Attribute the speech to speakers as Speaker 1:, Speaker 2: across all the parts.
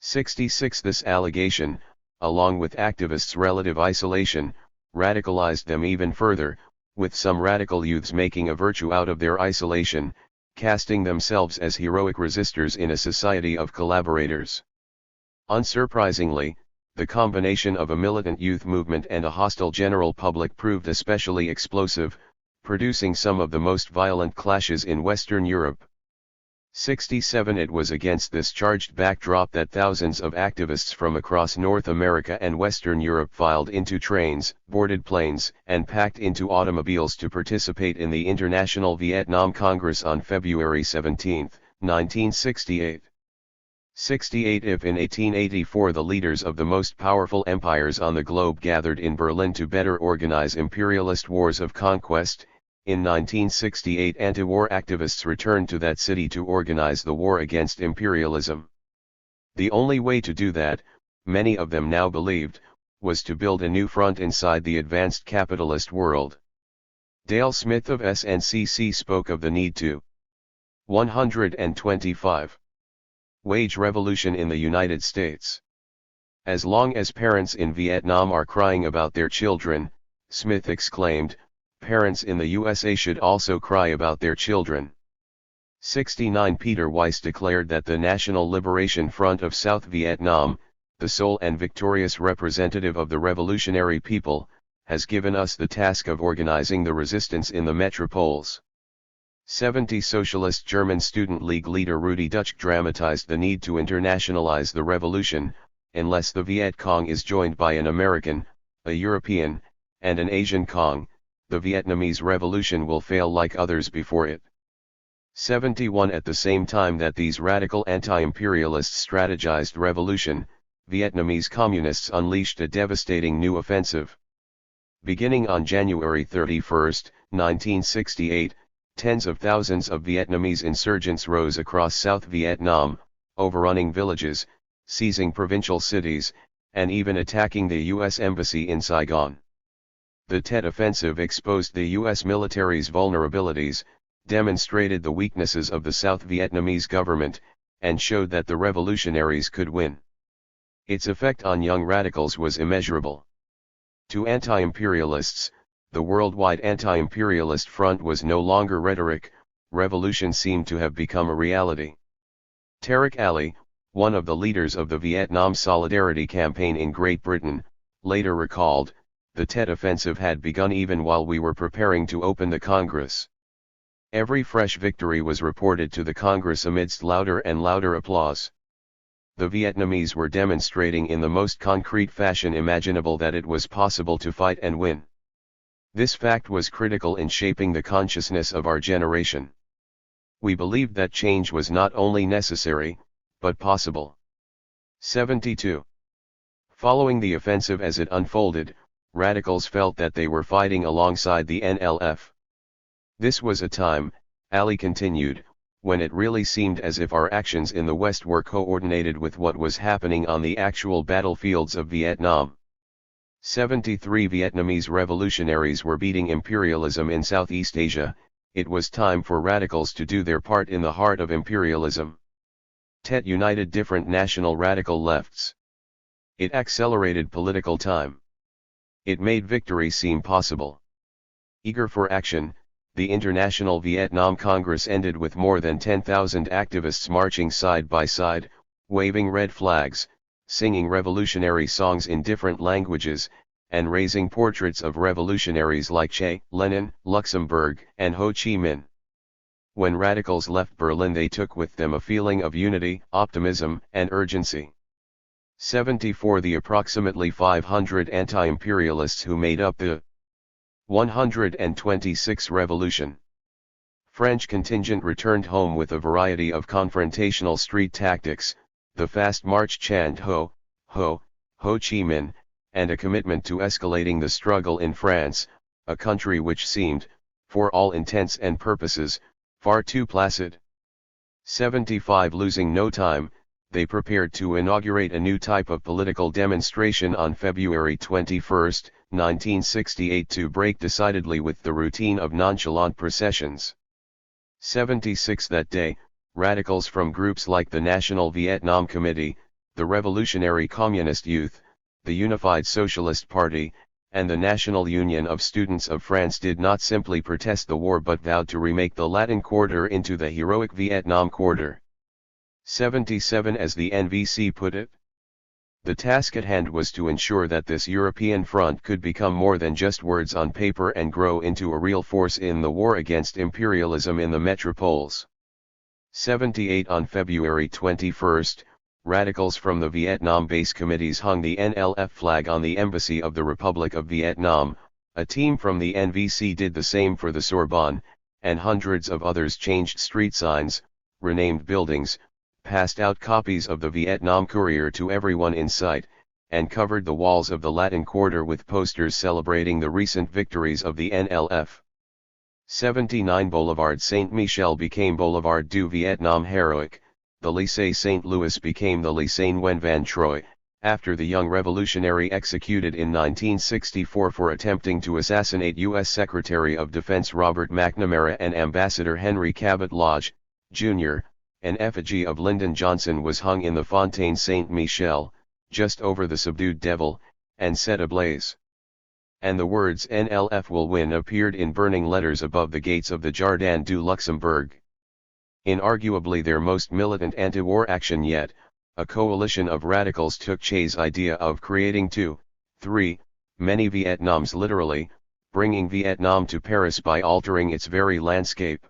Speaker 1: 66 This allegation, along with activists' relative isolation, radicalized them even further, with some radical youths making a virtue out of their isolation, casting themselves as heroic resistors in a society of collaborators. Unsurprisingly, the combination of a militant youth movement and a hostile general public proved especially explosive, producing some of the most violent clashes in Western Europe. 67 It was against this charged backdrop that thousands of activists from across North America and Western Europe filed into trains, boarded planes, and packed into automobiles to participate in the International Vietnam Congress on February 17, 1968. 68 If in 1884 the leaders of the most powerful empires on the globe gathered in Berlin to better organize imperialist wars of conquest, in 1968 anti-war activists returned to that city to organize the war against imperialism. The only way to do that, many of them now believed, was to build a new front inside the advanced capitalist world. Dale Smith of SNCC spoke of the need to 125. Wage revolution in the United States. As long as parents in Vietnam are crying about their children, Smith exclaimed, parents in the USA should also cry about their children. 69 Peter Weiss declared that the National Liberation Front of South Vietnam, the sole and victorious representative of the revolutionary people, has given us the task of organizing the resistance in the metropoles. 70 Socialist German Student League leader Rudi Dutsch dramatized the need to internationalize the revolution. Unless the Viet Cong is joined by an American, a European, and an Asian Cong, the Vietnamese revolution will fail like others before it. 71 At the same time that these radical anti-imperialists strategized revolution, Vietnamese communists unleashed a devastating new offensive. Beginning on January 31, 1968, tens of thousands of Vietnamese insurgents rose across South Vietnam, overrunning villages, seizing provincial cities, and even attacking the U.S. Embassy in Saigon. The Tet Offensive exposed the U.S. military's vulnerabilities, demonstrated the weaknesses of the South Vietnamese government, and showed that the revolutionaries could win. Its effect on young radicals was immeasurable. To anti-imperialists, the worldwide anti-imperialist front was no longer rhetoric, revolution seemed to have become a reality. Tariq Ali, one of the leaders of the Vietnam Solidarity Campaign in Great Britain, later recalled, the Tet Offensive had begun even while we were preparing to open the Congress. Every fresh victory was reported to the Congress amidst louder and louder applause. The Vietnamese were demonstrating in the most concrete fashion imaginable that it was possible to fight and win. This fact was critical in shaping the consciousness of our generation. We believed that change was not only necessary, but possible. 72. Following the offensive as it unfolded, radicals felt that they were fighting alongside the NLF. This was a time, Ali continued, when it really seemed as if our actions in the West were coordinated with what was happening on the actual battlefields of Vietnam. 73 Vietnamese revolutionaries were beating imperialism in Southeast Asia. It was time for radicals to do their part in the heart of imperialism. Tet united different national radical lefts. It accelerated political time. It made victory seem possible. Eager for action, the International Vietnam Congress ended with more than 10,000 activists marching side by side, waving red flags, singing revolutionary songs in different languages, and raising portraits of revolutionaries like Che, Lenin, Luxembourg, and Ho Chi Minh. When radicals left Berlin, they took with them a feeling of unity, optimism, and urgency. 74 The approximately 500 anti-imperialists who made up the 126 Revolution. French contingent returned home with a variety of confrontational street tactics, the fast march chant Ho, Ho, Ho Chi Minh, and a commitment to escalating the struggle in France, a country which seemed, for all intents and purposes, far too placid. 75 Losing no time, they prepared to inaugurate a new type of political demonstration on February 21, 1968 to break decidedly with the routine of nonchalant processions. 76 That day, radicals from groups like the National Vietnam Committee, the Revolutionary Communist Youth, the Unified Socialist Party, and the National Union of Students of France did not simply protest the war but vowed to remake the Latin Quarter into the heroic Vietnam Quarter. 77 as the NVC put it. The task at hand was to ensure that this European front could become more than just words on paper and grow into a real force in the war against imperialism in the metropoles. 78 On February 21, radicals from the Vietnam base committees hung the NLF flag on the Embassy of the Republic of Vietnam, a team from the NVC did the same for the Sorbonne, and hundreds of others changed street signs, renamed buildings, passed out copies of the Vietnam Courier to everyone in sight, and covered the walls of the Latin Quarter with posters celebrating the recent victories of the NLF. 79 Boulevard Saint-Michel became Boulevard du Vietnam Heroic, the Lycée Saint-Louis became the Lycée Nguyen Van Troy, after the young revolutionary executed in 1964 for attempting to assassinate U.S. Secretary of Defense Robert McNamara and Ambassador Henry Cabot Lodge, Jr., an effigy of Lyndon Johnson was hung in the Fontaine Saint-Michel, just over the subdued devil, and set ablaze. And the words NLF will win appeared in burning letters above the gates of the Jardin du Luxembourg. In arguably their most militant anti-war action yet, a coalition of radicals took Che's idea of creating many Vietnams literally, bringing Vietnam to Paris by altering its very landscape.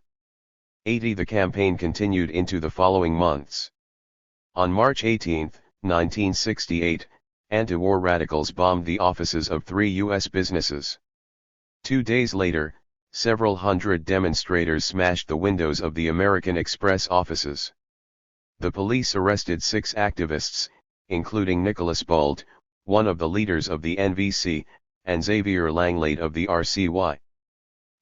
Speaker 1: 80 The campaign continued into the following months. On March 18, 1968, anti-war radicals bombed the offices of 3 U.S. businesses. 2 days later, several hundred demonstrators smashed the windows of the American Express offices. The police arrested 6 activists, including Nicholas Bolt, one of the leaders of the NVC, and Xavier Langlade of the RCY.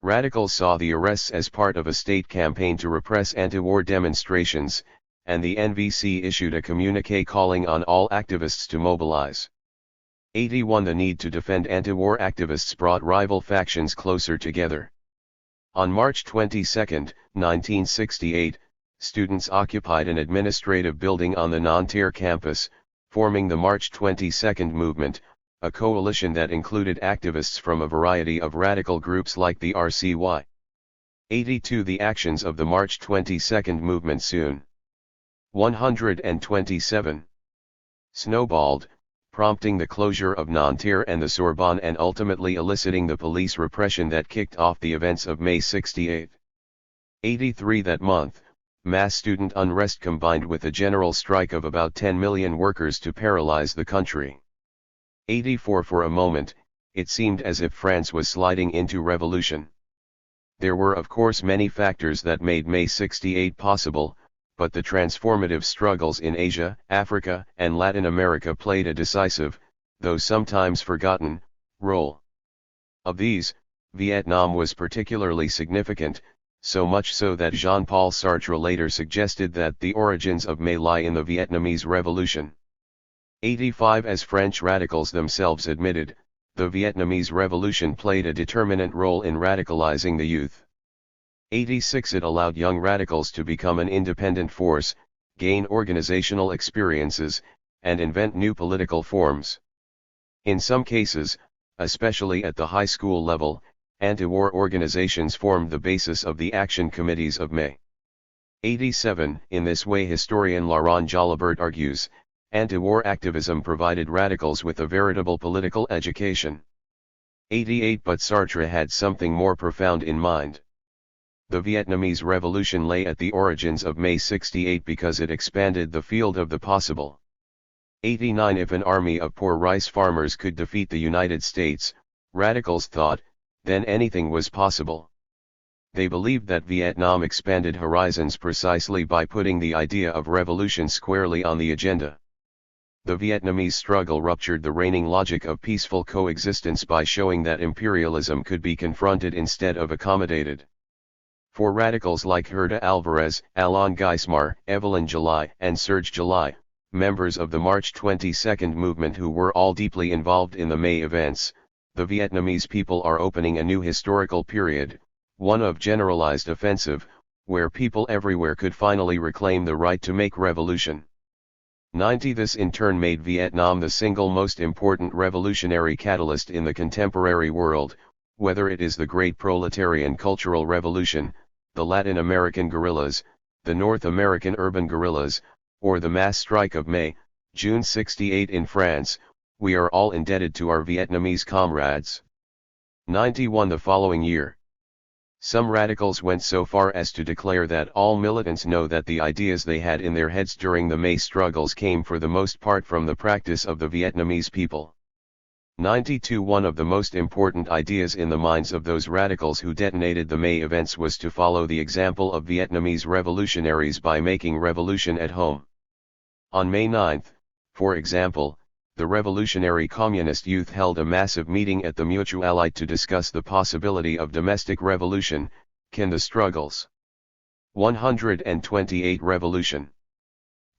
Speaker 1: Radicals saw the arrests as part of a state campaign to repress anti-war demonstrations, and the NVC issued a communiqué calling on all activists to mobilize. 81 The need to defend anti-war activists brought rival factions closer together. On March 22, 1968, students occupied an administrative building on the Nanterre campus, forming the March 22 movement, a coalition that included activists from a variety of radical groups like the RCY. 82 The actions of the March 22 movement soon 127 snowballed, prompting the closure of Nanterre and the Sorbonne and ultimately eliciting the police repression that kicked off the events of May 68. 83 That month, mass student unrest combined with a general strike of about 10 million workers to paralyze the country. 84 For a moment, it seemed as if France was sliding into revolution. There were of course many factors that made May 68 possible, but the transformative struggles in Asia, Africa, and Latin America played a decisive, though sometimes forgotten, role. Of these, Vietnam was particularly significant, so much so that Jean-Paul Sartre later suggested that the origins of May lie in the Vietnamese Revolution. 85 As French radicals themselves admitted, the Vietnamese Revolution played a determinant role in radicalizing the youth. 86 It allowed young radicals to become an independent force, gain organizational experiences, and invent new political forms. In some cases, especially at the high school level, anti-war organizations formed the basis of the action committees of May. 87 In this way historian Laurent Jalabert argues, anti-war activism provided radicals with a veritable political education. 88 But Sartre had something more profound in mind. The Vietnamese Revolution lay at the origins of May 68 because it expanded the field of the possible. 89 If an army of poor rice farmers could defeat the United States, radicals thought, then anything was possible. They believed that Vietnam expanded horizons precisely by putting the idea of revolution squarely on the agenda. The Vietnamese struggle ruptured the reigning logic of peaceful coexistence by showing that imperialism could be confronted instead of accommodated. For radicals like Herta Alvarez, Alain Geismar, Evelyn July, and Serge July, members of the March 22 movement who were all deeply involved in the May events, the Vietnamese people are opening a new historical period, one of generalized offensive, where people everywhere could finally reclaim the right to make revolution. 90 This in turn made Vietnam the single most important revolutionary catalyst in the contemporary world, whether it is the Great Proletarian Cultural Revolution, the Latin American guerrillas, the North American urban guerrillas, or the mass strike of May, June 68 in France. We are all indebted to our Vietnamese comrades. 91 The following year, some radicals went so far as to declare that all militants know that the ideas they had in their heads during the May struggles came for the most part from the practice of the Vietnamese people. 92 One of the most important ideas in the minds of those radicals who detonated the May events was to follow the example of Vietnamese revolutionaries by making revolution at home. On May 9, for example, the Revolutionary Communist Youth held a massive meeting at the Mutualite to discuss the possibility of domestic revolution. Can the struggles 128 revolution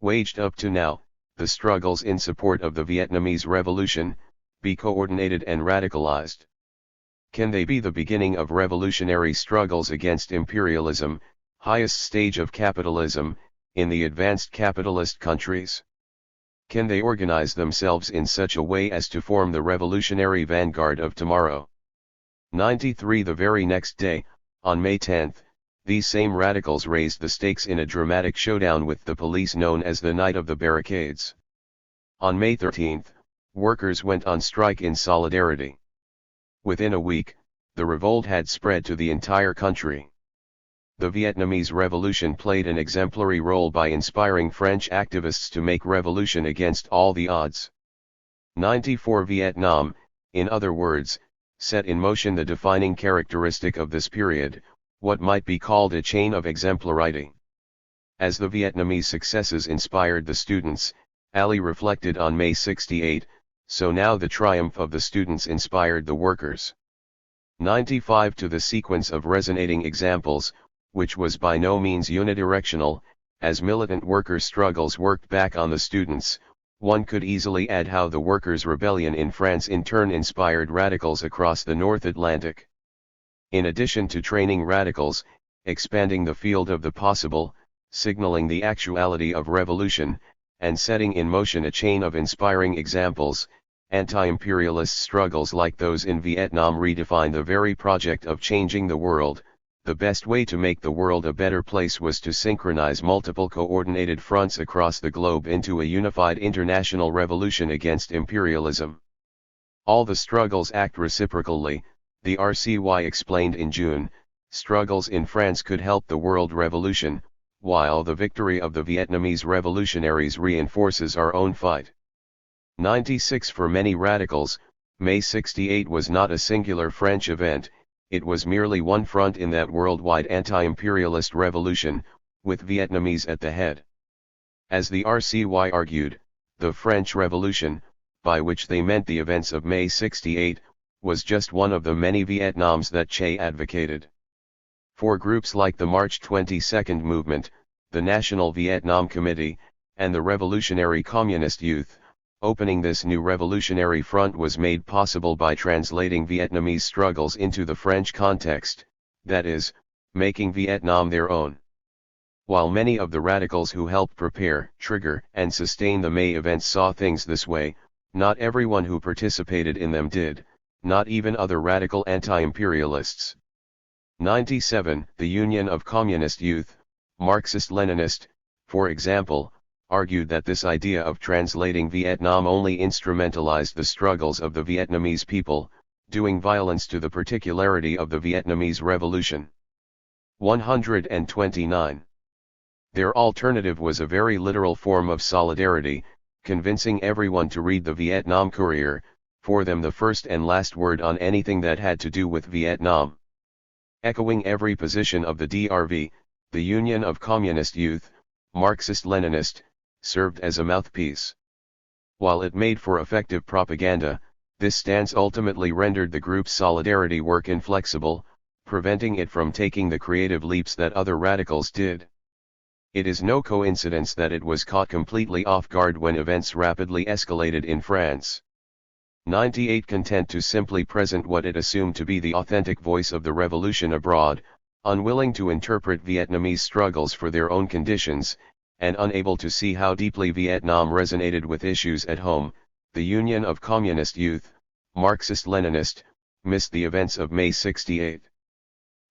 Speaker 1: waged up to now, the struggles in support of the Vietnamese Revolution, be coordinated and radicalized? Can they be the beginning of revolutionary struggles against imperialism, highest stage of capitalism, in the advanced capitalist countries? Can they organize themselves in such a way as to form the revolutionary vanguard of tomorrow? 93 The very next day, on May 10, these same radicals raised the stakes in a dramatic showdown with the police known as the Night of the Barricades. On May 13, workers went on strike in solidarity. Within a week, the revolt had spread to the entire country. The Vietnamese Revolution played an exemplary role by inspiring French activists to make revolution against all the odds. 94 Vietnam, in other words, set in motion the defining characteristic of this period, what might be called a chain of exemplarity. As the Vietnamese successes inspired the students, Ali reflected on May 68, so now the triumph of the students inspired the workers. 95 To the sequence of resonating examples, which was by no means unidirectional, as militant workers' struggles worked back on the students, one could easily add how the workers' rebellion in France in turn inspired radicals across the North Atlantic. In addition to training radicals, expanding the field of the possible, signaling the actuality of revolution, and setting in motion a chain of inspiring examples, anti-imperialist struggles like those in Vietnam redefine the very project of changing the world. The best way to make the world a better place was to synchronize multiple coordinated fronts across the globe into a unified international revolution against imperialism. All the struggles act reciprocally, the RCY explained in June. Struggles in France could help the world revolution, while the victory of the Vietnamese revolutionaries reinforces our own fight. 96 For many radicals, May 68 was not a singular French event. It was merely one front in that worldwide anti-imperialist revolution, with Vietnamese at the head. As the RCY argued, the French Revolution, by which they meant the events of May 68, was just one of the many Vietnams that Che advocated. For groups like the March 22 movement, the National Vietnam Committee, and the Revolutionary Communist Youth, opening this new revolutionary front was made possible by translating Vietnamese struggles into the French context, that is, making Vietnam their own. While many of the radicals who helped prepare, trigger, and sustain the May events saw things this way, not everyone who participated in them did, not even other radical anti-imperialists. 97 The Union of Communist Youth, Marxist-Leninist, for example, argued that this idea of translating Vietnam only instrumentalized the struggles of the Vietnamese people, doing violence to the particularity of the Vietnamese Revolution. 129. Their alternative was a very literal form of solidarity, convincing everyone to read the Vietnam Courier, for them the first and last word on anything that had to do with Vietnam. Echoing every position of the DRV, the Union of Communist Youth, Marxist-Leninist, served as a mouthpiece. While it made for effective propaganda, this stance ultimately rendered the group's solidarity work inflexible, preventing it from taking the creative leaps that other radicals did. It is no coincidence that it was caught completely off guard when events rapidly escalated in France. 98 Content to simply present what it assumed to be the authentic voice of the revolution abroad, unwilling to interpret Vietnamese struggles for their own conditions, and unable to see how deeply Vietnam resonated with issues at home, the Union of Communist Youth, Marxist-Leninist, missed the events of May 68.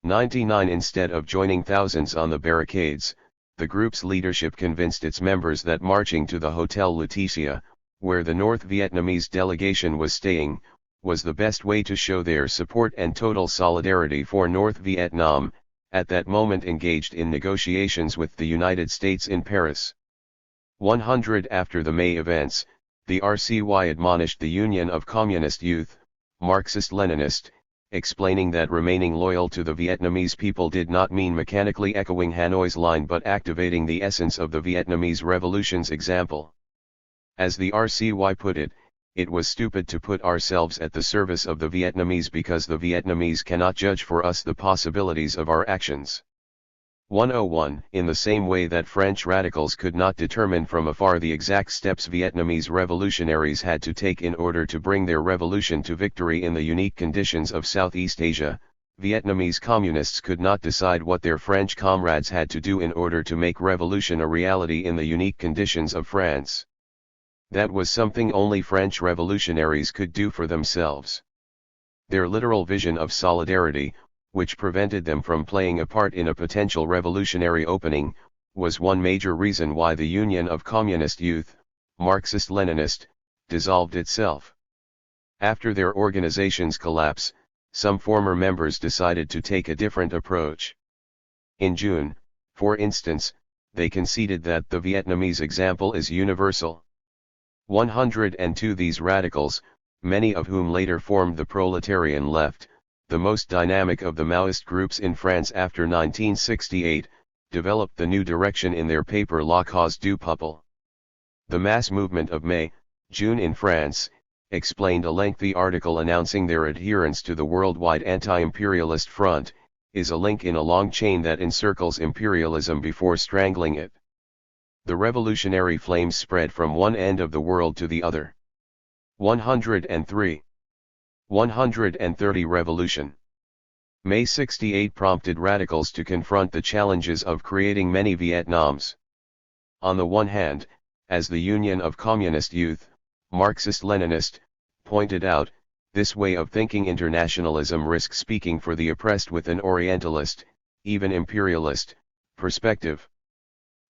Speaker 1: 99. Instead of joining thousands on the barricades, the group's leadership convinced its members that marching to the Hotel Lutetia, where the North Vietnamese delegation was staying, was the best way to show their support and total solidarity for North Vietnam, at that moment engaged in negotiations with the United States in Paris. 100. After the May events, the RCY admonished the Union of Communist Youth, Marxist-Leninist, explaining that remaining loyal to the Vietnamese people did not mean mechanically echoing Hanoi's line but activating the essence of the Vietnamese Revolution's example. As the RCY put it, it was stupid to put ourselves at the service of the Vietnamese because the Vietnamese cannot judge for us the possibilities of our actions. 101. In the same way that French radicals could not determine from afar the exact steps Vietnamese revolutionaries had to take in order to bring their revolution to victory in the unique conditions of Southeast Asia, Vietnamese communists could not decide what their French comrades had to do in order to make revolution a reality in the unique conditions of France. That was something only French revolutionaries could do for themselves. Their literal vision of solidarity, which prevented them from playing a part in a potential revolutionary opening, was one major reason why the Union of Communist Youth, Marxist-Leninist, dissolved itself. After their organization's collapse, some former members decided to take a different approach. In June, for instance, they conceded that the Vietnamese example is universal. 102. These radicals, many of whom later formed the proletarian left, the most dynamic of the Maoist groups in France after 1968, developed the new direction in their paper La Cause du Peuple. The mass movement of May, June in France, explained a lengthy article announcing their adherence to the worldwide anti-imperialist front, is a link in a long chain that encircles imperialism before strangling it. The revolutionary flames spread from one end of the world to the other. 103. 130. Revolution. May 68 prompted radicals to confront the challenges of creating many Vietnams. On the one hand, as the Union of Communist Youth, Marxist-Leninist, pointed out, this way of thinking internationalism risks speaking for the oppressed with an Orientalist, even imperialist, perspective.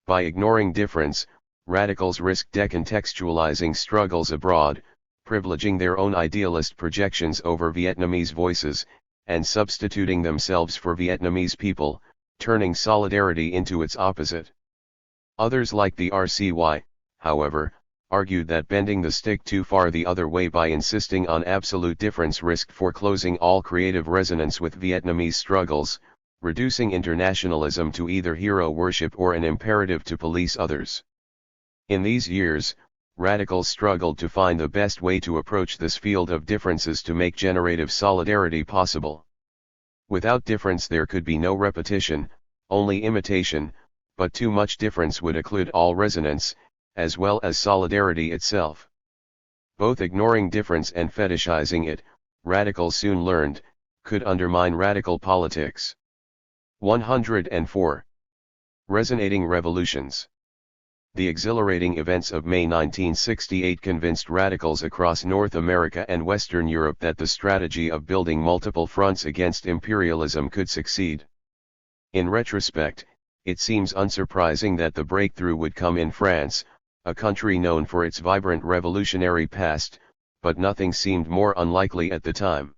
Speaker 1: By ignoring difference, radicals risk decontextualizing struggles abroad, privileging their own idealist projections over Vietnamese voices, and substituting themselves for Vietnamese people, turning solidarity into its opposite. Others like the RCY, however, argued that bending the stick too far the other way by insisting on absolute difference risked foreclosing all creative resonance with Vietnamese struggles, reducing internationalism to either hero worship or an imperative to police others. In these years, radicals struggled to find the best way to approach this field of differences to make generative solidarity possible. Without difference there could be no repetition, only imitation, but too much difference would occlude all resonance, as well as solidarity itself. Both ignoring difference and fetishizing it, radicals soon learned, could undermine radical politics. 104. Resonating revolutions. The exhilarating events of May 1968 convinced radicals across North America and Western Europe that the strategy of building multiple fronts against imperialism could succeed. In retrospect, it seems unsurprising that the breakthrough would come in France, a country known for its vibrant revolutionary past, but nothing seemed more unlikely at the time.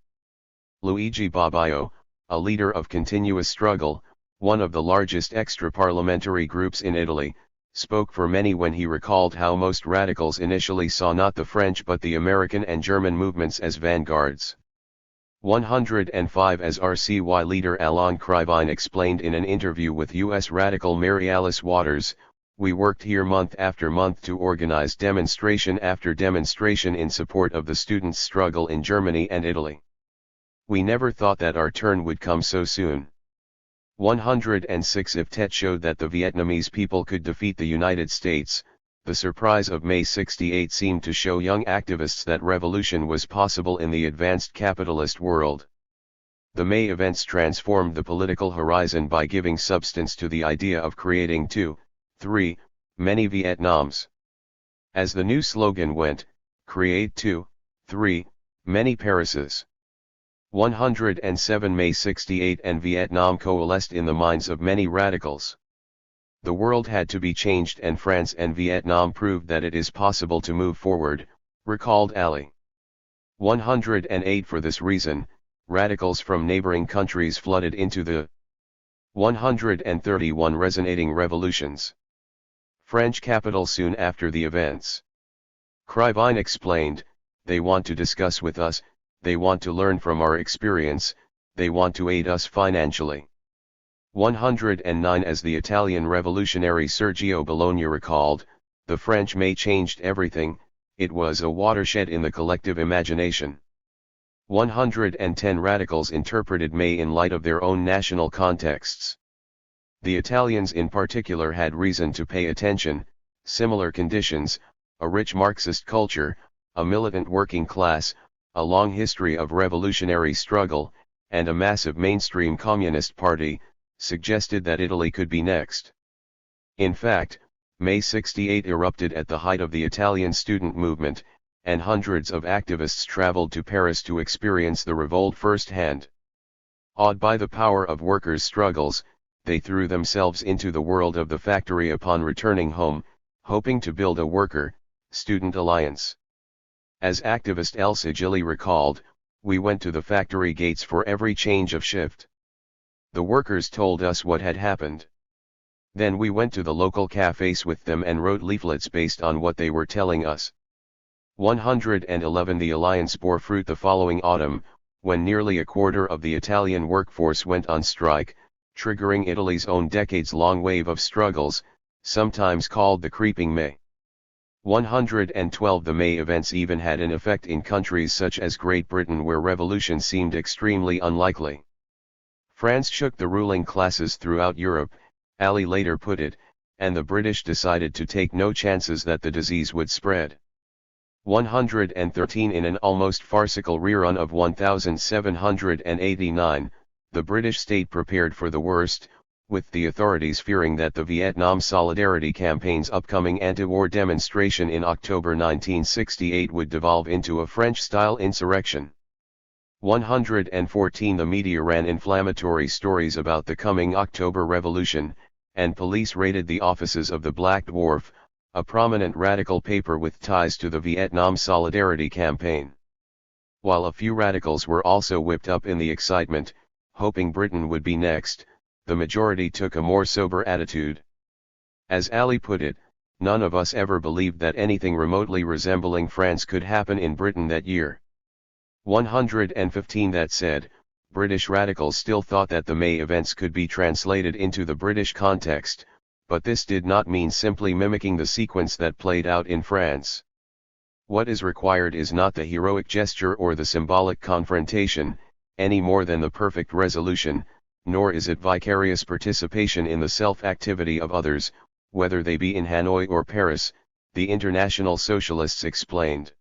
Speaker 1: Luigi Bobbio, a leader of continuous struggle, one of the largest extra-parliamentary groups in Italy, spoke for many when he recalled how most radicals initially saw not the French but the American and German movements as vanguards. 105. As RCY leader Alain Krivine explained in an interview with U.S. radical Mary Alice Waters, we worked here month after month to organize demonstration after demonstration in support of the students' struggle in Germany and Italy. We never thought that our turn would come so soon. 106. If Tet showed that the Vietnamese people could defeat the United States, the surprise of May 68 seemed to show young activists that revolution was possible in the advanced capitalist world. The May events transformed the political horizon by giving substance to the idea of creating 2, 3, many Vietnams. As the new slogan went, create 2, 3, many Parises. 107 May 68 and Vietnam coalesced in the minds of many radicals. The world had to be changed and France and Vietnam proved that it is possible to move forward, recalled Ali. 108 For this reason, radicals from neighboring countries flooded into the 131 resonating revolutions. French capital soon after the events. Krivine explained, they want to discuss with us, they want to learn from our experience, they want to aid us financially. 109 As the Italian revolutionary Sergio Bologna recalled, the French May changed everything, it was a watershed in the collective imagination. 110 Radicals interpreted May in light of their own national contexts. The Italians in particular had reason to pay attention, similar conditions, a rich Marxist culture, a militant working class, a long history of revolutionary struggle, and a massive mainstream communist party, suggested that Italy could be next. In fact, May 68 erupted at the height of the Italian student movement, and hundreds of activists traveled to Paris to experience the revolt firsthand. Awed by the power of workers' struggles, they threw themselves into the world of the factory upon returning home, hoping to build a worker-student alliance. As activist Elsa Gilli recalled, we went to the factory gates for every change of shift. The workers told us what had happened. Then we went to the local cafes with them and wrote leaflets based on what they were telling us. 111 The alliance bore fruit the following autumn, when nearly a quarter of the Italian workforce went on strike, triggering Italy's own decades-long wave of struggles, sometimes called the Creeping May. 112 The May events even had an effect in countries such as Great Britain where revolution seemed extremely unlikely. France shook the ruling classes throughout Europe, Ali later put it, and the British decided to take no chances that the disease would spread. 113 In an almost farcical rerun of 1789, the British state prepared for the worst, with the authorities fearing that the Vietnam Solidarity Campaign's upcoming anti-war demonstration in October 1968 would devolve into a French-style insurrection. 114 The media ran inflammatory stories about the coming October Revolution, and police raided the offices of the Black Dwarf, a prominent radical paper with ties to the Vietnam Solidarity Campaign. While a few radicals were also whipped up in the excitement, hoping Britain would be next, the majority took a more sober attitude. As Ali put it, none of us ever believed that anything remotely resembling France could happen in Britain that year. 115 That said, British radicals still thought that the May events could be translated into the British context, but this did not mean simply mimicking the sequence that played out in France. What is required is not the heroic gesture or the symbolic confrontation, any more than the perfect resolution, nor is it vicarious participation in the self-activity of others, whether they be in Hanoi or Paris, the International Socialists explained.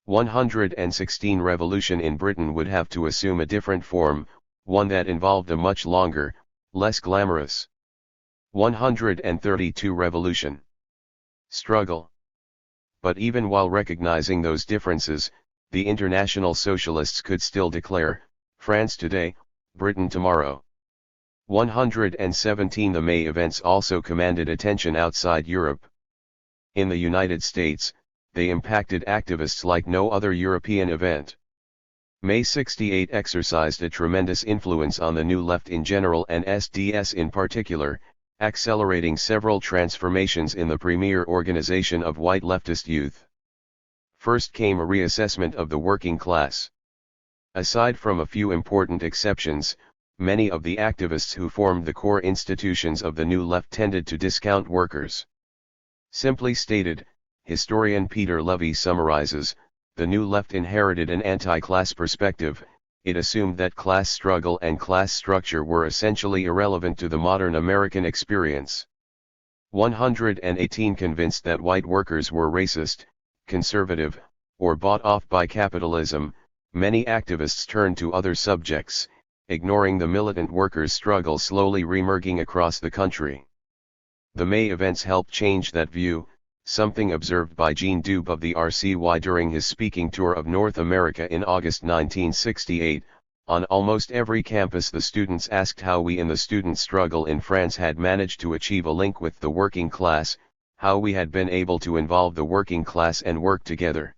Speaker 1: 116 Revolution in Britain would have to assume a different form, one that involved a much longer, less glamorous. 132 Revolution. Struggle. But even while recognizing those differences, the International Socialists could still declare, France today, Britain tomorrow. 117 The May events also commanded attention outside Europe. In the United States, they impacted activists like no other European event. May 68 exercised a tremendous influence on the New Left in general and SDS in particular, accelerating several transformations in the premier organization of white leftist youth. First came a reassessment of the working class. Aside from a few important exceptions, many of the activists who formed the core institutions of the New Left tended to discount workers. Simply stated, historian Peter Levy summarizes, the New Left inherited an anti-class perspective. It assumed that class struggle and class structure were essentially irrelevant to the modern American experience. 118 Convinced that white workers were racist, conservative, or bought off by capitalism, many activists turned to other subjects, ignoring the militant workers' struggle slowly reemerging across the country. The May events helped change that view, something observed by Jean Dube of the RCY during his speaking tour of North America in August 1968. On almost every campus the students asked how we in the student struggle in France had managed to achieve a link with the working class, how we had been able to involve the working class and work together.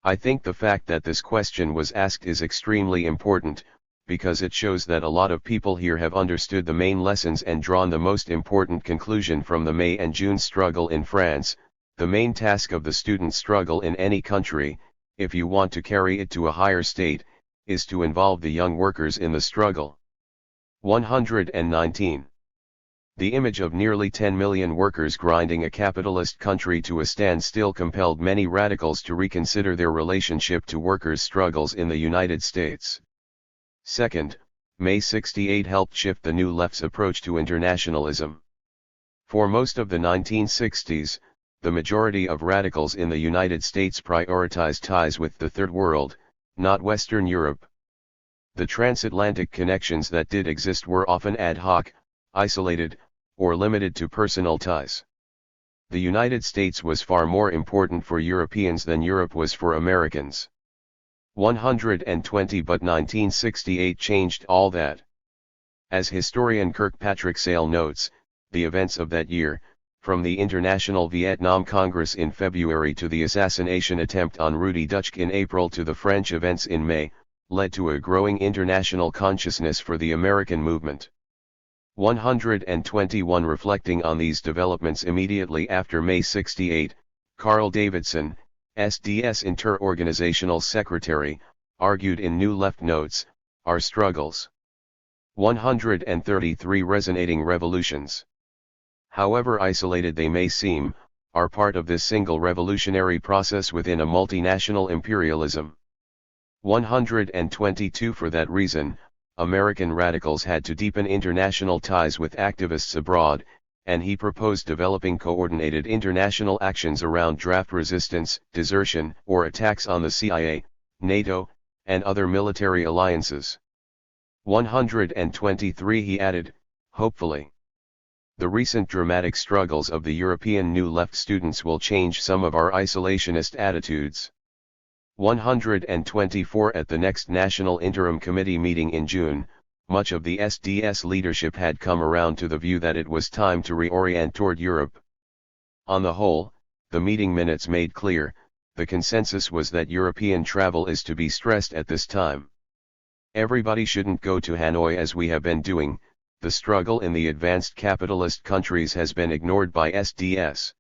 Speaker 1: I think the fact that this question was asked is extremely important, because it shows that a lot of people here have understood the main lessons and drawn the most important conclusion from the May and June struggle in France. The main task of the student struggle in any country, if you want to carry it to a higher state, is to involve the young workers in the struggle. 119. The image of nearly 10 million workers grinding a capitalist country to a standstill compelled many radicals to reconsider their relationship to workers' struggles in the United States. Second, May 68 helped shift the New Left's approach to internationalism. For most of the 1960s, the majority of radicals in the United States prioritized ties with the Third World, not Western Europe. The transatlantic connections that did exist were often ad hoc, isolated, or limited to personal ties. The United States was far more important for Europeans than Europe was for Americans. 120 But 1968 changed all that. As historian Kirkpatrick Sale notes, the events of that year, from the International Vietnam Congress in February to the assassination attempt on Rudi Dutschke in April to the French events in May, led to a growing international consciousness for the American movement. 121 Reflecting on these developments immediately after May 68, Carl Davidson, SDS Inter-Organizational Secretary, argued in New Left Notes, Our Struggles. 133 Resonating revolutions, however isolated they may seem, are part of this single revolutionary process within a multinational imperialism. 122 For that reason, American radicals had to deepen international ties with activists abroad, and he proposed developing coordinated international actions around draft resistance, desertion, or attacks on the CIA, NATO, and other military alliances. 123 He added, hopefully, the recent dramatic struggles of the European New Left students will change some of our isolationist attitudes. 124 At the next National Interim Committee meeting in June, much of the SDS leadership had come around to the view that it was time to reorient toward Europe. On the whole, the meeting minutes made clear, the consensus was that European travel is to be stressed at this time. Everybody shouldn't go to Hanoi as we have been doing. The struggle in the advanced capitalist countries has been ignored by SDS.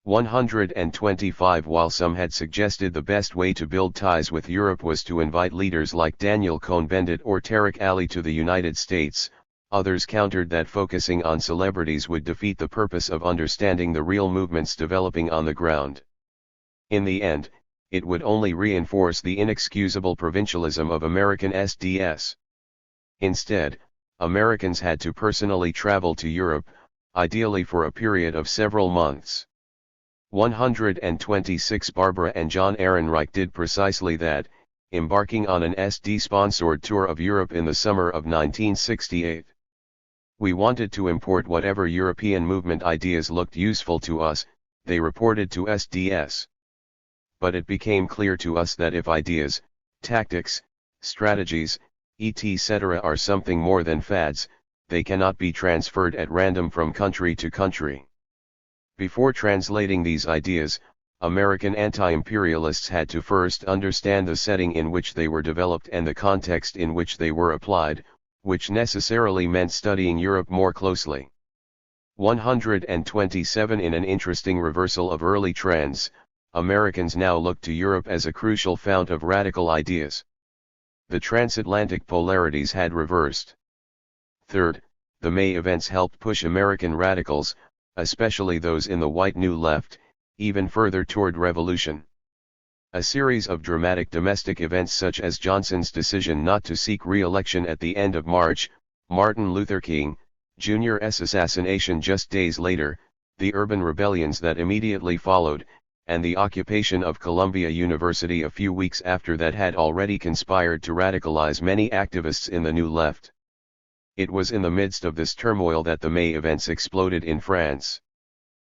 Speaker 1: 125 While some had suggested the best way to build ties with Europe was to invite leaders like Daniel Cohn-Bendit or Tariq Ali to the United States, others countered that focusing on celebrities would defeat the purpose of understanding the real movements developing on the ground. In the end, it would only reinforce the inexcusable provincialism of American SDS. Instead, Americans had to personally travel to Europe, ideally for a period of several months. 126 Barbara and John Ehrenreich did precisely that, embarking on an SD-sponsored tour of Europe in the summer of 1968. We wanted to import whatever European movement ideas looked useful to us, they reported to SDS. But it became clear to us that if ideas, tactics, strategies, etc. are something more than fads, they cannot be transferred at random from country to country. Before translating these ideas, American anti-imperialists had to first understand the setting in which they were developed and the context in which they were applied, which necessarily meant studying Europe more closely. 127 In an interesting reversal of early trends, Americans now look to Europe as a crucial fount of radical ideas. The transatlantic polarities had reversed. Third, the May events helped push American radicals, especially those in the white New Left, even further toward revolution. A series of dramatic domestic events such as Johnson's decision not to seek re-election at the end of March, Martin Luther King, Jr.'s assassination just days later, the urban rebellions that immediately followed, and the occupation of Columbia University a few weeks after that had already conspired to radicalize many activists in the New Left. It was in the midst of this turmoil that the May events exploded in France.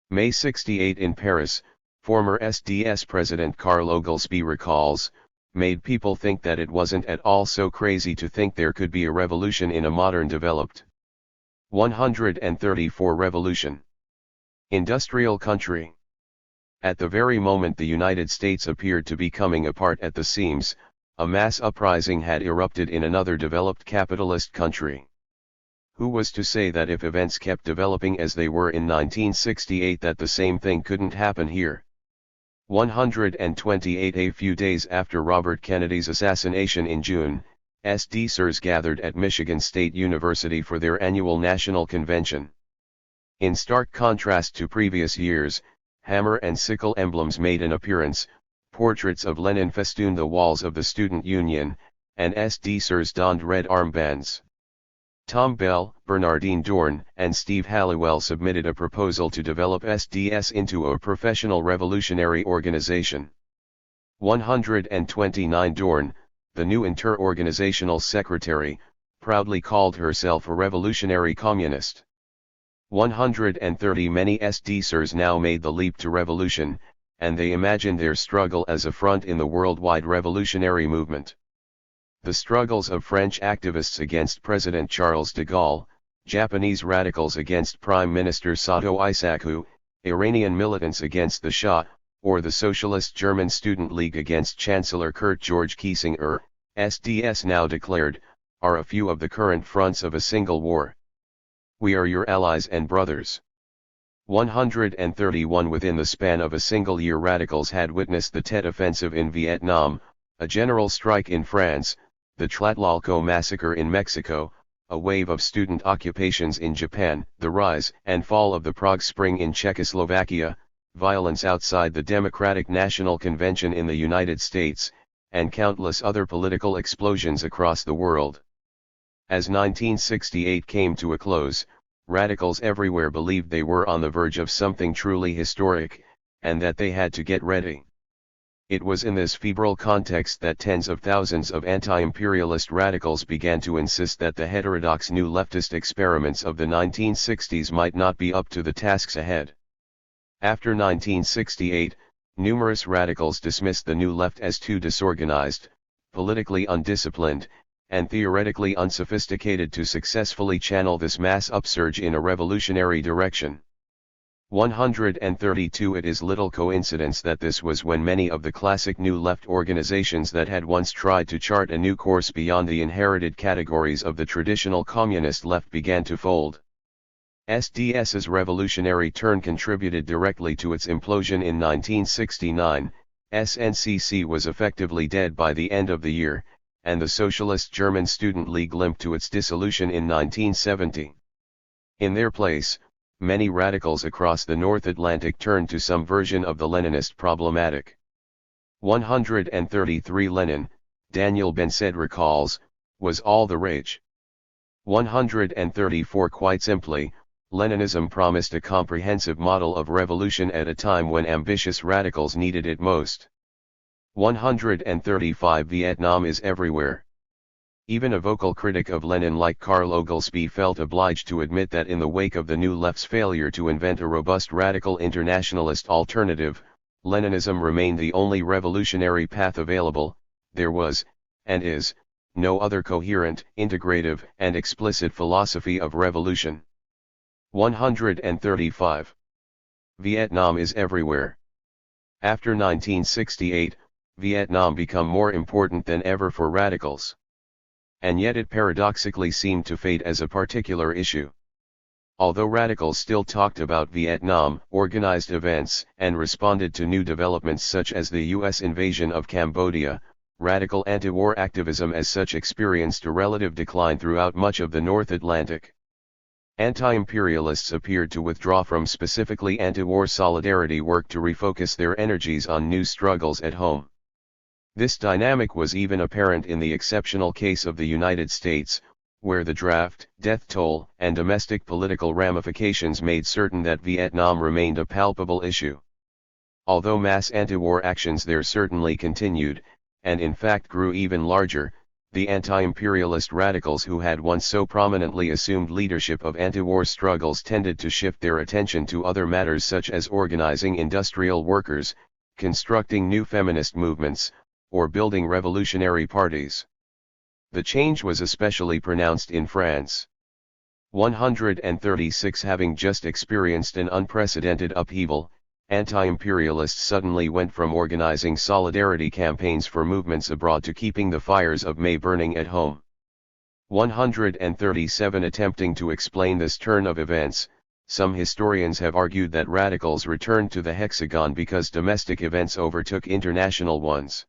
Speaker 1: May 68 in Paris, former SDS President Karl Oglesby recalls, made people think that it wasn't at all so crazy to think there could be a revolution in a modern developed 134 revolution industrial country. At the very moment the United States appeared to be coming apart at the seams, a mass uprising had erupted in another developed capitalist country. Who was to say that if events kept developing as they were in 1968 that the same thing couldn't happen here? 128 A few days after Robert Kennedy's assassination in June, SDSers gathered at Michigan State University for their annual national convention. In stark contrast to previous years, hammer and sickle emblems made an appearance, portraits of Lenin festooned the walls of the student union, and SDSers donned red armbands. Tom Bell, Bernardine Dorn, and Steve Halliwell submitted a proposal to develop SDS into a professional revolutionary organization. 129 Dorn, the new inter-organizational secretary, proudly called herself a revolutionary communist. 130 Many SDSers now made the leap to revolution, and they imagined their struggle as a front in the worldwide revolutionary movement. The struggles of French activists against President Charles de Gaulle, Japanese radicals against Prime Minister Sato Isaku, Iranian militants against the Shah, or the Socialist German Student League against Chancellor Kurt George Kiesinger, SDS now declared, are a few of the current fronts of a single war. We are your allies and brothers. 131 Within the span of a single year radicals had witnessed the Tet Offensive in Vietnam, a general strike in France, the Tlatelolco massacre in Mexico, a wave of student occupations in Japan, the rise and fall of the Prague Spring in Czechoslovakia, violence outside the Democratic National Convention in the United States, and countless other political explosions across the world. As 1968 came to a close, radicals everywhere believed they were on the verge of something truly historic, and that they had to get ready. It was in this febrile context that tens of thousands of anti-imperialist radicals began to insist that the heterodox new leftist experiments of the 1960s might not be up to the tasks ahead. After 1968, numerous radicals dismissed the new left as too disorganized, politically undisciplined, and theoretically unsophisticated to successfully channel this mass upsurge in a revolutionary direction. 132 It is little coincidence that this was when many of the classic New Left organizations that had once tried to chart a new course beyond the inherited categories of the traditional communist left began to fold. SDS's revolutionary turn contributed directly to its implosion in 1969, SNCC was effectively dead by the end of the year, and the Socialist German Student League limped to its dissolution in 1970. In their place, many radicals across the North Atlantic turned to some version of the Leninist problematic. 133 Lenin, Daniel Bensed recalls, was all the rage. 134 Quite simply, Leninism promised a comprehensive model of revolution at a time when ambitious radicals needed it most. 135 Vietnam is everywhere. Even a vocal critic of Lenin like Karl Oglesby felt obliged to admit that in the wake of the New Left's failure to invent a robust radical internationalist alternative, Leninism remained the only revolutionary path available. There was, and is, no other coherent, integrative, and explicit philosophy of revolution. 135. Vietnam is everywhere. After 1968, Vietnam became more important than ever for radicals. And yet it paradoxically seemed to fade as a particular issue. Although radicals still talked about Vietnam, organized events, and responded to new developments such as the U.S. invasion of Cambodia, radical anti-war activism as such experienced a relative decline throughout much of the North Atlantic. Anti-imperialists appeared to withdraw from specifically anti-war solidarity work to refocus their energies on new struggles at home. This dynamic was even apparent in the exceptional case of the United States, where the draft, death toll, and domestic political ramifications made certain that Vietnam remained a palpable issue. Although mass anti-war actions there certainly continued, and in fact grew even larger, The anti-imperialist radicals who had once so prominently assumed leadership of anti-war struggles tended to shift their attention to other matters such as organizing industrial workers, constructing new feminist movements, or building revolutionary parties. The change was especially pronounced in France. 136 having just experienced an unprecedented upheaval, anti-imperialists suddenly went from organizing solidarity campaigns for movements abroad to keeping the fires of May burning at home. 137 attempting to explain this turn of events, some historians have argued that radicals returned to the hexagon because domestic events overtook international ones.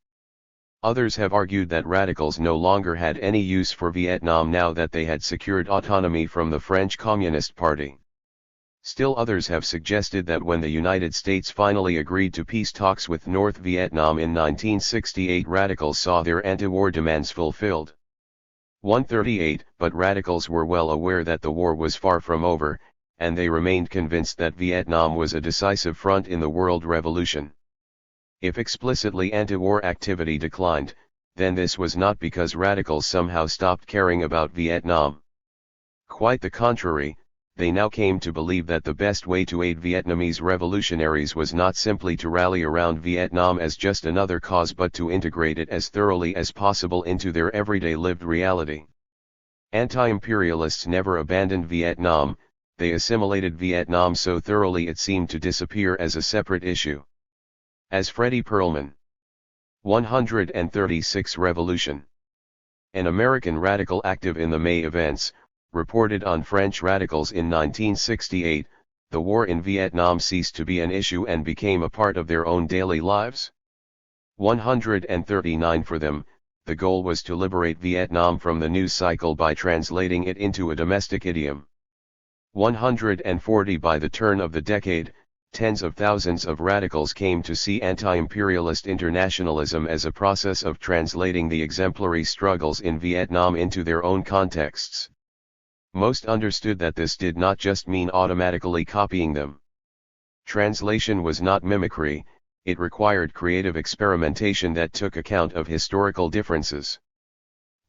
Speaker 1: Others have argued that radicals no longer had any use for Vietnam now that they had secured autonomy from the French Communist Party. Still others have suggested that when the United States finally agreed to peace talks with North Vietnam in 1968, radicals saw their anti-war demands fulfilled. 138 But radicals were well aware that the war was far from over, and they remained convinced that Vietnam was a decisive front in the world revolution. If explicitly anti-war activity declined, then this was not because radicals somehow stopped caring about Vietnam. Quite the contrary, they now came to believe that the best way to aid Vietnamese revolutionaries was not simply to rally around Vietnam as just another cause but to integrate it as thoroughly as possible into their everyday lived reality. Anti-imperialists never abandoned Vietnam, they assimilated Vietnam so thoroughly it seemed to disappear as a separate issue. As Freddie Perlman. 136 Revolution. An American radical active in the May events, reported on French radicals in 1968, the war in Vietnam ceased to be an issue and became a part of their own daily lives. 139 For them, the goal was to liberate Vietnam from the news cycle by translating it into a domestic idiom. 140 By the turn of the decade, tens of thousands of radicals came to see anti-imperialist internationalism as a process of translating the exemplary struggles in Vietnam into their own contexts. Most understood that this did not just mean automatically copying them. Translation was not mimicry, it required creative experimentation that took account of historical differences.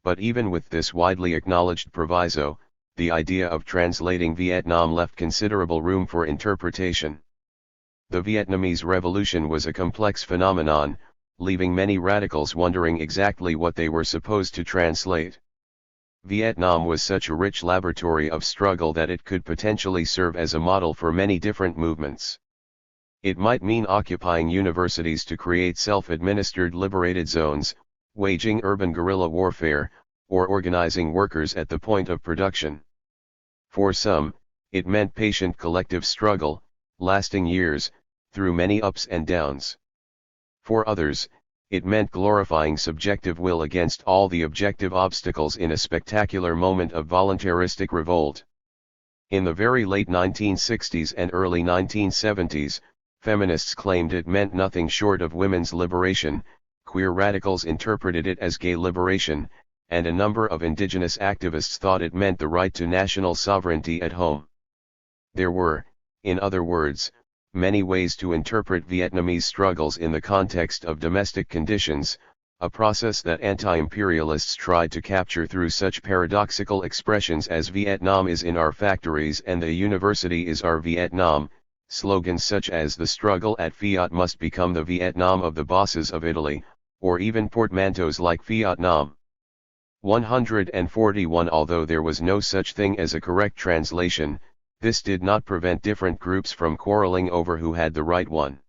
Speaker 1: But even with this widely acknowledged proviso, the idea of translating Vietnam left considerable room for interpretation. The Vietnamese Revolution was a complex phenomenon, leaving many radicals wondering exactly what they were supposed to translate. Vietnam was such a rich laboratory of struggle that it could potentially serve as a model for many different movements. It might mean occupying universities to create self-administered liberated zones, waging urban guerrilla warfare, or organizing workers at the point of production. For some, it meant patient collective struggle, lasting years, through many ups and downs. For others, it meant glorifying subjective will against all the objective obstacles in a spectacular moment of voluntaristic revolt. In the very late 1960s and early 1970s, feminists claimed it meant nothing short of women's liberation, queer radicals interpreted it as gay liberation, and a number of indigenous activists thought it meant the right to national sovereignty at home. There were, in other words, many ways to interpret Vietnamese struggles in the context of domestic conditions, a process that anti-imperialists tried to capture through such paradoxical expressions as Vietnam is in our factories and the university is our Vietnam, slogans such as the struggle at Fiat must become the Vietnam of the bosses of Italy, or even portmanteaus like Vietnam. 141 Although there was no such thing as a correct translation, this did not prevent different groups from quarreling over who had the right one.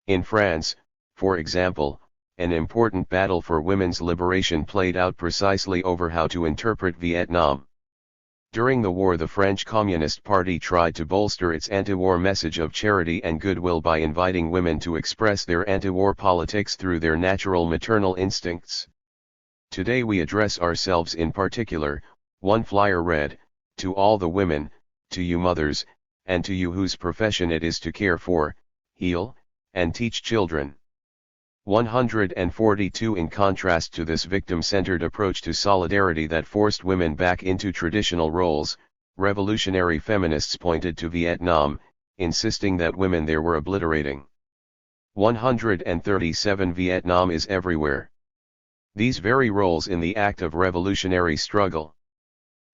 Speaker 1: In France, for example, an important battle for women's liberation played out precisely over how to interpret Vietnam. During the war, the French Communist Party tried to bolster its anti-war message of charity and goodwill by inviting women to express their anti-war politics through their natural maternal instincts. Today we address ourselves in particular, one flyer read, "To all the women, to you mothers, and to you whose profession it is to care for, heal, and teach children." 142 In contrast to this victim-centered approach to solidarity that forced women back into traditional roles, revolutionary feminists pointed to Vietnam, insisting that women there were obliterating. 137 Vietnam is everywhere. these very roles in the act of revolutionary struggle.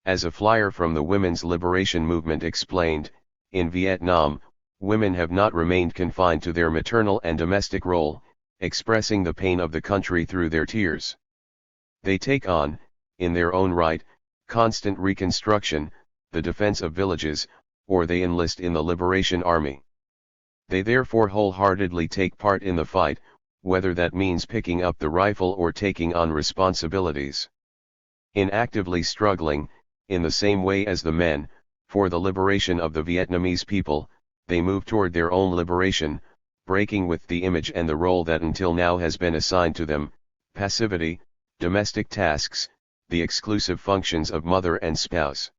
Speaker 1: As a flyer from the women's liberation movement explained, in Vietnam, women have not remained confined to their maternal and domestic role, expressing the pain of the country through their tears. They take on, in their own right, constant reconstruction, the defense of villages, or they enlist in the Liberation Army. They therefore wholeheartedly take part in the fight, whether that means picking up the rifle or taking on responsibilities. In actively struggling, in the same way as the men, for the liberation of the Vietnamese people, they move toward their own liberation, breaking with the image and the role that until now has been assigned to them, passivity, domestic tasks, the exclusive functions of mother and spouse.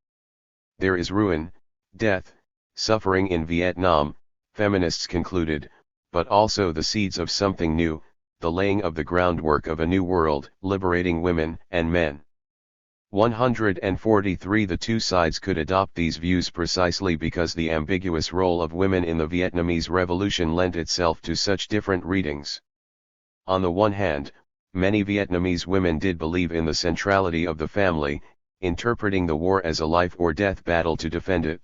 Speaker 1: There is ruin, death, suffering in Vietnam, feminists concluded, but also the seeds of something new, the laying of the groundwork of a new world, liberating women and men. 143 The two sides could adopt these views precisely because the ambiguous role of women in the Vietnamese Revolution lent itself to such different readings. On the one hand, many Vietnamese women did believe in the centrality of the family, interpreting the war as a life or death battle to defend it.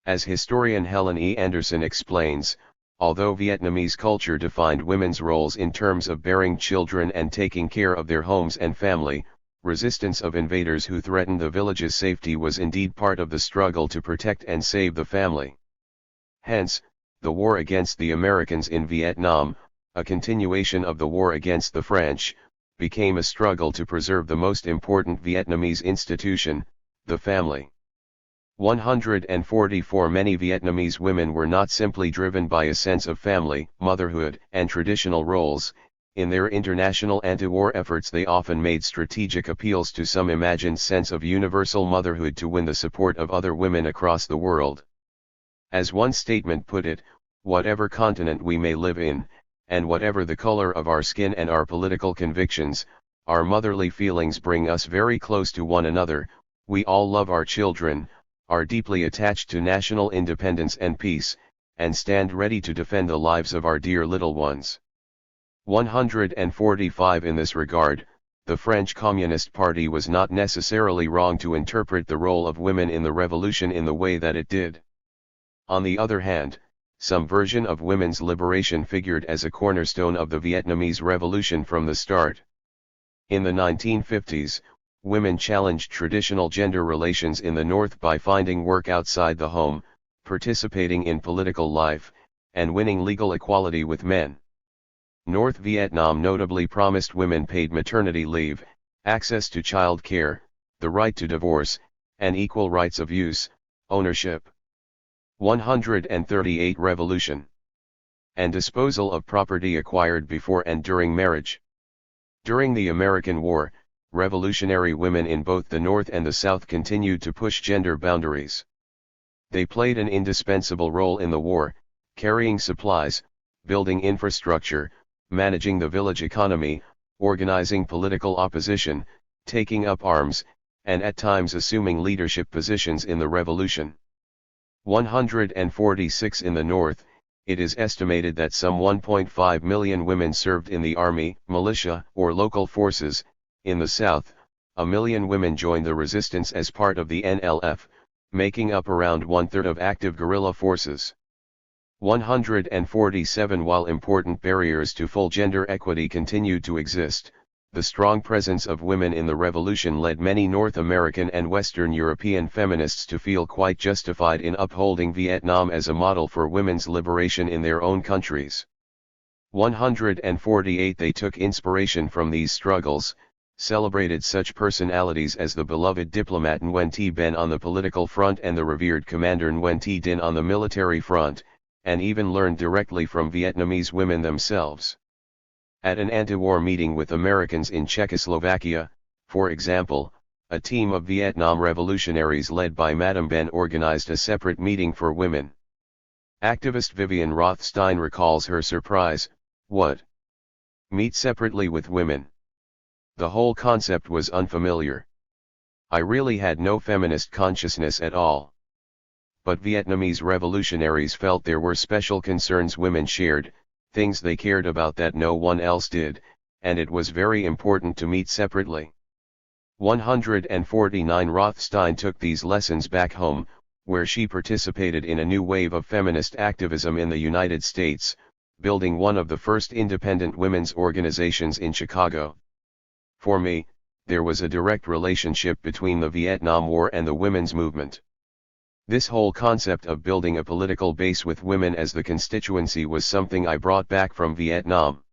Speaker 1: As historian Helen E. Anderson explains, although Vietnamese culture defined women's roles in terms of bearing children and taking care of their homes and family, resistance of invaders who threatened the village's safety was indeed part of the struggle to protect and save the family. Hence, the war against the Americans in Vietnam, a continuation of the war against the French, became a struggle to preserve the most important Vietnamese institution, the family. 144 Many Vietnamese women were not simply driven by a sense of family, motherhood, and traditional roles. In their international anti-war efforts they often made strategic appeals to some imagined sense of universal motherhood to win the support of other women across the world. As one statement put it, whatever continent we may live in, and whatever the color of our skin and our political convictions, our motherly feelings bring us very close to one another. We all love our children, are deeply attached to national independence and peace, and stand ready to defend the lives of our dear little ones. 145 In this regard, the French Communist Party was not necessarily wrong to interpret the role of women in the revolution in the way that it did. On the other hand, some version of women's liberation figured as a cornerstone of the Vietnamese Revolution from the start. In the 1950s, women challenged traditional gender relations in the North by finding work outside the home, participating in political life, and winning legal equality with men. North Vietnam notably promised women paid maternity leave, access to child care, the right to divorce, and equal rights of use, ownership. 138 Revolution and disposal of property acquired before and during marriage. During the American War, revolutionary women in both the North and the South continued to push gender boundaries. They played an indispensable role in the war, carrying supplies, building infrastructure, managing the village economy, organizing political opposition, taking up arms, and at times assuming leadership positions in the revolution. 146 In the North, it is estimated that some 1.5 million women served in the army, militia, or local forces. In the South, 1 million women joined the resistance as part of the NLF, making up around one-third of active guerrilla forces. 147 While important barriers to full gender equity continued to exist, the strong presence of women in the revolution led many North American and Western European feminists to feel quite justified in upholding Vietnam as a model for women's liberation in their own countries. 148 They took inspiration from these struggles, celebrated such personalities as the beloved diplomat Nguyen Thi Ben on the political front and the revered commander Nguyen Thi Dinh on the military front, and even learned directly from Vietnamese women themselves. At an anti-war meeting with Americans in Czechoslovakia, for example, a team of Vietnam revolutionaries led by Madame Ben organized a separate meeting for women. Activist Vivian Rothstein recalls her surprise. What? Meet separately with women? The whole concept was unfamiliar. I really had no feminist consciousness at all. But Vietnamese revolutionaries felt there were special concerns women shared, things they cared about that no one else did, and it was very important to meet separately. 149 Rothstein took these lessons back home, where she participated in a new wave of feminist activism in the United States, building one of the first independent women's organizations in Chicago. For me, there was a direct relationship between the Vietnam War and the women's movement. This whole concept of building a political base with women as the constituency was something I brought back from Vietnam.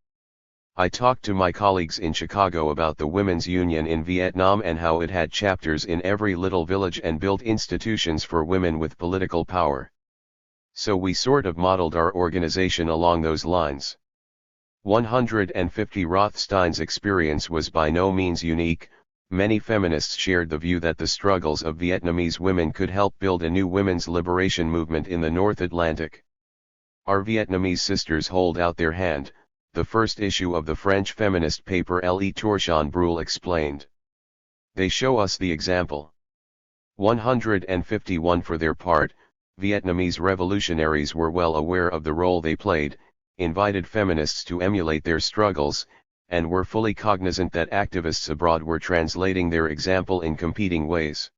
Speaker 1: I talked to my colleagues in Chicago about the Women's Union in Vietnam and how it had chapters in every little village and built institutions for women with political power. So we sort of modeled our organization along those lines. 150 Rothstein's experience was by no means unique. Many feminists shared the view that the struggles of Vietnamese women could help build a new women's liberation movement in the North Atlantic. Our Vietnamese sisters hold out their hand, the first issue of the French feminist paper Le Torchon Brûle explained. They show us the example. 151 For their part, Vietnamese revolutionaries were well aware of the role they played, invited feminists to emulate their struggles, and were fully cognizant that activists abroad were translating their example in competing ways.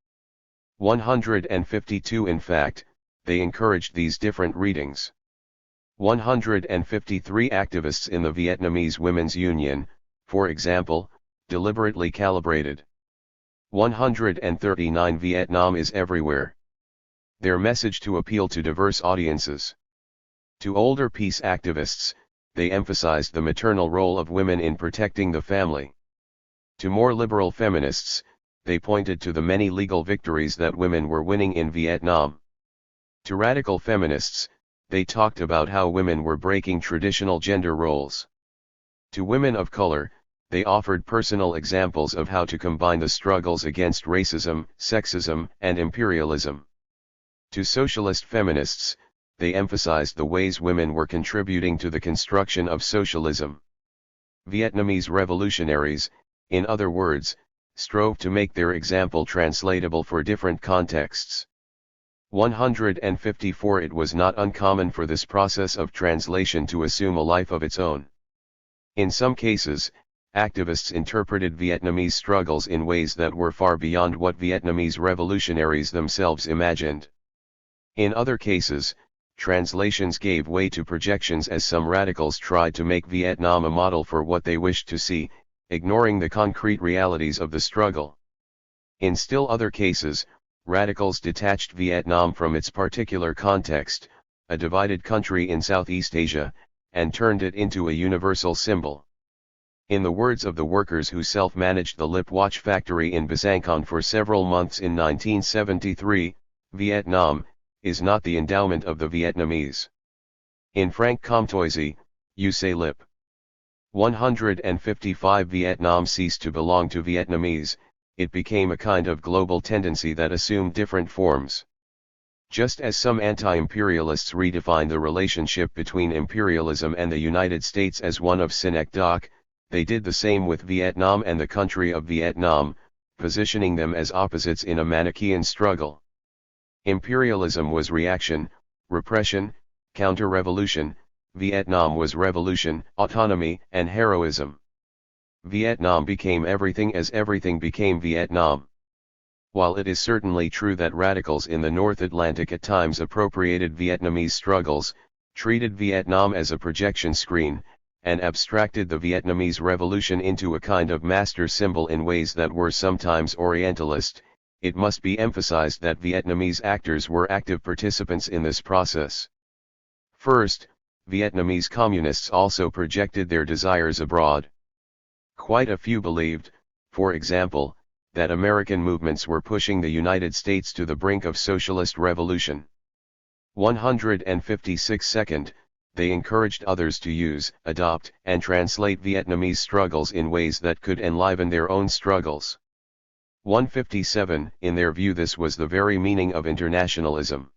Speaker 1: 152 In fact, they encouraged these different readings. 153 Activists in the Vietnamese Women's Union, for example, deliberately calibrated. 139 Vietnam is everywhere. Their message to appeal to diverse audiences. To older peace activists, they emphasized the maternal role of women in protecting the family. To more liberal feminists, they pointed to the many legal victories that women were winning in Vietnam. To radical feminists, they talked about how women were breaking traditional gender roles. To women of color, they offered personal examples of how to combine the struggles against racism, sexism, and imperialism. To socialist feminists, they emphasized the ways women were contributing to the construction of socialism. Vietnamese revolutionaries, in other words, strove to make their example translatable for different contexts. 154 It was not uncommon for this process of translation to assume a life of its own. In some cases, activists interpreted Vietnamese struggles in ways that were far beyond what Vietnamese revolutionaries themselves imagined. In other cases, translations gave way to projections as some radicals tried to make Vietnam a model for what they wished to see, ignoring the concrete realities of the struggle. In still other cases, radicals detached Vietnam from its particular context, a divided country in Southeast Asia, and turned it into a universal symbol. In the words of the workers who self-managed the lip watch factory in Buzangkan for several months in 1973, Vietnam is not the endowment of the Vietnamese. In Frank Comtoisy, you say lip. 155 Vietnam ceased to belong to Vietnamese, it became a kind of global tendency that assumed different forms. Just as some anti-imperialists redefined the relationship between imperialism and the United States as one of synecdoche, they did the same with Vietnam and the country of Vietnam, positioning them as opposites in a Manichaean struggle. Imperialism was reaction, repression, counter-revolution, Vietnam was revolution, autonomy, and heroism. Vietnam became everything as everything became Vietnam. While it is certainly true that radicals in the North Atlantic at times appropriated Vietnamese struggles, treated Vietnam as a projection screen, and abstracted the Vietnamese revolution into a kind of master symbol in ways that were sometimes Orientalist, it must be emphasized that Vietnamese actors were active participants in this process. First, Vietnamese communists also projected their desires abroad. Quite a few believed, for example, that American movements were pushing the United States to the brink of socialist revolution. 156 Second, they encouraged others to use, adopt, and translate Vietnamese struggles in ways that could enliven their own struggles. 157 In their view this was the very meaning of internationalism.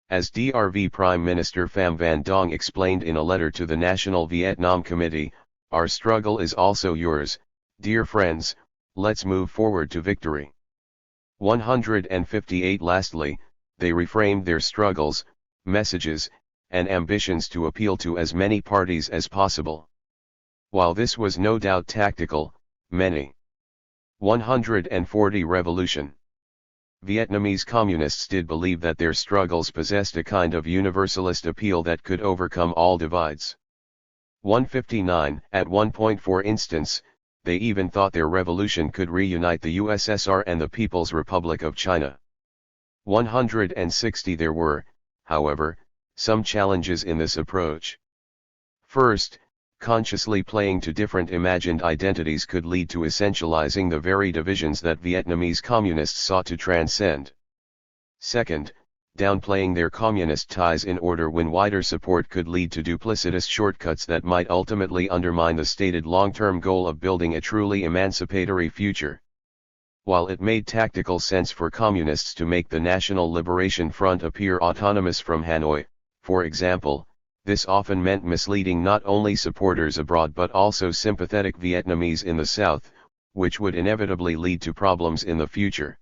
Speaker 1: As DRV Prime Minister Pham Van Dong explained in a letter to the National Vietnam Committee, our struggle is also yours, dear friends, let's move forward to victory. 158 Lastly, they reframed their struggles, messages, and ambitions to appeal to as many parties as possible. While this was no doubt tactical, many 140 Revolution. Vietnamese communists did believe that their struggles possessed a kind of universalist appeal that could overcome all divides. 159. At one point, for instance, they even thought their revolution could reunite the USSR and the People's Republic of China. 160. There were, however, some challenges in this approach. First, consciously playing to different imagined identities could lead to essentializing the very divisions that Vietnamese communists sought to transcend. Second, downplaying their communist ties in order to win wider support could lead to duplicitous shortcuts that might ultimately undermine the stated long-term goal of building a truly emancipatory future. While it made tactical sense for communists to make the National Liberation Front appear autonomous from Hanoi, for example, this often meant misleading not only supporters abroad but also sympathetic Vietnamese in the South, which would inevitably lead to problems in the future.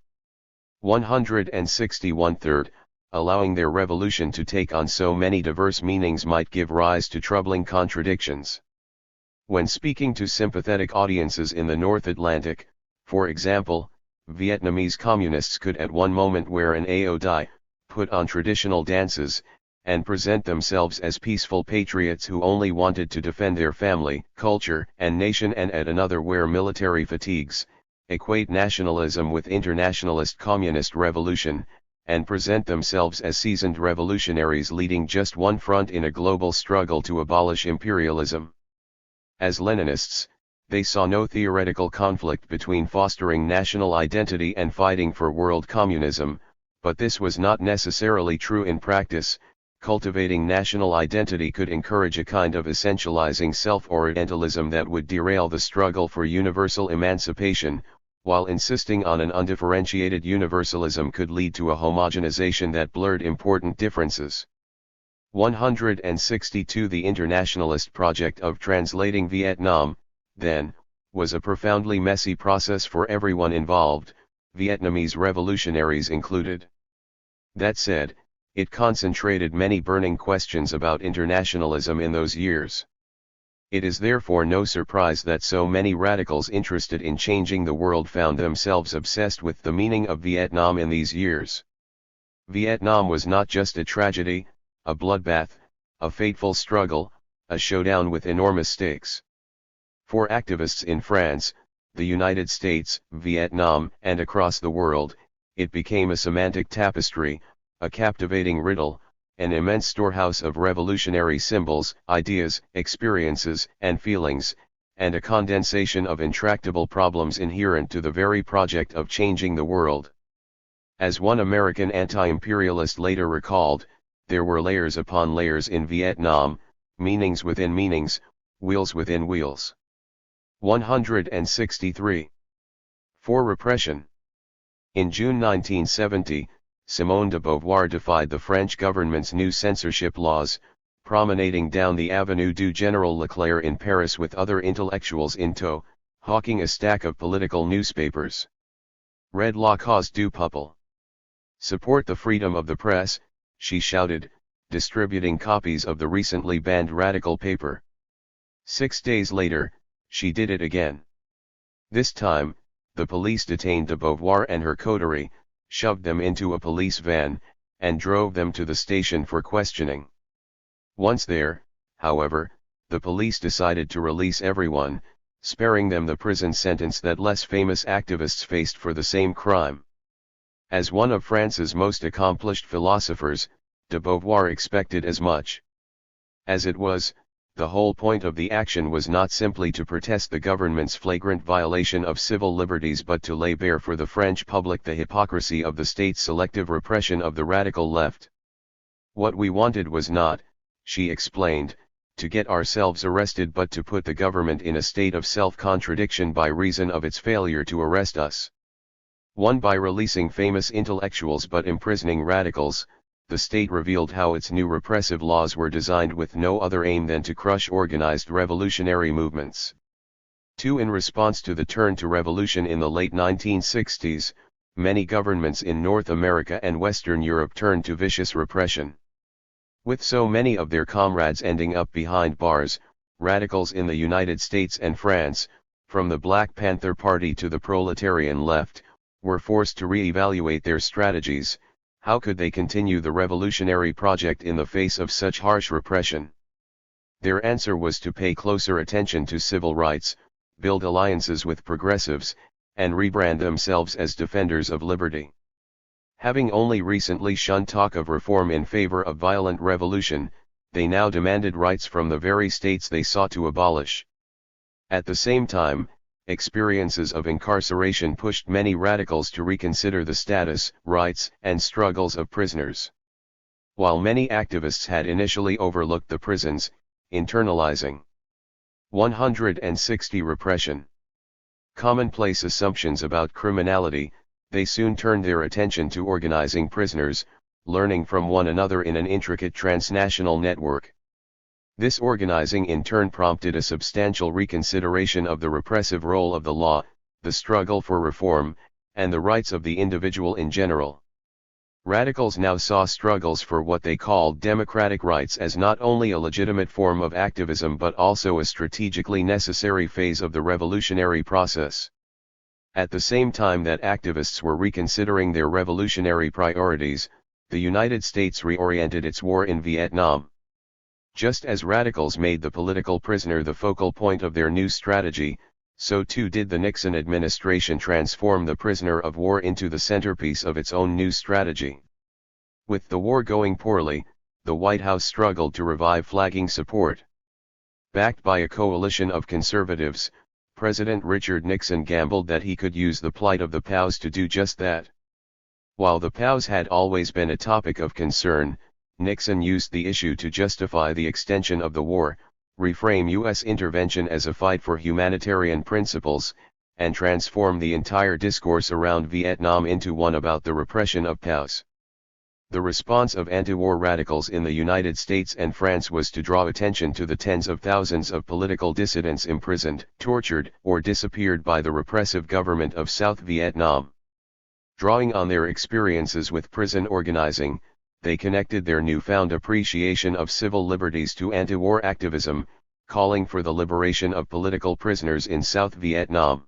Speaker 1: 161. Third, allowing their revolution to take on so many diverse meanings might give rise to troubling contradictions. When speaking to sympathetic audiences in the North Atlantic, for example, Vietnamese communists could at one moment wear an ao dai, put on traditional dances, and present themselves as peaceful patriots who only wanted to defend their family, culture, and nation, and at another wear military fatigues, equate nationalism with internationalist communist revolution, and present themselves as seasoned revolutionaries leading just one front in a global struggle to abolish imperialism. As Leninists, they saw no theoretical conflict between fostering national identity and fighting for world communism, but this was not necessarily true in practice. Cultivating national identity could encourage a kind of essentializing self-orientalism that would derail the struggle for universal emancipation, while insisting on an undifferentiated universalism could lead to a homogenization that blurred important differences. 162. The internationalist project of translating Vietnam, then, was a profoundly messy process for everyone involved, Vietnamese revolutionaries included. That said, it concentrated many burning questions about internationalism in those years. It is therefore no surprise that so many radicals interested in changing the world found themselves obsessed with the meaning of Vietnam in these years. Vietnam was not just a tragedy, a bloodbath, a fateful struggle, a showdown with enormous stakes. For activists in France, the United States, Vietnam, and across the world, it became a semantic tapestry, a captivating riddle, an immense storehouse of revolutionary symbols, ideas, experiences, and feelings, and a condensation of intractable problems inherent to the very project of changing the world. As one American anti-imperialist later recalled, there were layers upon layers in Vietnam, meanings within meanings, wheels within wheels. 163. For repression. In June 1970, Simone de Beauvoir defied the French government's new censorship laws, promenading down the Avenue du Général Leclerc in Paris with other intellectuals in tow, hawking a stack of political newspapers. Read La Cause du Peuple. Support the freedom of the press, she shouted, distributing copies of the recently banned radical paper. 6 days later, she did it again. This time, the police detained de Beauvoir and her coterie, shoved them into a police van, and drove them to the station for questioning. Once there, however, the police decided to release everyone, sparing them the prison sentence that less famous activists faced for the same crime. As one of France's most accomplished philosophers, de Beauvoir expected as much. As it was, the whole point of the action was not simply to protest the government's flagrant violation of civil liberties but to lay bare for the French public the hypocrisy of the state's selective repression of the radical left. What we wanted was not, she explained, to get ourselves arrested but to put the government in a state of self-contradiction by reason of its failure to arrest us. One, by releasing famous intellectuals but imprisoning radicals, the state revealed how its new repressive laws were designed with no other aim than to crush organized revolutionary movements. 2. In response to the turn to revolution in the late 1960s, many governments in North America and Western Europe turned to vicious repression. With so many of their comrades ending up behind bars, radicals in the United States and France, from the Black Panther Party to the proletarian left, were forced to re-evaluate their strategies. How could they continue the revolutionary project in the face of such harsh repression? Their answer was to pay closer attention to civil rights, build alliances with progressives, and rebrand themselves as defenders of liberty. Having only recently shunned talk of reform in favor of violent revolution, they now demanded rights from the very states they sought to abolish. At the same time, experiences of incarceration pushed many radicals to reconsider the status, rights, and struggles of prisoners. While many activists had initially overlooked the prisons, internalizing 160 repression, commonplace assumptions about criminality, they soon turned their attention to organizing prisoners, learning from one another in an intricate transnational network. This organizing in turn prompted a substantial reconsideration of the repressive role of the law, the struggle for reform, and the rights of the individual in general. Radicals now saw struggles for what they called democratic rights as not only a legitimate form of activism but also a strategically necessary phase of the revolutionary process. At the same time that activists were reconsidering their revolutionary priorities, the United States reoriented its war in Vietnam. Just as radicals made the political prisoner the focal point of their new strategy, so too did the Nixon administration transform the prisoner of war into the centerpiece of its own new strategy. With the war going poorly, the White House struggled to revive flagging support. Backed by a coalition of conservatives, President Richard Nixon gambled that he could use the plight of the POWs to do just that. While the POWs had always been a topic of concern, Nixon used the issue to justify the extension of the war, reframe U.S. intervention as a fight for humanitarian principles, and transform the entire discourse around Vietnam into one about the repression of POWs. The response of anti-war radicals in the United States and France was to draw attention to the tens of thousands of political dissidents imprisoned, tortured, or disappeared by the repressive government of South Vietnam. Drawing on their experiences with prison organizing, they connected their newfound appreciation of civil liberties to anti-war activism, calling for the liberation of political prisoners in South Vietnam.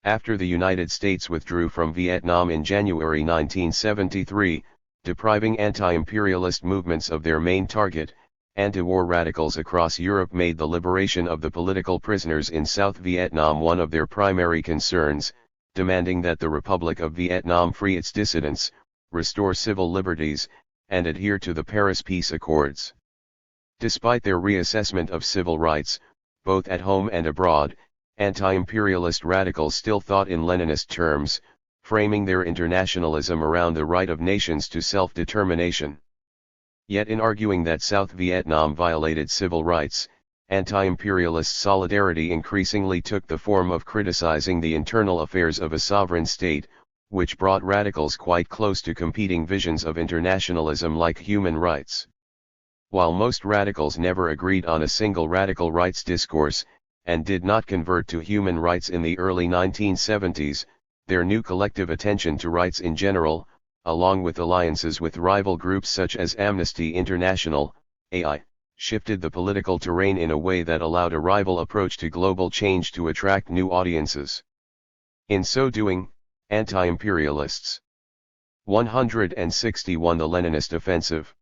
Speaker 1: After the United States withdrew from Vietnam in January 1973, depriving anti-imperialist movements of their main target, anti-war radicals across Europe made the liberation of the political prisoners in South Vietnam one of their primary concerns, demanding that the Republic of Vietnam free its dissidents, restore civil liberties, and adhere to the Paris Peace Accords. Despite their reassessment of civil rights, both at home and abroad, anti-imperialist radicals still thought in Leninist terms, framing their internationalism around the right of nations to self-determination. Yet in arguing that South Vietnam violated civil rights, anti-imperialist solidarity increasingly took the form of criticizing the internal affairs of a sovereign state, which brought radicals quite close to competing visions of internationalism like human rights. While most radicals never agreed on a single radical rights discourse, and did not convert to human rights in the early 1970s, their new collective attention to rights in general, along with alliances with rival groups such as Amnesty International, AI, shifted the political terrain in a way that allowed a rival approach to global change to attract new audiences. In so doing, anti-imperialists 161 the Leninist offensive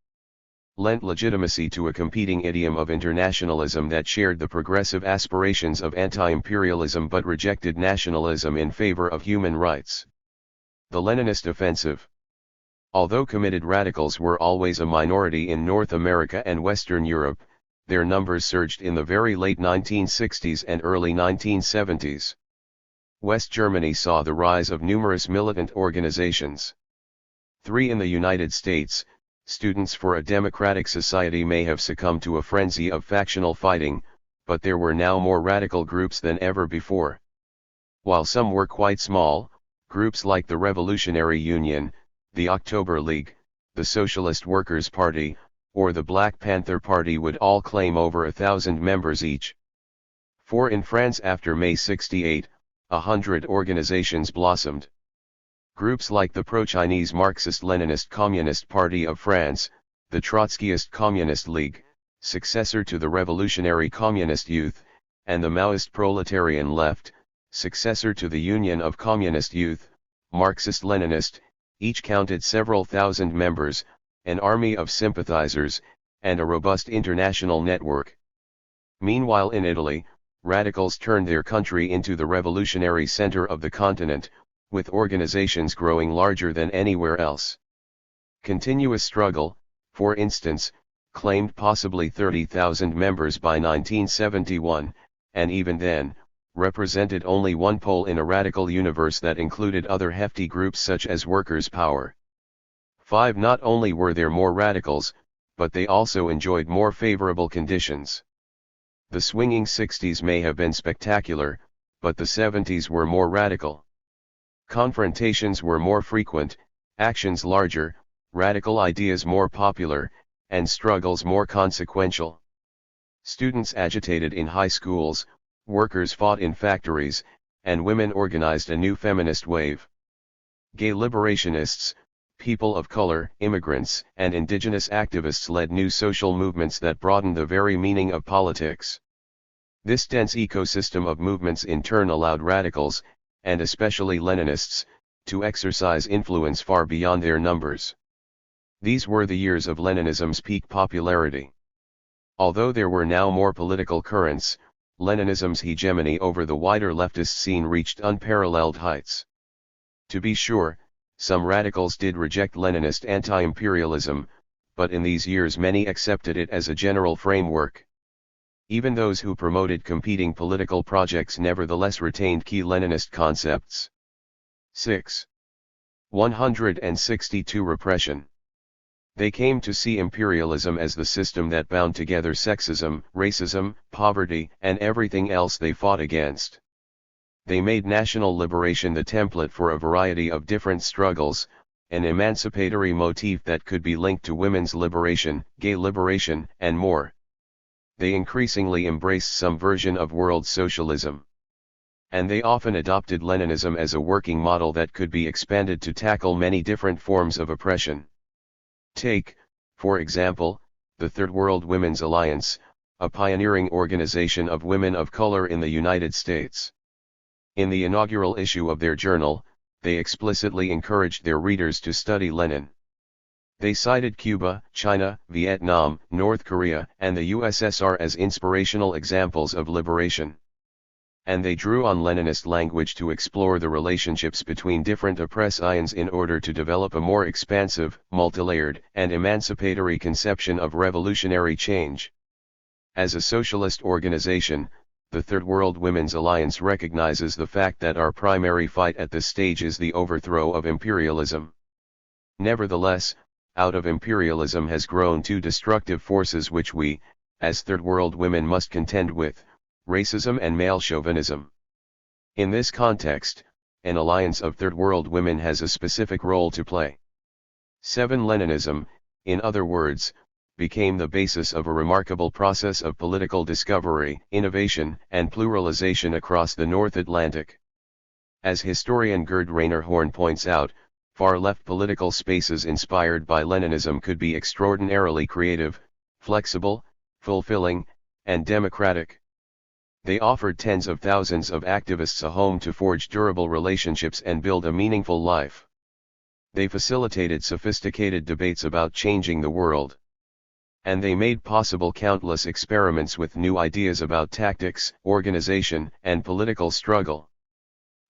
Speaker 1: lent legitimacy to a competing idiom of internationalism that shared the progressive aspirations of anti-imperialism but rejected nationalism in favor of human rights. The Leninist offensive. Although committed radicals were always a minority in North America and Western Europe, their numbers surged in the very late 1960s and early 1970s. West Germany saw the rise of numerous militant organizations. 3 in the United States, Students for a Democratic Society may have succumbed to a frenzy of factional fighting, but there were now more radical groups than ever before. While some were quite small, groups like the Revolutionary Union, the October League, the Socialist Workers' Party, or the Black Panther Party would all claim over 1,000 members each. 4 in France after May 68, 100 organizations blossomed. Groups like the pro-Chinese Marxist-Leninist Communist Party of France, the Trotskyist Communist League, successor to the revolutionary communist youth, and the Maoist proletarian left, successor to the Union of Communist Youth, Marxist-Leninist, each counted several thousand members, an army of sympathizers, and a robust international network. Meanwhile in Italy, radicals turned their country into the revolutionary center of the continent, with organizations growing larger than anywhere else. Continuous Struggle, for instance, claimed possibly 30,000 members by 1971, and even then, represented only one pole in a radical universe that included other hefty groups such as Workers' Power. 5. Not only were there more radicals, but they also enjoyed more favorable conditions. The swinging 60s may have been spectacular, but the 70s were more radical. Confrontations were more frequent, actions larger, radical ideas more popular, and struggles more consequential. Students agitated in high schools, workers fought in factories, and women organized a new feminist wave. Gay liberationists, people of color, immigrants, and indigenous activists led new social movements that broadened the very meaning of politics. This dense ecosystem of movements in turn allowed radicals, and especially Leninists, to exercise influence far beyond their numbers. These were the years of Leninism's peak popularity. Although there were now more political currents, Leninism's hegemony over the wider leftist scene reached unparalleled heights. To be sure, some radicals did reject Leninist anti-imperialism, but in these years many accepted it as a general framework. Even those who promoted competing political projects nevertheless retained key Leninist concepts. 6. 162 Repression. They came to see imperialism as the system that bound together sexism, racism, poverty, and everything else they fought against. They made national liberation the template for a variety of different struggles, an emancipatory motif that could be linked to women's liberation, gay liberation, and more. They increasingly embraced some version of world socialism. And they often adopted Leninism as a working model that could be expanded to tackle many different forms of oppression. Take, for example, the Third World Women's Alliance, a pioneering organization of women of color in the United States. In the inaugural issue of their journal, they explicitly encouraged their readers to study Lenin. They cited Cuba, China, Vietnam, North Korea, and the USSR as inspirational examples of liberation. And they drew on Leninist language to explore the relationships between different oppressions in order to develop a more expansive, multilayered, and emancipatory conception of revolutionary change. As a socialist organization, the Third World Women's Alliance recognizes the fact that our primary fight at this stage is the overthrow of imperialism. Nevertheless, out of imperialism has grown two destructive forces which we, as Third World women, must contend with: racism and male chauvinism. In this context, an alliance of Third World women has a specific role to play. 7. Leninism, in other words, became the basis of a remarkable process of political discovery, innovation, and pluralization across the North Atlantic. As historian Gerd Rainerhorn points out, far-left political spaces inspired by Leninism could be extraordinarily creative, flexible, fulfilling, and democratic. They offered tens of thousands of activists a home to forge durable relationships and build a meaningful life. They facilitated sophisticated debates about changing the world. And they made possible countless experiments with new ideas about tactics, organization, and political struggle.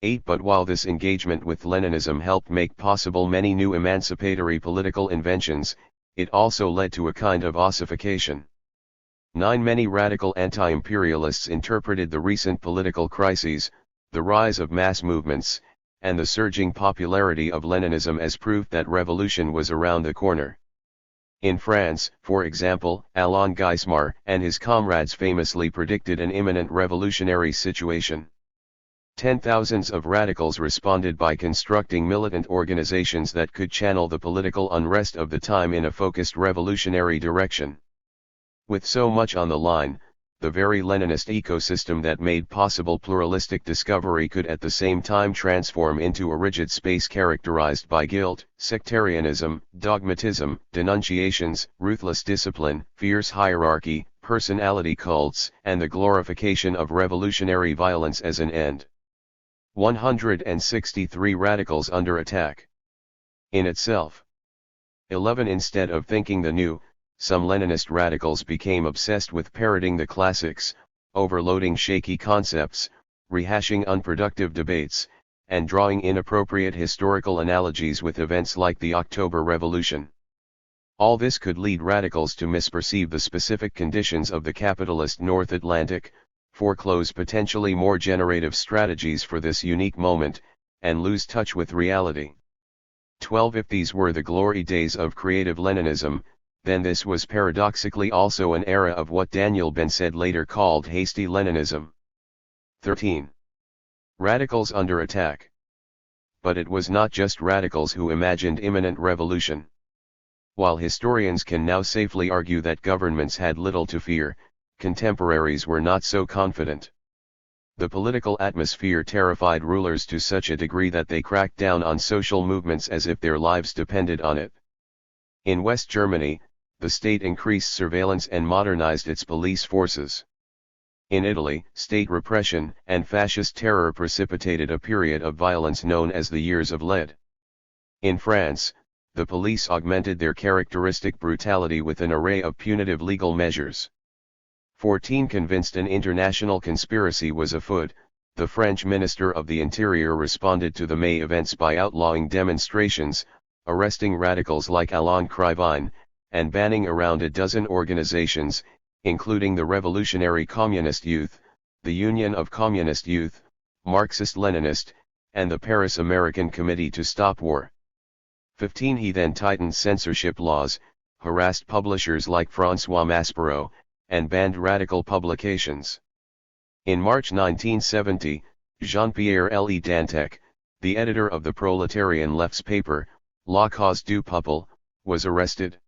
Speaker 1: 8. But while this engagement with Leninism helped make possible many new emancipatory political inventions, it also led to a kind of ossification. 9. Many radical anti-imperialists interpreted the recent political crises, the rise of mass movements, and the surging popularity of Leninism as proof that revolution was around the corner. In France, for example, Alain Geismar and his comrades famously predicted an imminent revolutionary situation. 10,000s of radicals responded by constructing militant organizations that could channel the political unrest of the time in a focused revolutionary direction. With so much on the line, the very Leninist ecosystem that made possible pluralistic discovery could at the same time transform into a rigid space characterized by guilt, sectarianism, dogmatism, denunciations, ruthless discipline, fierce hierarchy, personality cults, and the glorification of revolutionary violence as an end. 163 radicals under attack. In itself. 11. Instead of thinking the new, some Leninist radicals became obsessed with parroting the classics, overloading shaky concepts, rehashing unproductive debates, and drawing inappropriate historical analogies with events like the October Revolution. All this could lead radicals to misperceive the specific conditions of the capitalist North Atlantic, foreclose potentially more generative strategies for this unique moment, and lose touch with reality. 12. If these were the glory days of creative Leninism, then this was paradoxically also an era of what Daniel Ben-Said later called hasty Leninism. 13. Radicals under attack. But it was not just radicals who imagined imminent revolution. While historians can now safely argue that governments had little to fear, contemporaries were not so confident. The political atmosphere terrified rulers to such a degree that they cracked down on social movements as if their lives depended on it. In West Germany, the state increased surveillance and modernized its police forces. In Italy, state repression and fascist terror precipitated a period of violence known as the Years of Lead. In France, the police augmented their characteristic brutality with an array of punitive legal measures. 14. Convinced an international conspiracy was afoot, the French Minister of the Interior responded to the May events by outlawing demonstrations, arresting radicals like Alain Krivine, and banning around a dozen organizations, including the Revolutionary Communist Youth, the Union of Communist Youth, Marxist-Leninist, and the Paris American Committee to Stop War. 15. He then tightened censorship laws, harassed publishers like François Maspero, and banned radical publications. In March 1970, Jean-Pierre Le Dantec, the editor of the proletarian left's paper, La Cause du Peuple, was arrested.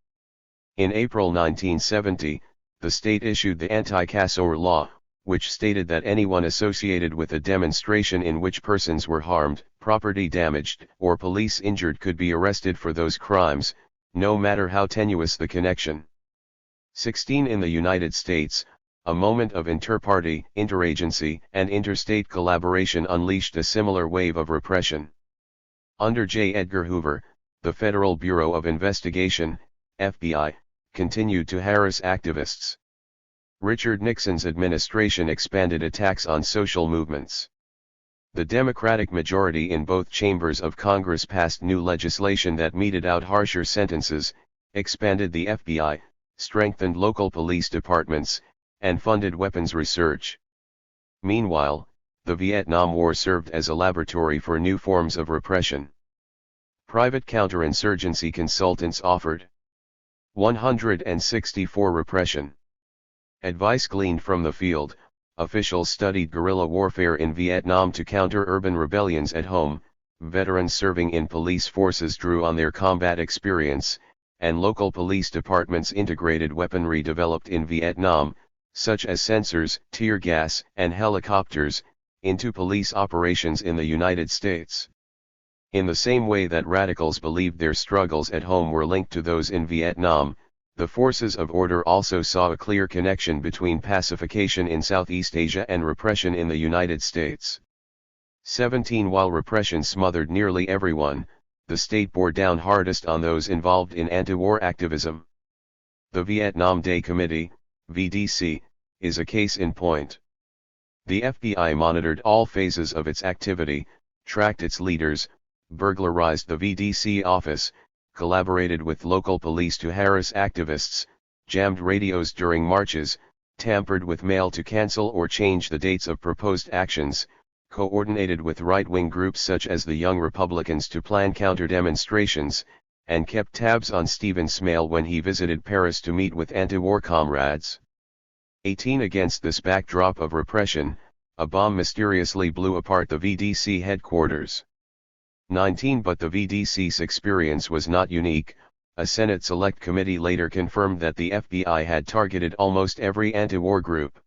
Speaker 1: In April 1970, the state issued the Anti-Casseur Law, which stated that anyone associated with a demonstration in which persons were harmed, property damaged, or police injured could be arrested for those crimes, no matter how tenuous the connection. 16. In the United States, a moment of inter-party, interagency, and interstate collaboration unleashed a similar wave of repression. Under J. Edgar Hoover, the Federal Bureau of Investigation, FBI, continued to harass activists. Richard Nixon's administration expanded attacks on social movements. The Democratic majority in both chambers of Congress passed new legislation that meted out harsher sentences, expanded the FBI, strengthened local police departments, and funded weapons research. Meanwhile, the Vietnam War served as a laboratory for new forms of repression. Private counterinsurgency consultants offered 164 repression. Advice gleaned from the field, officials studied guerrilla warfare in Vietnam to counter urban rebellions at home, veterans serving in police forces drew on their combat experience, and local police departments integrated weaponry developed in Vietnam, such as sensors, tear gas, and helicopters, into police operations in the United States. In the same way that radicals believed their struggles at home were linked to those in Vietnam, the forces of order also saw a clear connection between pacification in Southeast Asia and repression in the United States. 17. While repression smothered nearly everyone, the state bore down hardest on those involved in anti-war activism. The Vietnam Day Committee, VDC, is a case in point. The FBI monitored all phases of its activity, tracked its leaders, burglarized the VDC office, collaborated with local police to harass activists, jammed radios during marches, tampered with mail to cancel or change the dates of proposed actions, coordinated with right-wing groups such as the Young Republicans to plan counter-demonstrations, and kept tabs on Stephen Smale when he visited Paris to meet with anti-war comrades. 18. Against this backdrop of repression, a bomb mysteriously blew apart the VDC headquarters. 19. But the VDC's experience was not unique. A Senate Select Committee later confirmed that the FBI had targeted almost every anti-war group.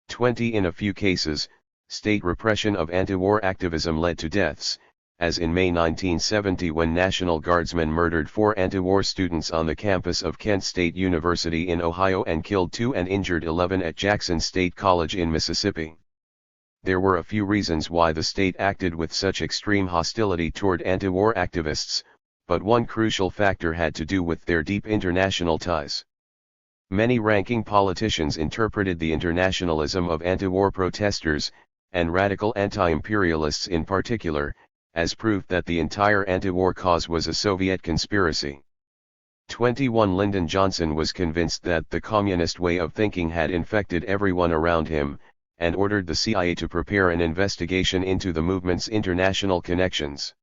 Speaker 1: 20 In a few cases, state repression of anti-war activism led to deaths, as in May 1970 when National Guardsmen murdered 4 anti-war students on the campus of Kent State University in Ohio and killed 2 and injured 11 at Jackson State College in Mississippi. There were a few reasons why the state acted with such extreme hostility toward anti-war activists, but one crucial factor had to do with their deep international ties. Many ranking politicians interpreted the internationalism of anti-war protesters, and radical anti-imperialists in particular, as proof that the entire anti-war cause was a Soviet conspiracy. 21 Lyndon Johnson was convinced that the communist way of thinking had infected everyone around him, and ordered the CIA to prepare an investigation into the movement's international connections.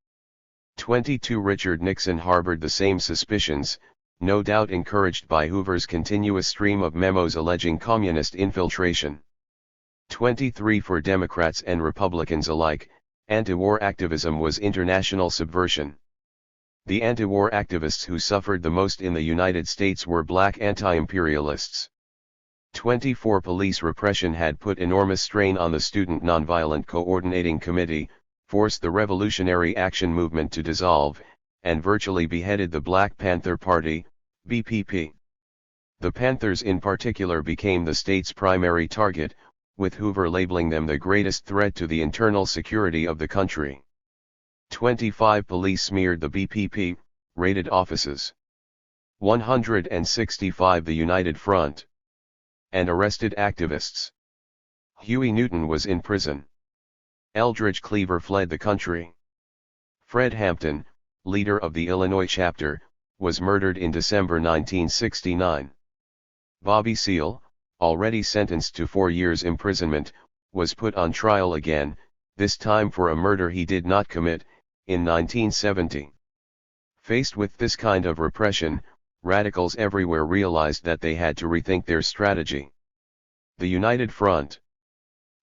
Speaker 1: 22 Richard Nixon harbored the same suspicions, no doubt encouraged by Hoover's continuous stream of memos alleging communist infiltration. 23 For Democrats and Republicans alike, anti-war activism was international subversion. The anti-war activists who suffered the most in the United States were black anti-imperialists. 24 Police repression had put enormous strain on the Student Nonviolent Coordinating Committee, forced the Revolutionary Action Movement to dissolve, and virtually beheaded the Black Panther Party, BPP. The Panthers in particular became the state's primary target, with Hoover labeling them the greatest threat to the internal security of the country. 25 Police smeared the BPP, raided offices. 165 The United Front. And arrested activists. Huey Newton was in prison. Eldridge Cleaver fled the country. Fred Hampton, leader of the Illinois chapter, was murdered in December 1969. Bobby Seale, already sentenced to 4 years imprisonment, was put on trial again, this time for a murder he did not commit, in 1970. Faced with this kind of repression, radicals everywhere realized that they had to rethink their strategy. The United Front.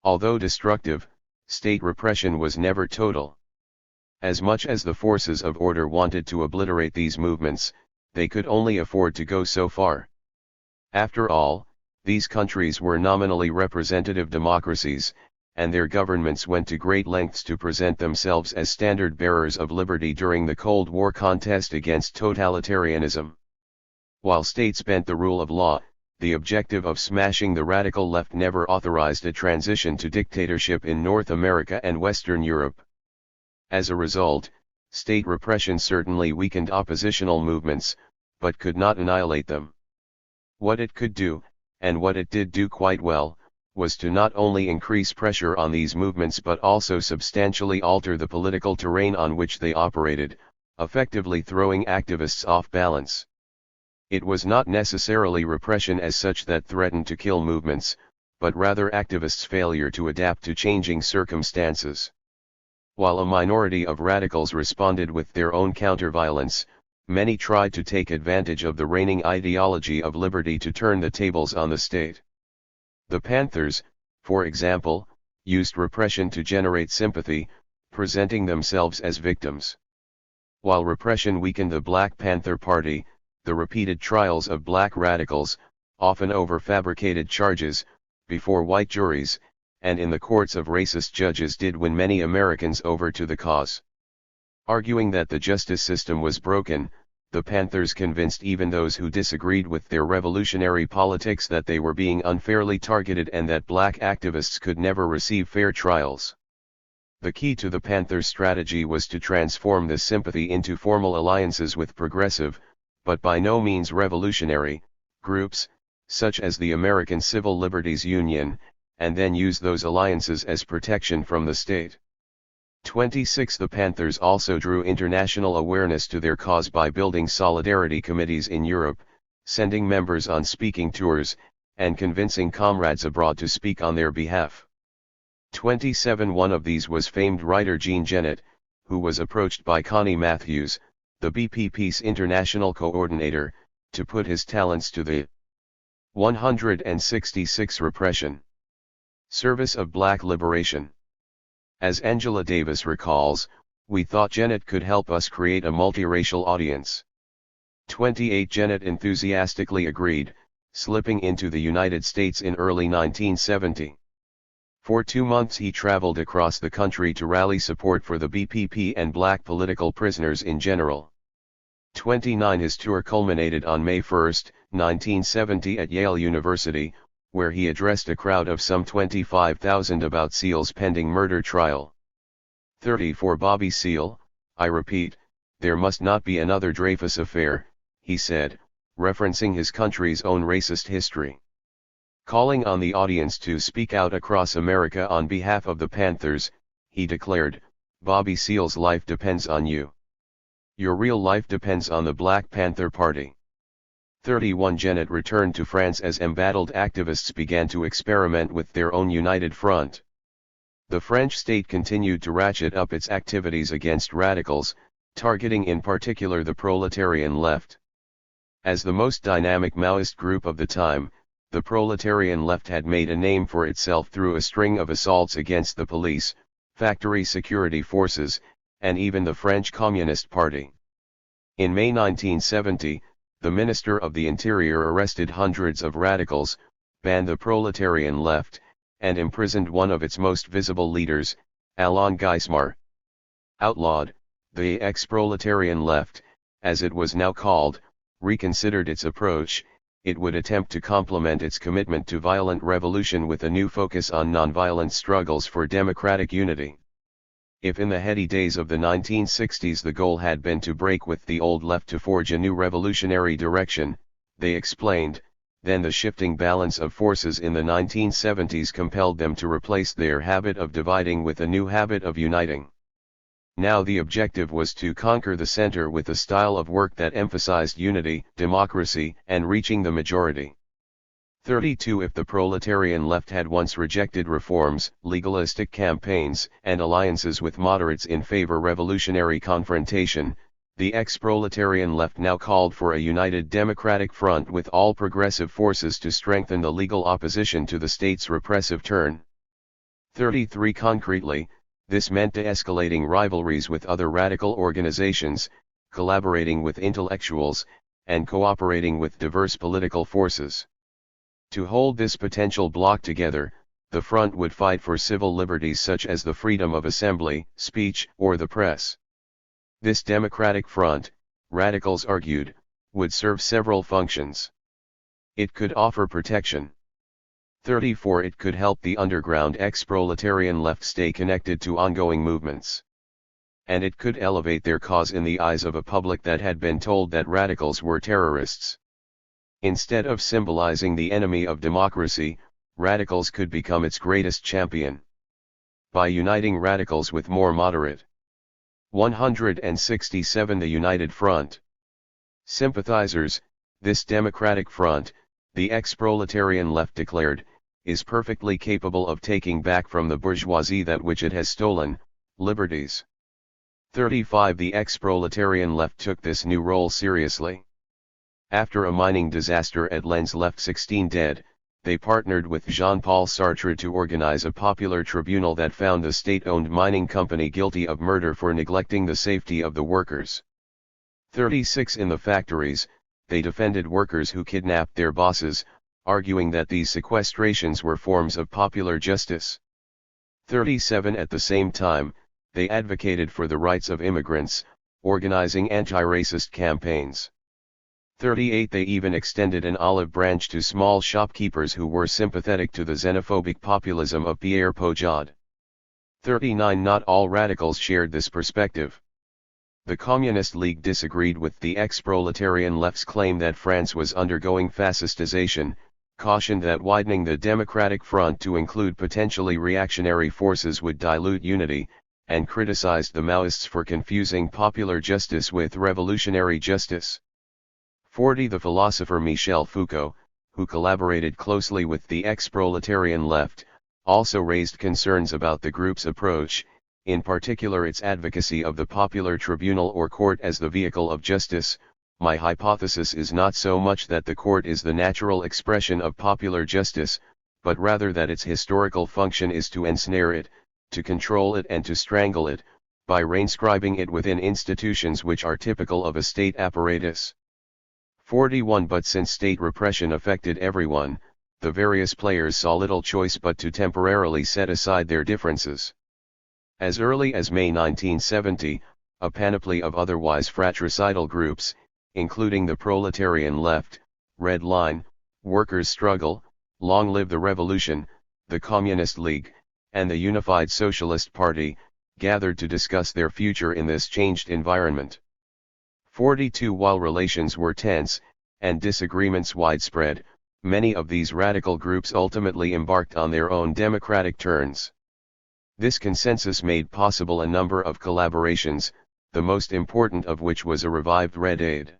Speaker 1: Although destructive, state repression was never total. As much as the forces of order wanted to obliterate these movements, they could only afford to go so far. After all, these countries were nominally representative democracies, and their governments went to great lengths to present themselves as standard-bearers of liberty during the Cold War contest against totalitarianism. While states bent the rule of law, the objective of smashing the radical left never authorized a transition to dictatorship in North America and Western Europe. As a result, state repression certainly weakened oppositional movements, but could not annihilate them. What it could do, and what it did do quite well, was to not only increase pressure on these movements but also substantially alter the political terrain on which they operated, effectively throwing activists off balance. It was not necessarily repression as such that threatened to kill movements, but rather activists' failure to adapt to changing circumstances. While a minority of radicals responded with their own counter-violence, many tried to take advantage of the reigning ideology of liberty to turn the tables on the state. The Panthers, for example, used repression to generate sympathy, presenting themselves as victims. While repression weakened the Black Panther Party, the repeated trials of black radicals, often over fabricated charges, before white juries, and in the courts of racist judges did win many Americans over to the cause. Arguing that the justice system was broken, the Panthers convinced even those who disagreed with their revolutionary politics that they were being unfairly targeted and that black activists could never receive fair trials. The key to the Panthers' strategy was to transform this sympathy into formal alliances with progressive, but by no means revolutionary, groups, such as the American Civil Liberties Union, and then use those alliances as protection from the state. 26 The Panthers also drew international awareness to their cause by building solidarity committees in Europe, sending members on speaking tours, and convincing comrades abroad to speak on their behalf. 27 One of these was famed writer Jean Genet, who was approached by Connie Matthews, the BPP's international coordinator, to put his talents to the 166 Repression. Service of Black Liberation. As Angela Davis recalls, we thought Genet could help us create a multiracial audience. 28 Genet enthusiastically agreed, slipping into the United States in early 1970. For 2 months he traveled across the country to rally support for the BPP and black political prisoners in general. 29 His tour culminated on May 1, 1970 at Yale University, where he addressed a crowd of some 25,000 about Seale's pending murder trial. 30 For Bobby Seale, I repeat, there must not be another Dreyfus affair, he said, referencing his country's own racist history. Calling on the audience to speak out across America on behalf of the Panthers, he declared, Bobby Seale's life depends on you. Your real life depends on the Black Panther Party. 31 Genet returned to France as embattled activists began to experiment with their own united front. The French state continued to ratchet up its activities against radicals, targeting in particular the proletarian left. As the most dynamic Maoist group of the time, the proletarian left had made a name for itself through a string of assaults against the police, factory security forces, and even the French Communist Party. In May 1970, the Minister of the Interior arrested hundreds of radicals, banned the proletarian left, and imprisoned one of its most visible leaders, Alain Geismar. Outlawed, the ex-proletarian left, as it was now called, reconsidered its approach. It would attempt to complement its commitment to violent revolution with a new focus on nonviolent struggles for democratic unity. If in the heady days of the 1960s the goal had been to break with the old left to forge a new revolutionary direction, they explained, then the shifting balance of forces in the 1970s compelled them to replace their habit of dividing with a new habit of uniting. Now the objective was to conquer the center with a style of work that emphasized unity, democracy, and reaching the majority. 32 If the proletarian left had once rejected reforms, legalistic campaigns, and alliances with moderates in favor revolutionary confrontation, the ex-proletarian left now called for a united democratic front with all progressive forces to strengthen the legal opposition to the state's repressive turn. 33 Concretely, this meant de-escalating rivalries with other radical organizations, collaborating with intellectuals, and cooperating with diverse political forces. To hold this potential bloc together, the front would fight for civil liberties such as the freedom of assembly, speech, or the press. This democratic front, radicals argued, would serve several functions. It could offer protection. 34 It could help the underground ex-proletarian left stay connected to ongoing movements. And it could elevate their cause in the eyes of a public that had been told that radicals were terrorists. Instead of symbolizing the enemy of democracy, radicals could become its greatest champion. By uniting radicals with more moderate. 167 The United Front. Sympathizers, this democratic front, the ex-proletarian left declared, is perfectly capable of taking back from the bourgeoisie that which it has stolen, liberties. 35 The ex-proletarian left took this new role seriously. After a mining disaster at Lens left 16 dead, they partnered with Jean-Paul Sartre to organize a popular tribunal that found the state-owned mining company guilty of murder for neglecting the safety of the workers. 36 In the factories, they defended workers who kidnapped their bosses, arguing that these sequestrations were forms of popular justice. 37 At the same time, they advocated for the rights of immigrants, organizing anti-racist campaigns. 38 They even extended an olive branch to small shopkeepers who were sympathetic to the xenophobic populism of Pierre Poujade. 39 Not all radicals shared this perspective. The Communist League disagreed with the ex-proletarian left's claim that France was undergoing fascistization, cautioned that widening the Democratic Front to include potentially reactionary forces would dilute unity, and criticized the Maoists for confusing popular justice with revolutionary justice. 40 The philosopher Michel Foucault, who collaborated closely with the ex-proletarian left, also raised concerns about the group's approach, in particular its advocacy of the popular tribunal or court as the vehicle of justice. My hypothesis is not so much that the court is the natural expression of popular justice, but rather that its historical function is to ensnare it, to control it and to strangle it, by reinscribing it within institutions which are typical of a state apparatus. 41 But since state repression affected everyone, the various players saw little choice but to temporarily set aside their differences. As early as May 1970, a panoply of otherwise fratricidal groups, including the Proletarian Left, Red Line, Workers' Struggle, Long Live the Revolution, the Communist League, and the Unified Socialist Party, gathered to discuss their future in this changed environment. 42 While relations were tense, and disagreements widespread, many of these radical groups ultimately embarked on their own democratic turns. This consensus made possible a number of collaborations, the most important of which was a revived Red Aid.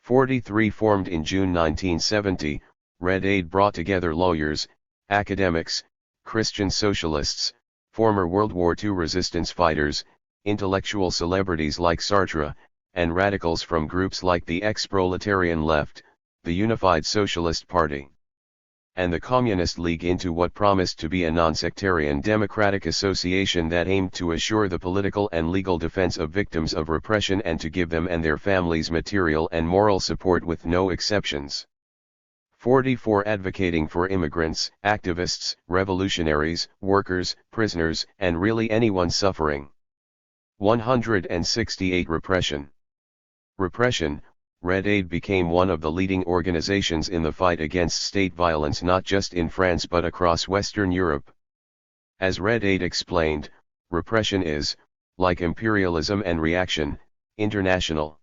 Speaker 1: 43 Formed in June 1970, Red Aid brought together lawyers, academics, Christian socialists, former World War II resistance fighters, intellectual celebrities like Sartre, and radicals from groups like the ex-proletarian left, the Unified Socialist Party, and the Communist League into what promised to be a non-sectarian democratic association that aimed to assure the political and legal defense of victims of repression and to give them and their families material and moral support with no exceptions. 44 Advocating for immigrants, activists, revolutionaries, workers, prisoners, and really anyone suffering. 168 Repression. Red Aid became one of the leading organizations in the fight against state violence not just in France but across Western Europe. As Red Aid explained, repression is, like imperialism and reaction, international.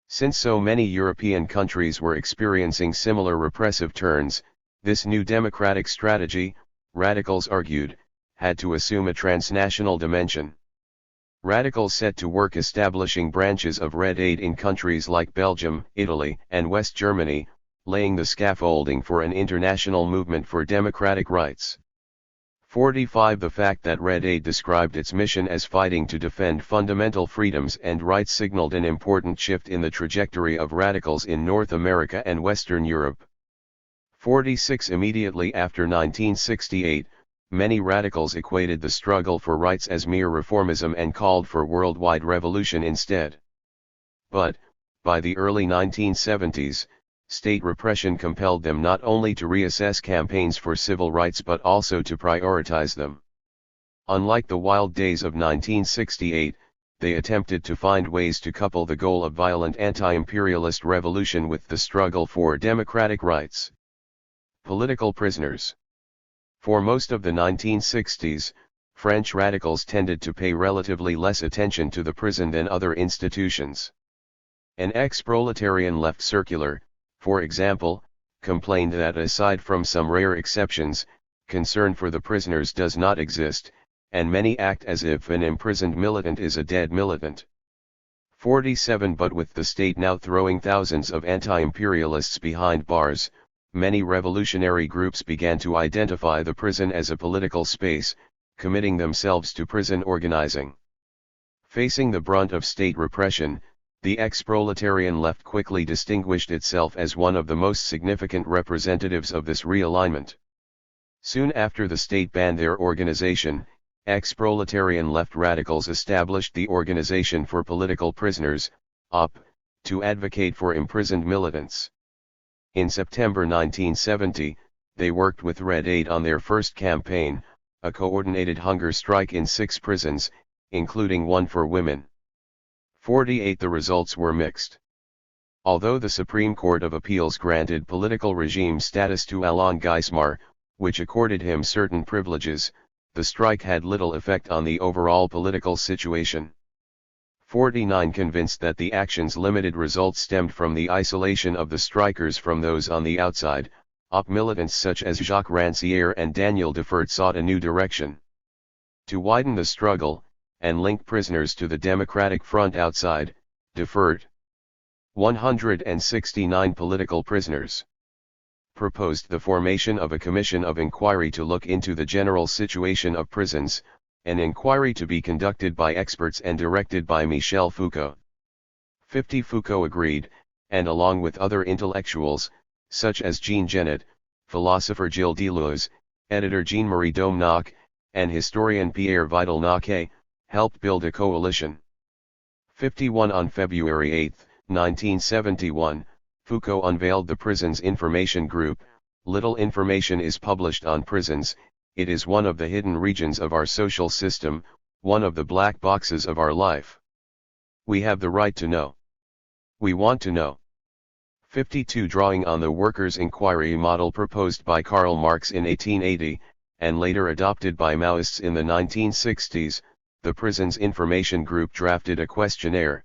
Speaker 1: Since so many European countries were experiencing similar repressive turns, this new democratic strategy, radicals argued, had to assume a transnational dimension. Radicals set to work establishing branches of Red Aid in countries like Belgium, Italy, and West Germany, laying the scaffolding for an international movement for democratic rights. 45 The fact that Red Aid described its mission as fighting to defend fundamental freedoms and rights signaled an important shift in the trajectory of radicals in North America and Western Europe. 46 Immediately after 1968, many radicals equated the struggle for rights as mere reformism and called for worldwide revolution instead. But, by the early 1970s, state repression compelled them not only to reassess campaigns for civil rights but also to prioritize them. Unlike the wild days of 1968, they attempted to find ways to couple the goal of violent anti-imperialist revolution with the struggle for democratic rights. Political prisoners. For most of the 1960s, French radicals tended to pay relatively less attention to the prison than other institutions. An ex-proletarian left circular, for example, complained that aside from some rare exceptions, concern for the prisoners does not exist, and many act as if an imprisoned militant is a dead militant. 47 But with the state now throwing thousands of anti-imperialists behind bars, many revolutionary groups began to identify the prison as a political space, committing themselves to prison organizing. Facing the brunt of state repression, the ex-proletarian left quickly distinguished itself as one of the most significant representatives of this realignment. Soon after the state banned their organization, ex-proletarian left radicals established the Organization for Political Prisoners, OP, to advocate for imprisoned militants. In September 1970, they worked with Red Aid on their first campaign, a coordinated hunger strike in 6 prisons, including one for women. 48 The results were mixed. Although the Supreme Court of Appeals granted political regime status to Alain Guisemar, which accorded him certain privileges, the strike had little effect on the overall political situation. 49 Convinced that the action's limited results stemmed from the isolation of the strikers from those on the outside, OP militants such as Jacques Rancière and Daniel Defert sought a new direction. To widen the struggle, and link prisoners to the Democratic Front outside, Defert, 169 political prisoners, proposed the formation of a commission of inquiry to look into the general situation of prisons, an inquiry to be conducted by experts and directed by Michel Foucault. 50 Foucault agreed, and along with other intellectuals, such as Jean Genet, philosopher Gilles Deleuze, editor Jean-Marie Domnac, and historian Pierre Vidal-Naquet, helped build a coalition. 51 On February 8, 1971, Foucault unveiled the prison's information group, Little information is published on prisons. It is one of the hidden regions of our social system, one of the black boxes of our life. We have the right to know. We want to know. 52. Drawing on the workers' inquiry model proposed by Karl Marx in 1880, and later adopted by Maoists in the 1960s, the Prisons Information Group drafted a questionnaire.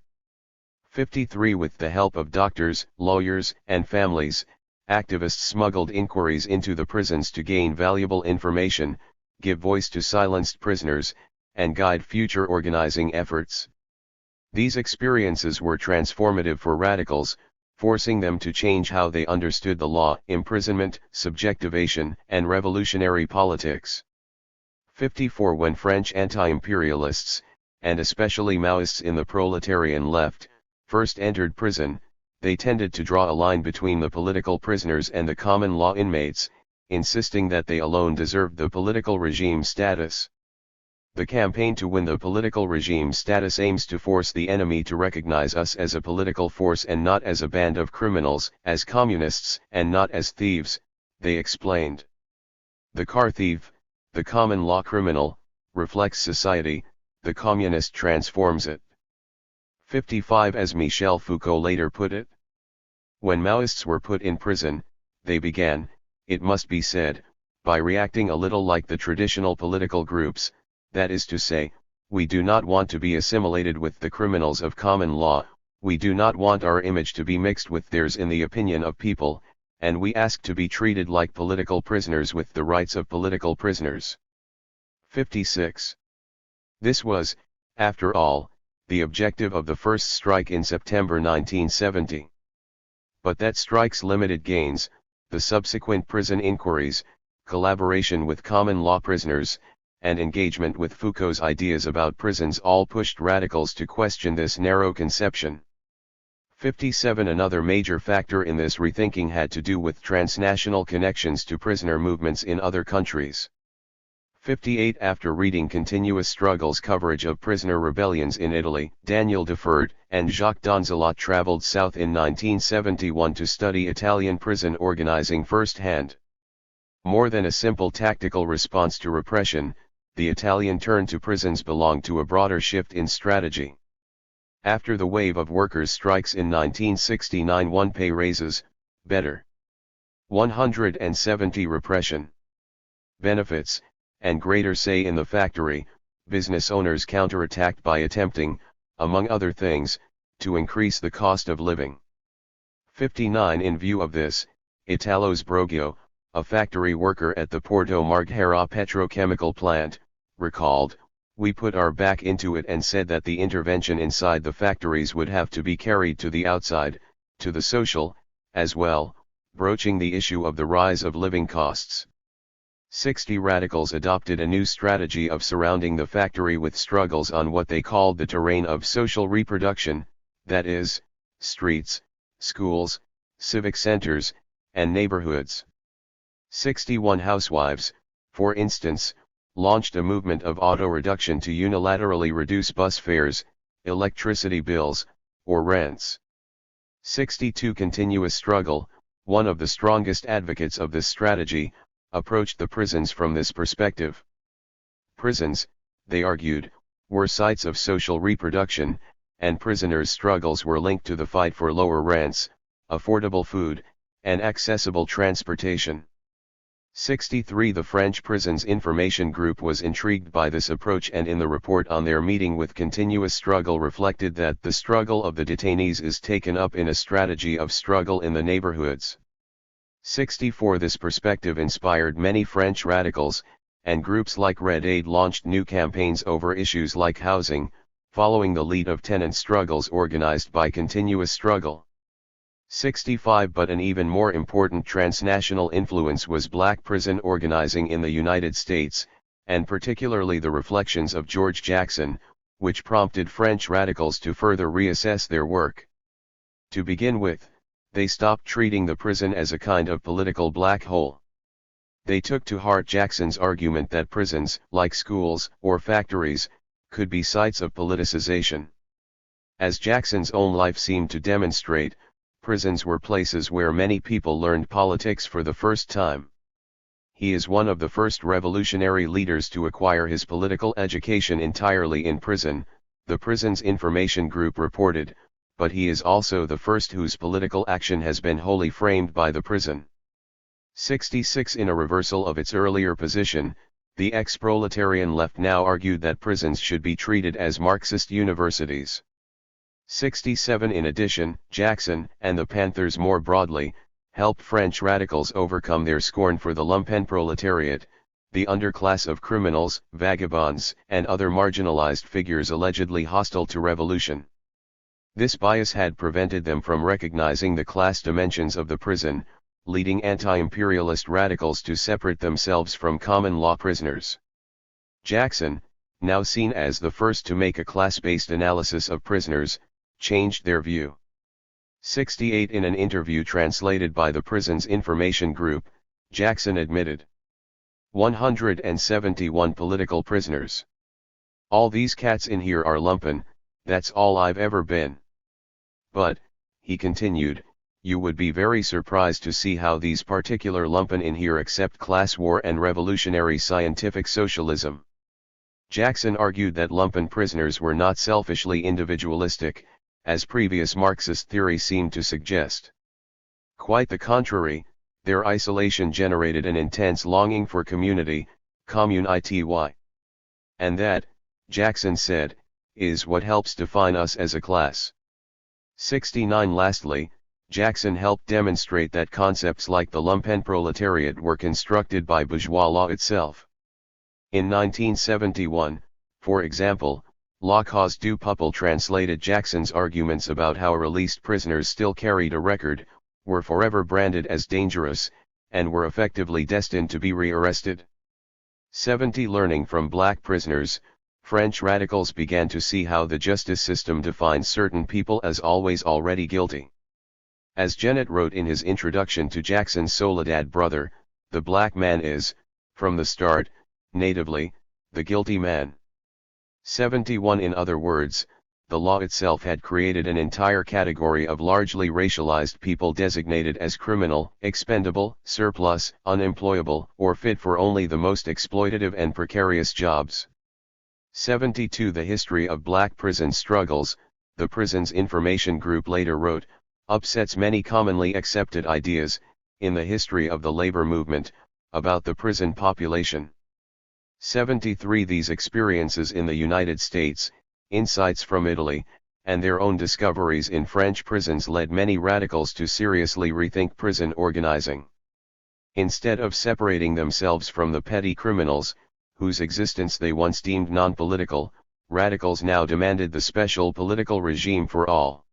Speaker 1: 53. With the help of doctors, lawyers, and families, activists smuggled inquiries into the prisons to gain valuable information, give voice to silenced prisoners, and guide future organizing efforts. These experiences were transformative for radicals, forcing them to change how they understood the law, imprisonment, subjectivation, and revolutionary politics. 54. When French anti-imperialists, and especially Maoists in the proletarian left, first entered prison, they tended to draw a line between the political prisoners and the common law inmates, insisting that they alone deserved the political regime status. The campaign to win the political regime status aims to force the enemy to recognize us as a political force and not as a band of criminals, as communists, and not as thieves, they explained. The car thief, the common law criminal, reflects society, the communist transforms it. 55. As Michel Foucault later put it, when Maoists were put in prison, they began, it must be said, by reacting a little like the traditional political groups, that is to say, we do not want to be assimilated with the criminals of common law, we do not want our image to be mixed with theirs in the opinion of people, and we ask to be treated like political prisoners with the rights of political prisoners. 56. This was, after all, the objective of the first strike in September 1970. But that strike's limited gains, the subsequent prison inquiries, collaboration with common law prisoners, and engagement with Foucault's ideas about prisons all pushed radicals to question this narrow conception. 57. Another major factor in this rethinking had to do with transnational connections to prisoner movements in other countries. 58. After reading Continuous Struggles coverage of prisoner rebellions in Italy, Daniel Defert and Jacques Donzelot traveled south in 1971 to study Italian prison organizing firsthand. More than a simple tactical response to repression, the Italian turn to prisons belonged to a broader shift in strategy. After the wave of workers' strikes in 1969, 1 pay raises, better 170 repression benefits, and greater say in the factory, business owners counterattacked by attempting, among other things, to increase the cost of living. 59. In view of this, Italo Sbrogio, a factory worker at the Porto Marghera petrochemical plant, recalled, "We put our back into it and said that the intervention inside the factories would have to be carried to the outside, to the social, as well, broaching the issue of the rise of living costs." 60. Radicals adopted a new strategy of surrounding the factory with struggles on what they called the terrain of social reproduction, that is, streets, schools, civic centers, and neighborhoods. 61. Housewives, for instance, launched a movement of auto-reduction to unilaterally reduce bus fares, electricity bills, or rents. 62. Continuous Struggle, one of the strongest advocates of this strategy, approached the prisons from this perspective. Prisons, they argued, were sites of social reproduction, and prisoners' struggles were linked to the fight for lower rents, affordable food, and accessible transportation. 63. The French Prisons Information Group was intrigued by this approach and in the report on their meeting with Continuous Struggle reflected that the struggle of the detainees is taken up in a strategy of struggle in the neighborhoods. 64. This perspective inspired many French radicals, and groups like Red Aid launched new campaigns over issues like housing, following the lead of tenant struggles organized by Continuous Struggle. 65. But an even more important transnational influence was black prison organizing in the United States, and particularly the reflections of George Jackson, which prompted French radicals to further reassess their work. To begin with, they stopped treating the prison as a kind of political black hole. They took to heart Jackson's argument that prisons, like schools or factories, could be sites of politicization. As Jackson's own life seemed to demonstrate, prisons were places where many people learned politics for the first time. He is one of the first revolutionary leaders to acquire his political education entirely in prison, the prison's information group reported, but he is also the first whose political action has been wholly framed by the prison. 66 In a reversal of its earlier position, the ex-proletarian left now argued that prisons should be treated as Marxist universities. 67 In addition, Jackson, and the Panthers more broadly, helped French radicals overcome their scorn for the lumpenproletariat, the underclass of criminals, vagabonds, and other marginalized figures allegedly hostile to revolution. This bias had prevented them from recognizing the class dimensions of the prison, leading anti-imperialist radicals to separate themselves from common law prisoners. Jackson, now seen as the first to make a class-based analysis of prisoners, changed their view. 68 In an interview translated by the prison's information group, Jackson admitted 171 political prisoners. All these cats in here are lumpen, that's all I've ever been. But, he continued, you would be very surprised to see how these particular lumpen in here accept class war and revolutionary scientific socialism. Jackson argued that lumpen prisoners were not selfishly individualistic, as previous Marxist theory seemed to suggest. Quite the contrary, their isolation generated an intense longing for community, community. And that, Jackson said, is what helps define us as a class. 69 Lastly, Jackson helped demonstrate that concepts like the lumpenproletariat were constructed by bourgeois law itself. In 1971, for example, La Cause du Peuple translated Jackson's arguments about how released prisoners still carried a record, were forever branded as dangerous, and were effectively destined to be re-arrested. 70 Learning from black prisoners, French radicals began to see how the justice system defines certain people as always already guilty. As Jennett wrote in his introduction to Jackson's Soledad Brother, the black man is, from the start, natively, the guilty man. 71 In other words, the law itself had created an entire category of largely racialized people designated as criminal, expendable, surplus, unemployable, or fit for only the most exploitative and precarious jobs. 72 The history of black prison struggles, the prison's information group later wrote, upsets many commonly accepted ideas, in the history of the labor movement, about the prison population. 73 These experiences in the United States, insights from Italy, and their own discoveries in French prisons led many radicals to seriously rethink prison organizing. Instead of separating themselves from the petty criminals, whose existence they once deemed non-political, radicals now demanded the special political regime for all.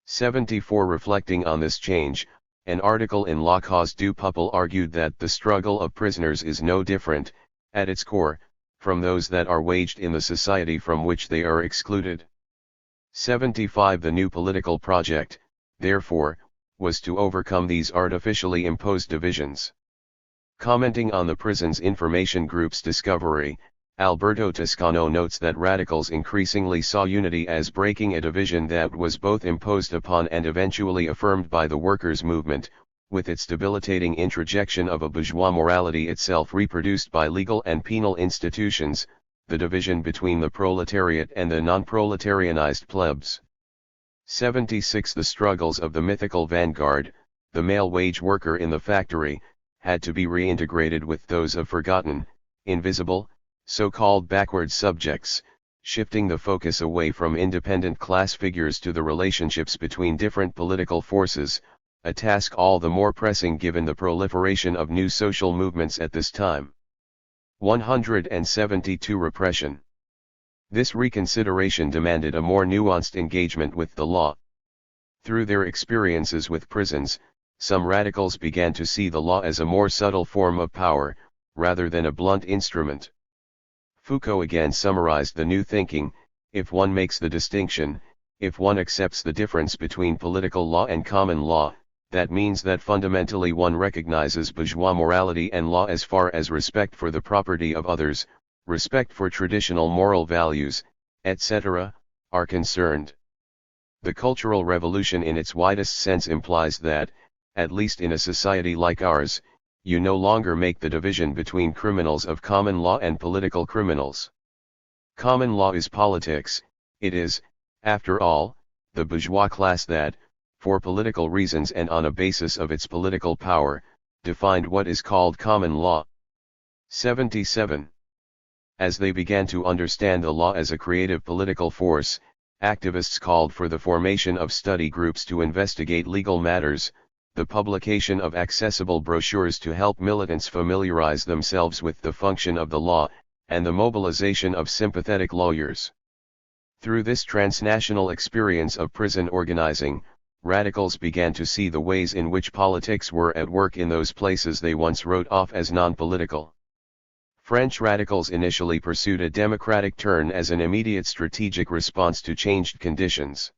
Speaker 1: 74 Reflecting on this change, an article in La Cause du Peuple argued that the struggle of prisoners is no different, at its core, from those that are waged in the society from which they are excluded. 75 The new political project, therefore, was to overcome these artificially imposed divisions. Commenting on the prison's information group's discovery, Alberto Toscano notes that radicals increasingly saw unity as breaking a division that was both imposed upon and eventually affirmed by the workers' movement, with its debilitating introjection of a bourgeois morality itself reproduced by legal and penal institutions, the division between the proletariat and the non-proletarianized plebs. 76 The struggles of the mythical vanguard, the male wage worker in the factory, had to be reintegrated with those of forgotten, invisible, so-called backward subjects, shifting the focus away from independent class figures to the relationships between different political forces, a task all the more pressing given the proliferation of new social movements at this time. 172 Repression. This reconsideration demanded a more nuanced engagement with the law. Through their experiences with prisons, some radicals began to see the law as a more subtle form of power, rather than a blunt instrument. Foucault again summarized the new thinking: if one makes the distinction, if one accepts the difference between political law and common law, that means that fundamentally one recognizes bourgeois morality and law as far as respect for the property of others, respect for traditional moral values, etc., are concerned. The Cultural Revolution in its widest sense implies that, at least in a society like ours, you no longer make the division between criminals of common law and political criminals. Common law is politics. It is, after all, the bourgeois class that, for political reasons and on a basis of its political power, defined what is called common law. 77. As they began to understand the law as a creative political force, activists called for the formation of study groups to investigate legal matters, the publication of accessible brochures to help militants familiarize themselves with the function of the law, and the mobilization of sympathetic lawyers. Through this transnational experience of prison organizing, radicals began to see the ways in which politics were at work in those places they once wrote off as non-political. French radicals initially pursued a democratic turn as an immediate strategic response to changed conditions.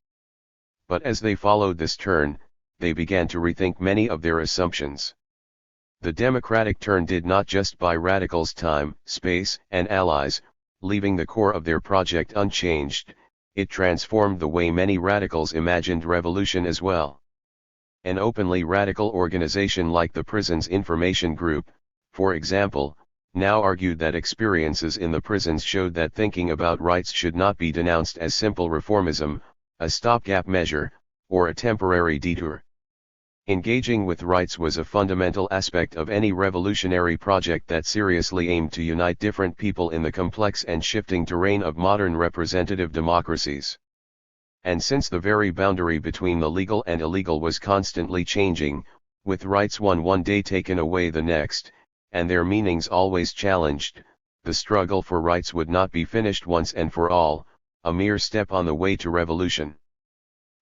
Speaker 1: But as they followed this turn, they began to rethink many of their assumptions. The democratic turn did not just buy radicals time, space, and allies, leaving the core of their project unchanged, it transformed the way many radicals imagined revolution as well. An openly radical organization like the Prisons Information Group, for example, now argued that experiences in the prisons showed that thinking about rights should not be denounced as simple reformism, a stopgap measure, or a temporary detour. Engaging with rights was a fundamental aspect of any revolutionary project that seriously aimed to unite different people in the complex and shifting terrain of modern representative democracies. And since the very boundary between the legal and illegal was constantly changing, with rights one day taken away the next, and their meanings always challenged, the struggle for rights would not be finished once and for all, a mere step on the way to revolution.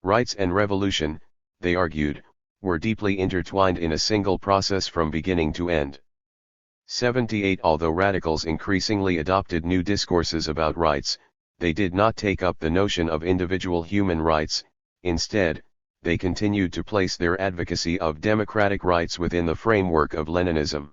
Speaker 1: Rights and revolution, they argued, were deeply intertwined in a single process from beginning to end. 78 Although radicals increasingly adopted new discourses about rights, they did not take up the notion of individual human rights. Instead, they continued to place their advocacy of democratic rights within the framework of Leninism.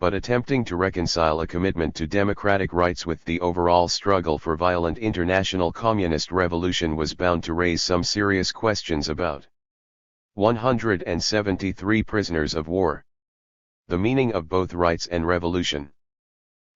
Speaker 1: But attempting to reconcile a commitment to democratic rights with the overall struggle for violent international communist revolution was bound to raise some serious questions about 173 prisoners of war. The meaning of both rights and revolution.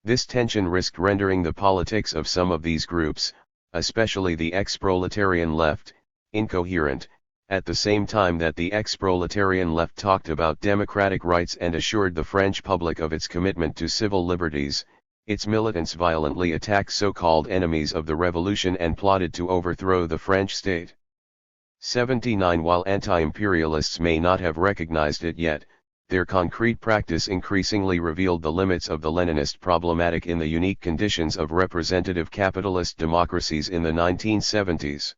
Speaker 1: This tension risked rendering the politics of some of these groups, especially the ex-proletarian left, incoherent, at the same time that the ex-proletarian left talked about democratic rights and assured the French public of its commitment to civil liberties. Its militants violently attacked so-called enemies of the revolution and plotted to overthrow the French state. 79 While anti-imperialists may not have recognized it yet, their concrete practice increasingly revealed the limits of the Leninist problematic in the unique conditions of representative capitalist democracies in the 1970s.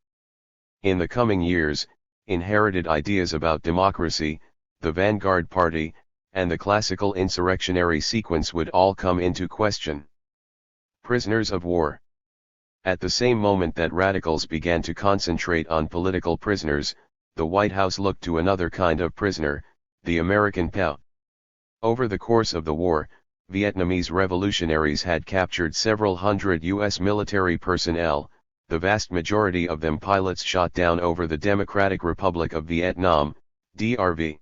Speaker 1: In the coming years, inherited ideas about democracy, the vanguard party, and the classical insurrectionary sequence would all come into question. Prisoners of war. At the same moment that radicals began to concentrate on political prisoners, the White House looked to another kind of prisoner, the American POW. Over the course of the war, Vietnamese revolutionaries had captured several hundred U.S. military personnel, the vast majority of them pilots shot down over the Democratic Republic of Vietnam, DRV.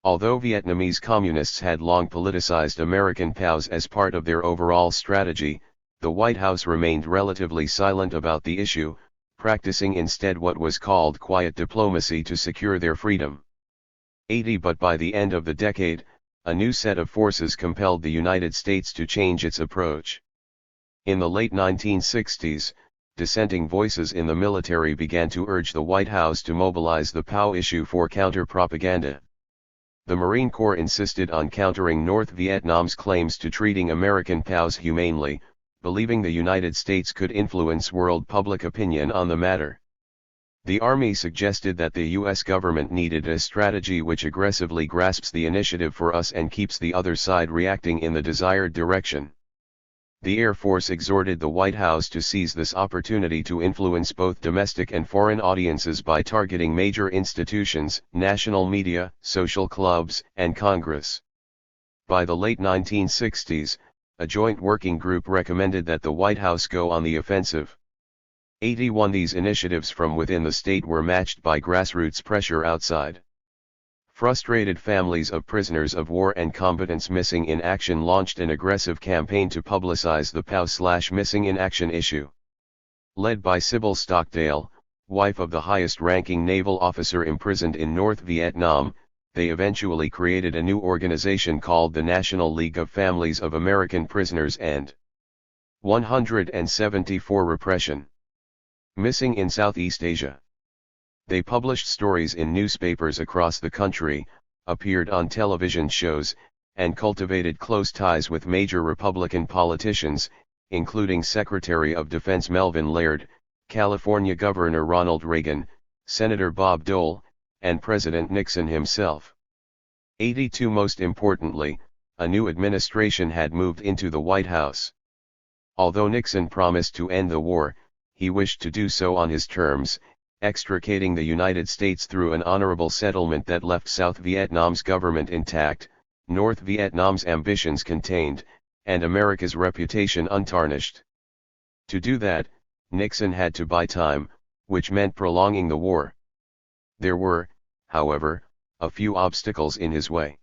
Speaker 1: Although Vietnamese communists had long politicized American POWs as part of their overall strategy, the White House remained relatively silent about the issue, practicing instead what was called quiet diplomacy to secure their freedom. 80 But by the end of the decade, a new set of forces compelled the United States to change its approach. In the late 1960s, dissenting voices in the military began to urge the White House to mobilize the POW issue for counter-propaganda. The Marine Corps insisted on countering North Vietnam's claims to treating American POWs humanely, believing the United States could influence world public opinion on the matter. The Army suggested that the U.S. government needed a strategy which aggressively grasps the initiative for us and keeps the other side reacting in the desired direction. The Air Force exhorted the White House to seize this opportunity to influence both domestic and foreign audiences by targeting major institutions, national media, social clubs, and Congress. By the late 1960s, a joint working group recommended that the White House go on the offensive. 81 These initiatives from within the state were matched by grassroots pressure outside. Frustrated families of prisoners of war and combatants missing in action launched an aggressive campaign to publicize the POW/missing in action issue. Led by Sybil Stockdale, wife of the highest-ranking naval officer imprisoned in North Vietnam, they eventually created a new organization called the National League of Families of American Prisoners and 174 Repression. Missing in Southeast Asia. They published stories in newspapers across the country, appeared on television shows, and cultivated close ties with major Republican politicians, including Secretary of Defense Melvin Laird, California Governor Ronald Reagan, Senator Bob Dole, and President Nixon himself. 82 Most importantly, a new administration had moved into the White House. Although Nixon promised to end the war, he wished to do so on his terms, extricating the United States through an honorable settlement that left South Vietnam's government intact, North Vietnam's ambitions contained, and America's reputation untarnished. To do that, Nixon had to buy time, which meant prolonging the war. There were, however, a few obstacles in his way.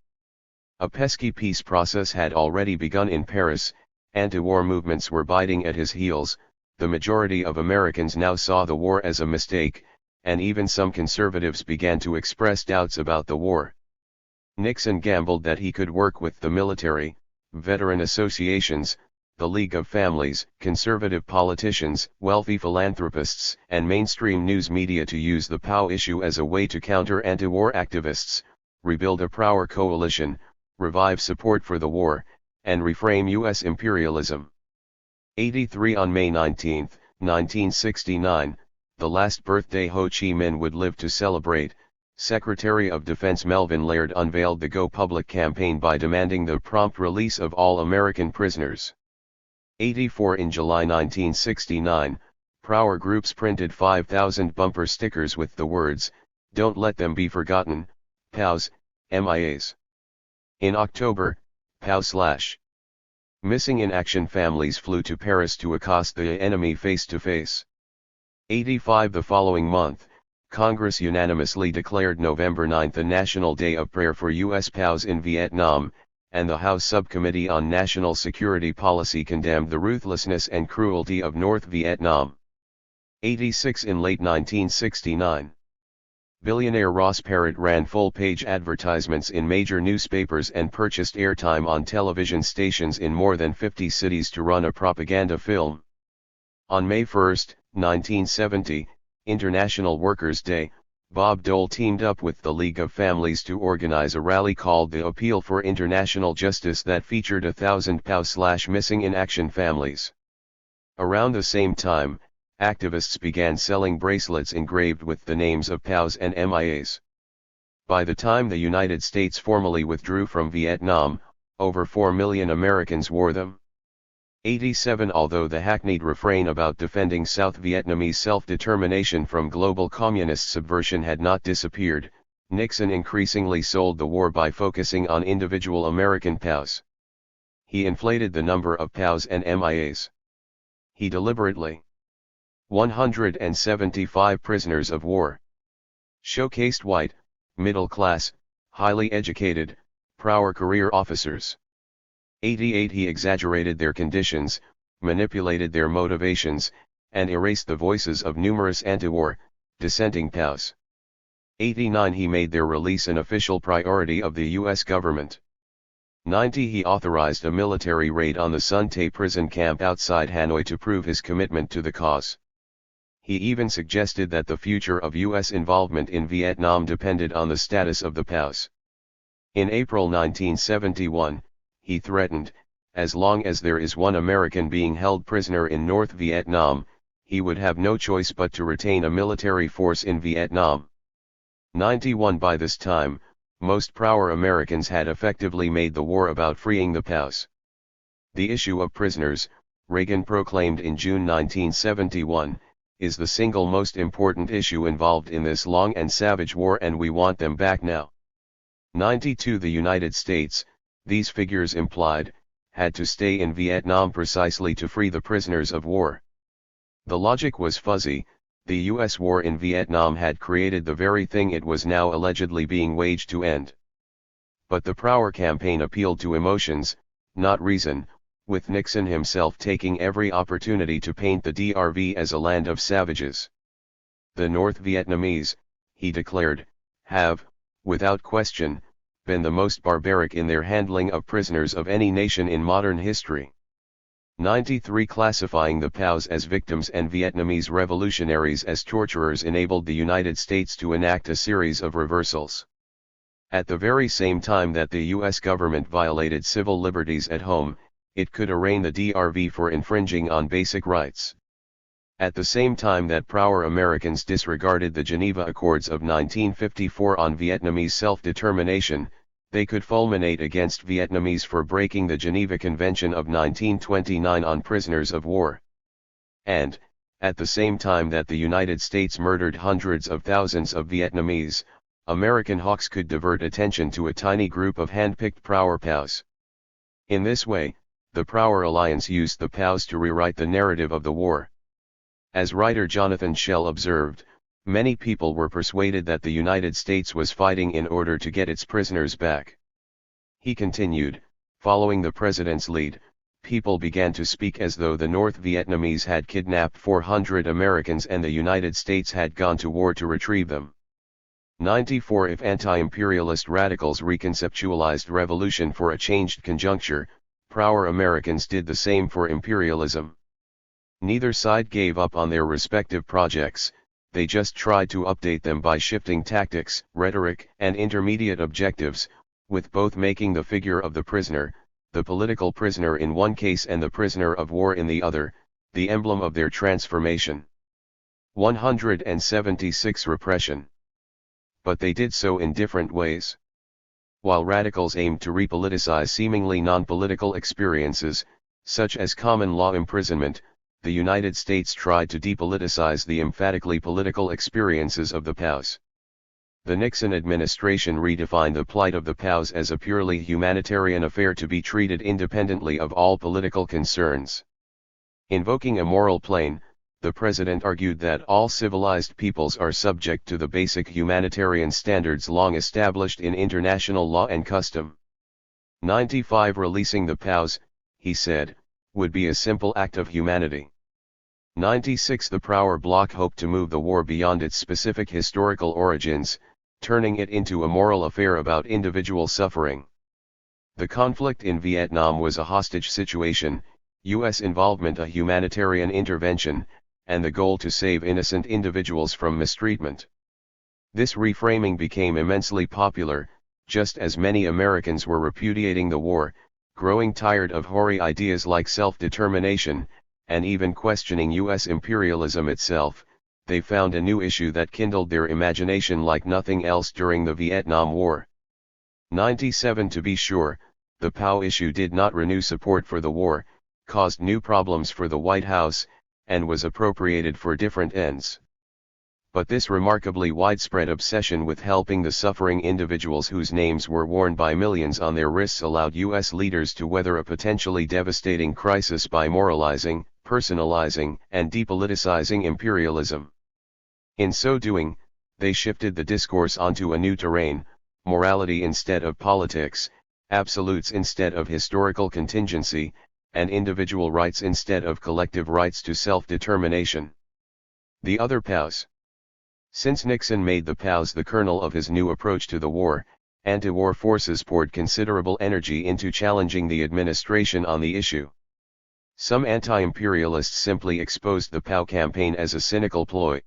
Speaker 1: A pesky peace process had already begun in Paris, anti-war movements were biting at his heels, the majority of Americans now saw the war as a mistake, and even some conservatives began to express doubts about the war. Nixon gambled that he could work with the military, veteran associations, the League of Families, conservative politicians, wealthy philanthropists, and mainstream news media to use the POW issue as a way to counter anti-war activists, rebuild a pro-war coalition, revive support for the war, and reframe U.S. imperialism. 83 On May 19, 1969, the last birthday Ho Chi Minh would live to celebrate, Secretary of Defense Melvin Laird unveiled the Go Public campaign by demanding the prompt release of all American prisoners. 84 In July 1969, pro-war groups printed 5,000 bumper stickers with the words, "Don't let them be forgotten, POWs, MIAs." In October, POW/missing in action families flew to Paris to accost the enemy face-to-face. 85 The following month, Congress unanimously declared November 9 a National Day of Prayer for U.S. POWs in Vietnam, and the House Subcommittee on National Security Policy condemned the ruthlessness and cruelty of North Vietnam. 86 In late 1969, billionaire Ross Perot ran full-page advertisements in major newspapers and purchased airtime on television stations in more than 50 cities to run a propaganda film. On May 1, 1970, International Workers' Day, Bob Dole teamed up with the League of Families to organize a rally called the Appeal for International Justice that featured 1,000 POW/missing in action families. Around the same time, activists began selling bracelets engraved with the names of POWs and MIAs. By the time the United States formally withdrew from Vietnam, over 4 million Americans wore them. 87 Although the hackneyed refrain about defending South Vietnamese self-determination from global communist subversion had not disappeared, Nixon increasingly sold the war by focusing on individual American POWs. He inflated the number of POWs and MIAs. He deliberately 175 prisoners of war showcased white, middle-class, highly educated, pro-war career officers. 88 He exaggerated their conditions, manipulated their motivations, and erased the voices of numerous anti-war, dissenting POWs. 89 He made their release an official priority of the U.S. government. 90 He authorized a military raid on the Son Tay prison camp outside Hanoi to prove his commitment to the cause. He even suggested that the future of U.S. involvement in Vietnam depended on the status of the POWs. In April 1971, he threatened, as long as there is one American being held prisoner in North Vietnam, he would have no choice but to retain a military force in Vietnam. 91 By this time, most pro-war Americans had effectively made the war about freeing the POWs. The issue of prisoners, Reagan proclaimed in June 1971, is the single most important issue involved in this long and savage war, and we want them back now. 92 The United States, these figures implied, had to stay in Vietnam precisely to free the prisoners of war. The logic was fuzzy. The US war in Vietnam had created the very thing it was now allegedly being waged to end. But the Power campaign appealed to emotions, not reason, with Nixon himself taking every opportunity to paint the DRV as a land of savages. The North Vietnamese, he declared, have, without question, been the most barbaric in their handling of prisoners of any nation in modern history. 93 Classifying the POWs as victims and Vietnamese revolutionaries as torturers enabled the United States to enact a series of reversals. At the very same time that the U.S. government violated civil liberties at home, it could arraign the DRV for infringing on basic rights. At the same time that proud Americans disregarded the Geneva Accords of 1954 on Vietnamese self-determination, they could fulminate against Vietnamese for breaking the Geneva Convention of 1929 on prisoners of war. And, at the same time that the United States murdered hundreds of thousands of Vietnamese, American hawks could divert attention to a tiny group of hand-picked proud POWs. In this way, the Proud Alliance used the POWs to rewrite the narrative of the war. As writer Jonathan Schell observed, many people were persuaded that the United States was fighting in order to get its prisoners back. He continued, following the president's lead, people began to speak as though the North Vietnamese had kidnapped 400 Americans and the United States had gone to war to retrieve them. 94 If anti-imperialist radicals reconceptualized revolution for a changed conjuncture, proud Americans did the same for imperialism. Neither side gave up on their respective projects, they just tried to update them by shifting tactics, rhetoric, and intermediate objectives, with both making the figure of the prisoner, the political prisoner in one case and the prisoner of war in the other, the emblem of their transformation. 176 Repression. But they did so in different ways. While radicals aimed to repoliticize seemingly non-political experiences, such as common law imprisonment, the United States tried to depoliticize the emphatically political experiences of the POWs. The Nixon administration redefined the plight of the POWs as a purely humanitarian affair to be treated independently of all political concerns. Invoking a moral plane, the president argued that all civilized peoples are subject to the basic humanitarian standards long established in international law and custom. 95 Releasing the POWs, he said, would be a simple act of humanity. 96 The Power bloc hoped to move the war beyond its specific historical origins, turning it into a moral affair about individual suffering. The conflict in Vietnam was a hostage situation, U.S. involvement a humanitarian intervention, and the goal to save innocent individuals from mistreatment. This reframing became immensely popular, just as many Americans were repudiating the war, growing tired of hoary ideas like self-determination, and even questioning U.S. imperialism itself. They found a new issue that kindled their imagination like nothing else during the Vietnam War. 97 To be sure, the POW issue did not renew support for the war, caused new problems for the White House, and was appropriated for different ends. But this remarkably widespread obsession with helping the suffering individuals whose names were worn by millions on their wrists allowed U.S. leaders to weather a potentially devastating crisis by moralizing, personalizing, and depoliticizing imperialism. In so doing, they shifted the discourse onto a new terrain, morality instead of politics, absolutes instead of historical contingency, and individual rights instead of collective rights to self-determination. The other POWs. Since Nixon made the POWs the kernel of his new approach to the war, anti-war forces poured considerable energy into challenging the administration on the issue. Some anti-imperialists simply exposed the POW campaign as a cynical ploy.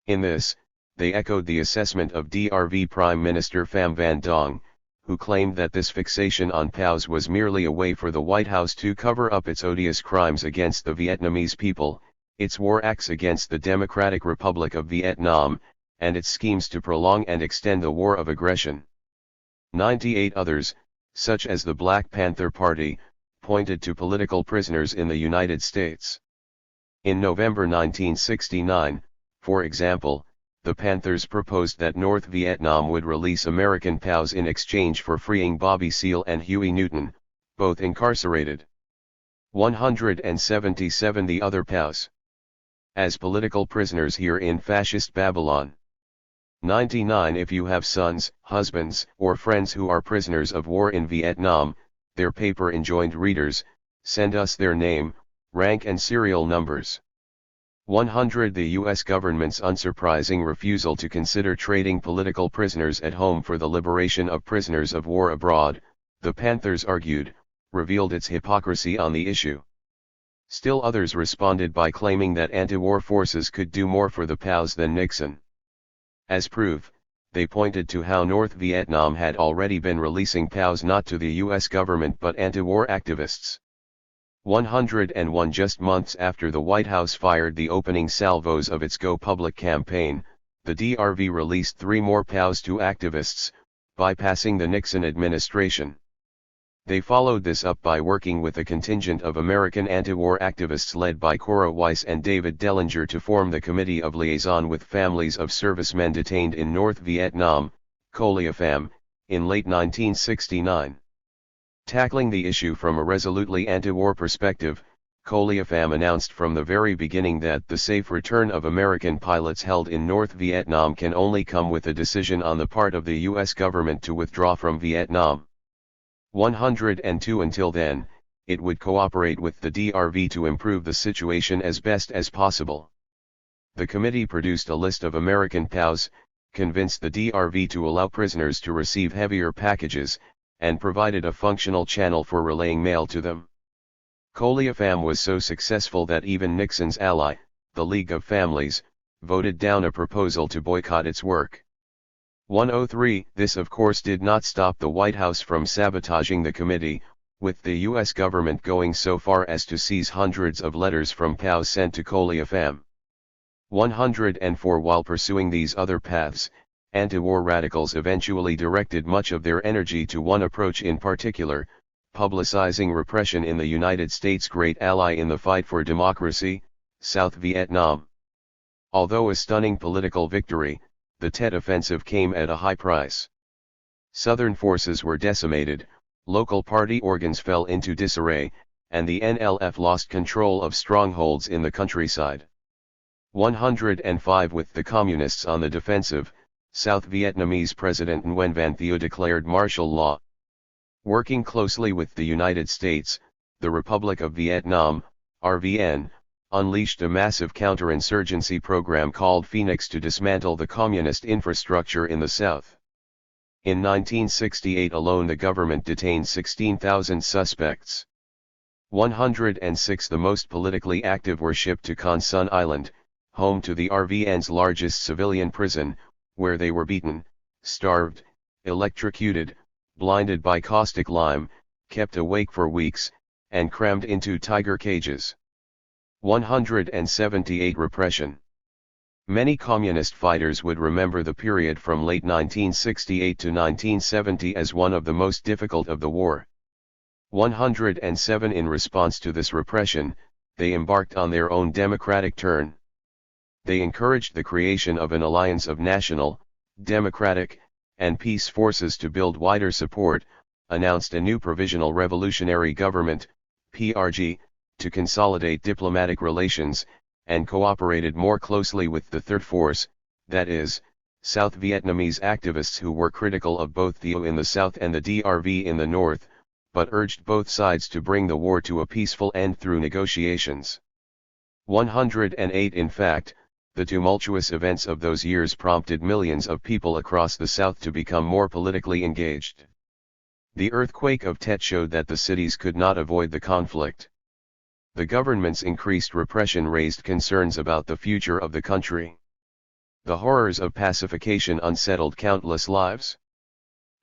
Speaker 1: In this, they echoed the assessment of DRV Prime Minister Pham Van Dong, who claimed that this fixation on POWs was merely a way for the White House to cover up its odious crimes against the Vietnamese people, its war acts against the Democratic Republic of Vietnam, and its schemes to prolong and extend the war of aggression. 98 others, such as the Black Panther Party, pointed to political prisoners in the United States. In November 1969, for example, the Panthers proposed that North Vietnam would release American POWs in exchange for freeing Bobby Seale and Huey Newton, both incarcerated. 177 The other POWs. as political prisoners here in fascist Babylon. 99. If you have sons, husbands, or friends who are prisoners of war in Vietnam, their paper enjoined readers, send us their name, rank and serial numbers. 100. The U.S. government's unsurprising refusal to consider trading political prisoners at home for the liberation of prisoners of war abroad, the Panthers argued, revealed its hypocrisy on the issue. Still others responded by claiming that anti-war forces could do more for the POWs than Nixon. As proof, they pointed to how North Vietnam had already been releasing POWs not to the U.S. government but anti-war activists. 101. Just months after the White House fired the opening salvos of its Go Public campaign, the DRV released 3 more POWs to activists, bypassing the Nixon administration. They followed this up by working with a contingent of American anti-war activists led by Cora Weiss and David Dellinger to form the Committee of Liaison with Families of Servicemen Detained in North Vietnam, COLIAFAM, in late 1969. Tackling the issue from a resolutely anti-war perspective, COLIAFAM announced from the very beginning that the safe return of American pilots held in North Vietnam can only come with a decision on the part of the U.S. government to withdraw from Vietnam. 102. Until then, it would cooperate with the DRV to improve the situation as best as possible. The committee produced a list of American POWs, convinced the DRV to allow prisoners to receive heavier packages, and provided a functional channel for relaying mail to them. COLIAFAM was so successful that even Nixon's ally, the League of Families, voted down a proposal to boycott its work. 103. This of course did not stop the White House from sabotaging the committee, with the U.S. government going so far as to seize hundreds of letters from POWs sent to COLIAFAM. 104. While pursuing these other paths, anti-war radicals eventually directed much of their energy to one approach in particular, publicizing repression in the United States' great ally in the fight for democracy, South Vietnam. Although a stunning political victory, the Tet Offensive came at a high price. Southern forces were decimated, local party organs fell into disarray, and the NLF lost control of strongholds in the countryside. 105. With the Communists on the defensive, South Vietnamese President Nguyen Van Thieu declared martial law. Working closely with the United States, the Republic of Vietnam, RVN, unleashed a massive counterinsurgency program called Phoenix to dismantle the communist infrastructure in the South. In 1968 alone the government detained 16,000 suspects. 106. The most politically active were shipped to Con Son Island, home to the RVN's largest civilian prison, where they were beaten, starved, electrocuted, blinded by caustic lime, kept awake for weeks, and crammed into tiger cages. 178. Repression. Many communist fighters would remember the period from late 1968 to 1970 as one of the most difficult of the war. 107. In response to this repression, they embarked on their own democratic turn. They encouraged the creation of an alliance of national, democratic, and peace forces to build wider support, announced a new provisional revolutionary government, PRG, to consolidate diplomatic relations, and cooperated more closely with the Third Force, that is, South Vietnamese activists who were critical of both Thieu in the south and the DRV in the north, but urged both sides to bring the war to a peaceful end through negotiations. 108. In fact, the tumultuous events of those years prompted millions of people across the South to become more politically engaged. The earthquake of Tet showed that the cities could not avoid the conflict. The government's increased repression raised concerns about the future of the country. The horrors of pacification unsettled countless lives.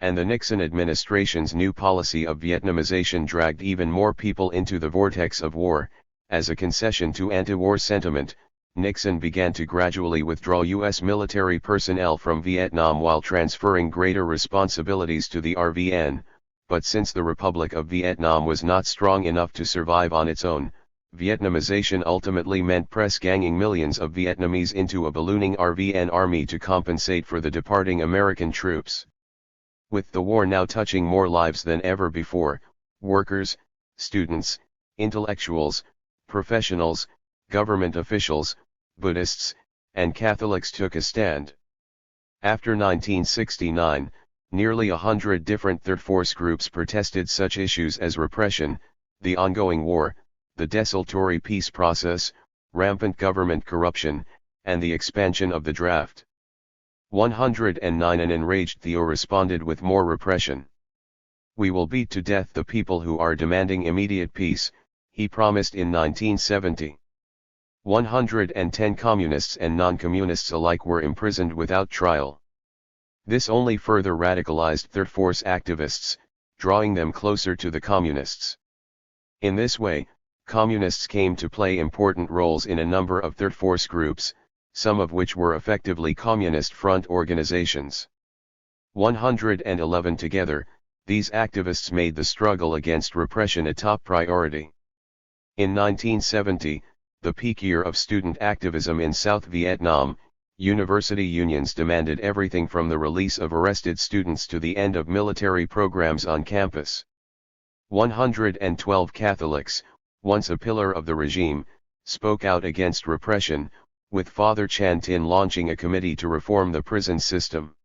Speaker 1: And the Nixon administration's new policy of Vietnamization dragged even more people into the vortex of war. As a concession to anti-war sentiment, Nixon began to gradually withdraw U.S. military personnel from Vietnam while transferring greater responsibilities to the RVN, but since the Republic of Vietnam was not strong enough to survive on its own, Vietnamization ultimately meant press-ganging millions of Vietnamese into a ballooning RVN army to compensate for the departing American troops. With the war now touching more lives than ever before, workers, students, intellectuals, professionals, government officials, Buddhists, and Catholics took a stand. After 1969, nearly 100 different third force groups protested such issues as repression, the ongoing war, the desultory peace process, rampant government corruption, and the expansion of the draft. 109 An enraged Theo responded with more repression. "We will beat to death the people who are demanding immediate peace," he promised in 1970. 110 communists and non-communists alike were imprisoned without trial. This only further radicalized third force activists, drawing them closer to the communists. In this way, communists came to play important roles in a number of third force groups, some of which were effectively communist front organizations. 111 Together, these activists made the struggle against repression a top priority. In 1970, the peak year of student activism in South Vietnam, university unions demanded everything from the release of arrested students to the end of military programs on campus. 112 Catholics, once a pillar of the regime, spoke out against repression, with Father Chan Tin launching a committee to reform the prison system.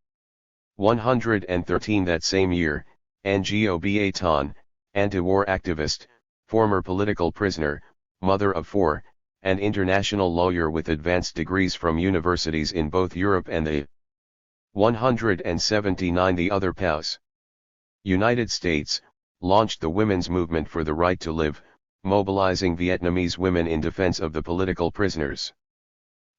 Speaker 1: 113 That same year, Ngo Tan, anti-war activist, former political prisoner, mother of four, and international lawyer with advanced degrees from universities in both Europe and the 179 The other POWs. United States, launched the women's movement for the right to live, mobilizing Vietnamese women in defense of the political prisoners.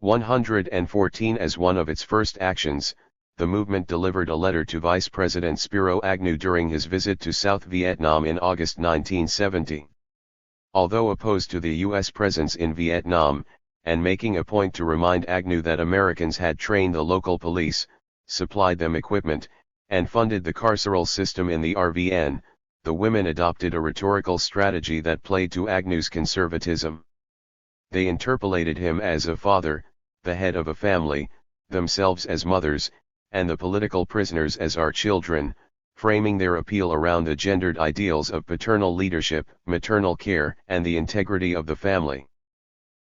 Speaker 1: 114 As one of its first actions, the movement delivered a letter to Vice President Spiro Agnew during his visit to South Vietnam in August 1970. Although opposed to the U.S. presence in Vietnam, and making a point to remind Agnew that Americans had trained the local police, supplied them equipment, and funded the carceral system in the RVN, the women adopted a rhetorical strategy that played to Agnew's conservatism. They interpolated him as a father, the head of a family, themselves as mothers, and the political prisoners as our children, framing their appeal around the gendered ideals of paternal leadership, maternal care, and the integrity of the family.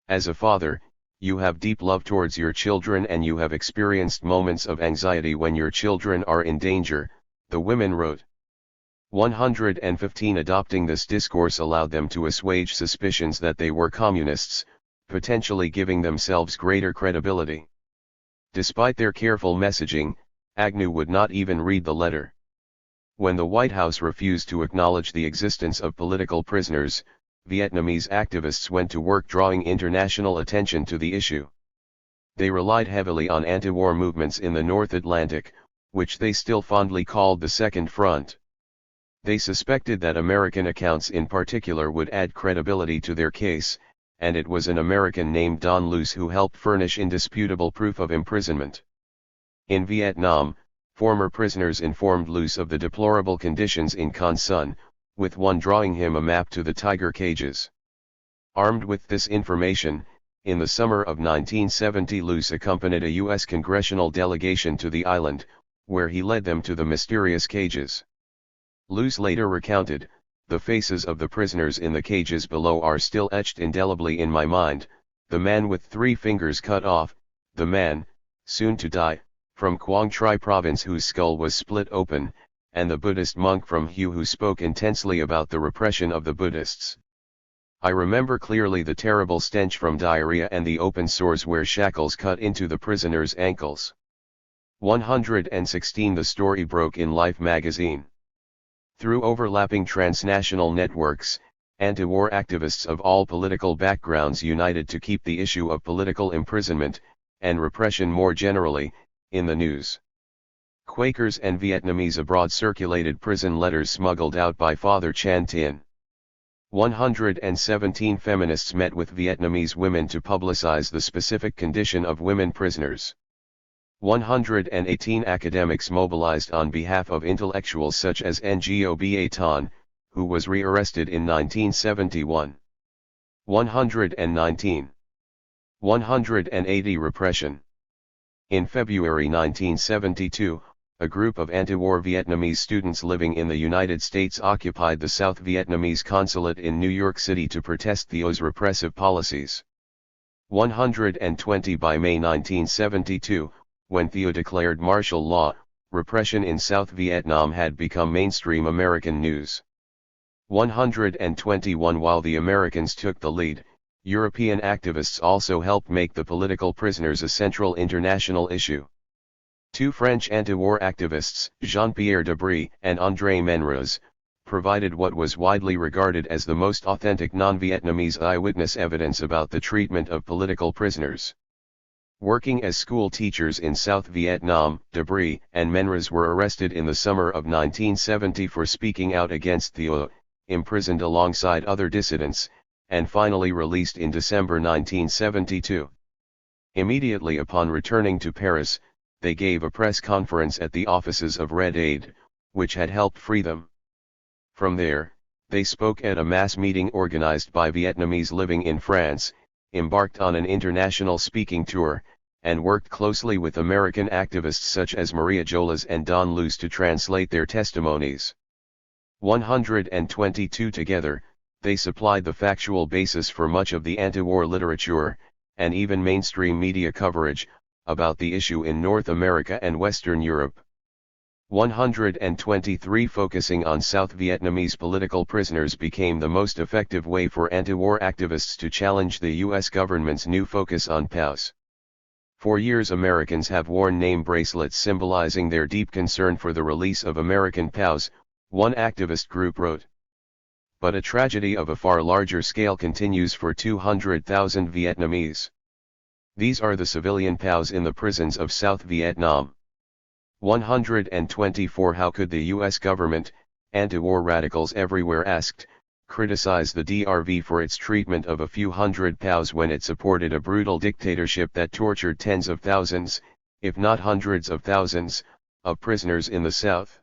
Speaker 1: As a father, you have deep love towards your children and you have experienced moments of anxiety when your children are in danger, the women wrote. 115 Adopting this discourse allowed them to assuage suspicions that they were communists, potentially giving themselves greater credibility. Despite their careful messaging, Agnew would not even read the letter. When the White House refused to acknowledge the existence of political prisoners, Vietnamese activists went to work drawing international attention to the issue. They relied heavily on anti-war movements in the North Atlantic, which they still fondly called the Second Front. They suspected that American accounts in particular would add credibility to their case, and it was an American named Don Luce who helped furnish indisputable proof of imprisonment. In Vietnam, former prisoners informed Luce of the deplorable conditions in Con Son, with one drawing him a map to the tiger cages. Armed with this information, in the summer of 1970 Luce accompanied a U.S. congressional delegation to the island, where he led them to the mysterious cages. Luce later recounted, "The faces of the prisoners in the cages below are still etched indelibly in my mind, the man with 3 fingers cut off, the man, soon to die, from Quang Tri province whose skull was split open, and the Buddhist monk from Hue who spoke intensely about the repression of the Buddhists. I remember clearly the terrible stench from diarrhea and the open sores where shackles cut into the prisoners' ankles." 116 The story broke in Life magazine. Through overlapping transnational networks, anti-war activists of all political backgrounds united to keep the issue of political imprisonment, and repression more generally, in the news. Quakers and Vietnamese abroad circulated prison letters smuggled out by Father Chan Tin. 117 Feminists met with Vietnamese women to publicize the specific condition of women prisoners. 118 Academics mobilized on behalf of intellectuals such as Ngo Tan, who was re-arrested in 1971. 119. 180 Repression. In February 1972, a group of anti-war Vietnamese students living in the United States occupied the South Vietnamese consulate in New York City to protest Theo's repressive policies. 120 By May 1972, when Thieu declared martial law, repression in South Vietnam had become mainstream American news. 121 While the Americans took the lead, European activists also helped make the political prisoners a central international issue. Two French anti-war activists, Jean-Pierre Debré and André Menrez, provided what was widely regarded as the most authentic non-Vietnamese eyewitness evidence about the treatment of political prisoners. Working as school teachers in South Vietnam, Debré and Menrez were arrested in the summer of 1970 for speaking out against Thieu, imprisoned alongside other dissidents, and finally released in December 1972. Immediately upon returning to Paris, they gave a press conference at the offices of Red Aid, which had helped free them. From there, they spoke at a mass meeting organized by Vietnamese living in France, embarked on an international speaking tour, and worked closely with American activists such as Maria Jolas and Don Luce to translate their testimonies. 122 Together, they supplied the factual basis for much of the anti-war literature, and even mainstream media coverage, about the issue in North America and Western Europe. 123 Focusing on South Vietnamese political prisoners became the most effective way for anti-war activists to challenge the U.S. government's new focus on POWs. For years Americans have worn name bracelets symbolizing their deep concern for the release of American POWs, one activist group wrote. But a tragedy of a far larger scale continues for 200,000 Vietnamese. These are the civilian POWs in the prisons of South Vietnam. 124 How could the U.S. government, anti-war radicals everywhere asked, criticize the DRV for its treatment of a few hundred POWs when it supported a brutal dictatorship that tortured tens of thousands, if not hundreds of thousands, of prisoners in the South?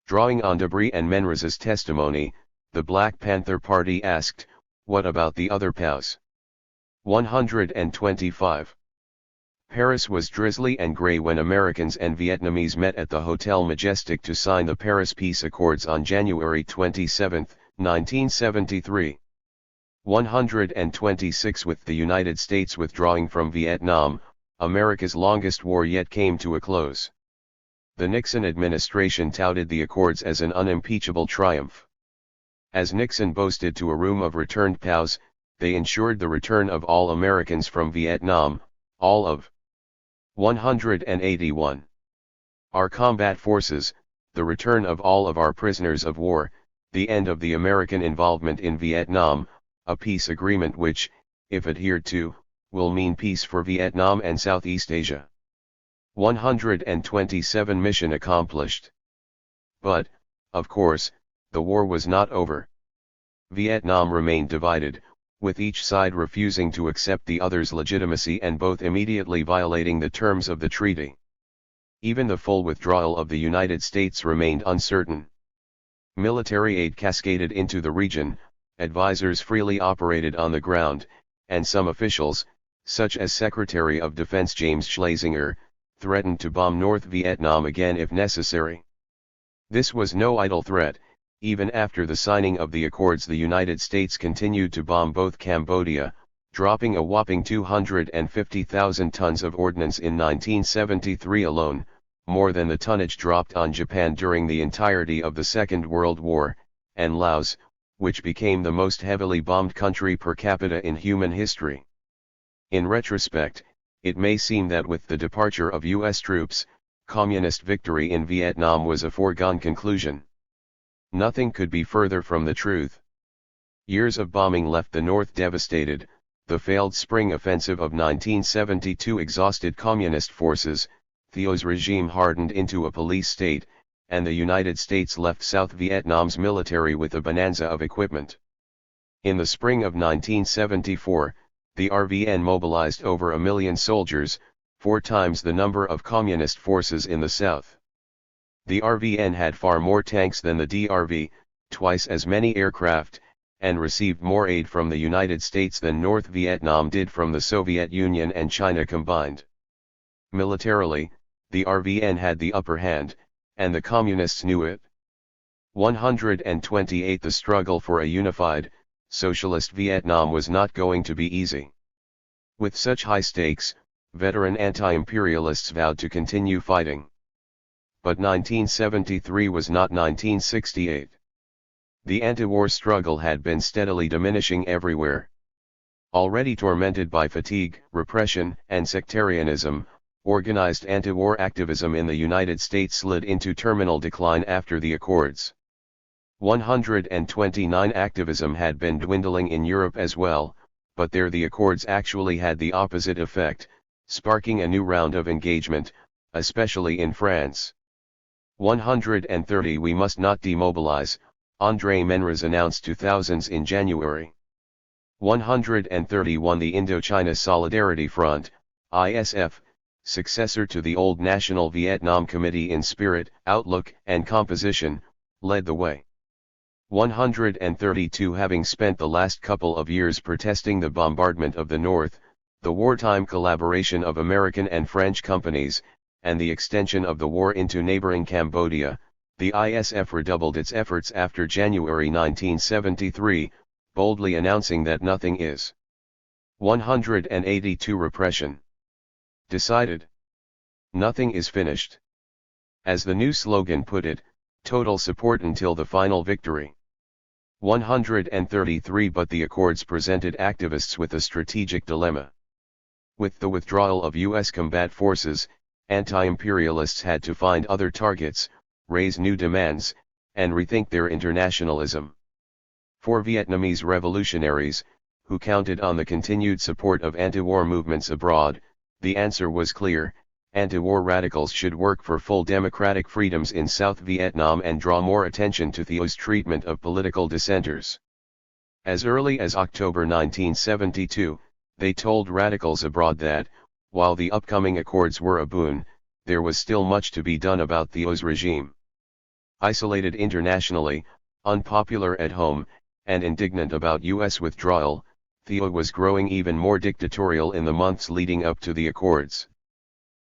Speaker 1: Drawing on Debré and Menrez's testimony, the Black Panther Party asked, what about the other POWs? 125. Paris was drizzly and grey when Americans and Vietnamese met at the Hotel Majestic to sign the Paris Peace Accords on January 27, 1973. 126 With the United States withdrawing from Vietnam, America's longest war yet came to a close. The Nixon administration touted the accords as an unimpeachable triumph. As Nixon boasted to a room of returned POWs, they ensured the return of all Americans from Vietnam, all of 181. Our combat forces, the return of all of our prisoners of war, the end of the American involvement in Vietnam, a peace agreement which, if adhered to, will mean peace for Vietnam and Southeast Asia. 127 Mission accomplished. But, of course, the war was not over. Vietnam remained divided, with each side refusing to accept the other's legitimacy and both immediately violating the terms of the treaty. Even the full withdrawal of the United States remained uncertain. Military aid cascaded into the region, advisors freely operated on the ground, and some officials, such as Secretary of Defense James Schlesinger, threatened to bomb North Vietnam again if necessary. This was no idle threat. Even after the signing of the accords, the United States continued to bomb both Cambodia, dropping a whopping 250,000 tons of ordnance in 1973 alone, more than the tonnage dropped on Japan during the entirety of the Second World War, and Laos, which became the most heavily bombed country per capita in human history. In retrospect, it may seem that with the departure of U.S. troops, communist victory in Vietnam was a foregone conclusion. Nothing could be further from the truth. Years of bombing left the North devastated, the failed spring offensive of 1972 exhausted communist forces, Thieu's regime hardened into a police state, and the United States left South Vietnam's military with a bonanza of equipment. In the spring of 1974, the RVN mobilized over 1 million soldiers, 4 times the number of communist forces in the South. The RVN had far more tanks than the DRV, twice as many aircraft, and received more aid from the United States than North Vietnam did from the Soviet Union and China combined. Militarily, the RVN had the upper hand, and the Communists knew it. 128 The struggle for a unified, socialist Vietnam was not going to be easy. With such high stakes, veteran anti-imperialists vowed to continue fighting. But 1973 was not 1968. The anti-war struggle had been steadily diminishing everywhere. Already tormented by fatigue, repression, and sectarianism, organized anti-war activism in the United States slid into terminal decline after the Accords. 129 activism had been dwindling in Europe as well, but there the Accords actually had the opposite effect, sparking a new round of engagement, especially in France. 130 We must not demobilize, André Menres announced 2000s in January. 131 The Indochina Solidarity Front, ISF, successor to the old National Vietnam Committee in spirit, outlook, and composition, led the way. 132 Having spent the last couple of years protesting the bombardment of the North, the wartime collaboration of American and French companies, and the extension of the war into neighboring Cambodia, the ISF redoubled its efforts after January 1973, boldly announcing that nothing is 182 Repression decided. Nothing is finished. As the new slogan put it, total support until the final victory. 133 But the Accords presented activists with a strategic dilemma. With the withdrawal of U.S. combat forces, anti-imperialists had to find other targets, raise new demands, and rethink their internationalism. For Vietnamese revolutionaries, who counted on the continued support of anti-war movements abroad, the answer was clear: anti-war radicals should work for full democratic freedoms in South Vietnam and draw more attention to Thieu's treatment of political dissenters. As early as October 1972, they told radicals abroad that, while the upcoming Accords were a boon, there was still much to be done about Thieu's regime. Isolated internationally, unpopular at home, and indignant about U.S. withdrawal, Thieu was growing even more dictatorial in the months leading up to the Accords.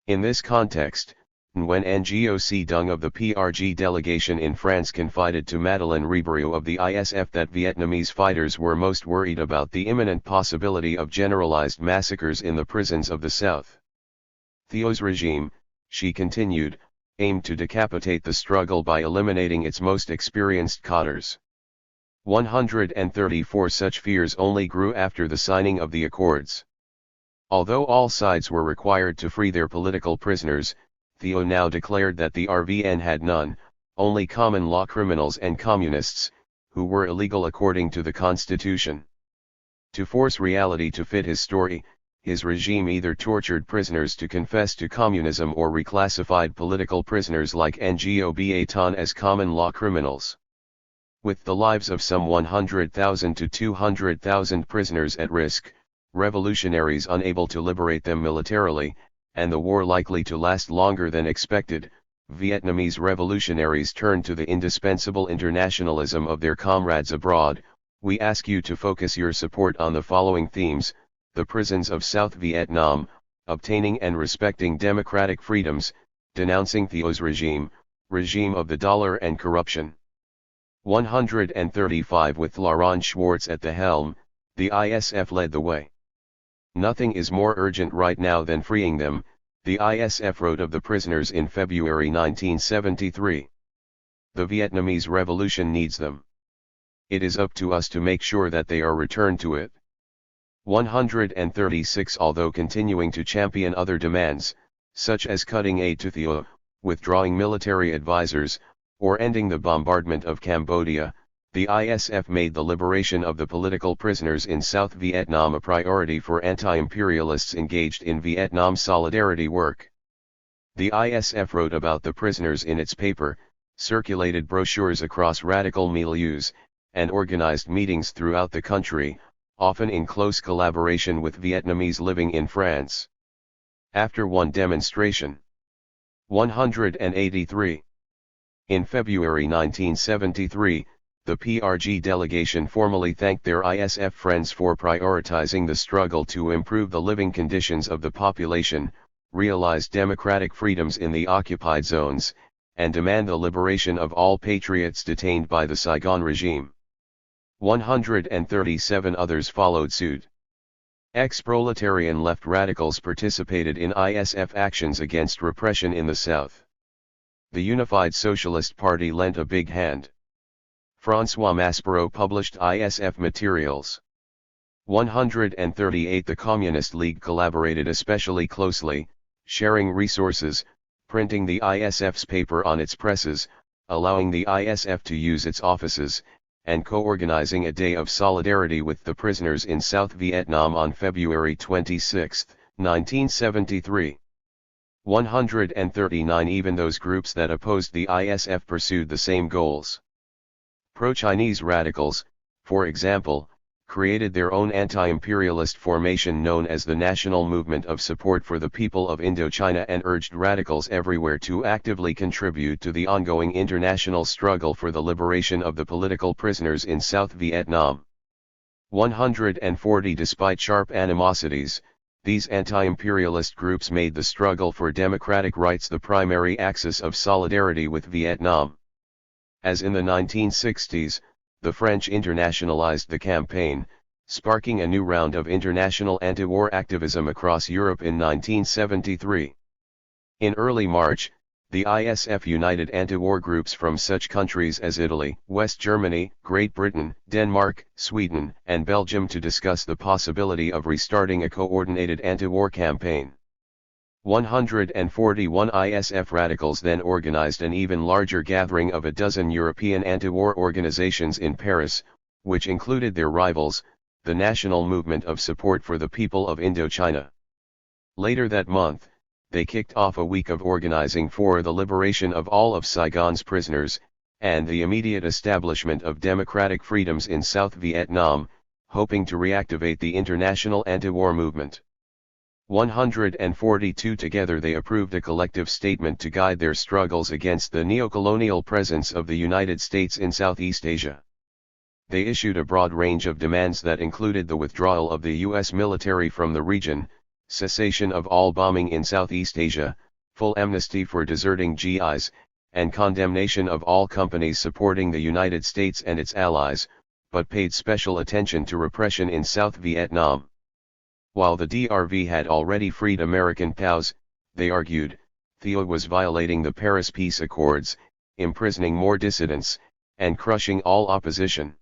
Speaker 1: In this context, Nguyen Ngoc Dung of the PRG delegation in France confided to Madeleine Ribeiro of the ISF that Vietnamese fighters were most worried about the imminent possibility of generalized massacres in the prisons of the South. Thieu's regime, she continued, aimed to decapitate the struggle by eliminating its most experienced cadres. 134 Such fears only grew after the signing of the Accords. Although all sides were required to free their political prisoners, Thieu now declared that the RVN had none, only common law criminals and communists, who were illegal according to the constitution. To force reality to fit his story, his regime either tortured prisoners to confess to communism or reclassified political prisoners like Ngoc Tan as common law criminals. With the lives of some 100,000 to 200,000 prisoners at risk, revolutionaries unable to liberate them militarily, and the war likely to last longer than expected, Vietnamese revolutionaries turned to the indispensable internationalism of their comrades abroad. We ask you to focus your support on the following themes: the prisons of South Vietnam, obtaining and respecting democratic freedoms, denouncing Thieu's regime of the dollar and corruption. 135 With Laurent Schwartz at the helm, the ISF led the way. Nothing is more urgent right now than freeing them, the ISF wrote of the prisoners in February 1973. The Vietnamese revolution needs them. It is up to us to make sure that they are returned to it. 136 Although continuing to champion other demands, such as cutting aid to Thieu, withdrawing military advisors, or ending the bombardment of Cambodia, the ISF made the liberation of the political prisoners in South Vietnam a priority for anti-imperialists engaged in Vietnam solidarity work. The ISF wrote about the prisoners in its paper, circulated brochures across radical milieus, and organized meetings throughout the country, often in close collaboration with Vietnamese living in France. After one demonstration, 183. In February 1973, the PRG delegation formally thanked their ISF friends for prioritizing the struggle to improve the living conditions of the population, realize democratic freedoms in the occupied zones, and demand the liberation of all patriots detained by the Saigon regime. 137 others followed suit. Ex-proletarian left radicals participated in ISF actions against repression in the South. The Unified Socialist Party lent a big hand. François Maspero published ISF materials. 138 The Communist League collaborated especially closely, sharing resources, printing the ISF's paper on its presses, allowing the ISF to use its offices, and co-organizing a day of solidarity with the prisoners in South Vietnam on February 26, 1973. 139 Even those groups that opposed the ISF pursued the same goals. Pro-Chinese radicals, for example, created their own anti-imperialist formation known as the National Movement of Support for the People of Indochina and urged radicals everywhere to actively contribute to the ongoing international struggle for the liberation of the political prisoners in South Vietnam. 140 Despite sharp animosities, these anti-imperialist groups made the struggle for democratic rights the primary axis of solidarity with Vietnam. As in the 1960s, the French internationalized the campaign, sparking a new round of international anti-war activism across Europe in 1973. In early March, the ISF united anti-war groups from such countries as Italy, West Germany, Great Britain, Denmark, Sweden, and Belgium to discuss the possibility of restarting a coordinated anti-war campaign. 141 ISF radicals then organized an even larger gathering of a dozen European anti-war organizations in Paris, which included their rivals, the National Movement of Support for the People of Indochina. Later that month, they kicked off a week of organizing for the liberation of all of Saigon's prisoners, and the immediate establishment of democratic freedoms in South Vietnam, hoping to reactivate the international anti-war movement. 142 Together they approved a collective statement to guide their struggles against the neocolonial presence of the United States in Southeast Asia. They issued a broad range of demands that included the withdrawal of the U.S. military from the region, cessation of all bombing in Southeast Asia, full amnesty for deserting GIs, and condemnation of all companies supporting the United States and its allies, but paid special attention to repression in South Vietnam. While the DRV had already freed American POWs, they argued, Thieu was violating the Paris Peace Accords, imprisoning more dissidents, and crushing all opposition.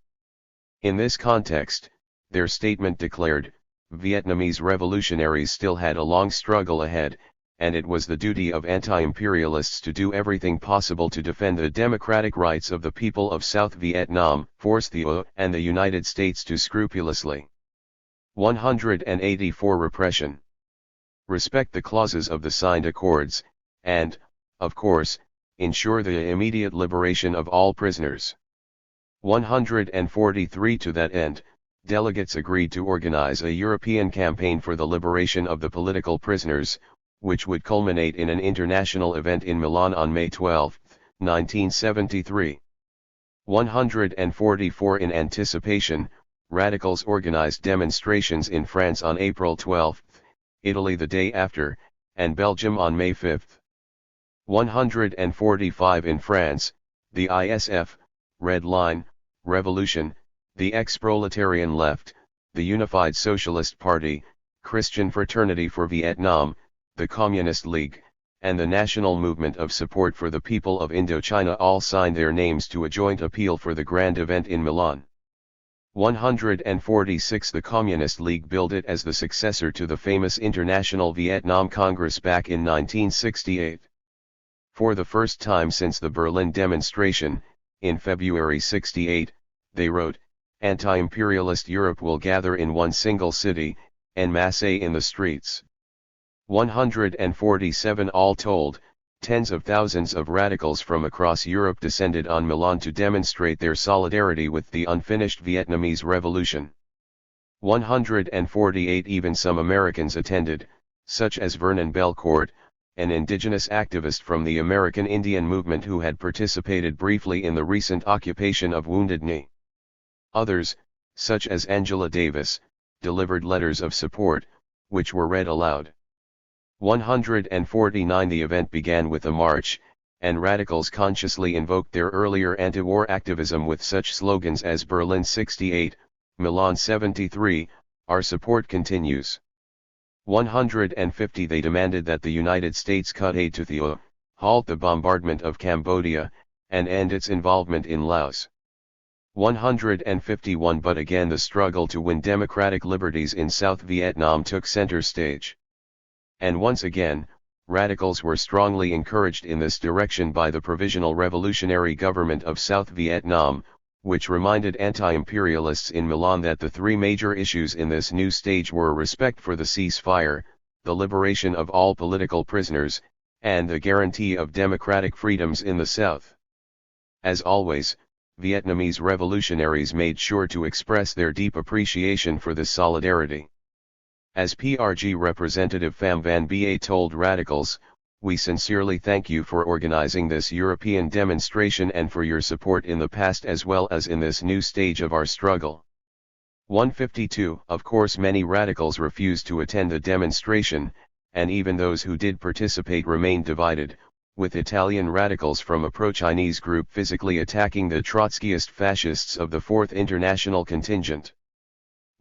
Speaker 1: In this context, their statement declared, Vietnamese revolutionaries still had a long struggle ahead, and it was the duty of anti-imperialists to do everything possible to defend the democratic rights of the people of South Vietnam, force Thieu and the United States to scrupulously 184 Repression. Respect the clauses of the signed accords, and, of course, ensure the immediate liberation of all prisoners. 143 To that end, delegates agreed to organize a European campaign for the liberation of the political prisoners, which would culminate in an international event in Milan on May 12, 1973. 144 In anticipation, radicals organized demonstrations in France on April 12, Italy the day after, and Belgium on May 5. 145 In France, the ISF, Red Line, Revolution, the ex-proletarian left, the Unified Socialist Party, Christian Fraternity for Vietnam, the Communist League, and the National Movement of Support for the People of Indochina all signed their names to a joint appeal for the grand event in Milan. 146 The Communist League billed it as the successor to the famous International Vietnam Congress back in 1968. For the first time since the Berlin demonstration, in February 68, they wrote, Anti-imperialist Europe will gather in one single city, en masse in the streets. 147 All told, tens of thousands of radicals from across Europe descended on Milan to demonstrate their solidarity with the unfinished Vietnamese Revolution. 148 Even some Americans attended, such as Vernon Belcourt, an indigenous activist from the American Indian movement who had participated briefly in the recent occupation of Wounded Knee. Others, such as Angela Davis, delivered letters of support, which were read aloud. 149 The event began with a march, and radicals consciously invoked their earlier anti-war activism with such slogans as Berlin 68, Milan 73, Our support continues. 150 They demanded that the United States cut aid to Theo, halt the bombardment of Cambodia, and end its involvement in Laos. 151 But again the struggle to win democratic liberties in South Vietnam took center stage. And once again, radicals were strongly encouraged in this direction by the Provisional Revolutionary Government of South Vietnam, which reminded anti-imperialists in Milan that the three major issues in this new stage were respect for the ceasefire, the liberation of all political prisoners, and the guarantee of democratic freedoms in the South. As always, Vietnamese revolutionaries made sure to express their deep appreciation for this solidarity. As PRG representative Pham Van Ba told radicals, "We sincerely thank you for organizing this European demonstration and for your support in the past as well as in this new stage of our struggle." 152 Of course many radicals refused to attend the demonstration, and even those who did participate remained divided, with Italian radicals from a pro-Chinese group physically attacking the Trotskyist fascists of the 4th International Contingent.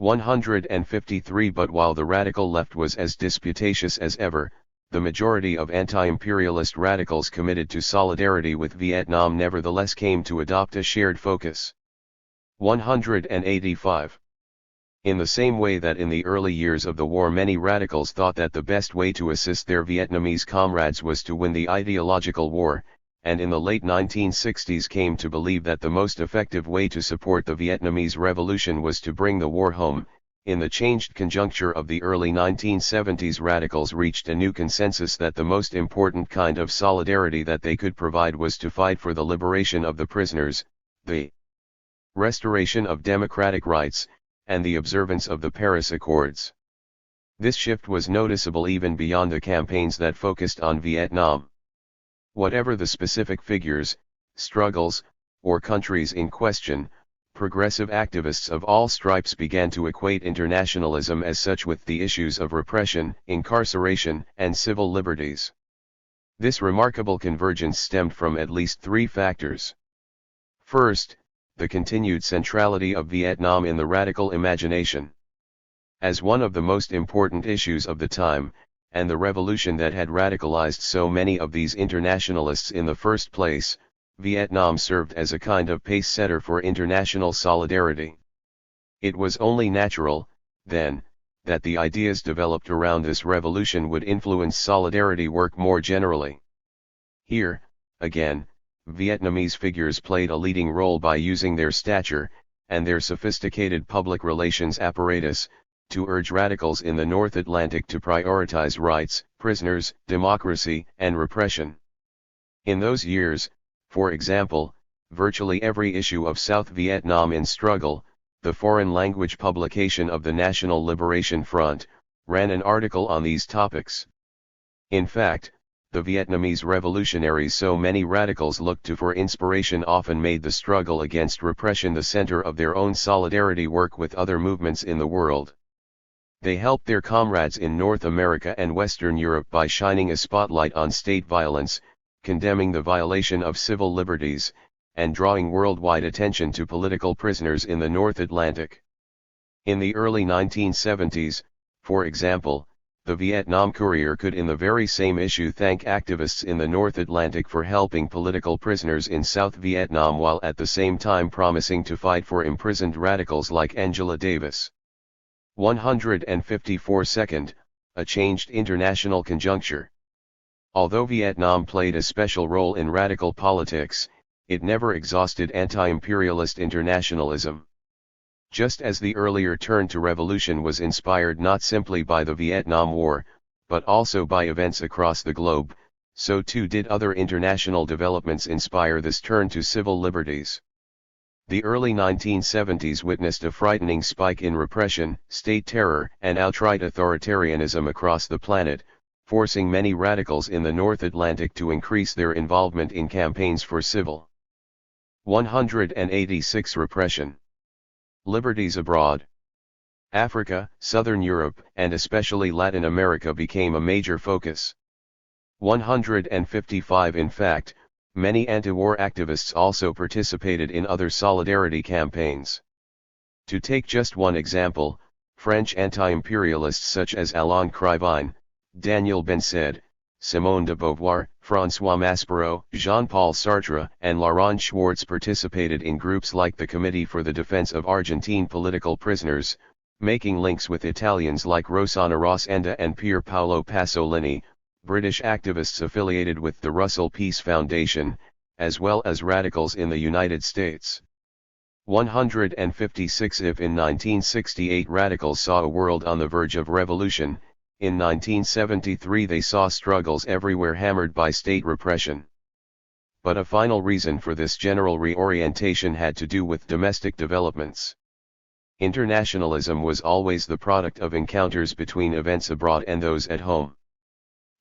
Speaker 1: 153 But while the radical left was as disputatious as ever, the majority of anti-imperialist radicals committed to solidarity with Vietnam nevertheless came to adopt a shared focus. 185 In the same way that in the early years of the war many radicals thought that the best way to assist their Vietnamese comrades was to win the ideological war, and in the late 1960s came to believe that the most effective way to support the Vietnamese Revolution was to bring the war home, in the changed conjuncture of the early 1970s radicals reached a new consensus that the most important kind of solidarity that they could provide was to fight for the liberation of the prisoners, the restoration of democratic rights, and the observance of the Paris Accords. This shift was noticeable even beyond the campaigns that focused on Vietnam. Whatever the specific figures, struggles, or countries in question, progressive activists of all stripes began to equate internationalism as such with the issues of repression, incarceration, and civil liberties. This remarkable convergence stemmed from at least three factors. First, the continued centrality of Vietnam in the radical imagination. As one of the most important issues of the time, and the revolution that had radicalized so many of these internationalists in the first place, Vietnam served as a kind of pace-setter for international solidarity. It was only natural, then, that the ideas developed around this revolution would influence solidarity work more generally. Here, again, Vietnamese figures played a leading role by using their stature, and their sophisticated public relations apparatus, to urge radicals in the North Atlantic to prioritize rights, prisoners, democracy, and repression. In those years, for example, virtually every issue of South Vietnam in Struggle, the foreign language publication of the National Liberation Front, ran an article on these topics. In fact, the Vietnamese revolutionaries so many radicals looked to for inspiration often made the struggle against repression the center of their own solidarity work with other movements in the world. They helped their comrades in North America and Western Europe by shining a spotlight on state violence, condemning the violation of civil liberties, and drawing worldwide attention to political prisoners in the North Atlantic. In the early 1970s, for example, the Vietnam Courier could in the very same issue thank activists in the North Atlantic for helping political prisoners in South Vietnam while at the same time promising to fight for imprisoned radicals like Angela Davis. 154 Second, a changed international conjuncture. Although Vietnam played a special role in radical politics, it never exhausted anti-imperialist internationalism. Just as the earlier turn to revolution was inspired not simply by the Vietnam War, but also by events across the globe, so too did other international developments inspire this turn to civil liberties. The early 1970s witnessed a frightening spike in repression, state terror, and outright authoritarianism across the planet, forcing many radicals in the North Atlantic to increase their involvement in campaigns for civil. 186 Repression. Liberties abroad. Africa, Southern Europe, and especially Latin America became a major focus. 155 In fact, many anti-war activists also participated in other solidarity campaigns. To take just one example, French anti-imperialists such as Alain Krivine, Daniel Bensed, Simone de Beauvoir, François Maspero, Jean-Paul Sartre, and Laurent Schwartz participated in groups like the Committee for the Defense of Argentine Political Prisoners, making links with Italians like Rossana Rossenda and Pier Paolo Pasolini, British activists affiliated with the Russell Peace Foundation, as well as radicals in the United States. 156 If in 1968 radicals saw a world on the verge of revolution, in 1973 they saw struggles everywhere hammered by state repression. But a final reason for this general reorientation had to do with domestic developments. Internationalism was always the product of encounters between events abroad and those at home.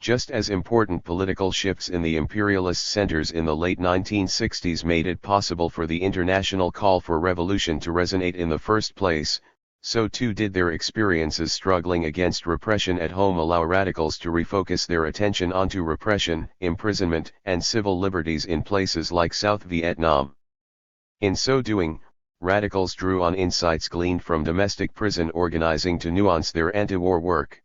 Speaker 1: Just as important political shifts in the imperialist centers in the late 1960s made it possible for the international call for revolution to resonate in the first place, so too did their experiences struggling against repression at home allow radicals to refocus their attention onto repression, imprisonment, and civil liberties in places like South Vietnam. In so doing, radicals drew on insights gleaned from domestic prison organizing to nuance their anti-war work.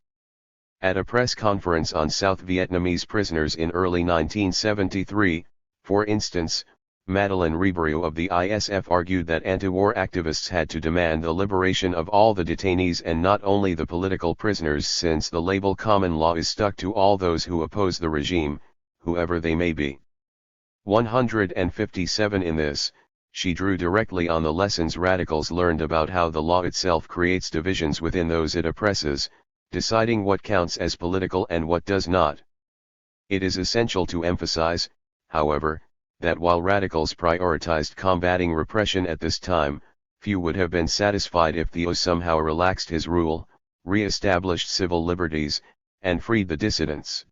Speaker 1: At a press conference on South Vietnamese prisoners in early 1973, for instance, Madeleine Ribeiro of the ISF argued that anti-war activists had to demand the liberation of all the detainees and not only the political prisoners, since the label common law is stuck to all those who oppose the regime, whoever they may be. 157 In this, she drew directly on the lessons radicals learned about how the law itself creates divisions within those it oppresses, deciding what counts as political and what does not. It is essential to emphasize, however, that while radicals prioritized combating repression at this time, few would have been satisfied if Thieu somehow relaxed his rule, re-established civil liberties, and freed the dissidents.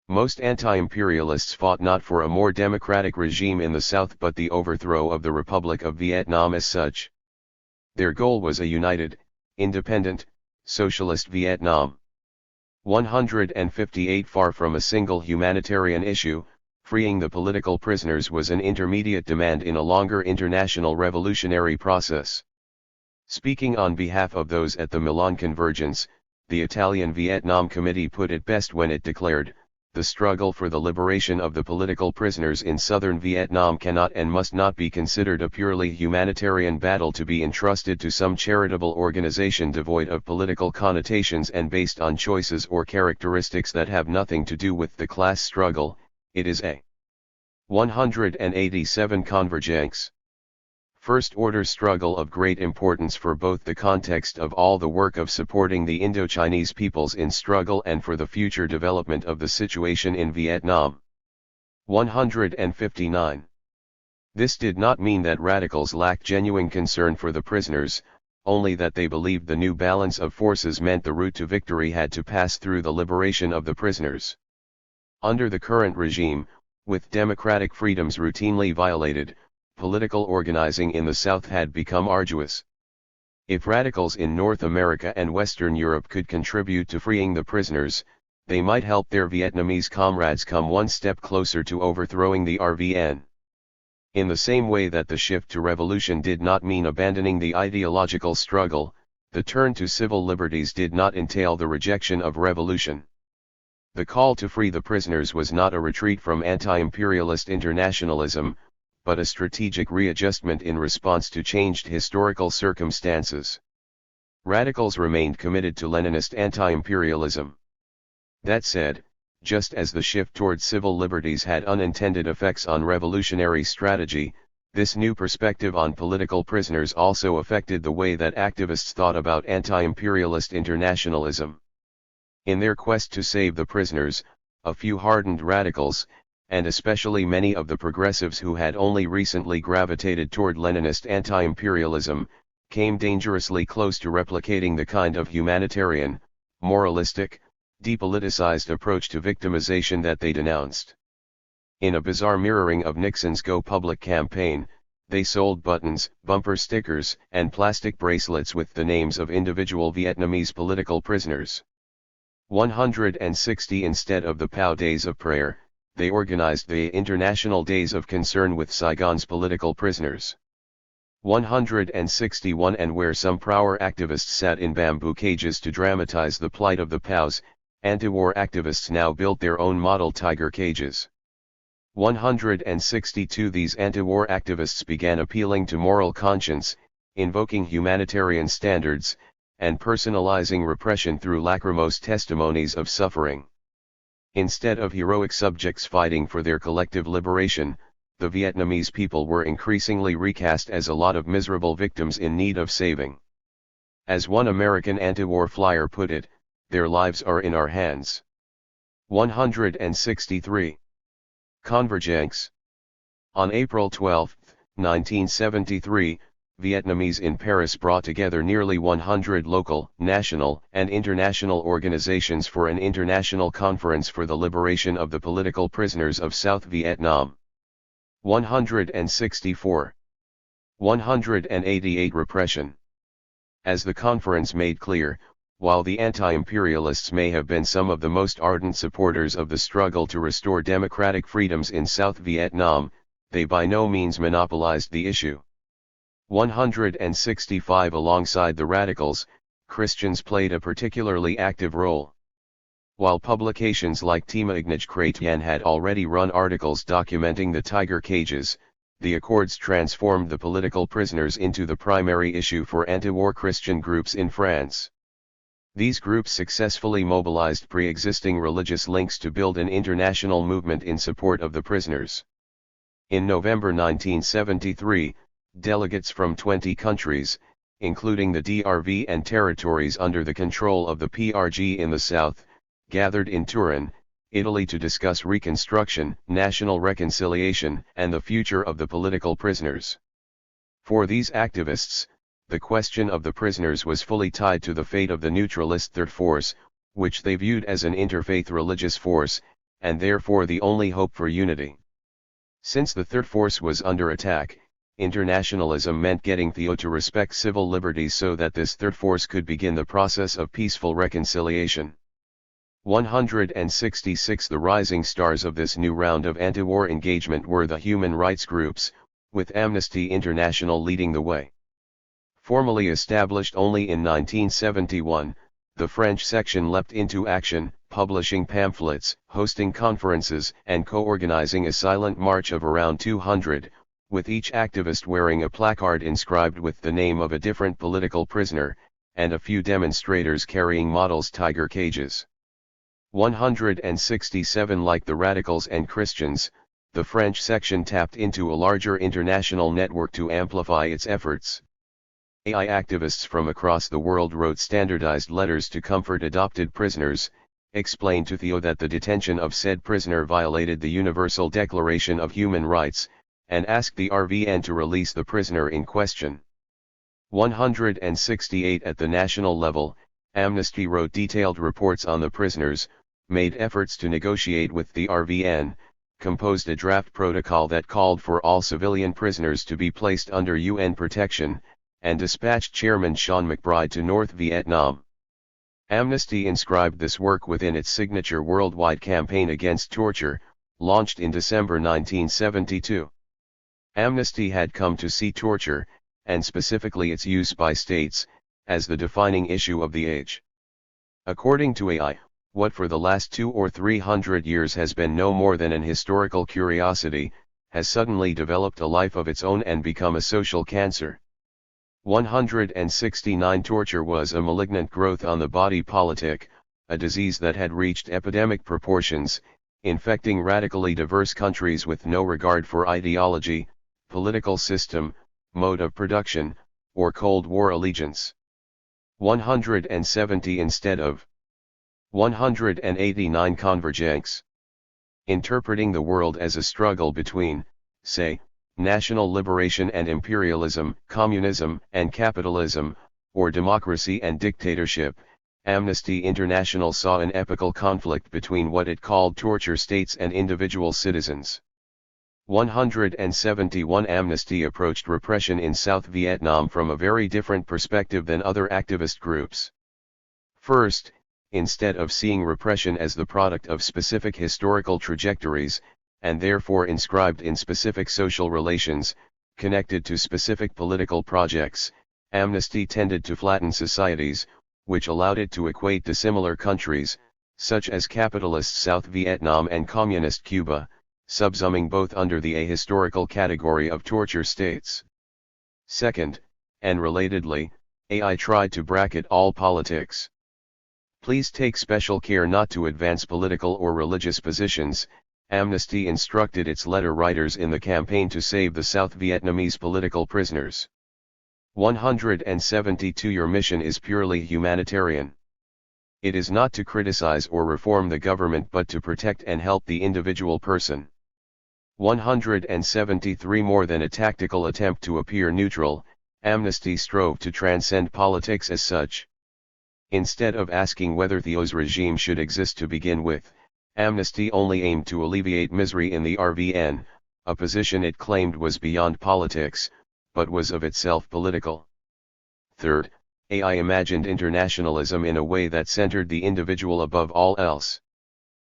Speaker 1: Most anti-imperialists fought not for a more democratic regime in the South but the overthrow of the Republic of Vietnam as such. Their goal was a united, independent, socialist Vietnam. 158 Far from a single humanitarian issue, freeing the political prisoners was an intermediate demand in a longer international revolutionary process. Speaking on behalf of those at the Milan Convergence, the Italian Vietnam Committee put it best when it declared, "The struggle for the liberation of the political prisoners in southern Vietnam cannot and must not be considered a purely humanitarian battle to be entrusted to some charitable organization devoid of political connotations and based on choices or characteristics that have nothing to do with the class struggle. It is a 187 Convergence. First-order struggle of great importance for both the context of all the work of supporting the Indochinese peoples in struggle and for the future development of the situation in Vietnam. 159. This did not mean that radicals lacked genuine concern for the prisoners, only that they believed the new balance of forces meant the route to victory had to pass through the liberation of the prisoners. Under the current regime, with democratic freedoms routinely violated, political organizing in the South had become arduous. If radicals in North America and Western Europe could contribute to freeing the prisoners, they might help their Vietnamese comrades come one step closer to overthrowing the RVN. In the same way that the shift to revolution did not mean abandoning the ideological struggle, the turn to civil liberties did not entail the rejection of revolution. The call to free the prisoners was not a retreat from anti-imperialist internationalism, but a strategic readjustment in response to changed historical circumstances. Radicals remained committed to Leninist anti-imperialism. That said, just as the shift toward civil liberties had unintended effects on revolutionary strategy, this new perspective on political prisoners also affected the way that activists thought about anti-imperialist internationalism. In their quest to save the prisoners, a few hardened radicals, and especially many of the progressives who had only recently gravitated toward Leninist anti-imperialism, came dangerously close to replicating the kind of humanitarian, moralistic, depoliticized approach to victimization that they denounced. In a bizarre mirroring of Nixon's Go Public campaign, they sold buttons, bumper stickers, and plastic bracelets with the names of individual Vietnamese political prisoners. 160 Instead of the POW Days of Prayer, they organized the International Days of Concern with Saigon's political prisoners. 161 And where some pro-war activists sat in bamboo cages to dramatize the plight of the POWs, anti-war activists now built their own model tiger cages. 162 These anti-war activists began appealing to moral conscience, invoking humanitarian standards, and personalizing repression through lachrymose testimonies of suffering. Instead of heroic subjects fighting for their collective liberation, the Vietnamese people were increasingly recast as a lot of miserable victims in need of saving. As one American anti-war flyer put it, their lives are in our hands. 163. Convergence. On April 12, 1973, Vietnamese in Paris brought together nearly 100 local, national, and international organizations for an international conference for the liberation of the political prisoners of South Vietnam. 164. 188 Repression. As the conference made clear, while the anti-imperialists may have been some of the most ardent supporters of the struggle to restore democratic freedoms in South Vietnam, they by no means monopolized the issue. 165 Alongside the radicals, Christians played a particularly active role. While publications like Témoignage Chrétien had already run articles documenting the tiger cages, the Accords transformed the political prisoners into the primary issue for anti-war Christian groups in France. These groups successfully mobilized pre-existing religious links to build an international movement in support of the prisoners. In November 1973, delegates from 20 countries, including the DRV and territories under the control of the PRG in the south, gathered in Turin, Italy to discuss reconstruction, national reconciliation, and the future of the political prisoners. For these activists, the question of the prisoners was fully tied to the fate of the neutralist Third Force, which they viewed as an interfaith religious force, and therefore the only hope for unity. Since the Third Force was under attack, internationalism meant getting Theo to respect civil liberties so that this Third Force could begin the process of peaceful reconciliation. 166 The rising stars of this new round of anti-war engagement were the human rights groups, with Amnesty International leading the way. Formally established only in 1971, the French section leapt into action, publishing pamphlets, hosting conferences, and co-organizing a silent march of around 200, with each activist wearing a placard inscribed with the name of a different political prisoner, and a few demonstrators carrying models' tiger cages. 167 Like the radicals and Christians, the French section tapped into a larger international network to amplify its efforts. AI activists from across the world wrote standardized letters to comfort adopted prisoners, explained to Theo that the detention of said prisoner violated the Universal Declaration of Human Rights, and asked the RVN to release the prisoner in question. 168 At the national level, Amnesty wrote detailed reports on the prisoners, made efforts to negotiate with the RVN, composed a draft protocol that called for all civilian prisoners to be placed under UN protection, and dispatched Chairman Sean McBride to North Vietnam. Amnesty inscribed this work within its signature worldwide campaign against torture, launched in December 1972. Amnesty had come to see torture, and specifically its use by states, as the defining issue of the age. According to AI, what for the last 200 or 300 years has been no more than an historical curiosity, has suddenly developed a life of its own and become a social cancer. 169 Torture was a malignant growth on the body politic, a disease that had reached epidemic proportions, infecting radically diverse countries with no regard for ideology, political system, mode of production, or Cold War allegiance. 170 Instead of 189 Convergence. Interpreting the world as a struggle between, say, national liberation and imperialism, communism and capitalism, or democracy and dictatorship, Amnesty International saw an epical conflict between what it called torture states and individual citizens. 171 Amnesty approached repression in South Vietnam from a very different perspective than other activist groups. First, instead of seeing repression as the product of specific historical trajectories, and therefore inscribed in specific social relations, Connected to specific political projects, amnesty tended to flatten societies, which allowed it to equate dissimilar countries, such as capitalist South Vietnam and communist Cuba, subsuming both under the ahistorical category of torture states. Second, and relatedly, AI tried to bracket all politics. Please take special care not to advance political or religious positions. Amnesty instructed its letter writers in the campaign to save the South Vietnamese political prisoners. 172 Your mission is purely humanitarian. It is not to criticize or reform the government but to protect and help the individual person. 173 More than a tactical attempt to appear neutral, Amnesty strove to transcend politics as such. Instead of asking whether Thieu's regime should exist to begin with, Amnesty only aimed to alleviate misery in the RVN, a position it claimed was beyond politics, but was of itself political. Third, AI imagined internationalism in a way that centered the individual above all else.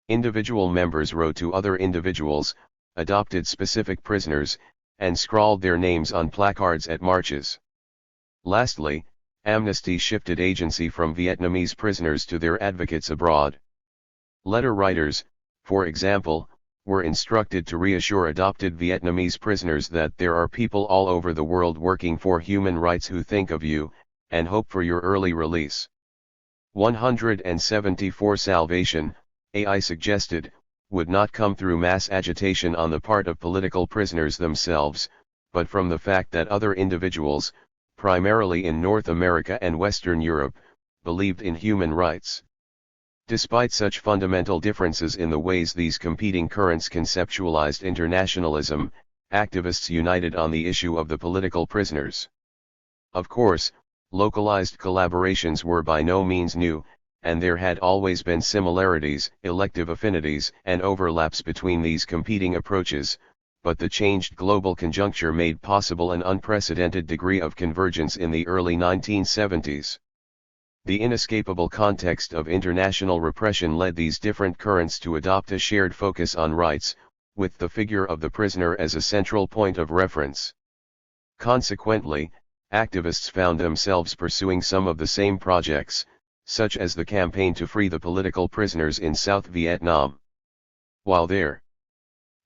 Speaker 1: Individual members wrote to other individuals, adopted specific prisoners, and scrawled their names on placards at marches. Lastly, Amnesty shifted agency from Vietnamese prisoners to their advocates abroad. Letter writers, for example, were instructed to reassure adopted Vietnamese prisoners that there are people all over the world working for human rights who think of you, and hope for your early release. 174 Salvation, AI suggested, would not come through mass agitation on the part of political prisoners themselves, but from the fact that other individuals, primarily in North America and Western Europe, believed in human rights. Despite such fundamental differences in the ways these competing currents conceptualized internationalism, activists united on the issue of the political prisoners. Of course, localized collaborations were by no means new, and there had always been similarities, elective affinities, and overlaps between these competing approaches, but the changed global conjuncture made possible an unprecedented degree of convergence in the early 1970s. The inescapable context of international repression led these different currents to adopt a shared focus on rights, with the figure of the prisoner as a central point of reference. Consequently, activists found themselves pursuing some of the same projects, such as the campaign to free the political prisoners in South Vietnam. While there,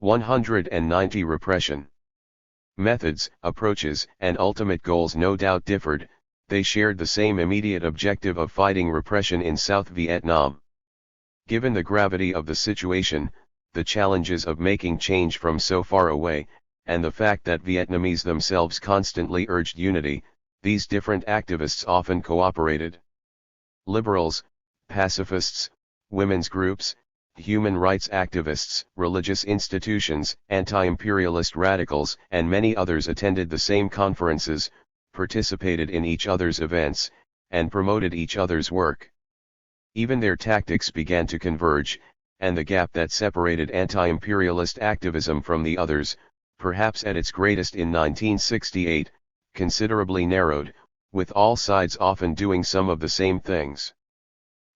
Speaker 1: 190 Repression. Methods, approaches, and ultimate goals no doubt differed. They shared the same immediate objective of fighting repression in South Vietnam. Given the gravity of the situation, the challenges of making change from so far away, and the fact that Vietnamese themselves constantly urged unity, these different activists often cooperated. Liberals, pacifists, women's groups, human rights activists, religious institutions, anti-imperialist radicals, and many others attended the same conferences, participated in each other's events, and promoted each other's work. Even their tactics began to converge, and the gap that separated anti-imperialist activism from the others, perhaps at its greatest in 1968, considerably narrowed, with all sides often doing some of the same things.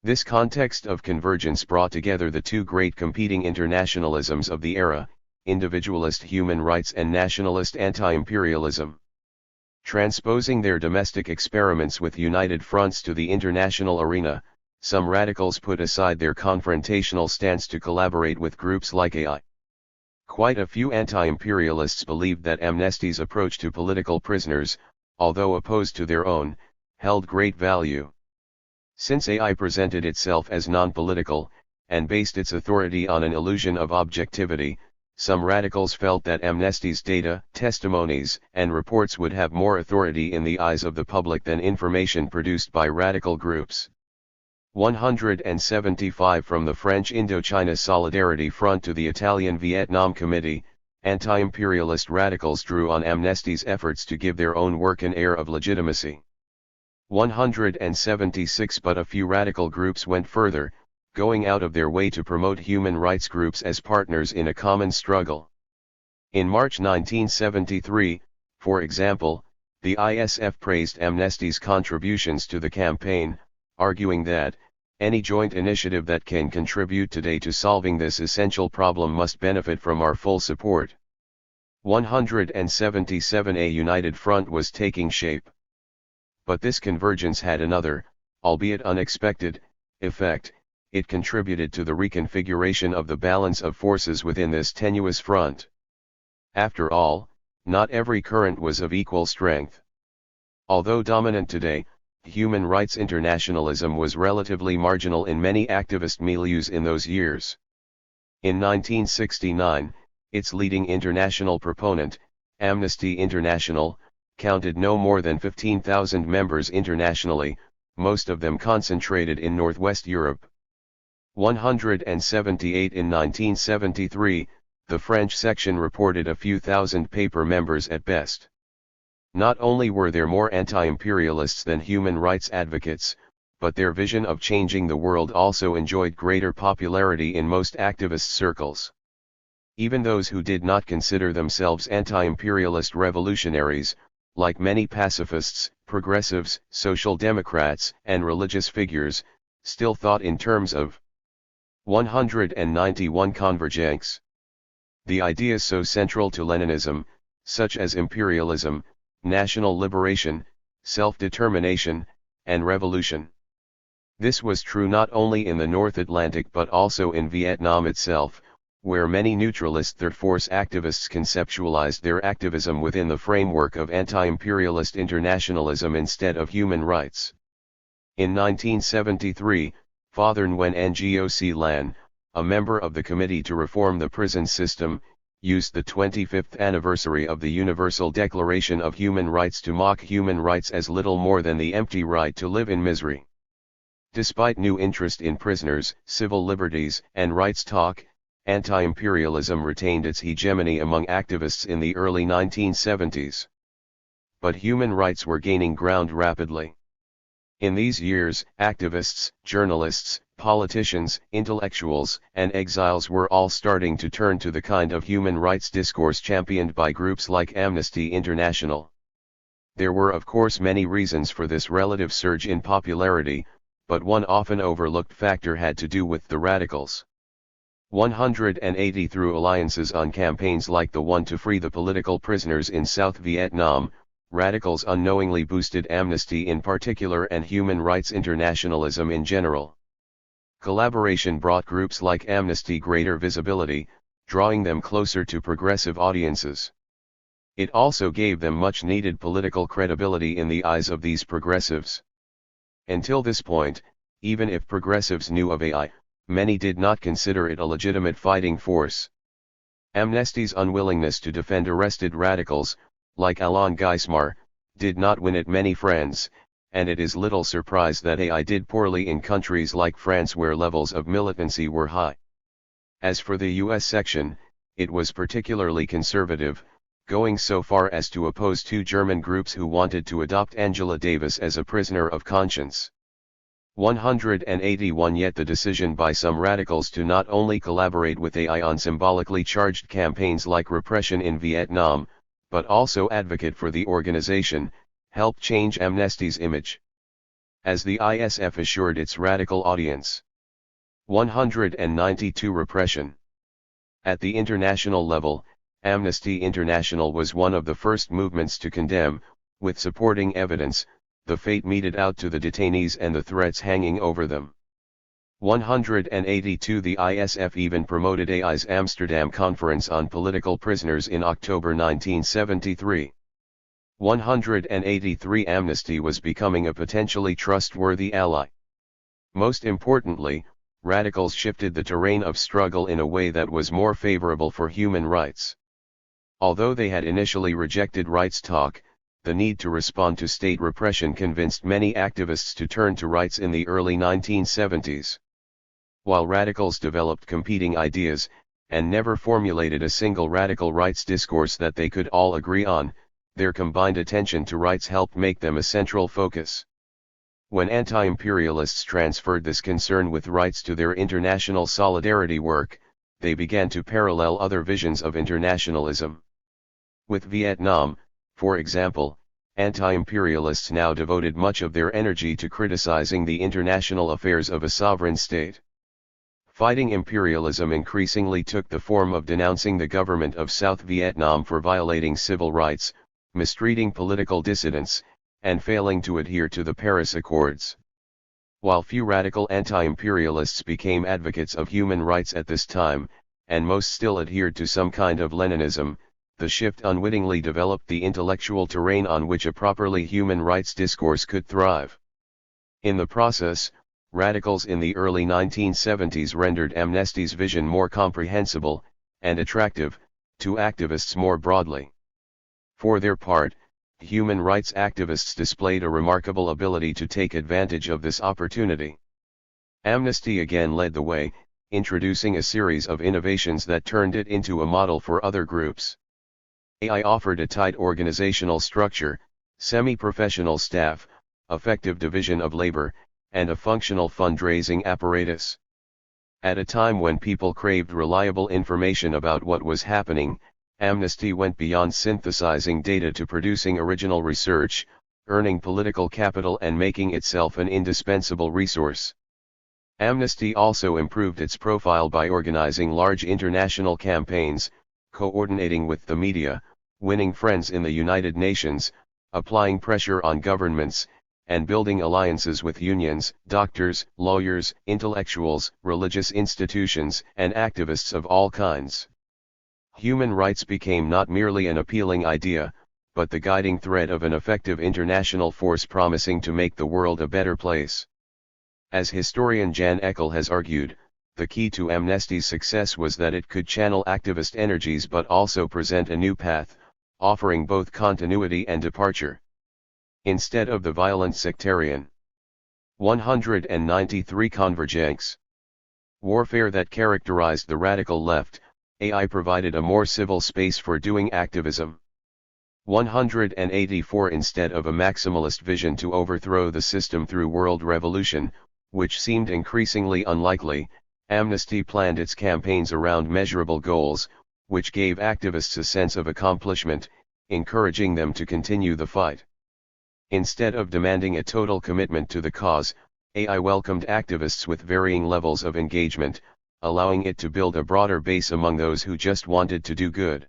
Speaker 1: This context of convergence brought together the two great competing internationalisms of the era, individualist human rights and nationalist anti-imperialism. Transposing their domestic experiments with united fronts to the international arena, some radicals put aside their confrontational stance to collaborate with groups like AI. Quite a few anti-imperialists believed that Amnesty's approach to political prisoners, although opposed to their own, held great value. Since AI presented itself as non-political, and based its authority on an illusion of objectivity, some radicals felt that Amnesty's data, testimonies, and reports would have more authority in the eyes of the public than information produced by radical groups. 175 From the French Indochina Solidarity Front to the Italian Vietnam Committee, anti-imperialist radicals drew on Amnesty's efforts to give their own work an air of legitimacy. 176 But a few radical groups went further, going out of their way to promote human rights groups as partners in a common struggle. In March 1973, for example, the ISF praised Amnesty's contributions to the campaign, arguing that any joint initiative that can contribute today to solving this essential problem must benefit from our full support. 177. A united front was taking shape. But this convergence had another, albeit unexpected, effect. It contributed to the reconfiguration of the balance of forces within this tenuous front. After all, not every current was of equal strength. Although dominant today, human rights internationalism was relatively marginal in many activist milieus in those years. In 1969, its leading international proponent, Amnesty International, counted no more than 15,000 members internationally, most of them concentrated in Northwest Europe. 178. In 1973, the French section reported a few thousand paper members at best. Not only were there more anti-imperialists than human rights advocates, but their vision of changing the world also enjoyed greater popularity in most activist circles. Even those who did not consider themselves anti-imperialist revolutionaries, like many pacifists, progressives, social democrats, and religious figures, still thought in terms of 191 convergence. The ideas so central to Leninism, such as imperialism, national liberation, self-determination, and revolution. This was true not only in the North Atlantic but also in Vietnam itself, where many neutralist third force activists conceptualized their activism within the framework of anti-imperialist internationalism instead of human rights. In 1973, Father Nguyen Ngoc Lan, a member of the Committee to Reform the Prison System, used the 25th anniversary of the Universal Declaration of Human Rights to mock human rights as little more than the empty right to live in misery. Despite new interest in prisoners, civil liberties, and rights talk, anti-imperialism retained its hegemony among activists in the early 1970s. But human rights were gaining ground rapidly. In these years, activists, journalists, politicians, intellectuals, and exiles were all starting to turn to the kind of human rights discourse championed by groups like Amnesty International. There were of course many reasons for this relative surge in popularity, but one often overlooked factor had to do with the radicals. 180. Through alliances on campaigns like the one to free the political prisoners in South Vietnam, radicals unknowingly boosted Amnesty in particular and human rights internationalism in general. Collaboration brought groups like Amnesty greater visibility, drawing them closer to progressive audiences. It also gave them much needed political credibility in the eyes of these progressives. Until this point, even if progressives knew of AI, many did not consider it a legitimate fighting force. Amnesty's unwillingness to defend arrested radicals, like Alain Geismar, did not win it many friends, and it is little surprise that AI did poorly in countries like France where levels of militancy were high. As for the US section, it was particularly conservative, going so far as to oppose two German groups who wanted to adopt Angela Davis as a prisoner of conscience. 181. Yet the decision by some radicals to not only collaborate with AI on symbolically charged campaigns like repression in Vietnam, but also advocate for the organization, helped change Amnesty's image. As the ISF assured its radical audience. 192. Repression. At the international level, Amnesty International was one of the first movements to condemn, with supporting evidence, the fate meted out to the detainees and the threats hanging over them. 182. The ISF even promoted AI's Amsterdam Conference on Political Prisoners in October 1973. 183. Amnesty was becoming a potentially trustworthy ally. Most importantly, radicals shifted the terrain of struggle in a way that was more favorable for human rights. Although they had initially rejected rights talk, the need to respond to state repression convinced many activists to turn to rights in the early 1970s. While radicals developed competing ideas, and never formulated a single radical rights discourse that they could all agree on, their combined attention to rights helped make them a central focus. When anti-imperialists transferred this concern with rights to their international solidarity work, they began to parallel other visions of internationalism. With Vietnam, for example, anti-imperialists now devoted much of their energy to criticizing the international affairs of a sovereign state. Fighting imperialism increasingly took the form of denouncing the government of South Vietnam for violating civil rights, mistreating political dissidents, and failing to adhere to the Paris Accords. While few radical anti-imperialists became advocates of human rights at this time, and most still adhered to some kind of Leninism, the shift unwittingly developed the intellectual terrain on which a properly human rights discourse could thrive. In the process, radicals in the early 1970s rendered Amnesty's vision more comprehensible, and attractive, to activists more broadly. For their part, human rights activists displayed a remarkable ability to take advantage of this opportunity. Amnesty again led the way, introducing a series of innovations that turned it into a model for other groups. AI offered a tight organizational structure, semi-professional staff, effective division of labor, and a functional fundraising apparatus. At a time when people craved reliable information about what was happening, Amnesty went beyond synthesizing data to producing original research, earning political capital and making itself an indispensable resource. Amnesty also improved its profile by organizing large international campaigns, coordinating with the media, winning friends in the United Nations, applying pressure on governments, and building alliances with unions, doctors, lawyers, intellectuals, religious institutions, and activists of all kinds. Human rights became not merely an appealing idea, but the guiding thread of an effective international force promising to make the world a better place. As historian Jan Eckel has argued, the key to Amnesty's success was that it could channel activist energies but also present a new path, offering both continuity and departure. Instead of the violent sectarian 193 convergence warfare that characterized the radical left, AI provided a more civil space for doing activism. 184 Instead of a maximalist vision to overthrow the system through world revolution, which seemed increasingly unlikely, Amnesty planned its campaigns around measurable goals, which gave activists a sense of accomplishment, encouraging them to continue the fight. Instead of demanding a total commitment to the cause, AI welcomed activists with varying levels of engagement, allowing it to build a broader base among those who just wanted to do good.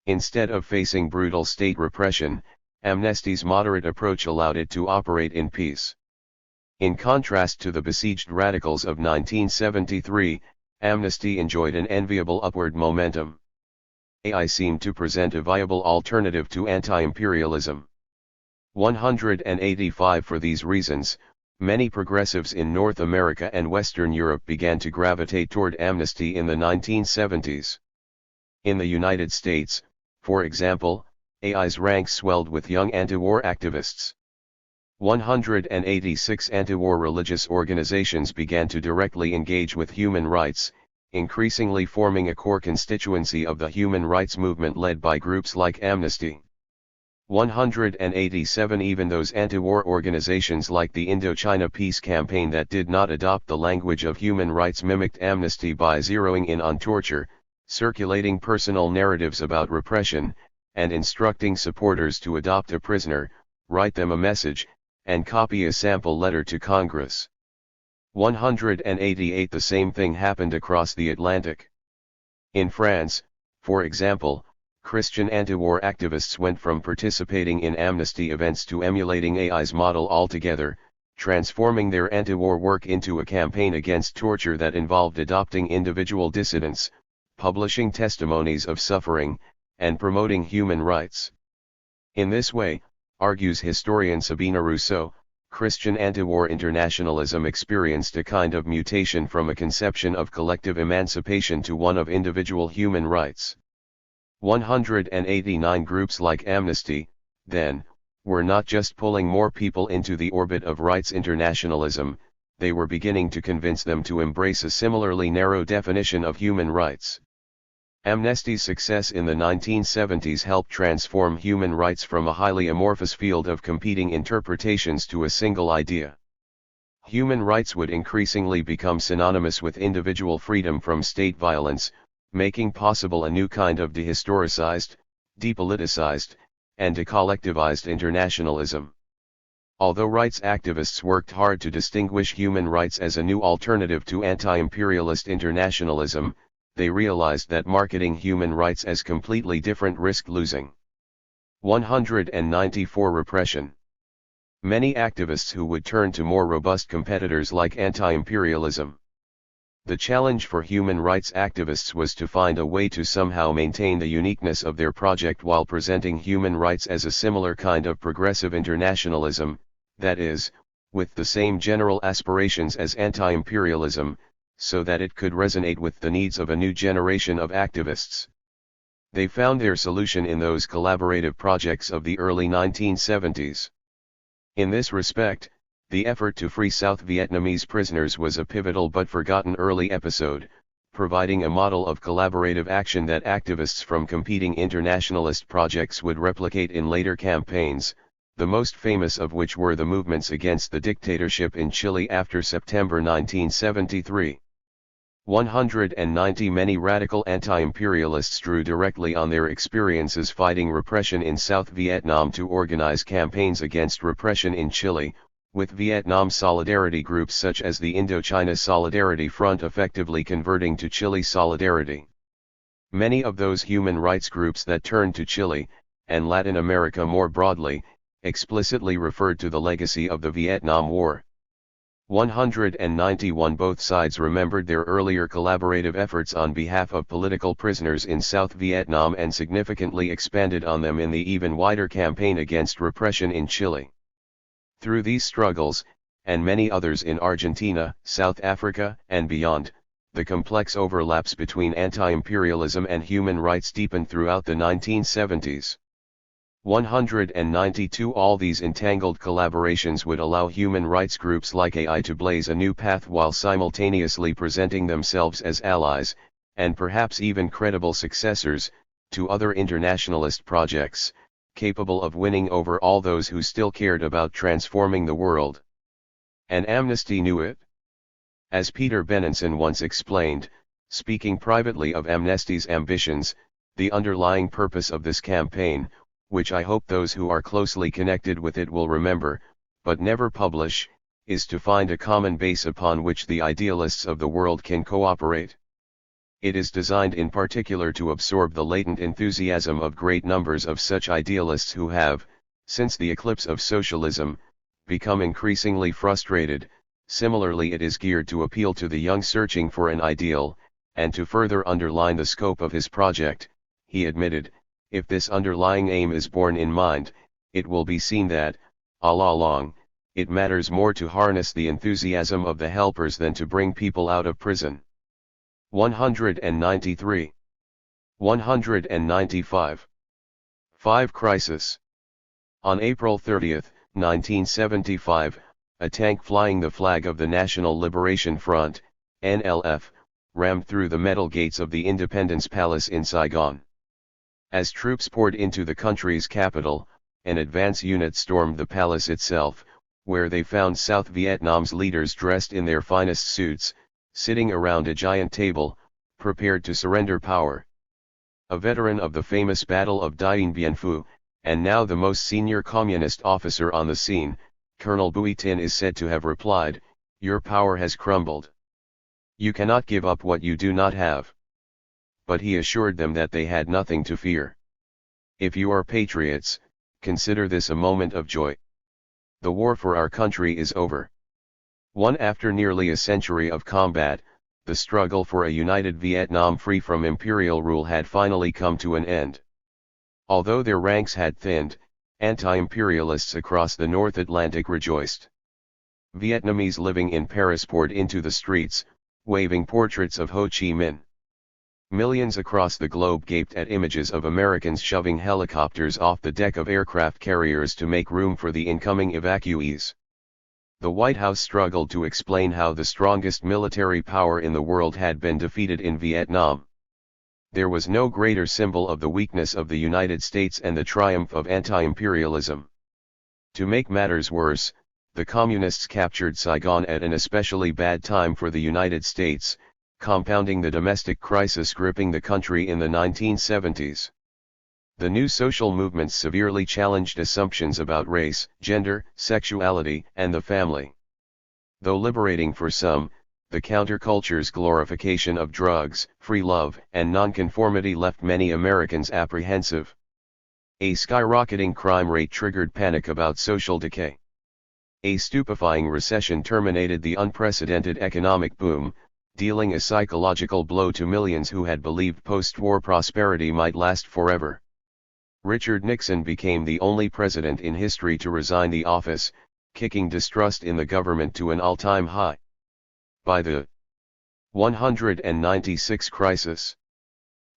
Speaker 1: Instead of facing brutal state repression, Amnesty's moderate approach allowed it to operate in peace. In contrast to the besieged radicals of 1973, Amnesty enjoyed an enviable upward momentum. AI seemed to present a viable alternative to anti-imperialism. 185 For these reasons, many progressives in North America and Western Europe began to gravitate toward Amnesty in the 1970s. In the United States, for example, AI's ranks swelled with young anti-war activists. 186 anti-war religious organizations began to directly engage with human rights, increasingly forming a core constituency of the human rights movement led by groups like Amnesty. 187 Even those anti-war organizations like the Indochina Peace Campaign that did not adopt the language of human rights mimicked Amnesty by zeroing in on torture, circulating personal narratives about repression, and instructing supporters to adopt a prisoner, write them a message, and copy a sample letter to Congress. 188 The same thing happened across the Atlantic. In France, for example, Christian anti-war activists went from participating in Amnesty events to emulating AI's model altogether, transforming their anti-war work into a campaign against torture that involved adopting individual dissidents, publishing testimonies of suffering, and promoting human rights. In this way, argues historian Sabina Rousseau, Christian anti-war internationalism experienced a kind of mutation from a conception of collective emancipation to one of individual human rights. 189 Groups like Amnesty, then, were not just pulling more people into the orbit of rights internationalism, they were beginning to convince them to embrace a similarly narrow definition of human rights. Amnesty's success in the 1970s helped transform human rights from a highly amorphous field of competing interpretations to a single idea. Human rights would increasingly become synonymous with individual freedom from state violence, making possible a new kind of dehistoricized, depoliticized, and decollectivized internationalism. Although rights activists worked hard to distinguish human rights as a new alternative to anti-imperialist internationalism, they realized that marketing human rights as completely different risked losing. 194 Repression. Many activists who would turn to more robust competitors like anti-imperialism. The challenge for human rights activists was to find a way to somehow maintain the uniqueness of their project while presenting human rights as a similar kind of progressive internationalism, that is, with the same general aspirations as anti-imperialism, so that it could resonate with the needs of a new generation of activists. They found their solution in those collaborative projects of the early 1970s. In this respect, the effort to free South Vietnamese prisoners was a pivotal but forgotten early episode, providing a model of collaborative action that activists from competing internationalist projects would replicate in later campaigns, the most famous of which were the movements against the dictatorship in Chile after September 1973. 190 Many radical anti-imperialists drew directly on their experiences fighting repression in South Vietnam to organize campaigns against repression in Chile, with Vietnam solidarity groups such as the Indochina Solidarity Front effectively converting to Chile Solidarity. Many of those human rights groups that turned to Chile, and Latin America more broadly, explicitly referred to the legacy of the Vietnam War. 191 Both sides remembered their earlier collaborative efforts on behalf of political prisoners in South Vietnam and significantly expanded on them in the even wider campaign against repression in Chile. Through these struggles, and many others in Argentina, South Africa, and beyond, the complex overlaps between anti-imperialism and human rights deepened throughout the 1970s. 192 All these entangled collaborations would allow human rights groups like AI to blaze a new path while simultaneously presenting themselves as allies, and perhaps even credible successors, to other internationalist projects, capable of winning over all those who still cared about transforming the world. And Amnesty knew it. As Peter Benenson once explained, speaking privately of Amnesty's ambitions, the underlying purpose of this campaign, which I hope those who are closely connected with it will remember, but never publish, is to find a common base upon which the idealists of the world can cooperate. It is designed in particular to absorb the latent enthusiasm of great numbers of such idealists who have, since the eclipse of socialism, become increasingly frustrated. Similarly, it is geared to appeal to the young searching for an ideal, and to further underline the scope of his project, he admitted, if this underlying aim is borne in mind, it will be seen that, all along, it matters more to harness the enthusiasm of the helpers than to bring people out of prison. 193. 195. 5. Crisis. On April 30, 1975, a tank flying the flag of the National Liberation Front, NLF, rammed through the metal gates of the Independence Palace in Saigon. As troops poured into the country's capital, an advance unit stormed the palace itself, where they found South Vietnam's leaders dressed in their finest suits, sitting around a giant table, prepared to surrender power. A veteran of the famous Battle of Dien Bien Phu, and now the most senior communist officer on the scene, Colonel Bui Tin is said to have replied, "Your power has crumbled. You cannot give up what you do not have." But he assured them that they had nothing to fear. If you are patriots, consider this a moment of joy. The war for our country is over. After nearly a century of combat, the struggle for a united Vietnam free from imperial rule had finally come to an end. Although their ranks had thinned, anti-imperialists across the North Atlantic rejoiced. Vietnamese living in Paris poured into the streets, waving portraits of Ho Chi Minh. Millions across the globe gaped at images of Americans shoving helicopters off the deck of aircraft carriers to make room for the incoming evacuees. The White House struggled to explain how the strongest military power in the world had been defeated in Vietnam. There was no greater symbol of the weakness of the United States and the triumph of anti-imperialism. To make matters worse, the Communists captured Saigon at an especially bad time for the United States, compounding the domestic crisis gripping the country in the 1970s. The new social movements severely challenged assumptions about race, gender, sexuality, and the family. Though liberating for some, the counterculture's glorification of drugs, free love, and nonconformity left many Americans apprehensive. A skyrocketing crime rate triggered panic about social decay. A stupefying recession terminated the unprecedented economic boom, dealing a psychological blow to millions who had believed post-war prosperity might last forever. Richard Nixon became the only president in history to resign the office, kicking distrust in the government to an all-time high. By the 196 crisis,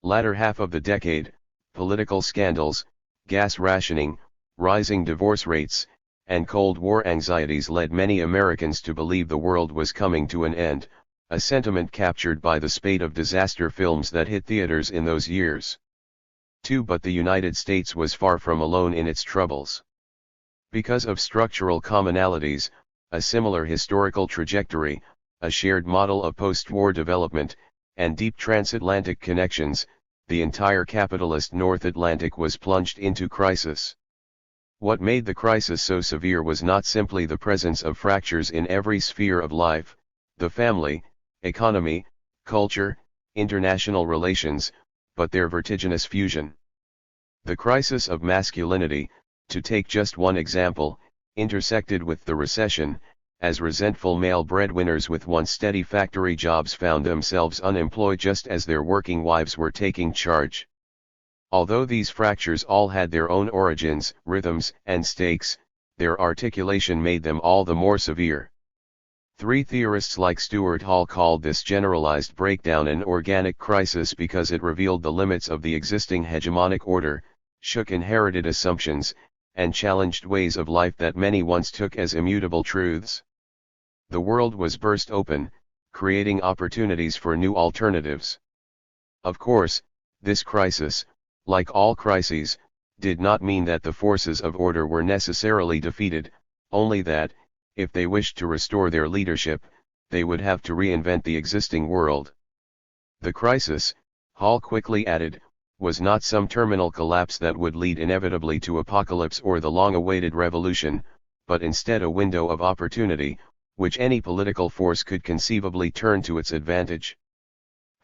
Speaker 1: latter half of the decade, political scandals, gas rationing, rising divorce rates, and Cold War anxieties led many Americans to believe the world was coming to an end, a sentiment captured by the spate of disaster films that hit theaters in those years. But the United States was far from alone in its troubles. Because of structural commonalities, a similar historical trajectory, a shared model of post-war development, and deep transatlantic connections, the entire capitalist North Atlantic was plunged into crisis. What made the crisis so severe was not simply the presence of fractures in every sphere of life, the family, economy, culture, international relations, but their vertiginous fusion. The crisis of masculinity, to take just one example, intersected with the recession, as resentful male breadwinners with once steady factory jobs found themselves unemployed just as their working wives were taking charge. Although these fractures all had their own origins, rhythms, and stakes, their articulation made them all the more severe. Three theorists like Stuart Hall called this generalized breakdown an organic crisis because it revealed the limits of the existing hegemonic order, shook inherited assumptions, and challenged ways of life that many once took as immutable truths. The world was burst open, creating opportunities for new alternatives. Of course, this crisis, like all crises, did not mean that the forces of order were necessarily defeated, only that, if they wished to restore their leadership, they would have to reinvent the existing world. The crisis, Hall quickly added, was not some terminal collapse that would lead inevitably to apocalypse or the long-awaited revolution, but instead a window of opportunity, which any political force could conceivably turn to its advantage.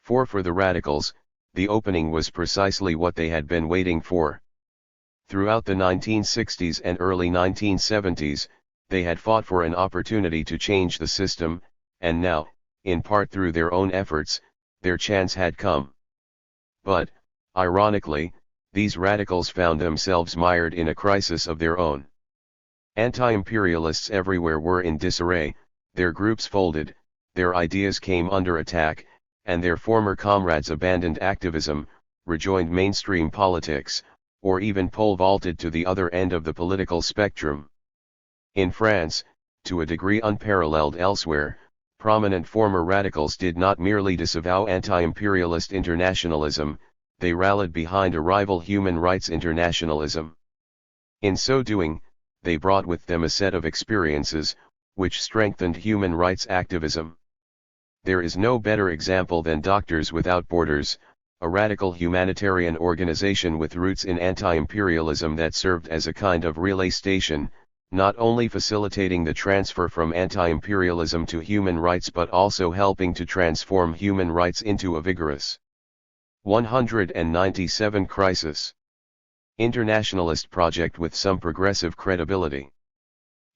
Speaker 1: For the radicals, the opening was precisely what they had been waiting for. Throughout the 1960s and early 1970s, they had fought for an opportunity to change the system, and now, in part through their own efforts, their chance had come. But, ironically, these radicals found themselves mired in a crisis of their own. Anti-imperialists everywhere were in disarray, their groups folded, their ideas came under attack, and their former comrades abandoned activism, rejoined mainstream politics, or even pole vaulted to the other end of the political spectrum. In France, to a degree unparalleled elsewhere, prominent former radicals did not merely disavow anti-imperialist internationalism, they rallied behind a rival human rights internationalism. In so doing, they brought with them a set of experiences, which strengthened human rights activism. There is no better example than Doctors Without Borders, a radical humanitarian organization with roots in anti-imperialism that served as a kind of relay station, not only facilitating the transfer from anti-imperialism to human rights but also helping to transform human rights into a vigorous 197 crisis. Internationalist project with some progressive credibility.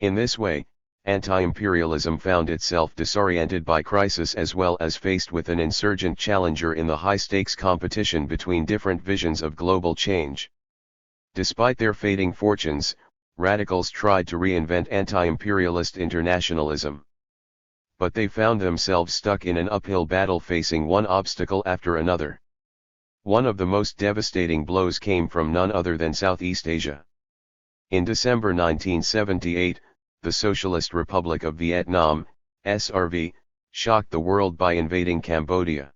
Speaker 1: In this way, anti-imperialism found itself disoriented by crisis as well as faced with an insurgent challenger in the high-stakes competition between different visions of global change. Despite their fading fortunes, radicals tried to reinvent anti-imperialist internationalism. But they found themselves stuck in an uphill battle facing one obstacle after another. One of the most devastating blows came from none other than Southeast Asia. In December 1978, the Socialist Republic of Vietnam, SRV, shocked the world by invading Cambodia.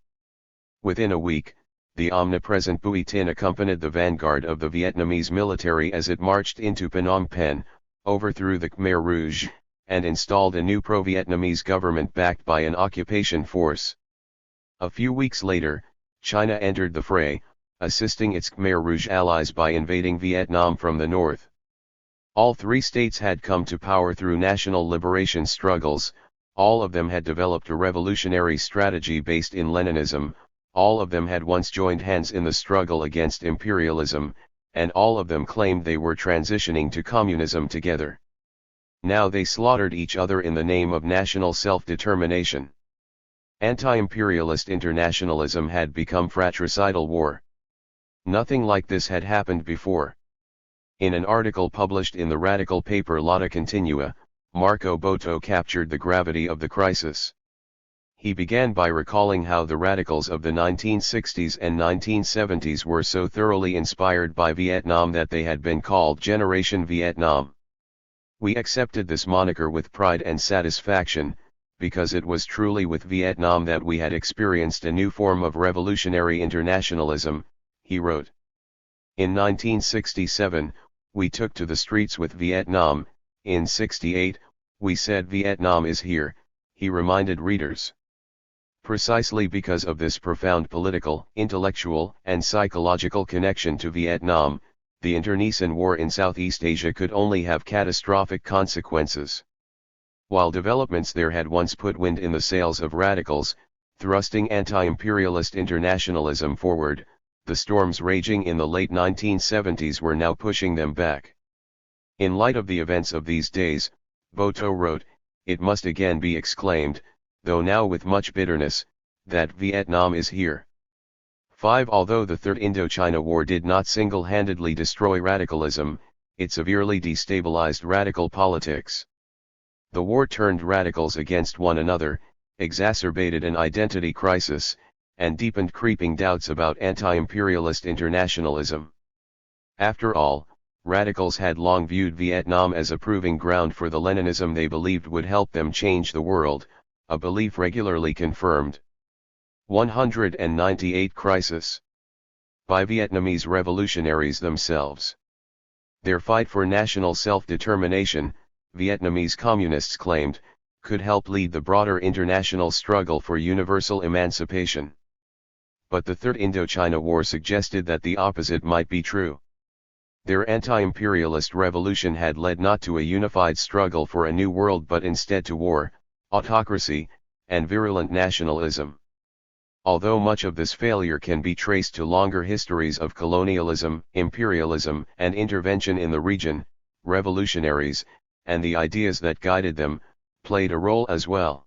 Speaker 1: Within a week, the omnipresent Bui Tin accompanied the vanguard of the Vietnamese military as it marched into Phnom Penh, overthrew the Khmer Rouge, and installed a new pro-Vietnamese government backed by an occupation force. A few weeks later, China entered the fray,
Speaker 2: assisting its Khmer Rouge allies by invading Vietnam from the north. All three states had come to power through national liberation struggles, all of them had developed a revolutionary strategy based in Leninism, all of them had once joined hands in the struggle against imperialism, and all of them claimed they were transitioning to communism together. Now they slaughtered each other in the name of national self-determination. Anti-imperialist internationalism had become fratricidal war. Nothing like this had happened before. In an article published in the radical paper Lotta Continua, Marco Boto captured the gravity of the crisis. He began by recalling how the radicals of the 1960s and 1970s were so thoroughly inspired by Vietnam that they had been called Generation Vietnam. We accepted this moniker with pride and satisfaction, because it was truly with Vietnam that we had experienced a new form of revolutionary internationalism, he wrote. In 1967, we took to the streets with Vietnam. In '68, we said Vietnam is here, he reminded readers. Precisely because of this profound political, intellectual, and psychological connection to Vietnam, the internecine war in Southeast Asia could only have catastrophic consequences. While developments there had once put wind in the sails of radicals, thrusting anti-imperialist internationalism forward, the storms raging in the late 1970s were now pushing them back. In light of the events of these days, Boto wrote, it must again be exclaimed, though now with much bitterness, that Vietnam is here. 5. Although the Third Indochina War did not single-handedly destroy radicalism, it severely destabilized radical politics. The war turned radicals against one another, exacerbated an identity crisis, and deepened creeping doubts about anti-imperialist internationalism. After all, radicals had long viewed Vietnam as a proving ground for the Leninism they believed would help them change the world, a belief regularly confirmed. 198 Crisis. By Vietnamese revolutionaries themselves. Their fight for national self-determination, Vietnamese communists claimed, could help lead the broader international struggle for universal emancipation. But the Third Indochina War suggested that the opposite might be true. Their anti-imperialist revolution had led not to a unified struggle for a new world but instead to war, autocracy, and virulent nationalism. Although much of this failure can be traced to longer histories of colonialism, imperialism, and intervention in the region, revolutionaries, and the ideas that guided them, played a role as well.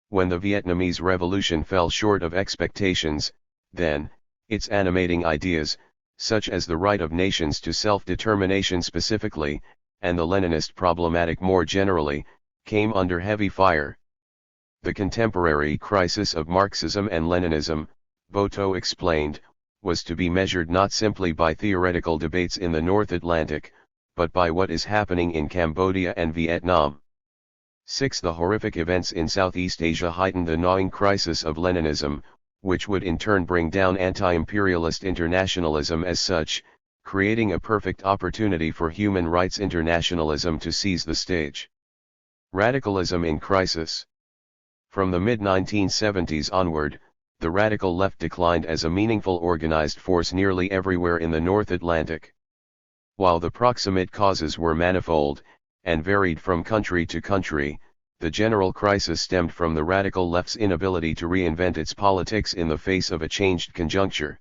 Speaker 2: When the Vietnamese Revolution fell short of expectations, then, its animating ideas, such as the right of nations to self-determination specifically, and the Leninist problematic more generally, came under heavy fire. The contemporary crisis of Marxism and Leninism, Boto explained, was to be measured not simply by theoretical debates in the North Atlantic, but by what is happening in Cambodia and Vietnam. 6. The horrific events in Southeast Asia heightened the gnawing crisis of Leninism, which would in turn bring down anti-imperialist internationalism as such, creating a perfect opportunity for human rights internationalism to seize the stage. Radicalism in crisis. From the mid-1970s onward, the radical left declined as a meaningful organized force nearly everywhere in the North Atlantic. While the proximate causes were manifold, and varied from country to country, the general crisis stemmed from the radical left's inability to reinvent its politics in the face of a changed conjuncture.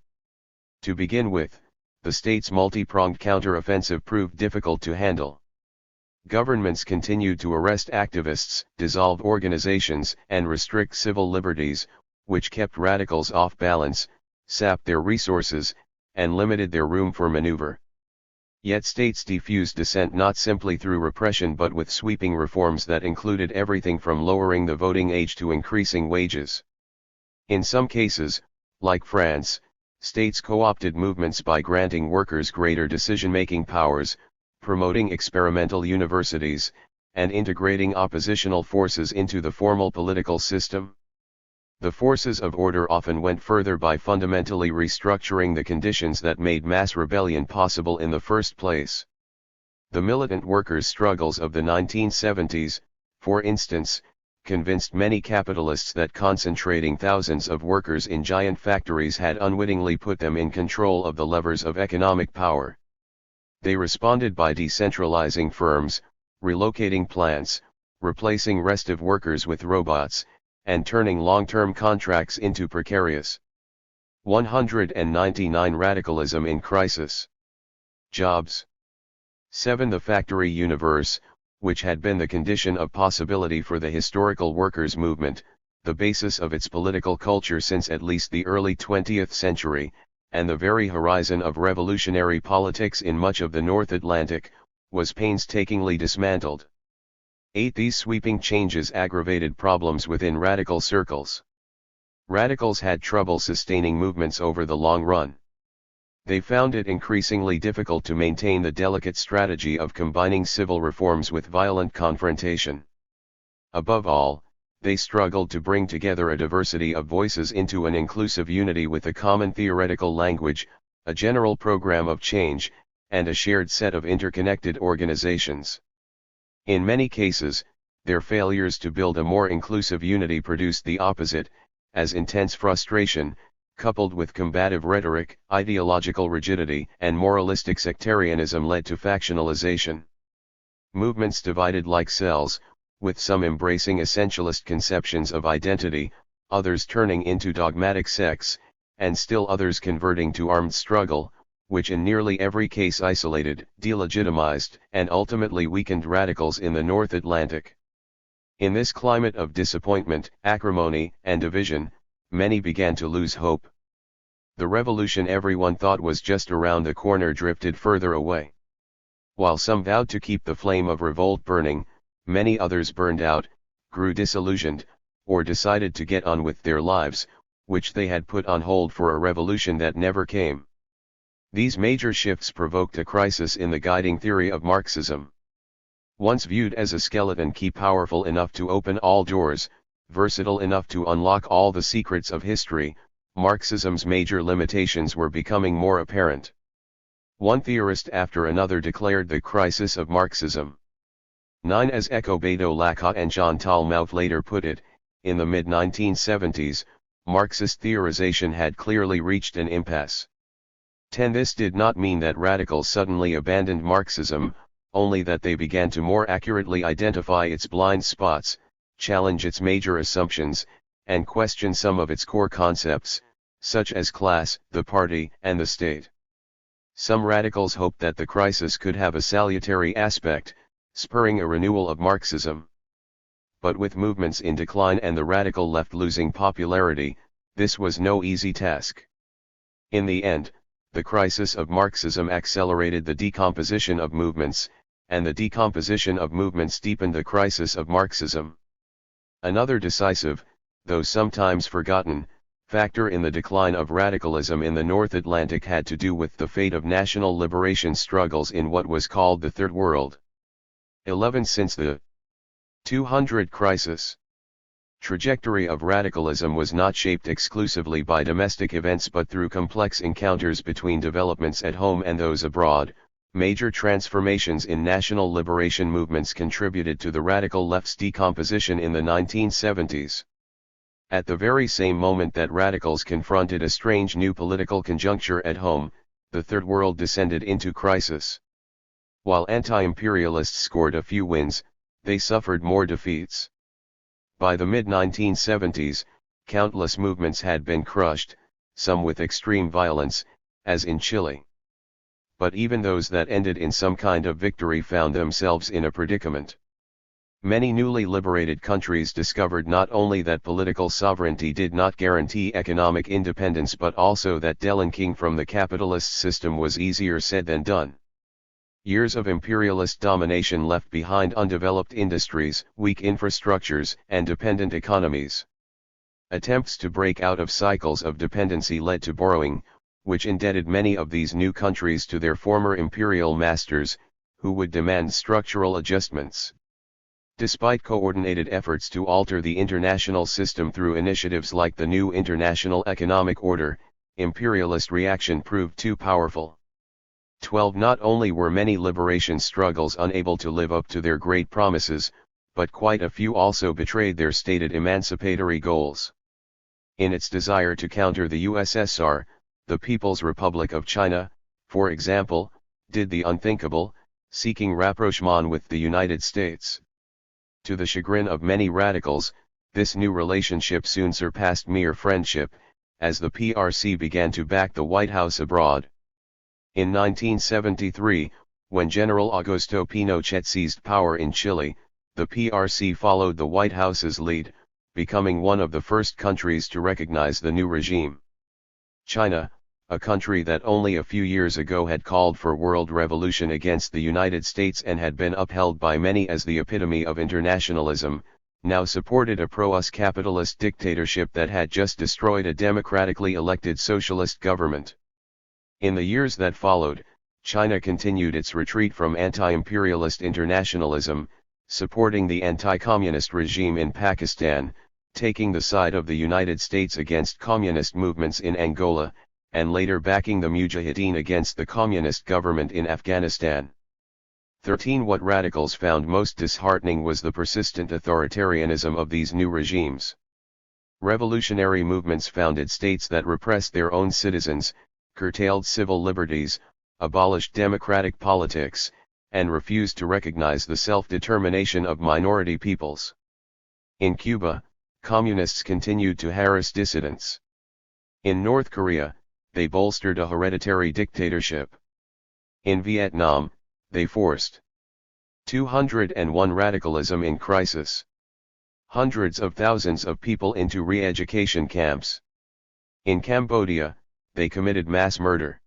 Speaker 2: To begin with, the state's multi-pronged counter-offensive proved difficult to handle. Governments continued to arrest activists, dissolve organizations, and restrict civil liberties, which kept radicals off balance, sapped their resources, and limited their room for maneuver. Yet states diffused dissent not simply through repression but with sweeping reforms that included everything from lowering the voting age to increasing wages. In some cases, like France, states co-opted movements by granting workers greater decision-making powers, promoting experimental universities, and integrating oppositional forces into the formal political system. The forces of order often went further by fundamentally restructuring the conditions that made mass rebellion possible in the first place. The militant workers' struggles of the 1970s, for instance, convinced many capitalists that concentrating thousands of workers in giant factories had unwittingly put them in control of the levers of economic power. They responded by decentralizing firms, relocating plants, replacing restive workers with robots, and turning long-term contracts into precarious. 199 Radicalism in crisis. Jobs. 7. The factory universe, which had been the condition of possibility for the historical workers' movement, the basis of its political culture since at least the early 20th century, and the very horizon of revolutionary politics in much of the North Atlantic, was painstakingly dismantled. 8. These sweeping changes aggravated problems within radical circles. Radicals had trouble sustaining movements over the long run. They found it increasingly difficult to maintain the delicate strategy of combining civil reforms with violent confrontation. Above all, they struggled to bring together a diversity of voices into an inclusive unity with a common theoretical language, a general program of change, and a shared set of interconnected organizations. In many cases, their failures to build a more inclusive unity produced the opposite, as intense frustration, coupled with combative rhetoric, ideological rigidity, and moralistic sectarianism led to factionalization. Movements divided like cells, with some embracing essentialist conceptions of identity, others turning into dogmatic sects, and still others converting to armed struggle, which in nearly every case isolated, delegitimized, and ultimately weakened radicals in the North Atlantic. In this climate of disappointment, acrimony, and division, many began to lose hope. The revolution everyone thought was just around the corner drifted further away. While some vowed to keep the flame of revolt burning, many others burned out, grew disillusioned, or decided to get on with their lives, which they had put on hold for a revolution that never came. These major shifts provoked a crisis in the guiding theory of Marxism. Once viewed as a skeleton key powerful enough to open all doors, versatile enough to unlock all the secrets of history, Marxism's major limitations were becoming more apparent. One theorist after another declared the crisis of Marxism. 9. As Echo Beto Lacotte and Chantal Mouffe later put it, in the mid-1970s, Marxist theorization had clearly reached an impasse. 10. This did not mean that radicals suddenly abandoned Marxism, only that they began to more accurately identify its blind spots, challenge its major assumptions, and question some of its core concepts, such as class, the party, and the state. Some radicals hoped that the crisis could have a salutary aspect, spurring a renewal of Marxism. But with movements in decline and the radical left losing popularity, this was no easy task. In the end, the crisis of Marxism accelerated the decomposition of movements, and the decomposition of movements deepened the crisis of Marxism. Another decisive, though sometimes forgotten, factor in the decline of radicalism in the North Atlantic had to do with the fate of national liberation struggles in what was called the Third World. 11. Since the 200 crisis, trajectory of radicalism was not shaped exclusively by domestic events but through complex encounters between developments at home and those abroad. Major transformations in national liberation movements contributed to the radical left's decomposition in the 1970s. At the very same moment that radicals confronted a strange new political conjuncture at home, the Third World descended into crisis. While anti-imperialists scored a few wins, they suffered more defeats. By the mid-1970s, countless movements had been crushed, some with extreme violence, as in Chile. But even those that ended in some kind of victory found themselves in a predicament. Many newly liberated countries discovered not only that political sovereignty did not guarantee economic independence but also that delinking from the capitalist system was easier said than done. Years of imperialist domination left behind undeveloped industries, weak infrastructures, and dependent economies. Attempts to break out of cycles of dependency led to borrowing, which indebted many of these new countries to their former imperial masters, who would demand structural adjustments. Despite coordinated efforts to alter the international system through initiatives like the new International Economic Order, imperialist reaction proved too powerful. 12. Not only were many liberation struggles unable to live up to their great promises, but quite a few also betrayed their stated emancipatory goals. In its desire to counter the USSR, the People's Republic of China, for example, did the unthinkable, seeking rapprochement with the United States. To the chagrin of many radicals, this new relationship soon surpassed mere friendship, as the PRC began to back the White House abroad. In 1973, when General Augusto Pinochet seized power in Chile, the PRC followed the White House's lead, becoming one of the first countries to recognize the new regime. China, a country that only a few years ago had called for world revolution against the United States and had been upheld by many as the epitome of internationalism, now supported a pro-US capitalist dictatorship that had just destroyed a democratically elected socialist government. In the years that followed, China continued its retreat from anti-imperialist internationalism, supporting the anti-communist regime in Pakistan, taking the side of the United States against communist movements in Angola, and later backing the Mujahideen against the communist government in Afghanistan. 13. What radicals found most disheartening was the persistent authoritarianism of these new regimes. Revolutionary movements founded states that repressed their own citizens, curtailed civil liberties, abolished democratic politics, and refused to recognize the self-determination of minority peoples. In Cuba, communists continued to harass dissidents. In North Korea, they bolstered a hereditary dictatorship. In Vietnam, they forced 201 radicalism in crisis. Hundreds of thousands of people into re-education camps. In Cambodia, they committed mass murder.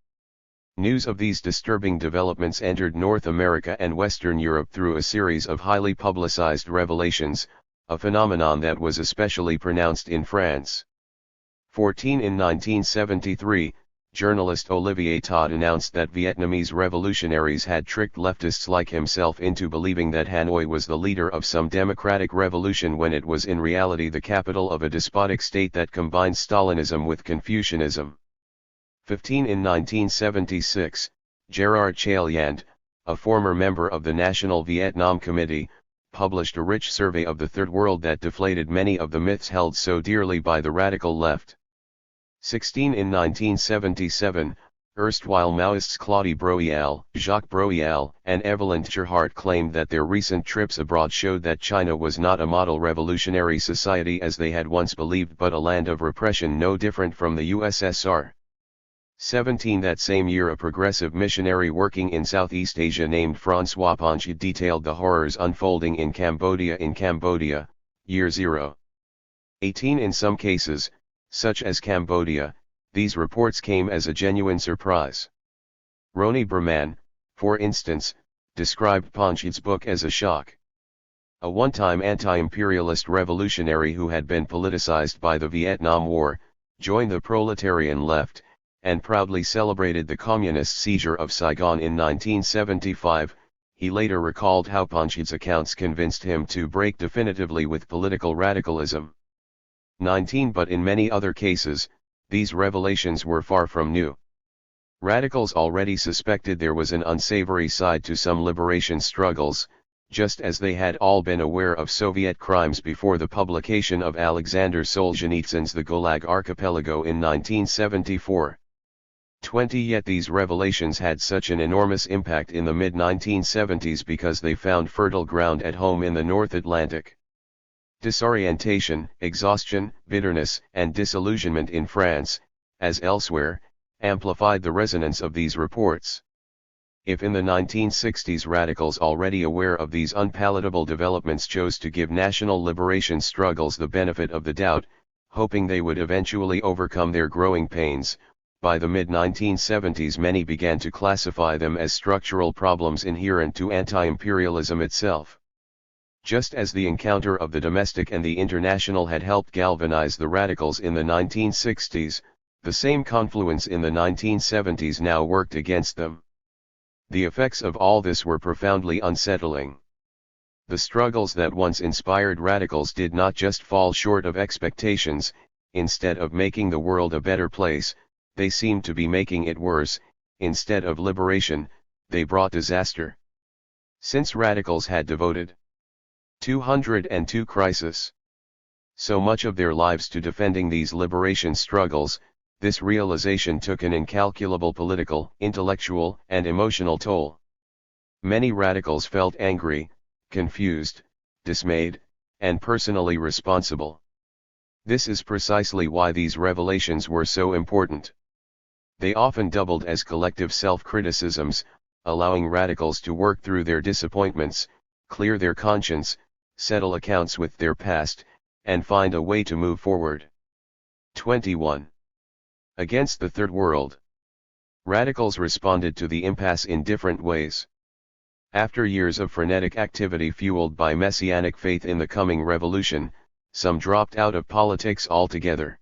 Speaker 2: News of these disturbing developments entered North America and Western Europe through a series of highly publicized revelations, a phenomenon that was especially pronounced in France. 14. In 1973, journalist Olivier Todd announced that Vietnamese revolutionaries had tricked leftists like himself into believing that Hanoi was the leader of some democratic revolution when it was in reality the capital of a despotic state that combined Stalinism with Confucianism. 15. In 1976, Gerard Chaliand, a former member of the National Vietnam Committee, published a rich survey of the Third World that deflated many of the myths held so dearly by the radical left. 16. In 1977, erstwhile Maoists Claude Breuil, Jacques Breuil, and Evelyn Gerhardt claimed that their recent trips abroad showed that China was not a model revolutionary society as they had once believed but a land of repression no different from the USSR. 17. That same year a progressive missionary working in Southeast Asia named François Ponchi detailed the horrors unfolding in Cambodia, year 0. 18. In some cases, such as Cambodia, these reports came as a genuine surprise. Roni Berman, for instance, described Ponchi's book as a shock. A one-time anti-imperialist revolutionary who had been politicized by the Vietnam War, joined the proletarian left, and proudly celebrated the communist seizure of Saigon in 1975, he later recalled how Ponchi's accounts convinced him to break definitively with political radicalism. 19. But in many other cases, these revelations were far from new. Radicals already suspected there was an unsavory side to some liberation struggles, just as they had all been aware of Soviet crimes before the publication of Alexander Solzhenitsyn's The Gulag Archipelago in 1974. 20. Yet these revelations had such an enormous impact in the mid-1970s because they found fertile ground at home in the North Atlantic. Disorientation, exhaustion, bitterness, and disillusionment in France, as elsewhere, amplified the resonance of these reports. If in the 1960s radicals already aware of these unpalatable developments chose to give national liberation struggles the benefit of the doubt, hoping they would eventually overcome their growing pains, by the mid-1970s many began to classify them as structural problems inherent to anti-imperialism itself. Just as the encounter of the domestic and the international had helped galvanize the radicals in the 1960s, the same confluence in the 1970s now worked against them. The effects of all this were profoundly unsettling. The struggles that once inspired radicals did not just fall short of expectations, instead of making the world a better place, they seemed to be making it worse. Instead of liberation, they brought disaster. Since radicals had devoted 202 Crisis. So much of their lives to defending these liberation struggles, this realization took an incalculable political, intellectual, and emotional toll. Many radicals felt angry, confused, dismayed, and personally responsible. This is precisely why these revelations were so important. They often doubled as collective self-criticisms, allowing radicals to work through their disappointments, clear their conscience, settle accounts with their past, and find a way to move forward. 21. Against the Third World. Radicals responded to the impasse in different ways. After years of frenetic activity fueled by messianic faith in the coming revolution, some dropped out of politics altogether.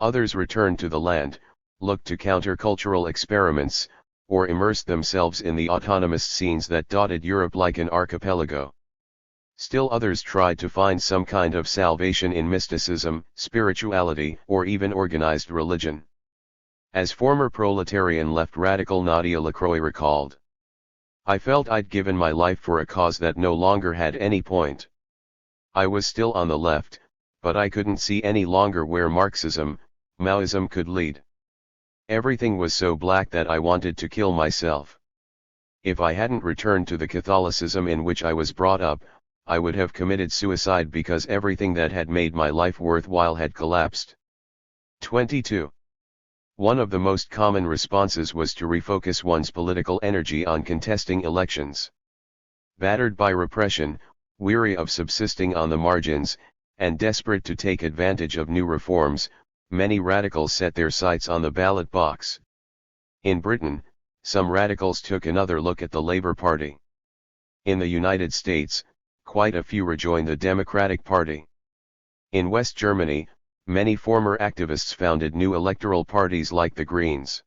Speaker 2: Others returned to the land, looked to countercultural experiments, or immersed themselves in the autonomous scenes that dotted Europe like an archipelago. Still others tried to find some kind of salvation in mysticism, spirituality, or even organized religion. As former proletarian left radical Nadia Lacroix recalled, "I felt I'd given my life for a cause that no longer had any point. I was still on the left, but I couldn't see any longer where Marxism, Maoism could lead. Everything was so black that I wanted to kill myself. If I hadn't returned to the Catholicism in which I was brought up, I would have committed suicide because everything that had made my life worthwhile had collapsed." 22. One of the most common responses was to refocus one's political energy on contesting elections. Battered by repression, weary of subsisting on the margins, and desperate to take advantage of new reforms, many radicals set their sights on the ballot box. In Britain, some radicals took another look at the Labour Party. In the United States, quite a few rejoined the Democratic Party. In West Germany, many former activists founded new electoral parties like the Greens.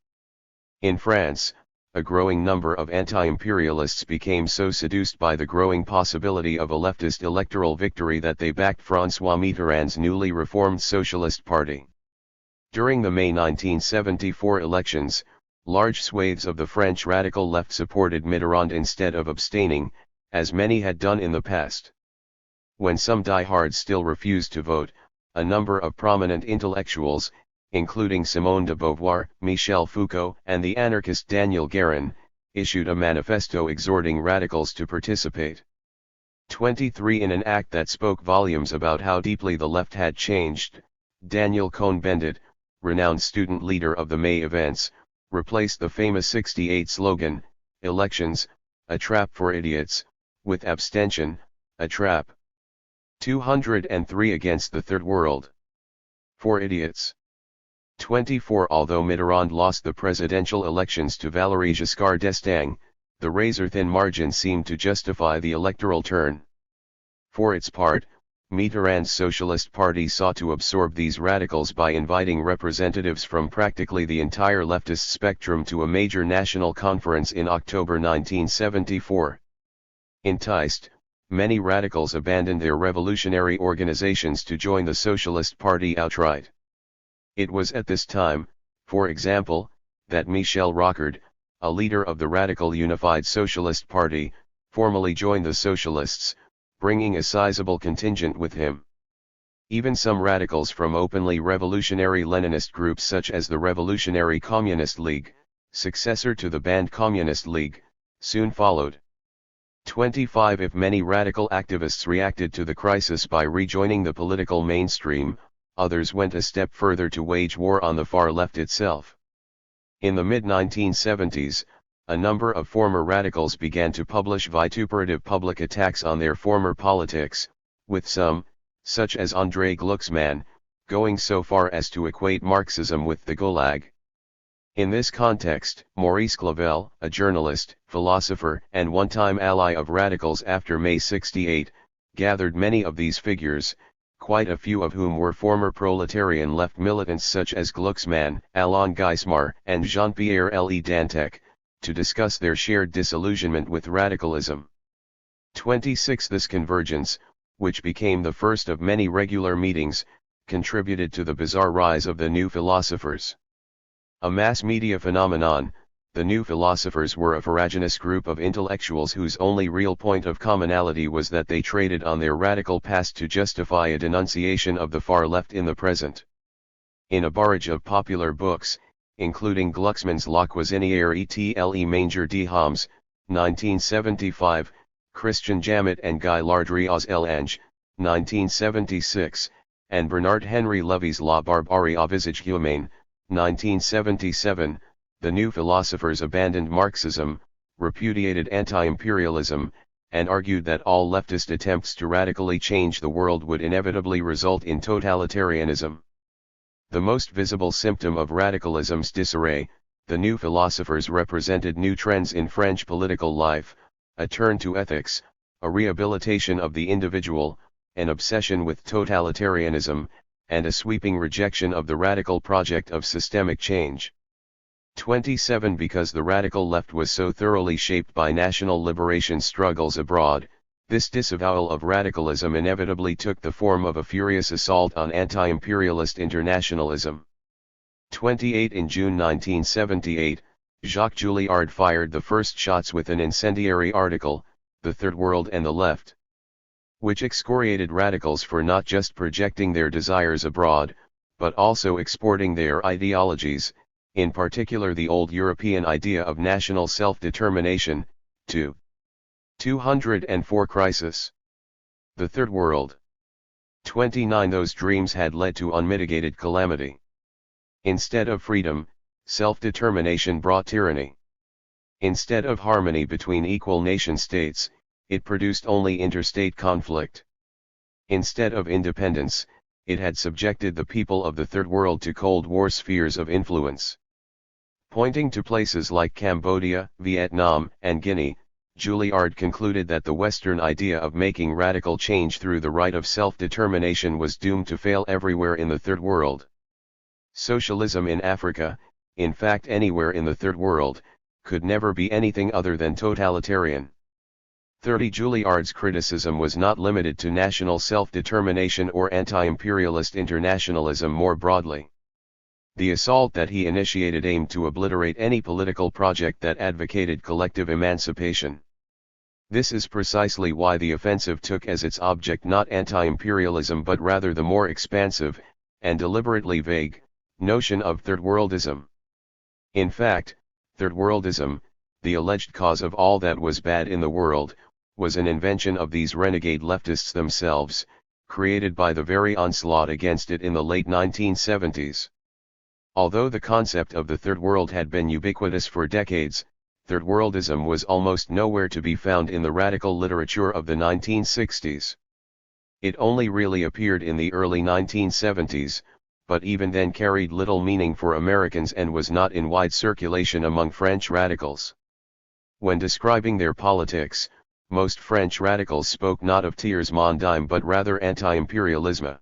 Speaker 2: In France, a growing number of anti-imperialists became so seduced by the growing possibility of a leftist electoral victory that they backed François Mitterrand's newly reformed Socialist Party. During the May 1974 elections, large swathes of the French radical left supported Mitterrand instead of abstaining, as many had done in the past. When some diehards still refused to vote, a number of prominent intellectuals, including Simone de Beauvoir, Michel Foucault, and the anarchist Daniel Guérin, issued a manifesto exhorting radicals to participate. 23. In an act that spoke volumes about how deeply the left had changed, Daniel Cohn-Bendit, renowned student leader of the May events, replaced the famous 68 slogan, "Elections, a trap for idiots," with "Abstention, a trap." 203. Against the Third World. For idiots. 24. Although Mitterrand lost the presidential elections to Valéry Giscard d'Estaing, the razor-thin margin seemed to justify the electoral turn. For its part, Mitterrand's Socialist Party sought to absorb these radicals by inviting representatives from practically the entire leftist spectrum to a major national conference in October 1974. Enticed, many radicals abandoned their revolutionary organizations to join the Socialist Party outright. It was at this time, for example, that Michel Rocard, a leader of the Radical Unified Socialist Party, formally joined the Socialists, bringing a sizable contingent with him. Even some radicals from openly revolutionary Leninist groups such as the Revolutionary Communist League, successor to the banned Communist League, soon followed. 25. If many radical activists reacted to the crisis by rejoining the political mainstream, others went a step further to wage war on the far left itself. In the mid-1970s, a number of former radicals began to publish vituperative public attacks on their former politics, with some, such as André Glucksmann, going so far as to equate Marxism with the Gulag. In this context, Maurice Clavel, a journalist, philosopher, and one-time ally of radicals after May 68, gathered many of these figures, quite a few of whom were former proletarian left militants such as Glucksmann, Alain Geismar, and Jean-Pierre Le Dantec, to discuss their shared disillusionment with radicalism. 26. This convergence, which became the first of many regular meetings, contributed to the bizarre rise of the new philosophers. A mass media phenomenon, the new philosophers were a ferruginous group of intellectuals whose only real point of commonality was that they traded on their radical past to justify a denunciation of the far left in the present. In a barrage of popular books, including Glucksmann's La Cuisinière et le Manger des Hommes, 1975, Christian Jamet and Guy Lardriaux's L'Ange, 1976, and Bernard Henry Levy's La Barbarie au visage humain, 1977, the new philosophers abandoned Marxism, repudiated anti-imperialism, and argued that all leftist attempts to radically change the world would inevitably result in totalitarianism. The most visible symptom of radicalism's disarray, the new philosophers represented new trends in French political life, a turn to ethics, a rehabilitation of the individual, an obsession with totalitarianism, and a sweeping rejection of the radical project of systemic change. 27 Because the radical left was so thoroughly shaped by national liberation struggles abroad, this disavowal of radicalism inevitably took the form of a furious assault on anti-imperialist internationalism. 28 In June 1978, Jacques Julliard fired the first shots with an incendiary article, The Third World and the Left, which excoriated radicals for not just projecting their desires abroad, but also exporting their ideologies, in particular the old European idea of national self-determination, to 204 Crisis. The Third World. 29 Those dreams had led to unmitigated calamity. Instead of freedom, self-determination brought tyranny. Instead of harmony between equal nation-states, it produced only interstate conflict. Instead of independence, it had subjected the people of the Third World to Cold War spheres of influence. Pointing to places like Cambodia, Vietnam, and Guinea, Julliard concluded that the Western idea of making radical change through the right of self-determination was doomed to fail everywhere in the Third World. Socialism in Africa, in fact anywhere in the Third World, could never be anything other than totalitarian. 30 Julliard's criticism was not limited to national self-determination or anti-imperialist internationalism more broadly. The assault that he initiated aimed to obliterate any political project that advocated collective emancipation. This is precisely why the offensive took as its object not anti-imperialism but rather the more expansive, and deliberately vague, notion of Third Worldism. In fact, Third Worldism, the alleged cause of all that was bad in the world, was an invention of these renegade leftists themselves, created by the very onslaught against it in the late 1970s. Although the concept of the Third World had been ubiquitous for decades, Third Worldism was almost nowhere to be found in the radical literature of the 1960s. It only really appeared in the early 1970s, but even then carried little meaning for Americans and was not in wide circulation among French radicals. When describing their politics, most French radicals spoke not of tiers mondains but rather anti-imperialisme.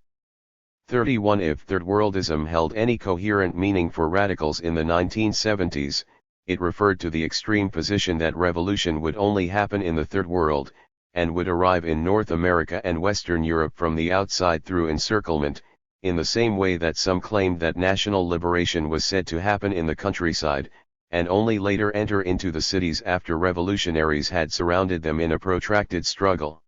Speaker 2: 31 If Third Worldism held any coherent meaning for radicals in the 1970s, it referred to the extreme position that revolution would only happen in the Third World, and would arrive in North America and Western Europe from the outside through encirclement, in the same way that some claimed that national liberation was said to happen in the countryside, and only later enter into the cities after revolutionaries had surrounded them in a protracted struggle.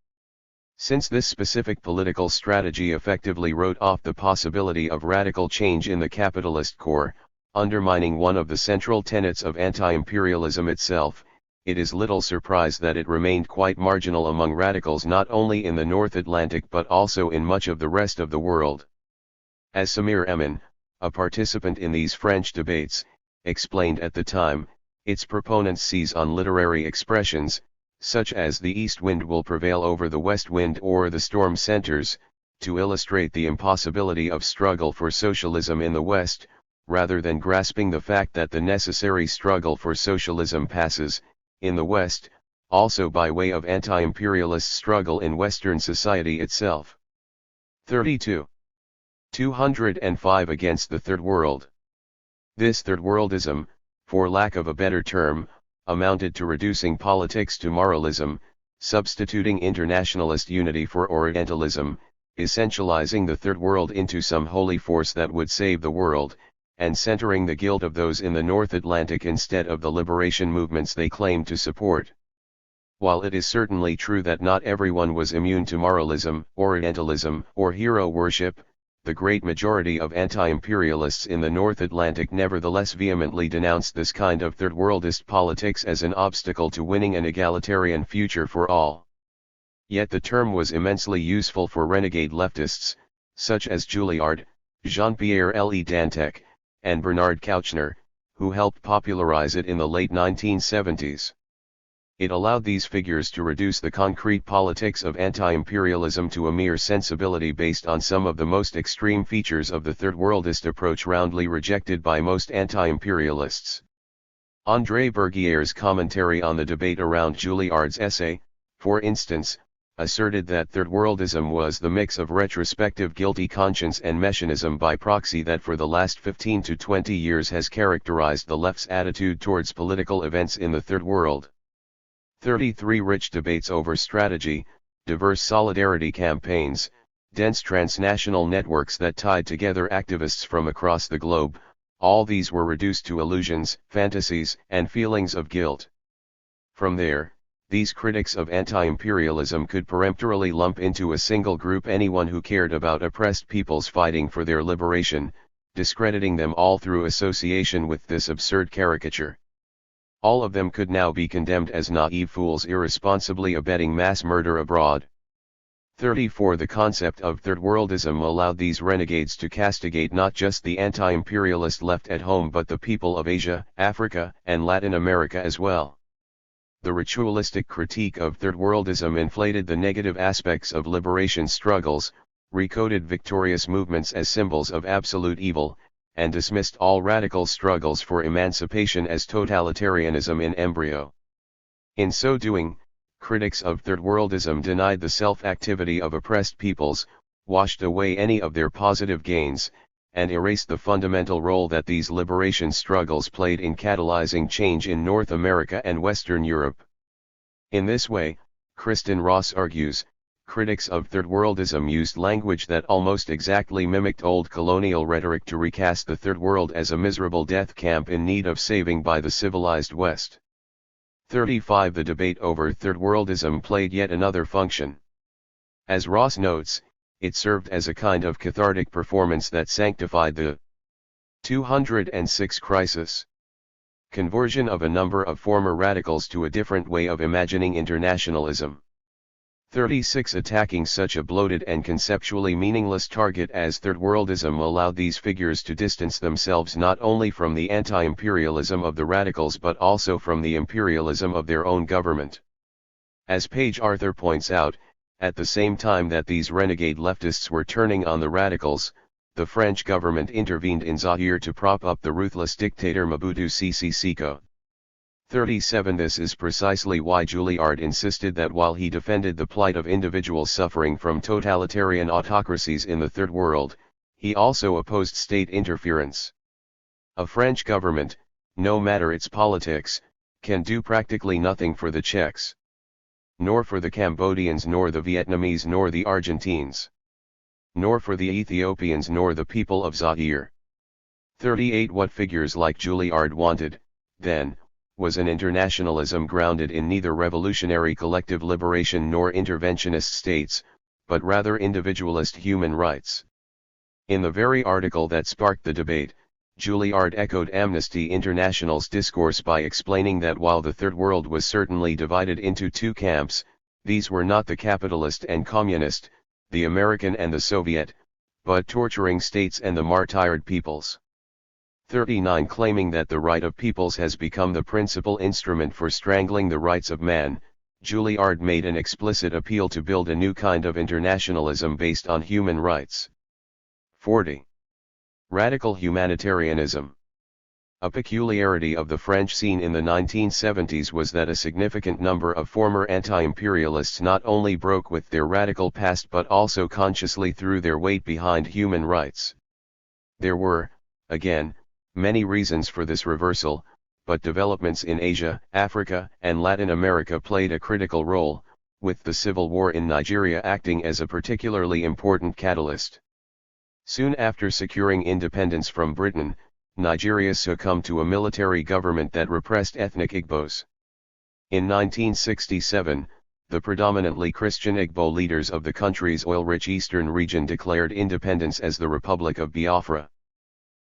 Speaker 2: Since this specific political strategy effectively wrote off the possibility of radical change in the capitalist core, undermining one of the central tenets of anti-imperialism itself, it is little surprise that it remained quite marginal among radicals not only in the North Atlantic but also in much of the rest of the world. As Samir Emin, a participant in these French debates, explained at the time, its proponents seize on literary expressions, such as the east wind will prevail over the west wind or the storm centers, to illustrate the impossibility of struggle for socialism in the West, rather than grasping the fact that the necessary struggle for socialism passes, in the West, also by way of anti-imperialist struggle in Western society itself. 32. 205 Against the Third World. This Third Worldism, for lack of a better term, amounted to reducing politics to moralism, substituting internationalist unity for Orientalism, essentializing the Third World into some holy force that would save the world, and centering the guilt of those in the North Atlantic instead of the liberation movements they claimed to support. While it is certainly true that not everyone was immune to moralism, Orientalism, or hero worship, the great majority of anti-imperialists in the North Atlantic nevertheless vehemently denounced this kind of third worldist politics as an obstacle to winning an egalitarian future for all. Yet the term was immensely useful for renegade leftists, such as Julliard, Jean-Pierre Le Dantec, and Bernard Kouchner, who helped popularize it in the late 1970s. It allowed these figures to reduce the concrete politics of anti-imperialism to a mere sensibility based on some of the most extreme features of the third worldist approach roundly rejected by most anti-imperialists. André Bergier's commentary on the debate around Julliard's essay, for instance, asserted that third worldism was the mix of retrospective guilty conscience and messianism by proxy that for the last 15 to 20 years has characterized the left's attitude towards political events in the third world. 33 Rich debates over strategy, diverse solidarity campaigns, dense transnational networks that tied together activists from across the globe, all these were reduced to illusions, fantasies, and feelings of guilt. From there, these critics of anti-imperialism could peremptorily lump into a single group anyone who cared about oppressed peoples fighting for their liberation, discrediting them all through association with this absurd caricature. All of them could now be condemned as naive fools irresponsibly abetting mass murder abroad. 34 The concept of third worldism allowed these renegades to castigate not just the anti-imperialist left at home but the people of Asia, Africa, and Latin America as well. The ritualistic critique of third worldism inflated the negative aspects of liberation struggles, recoded victorious movements as symbols of absolute evil, and dismissed all radical struggles for emancipation as totalitarianism in embryo. In so doing, critics of third worldism denied the self-activity of oppressed peoples, washed away any of their positive gains, and erased the fundamental role that these liberation struggles played in catalyzing change in North America and Western Europe. In this way, Kristen Ross argues, critics of third worldism used language that almost exactly mimicked old colonial rhetoric to recast the third world as a miserable death camp in need of saving by the civilized West. 35 The debate over third worldism played yet another function. As Ross notes, it served as a kind of cathartic performance that sanctified the 206 crisis. Conversion of a number of former radicals to a different way of imagining internationalism. 36 Attacking such a bloated and conceptually meaningless target as third worldism allowed these figures to distance themselves not only from the anti-imperialism of the radicals but also from the imperialism of their own government. As Page Arthur points out, at the same time that these renegade leftists were turning on the radicals, the French government intervened in Zaire to prop up the ruthless dictator Mobutu Sese Seko. 37 This is precisely why Julliard insisted that while he defended the plight of individuals suffering from totalitarian autocracies in the Third World, he also opposed state interference. A French government, no matter its politics, can do practically nothing for the Czechs, nor for the Cambodians nor the Vietnamese nor the Argentines, nor for the Ethiopians nor the people of Zaire. 38 What figures like Julliard wanted, then, was an internationalism grounded in neither revolutionary collective liberation nor interventionist states, but rather individualist human rights. In the very article that sparked the debate, Julliard echoed Amnesty International's discourse by explaining that while the Third World was certainly divided into two camps, these were not the capitalist and communist, the American and the Soviet, but torturing states and the martyred peoples. 39 Claiming that the right of peoples has become the principal instrument for strangling the rights of man, Julliard made an explicit appeal to build a new kind of internationalism based on human rights. 40. Radical humanitarianism. A peculiarity of the French scene in the 1970s was that a significant number of former anti-imperialists not only broke with their radical past but also consciously threw their weight behind human rights. There were, again, many reasons for this reversal, but developments in Asia, Africa, and Latin America played a critical role, with the civil war in Nigeria acting as a particularly important catalyst. Soon after securing independence from Britain, Nigeria succumbed to a military government that repressed ethnic Igbos. In 1967, the predominantly Christian Igbo leaders of the country's oil-rich eastern region declared independence as the Republic of Biafra.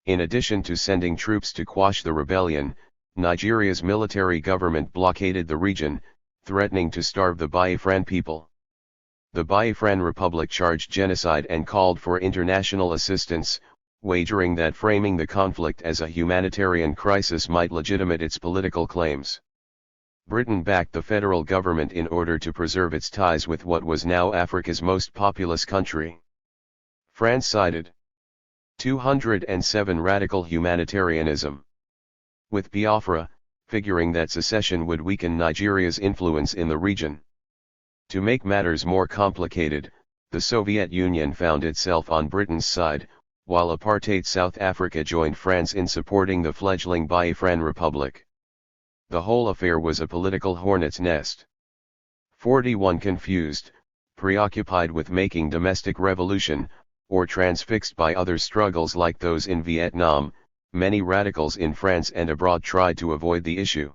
Speaker 2: In addition to sending troops to quash the rebellion, Nigeria's military government blockaded the region, threatening to starve the Biafran people. The Biafran Republic charged genocide and called for international assistance, wagering that framing the conflict as a humanitarian crisis might legitimate its political claims. Britain backed the federal government in order to preserve its ties with what was now Africa's most populous country. France sided. 207 Radical humanitarianism. With Biafra, figuring that secession would weaken Nigeria's influence in the region. To make matters more complicated, the Soviet Union found itself on Britain's side, while apartheid South Africa joined France in supporting the fledgling Biafran Republic. The whole affair was a political hornet's nest. 41 Confused, preoccupied with making domestic revolution, or transfixed by other struggles like those in Vietnam, many radicals in France and abroad tried to avoid the issue.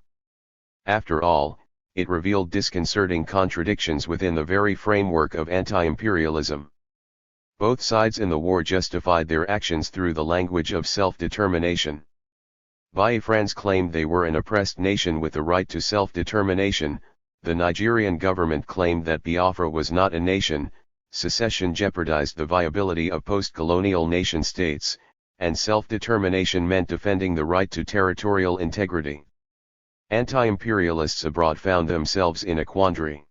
Speaker 2: After all, it revealed disconcerting contradictions within the very framework of anti-imperialism. Both sides in the war justified their actions through the language of self-determination. Biafrans claimed they were an oppressed nation with the right to self-determination, the Nigerian government claimed that Biafra was not a nation, secession jeopardized the viability of post-colonial nation-states, and self-determination meant defending the right to territorial integrity. Anti-imperialists abroad found themselves in a quandary.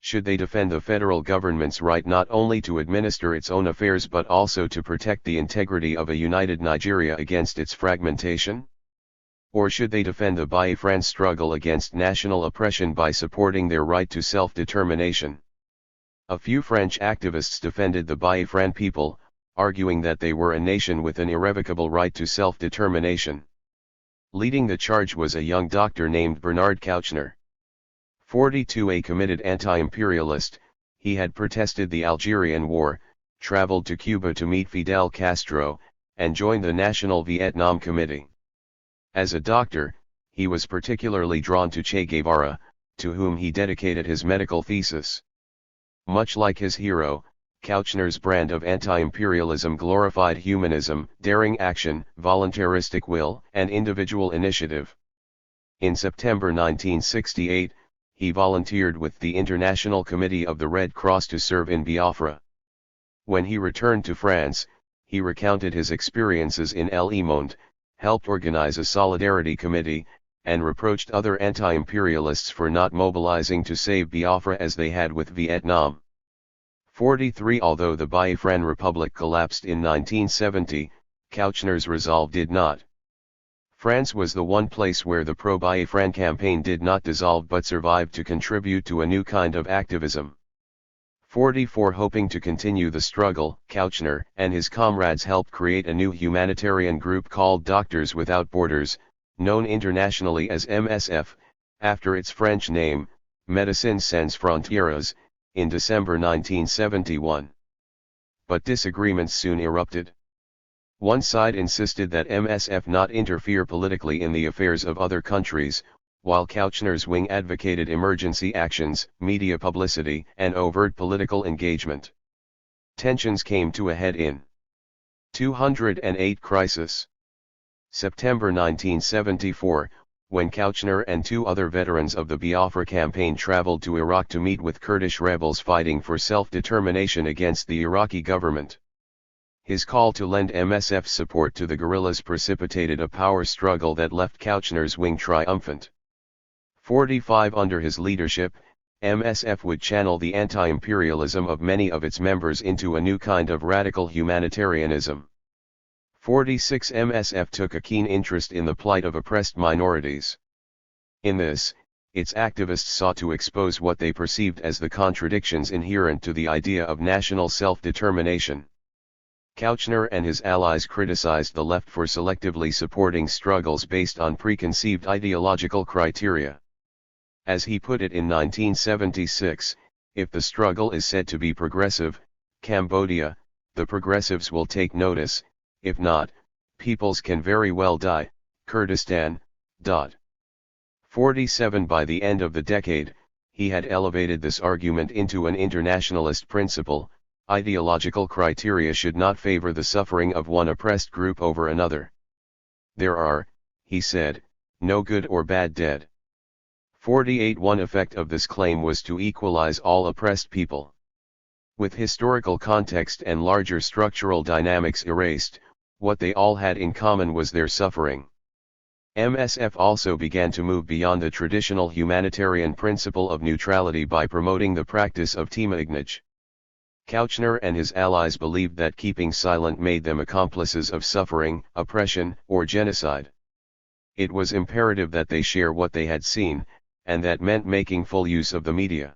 Speaker 2: Should they defend the federal government's right not only to administer its own affairs but also to protect the integrity of a united Nigeria against its fragmentation? Or should they defend the Biafran struggle against national oppression by supporting their right to self-determination? A few French activists defended the Biafran people, arguing that they were a nation with an irrevocable right to self-determination. Leading the charge was a young doctor named Bernard Kouchner. 42 A committed anti-imperialist, he had protested the Algerian War, traveled to Cuba to meet Fidel Castro, and joined the National Vietnam Committee. As a doctor, he was particularly drawn to Che Guevara, to whom he dedicated his medical thesis. Much like his hero, Kouchner's brand of anti-imperialism glorified humanism, daring action, voluntaristic will, and individual initiative. In September 1968, he volunteered with the International Committee of the Red Cross to serve in Biafra. When he returned to France, he recounted his experiences in Le Monde, helped organize a solidarity committee, and reproached other anti-imperialists for not mobilizing to save Biafra as they had with Vietnam. 43 Although the Biafran Republic collapsed in 1970, Kouchner's resolve did not. France was the one place where the pro-Biafran campaign did not dissolve but survived to contribute to a new kind of activism. 44 Hoping to continue the struggle, Kouchner and his comrades helped create a new humanitarian group called Doctors Without Borders, known internationally as MSF, after its French name, Médecins Sans Frontières, in December 1971. But disagreements soon erupted. One side insisted that MSF not interfere politically in the affairs of other countries, while Kouchner's wing advocated emergency actions, media publicity, and overt political engagement. Tensions came to a head in 208 Crisis. September 1974, when Kouchner and two other veterans of the Biafra campaign traveled to Iraq to meet with Kurdish rebels fighting for self-determination against the Iraqi government. His call to lend MSF support to the guerrillas precipitated a power struggle that left Kouchner's wing triumphant. 45 Under his leadership, MSF would channel the anti-imperialism of many of its members into a new kind of radical humanitarianism. 46 MSF took a keen interest in the plight of oppressed minorities. In this, its activists sought to expose what they perceived as the contradictions inherent to the idea of national self-determination. Kouchner and his allies criticized the left for selectively supporting struggles based on preconceived ideological criteria. As he put it in 1976, if the struggle is said to be progressive, Cambodia, the progressives will take notice, if not,
Speaker 1: Peoples can very well die, Kurdistan. 47 By the end of the decade, he had elevated this argument into an internationalist principle. Ideological criteria should not favor the suffering of one oppressed group over another. There are, he said, no good or bad dead. 48 One effect of this claim was to equalize all oppressed people. With historical context and larger structural dynamics erased, what they all had in common was their suffering. MSF also began to move beyond the traditional humanitarian principle of neutrality by promoting the practice of témoignage. Kouchner and his allies believed that keeping silent made them accomplices of suffering, oppression, or genocide. It was imperative that they share what they had seen, and that meant making full use of the media.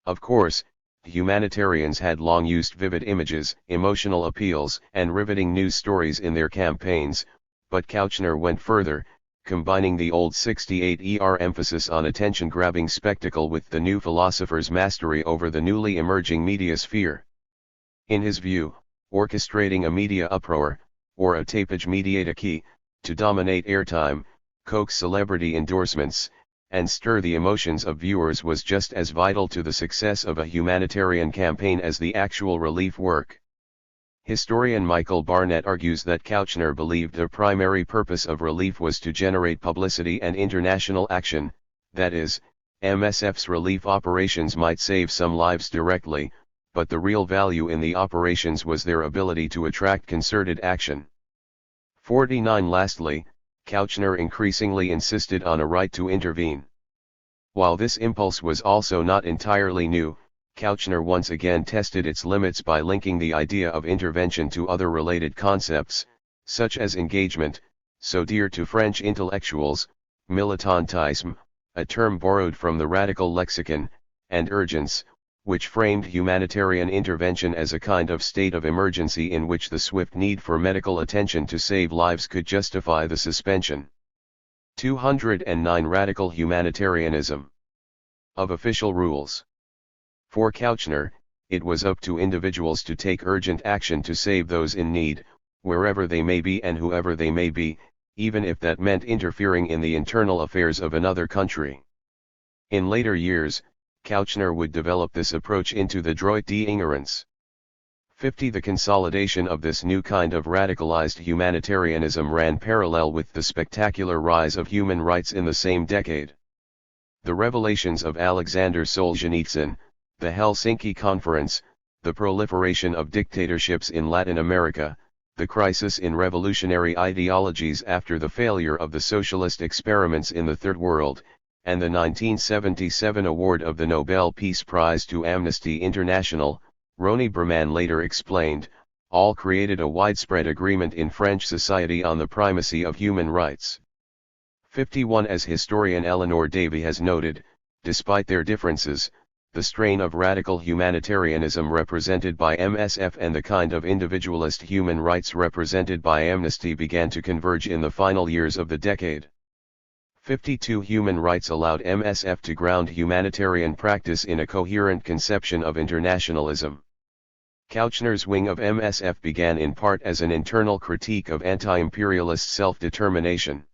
Speaker 1: Of course, humanitarians had long used vivid images, emotional appeals, and riveting news stories in their campaigns, but Kouchner went further, combining the old 68er emphasis on attention-grabbing spectacle with the new philosopher's mastery over the newly emerging media sphere. In his view, orchestrating a media uproar, or a tapage mediata key, to dominate airtime, coax celebrity endorsements, and stir the emotions of viewers was just as vital to the success of a humanitarian campaign as the actual relief work. Historian Michael Barnett argues that Kouchner believed the primary purpose of relief was to generate publicity and international action, that is, MSF's relief operations might save some lives directly, but the real value in the operations was their ability to attract concerted action. 49 Lastly, Kouchner increasingly insisted on a right to intervene. While this impulse was also not entirely new, Kouchner once again tested its limits by linking the idea of intervention to other related concepts, such as engagement, so dear to French intellectuals, militantisme, a term borrowed from the radical lexicon, and urgence, which framed humanitarian intervention as a kind of state of emergency in which the swift need for medical attention to save lives could justify the suspension. 209 Radical humanitarianism of official rules. For Kouchner, it was up to individuals to take urgent action to save those in need, wherever they may be and whoever they may be, even if that meant interfering in the internal affairs of another country. In later years, Kouchner would develop this approach into the droit d'ignorance. 50 The consolidation of this new kind of radicalized humanitarianism ran parallel with the spectacular rise of human rights in the same decade. The revelations of Alexander Solzhenitsyn, the Helsinki Conference, the proliferation of dictatorships in Latin America, the crisis in revolutionary ideologies after the failure of the socialist experiments in the Third World, and the 1977 award of the Nobel Peace Prize to Amnesty International, Roni Berman later explained, all created a widespread agreement in French society on the primacy of human rights. 51 As historian Eleanor Davy has noted, despite their differences, the strain of radical humanitarianism represented by MSF and the kind of individualist human rights represented by Amnesty began to converge in the final years of the decade. 52 Human rights allowed MSF to ground humanitarian practice in a coherent conception of internationalism. Kouchner's wing of MSF began in part as an internal critique of anti-imperialist self-determination.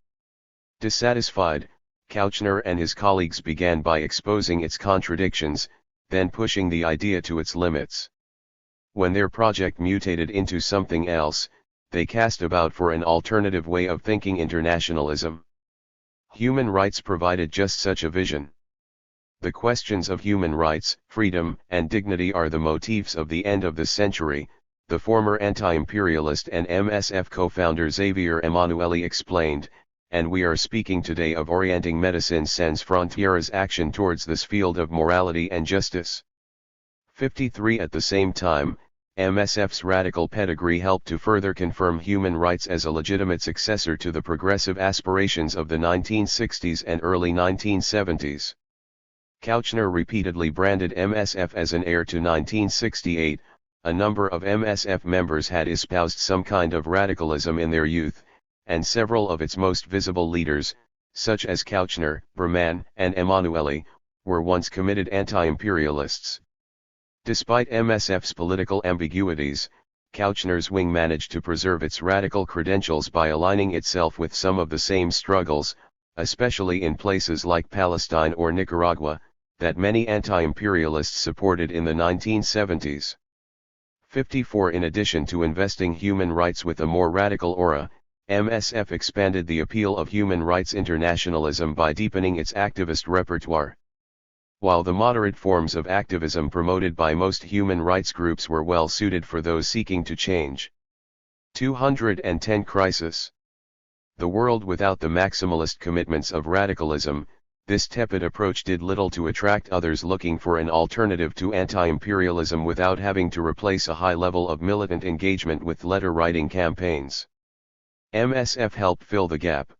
Speaker 1: Dissatisfied, Kouchner and his colleagues began by exposing its contradictions, then pushing the idea to its limits. When their project mutated into something else, they cast about for an alternative way of thinking internationalism. Human rights provided just such a vision. The questions of human rights, freedom, and dignity are the motifs of the end of the century, the former anti-imperialist and MSF co-founder Xavier Emanueli explained, and we are speaking today of orienting Médecins Sans Frontières action towards this field of morality and justice. 53 At the same time, MSF's radical pedigree helped to further confirm human rights as a legitimate successor to the progressive aspirations of the 1960s and early 1970s. Kouchner repeatedly branded MSF as an heir to 1968, a number of MSF members had espoused some kind of radicalism in their youth, and several of its most visible leaders, such as Kouchner, Berman, and Emanueli, were once committed anti-imperialists. Despite MSF's political ambiguities,
Speaker 2: Kouchner's wing managed to preserve its radical credentials by aligning itself with some of the same struggles, especially in places like Palestine or Nicaragua, that many anti-imperialists supported in the 1970s. 54 In addition to investing human rights with a more radical aura, MSF expanded the appeal of human rights internationalism by deepening its activist repertoire. While the moderate forms of activism promoted by most human rights groups were well suited for those seeking to change. 210 Crisis. The world without the maximalist commitments of radicalism, this tepid approach did little to attract others looking for an alternative to anti-imperialism without having to replace a high level of militant engagement with letter-writing campaigns. MSF helped fill the gap.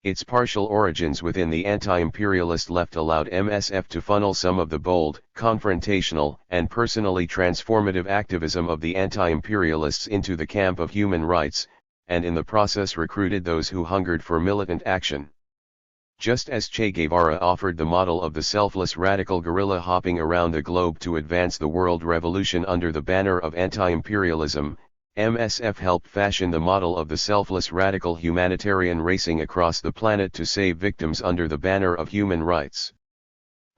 Speaker 2: Its partial origins within the anti-imperialist left allowed MSF to funnel some of the bold, confrontational, and personally transformative activism of the anti-imperialists into the camp of human rights, and in the process recruited those who hungered for militant action. Just as Che Guevara offered the model of the selfless radical guerrilla hopping around the globe to advance the world revolution under the banner of anti-imperialism, MSF helped fashion the model of the selfless radical humanitarian racing across the planet to save victims under the banner of human rights.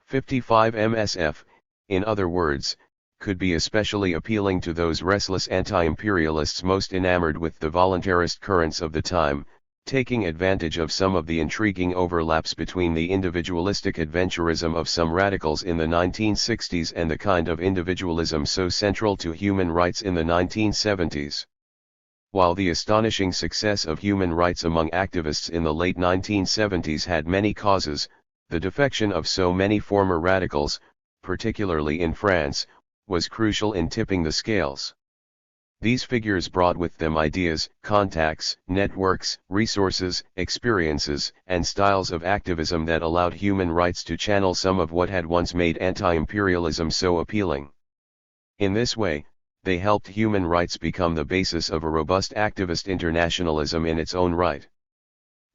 Speaker 2: 55 MSF, in other words, could be especially appealing to those restless anti-imperialists most enamored with the voluntarist currents of the time, taking advantage of some of the intriguing overlaps between the individualistic adventurism of some radicals in the 1960s and the kind of individualism so central to human rights in the 1970s. While the astonishing success of human rights among activists in the late 1970s had many causes, the defection of so many former radicals, particularly in France, was crucial in tipping the scales. These figures brought with them ideas, contacts, networks, resources, experiences, and styles of activism that allowed human rights to channel some of what had once made anti-imperialism so appealing. In this way, they helped human rights become the basis of a robust activist internationalism in its own right.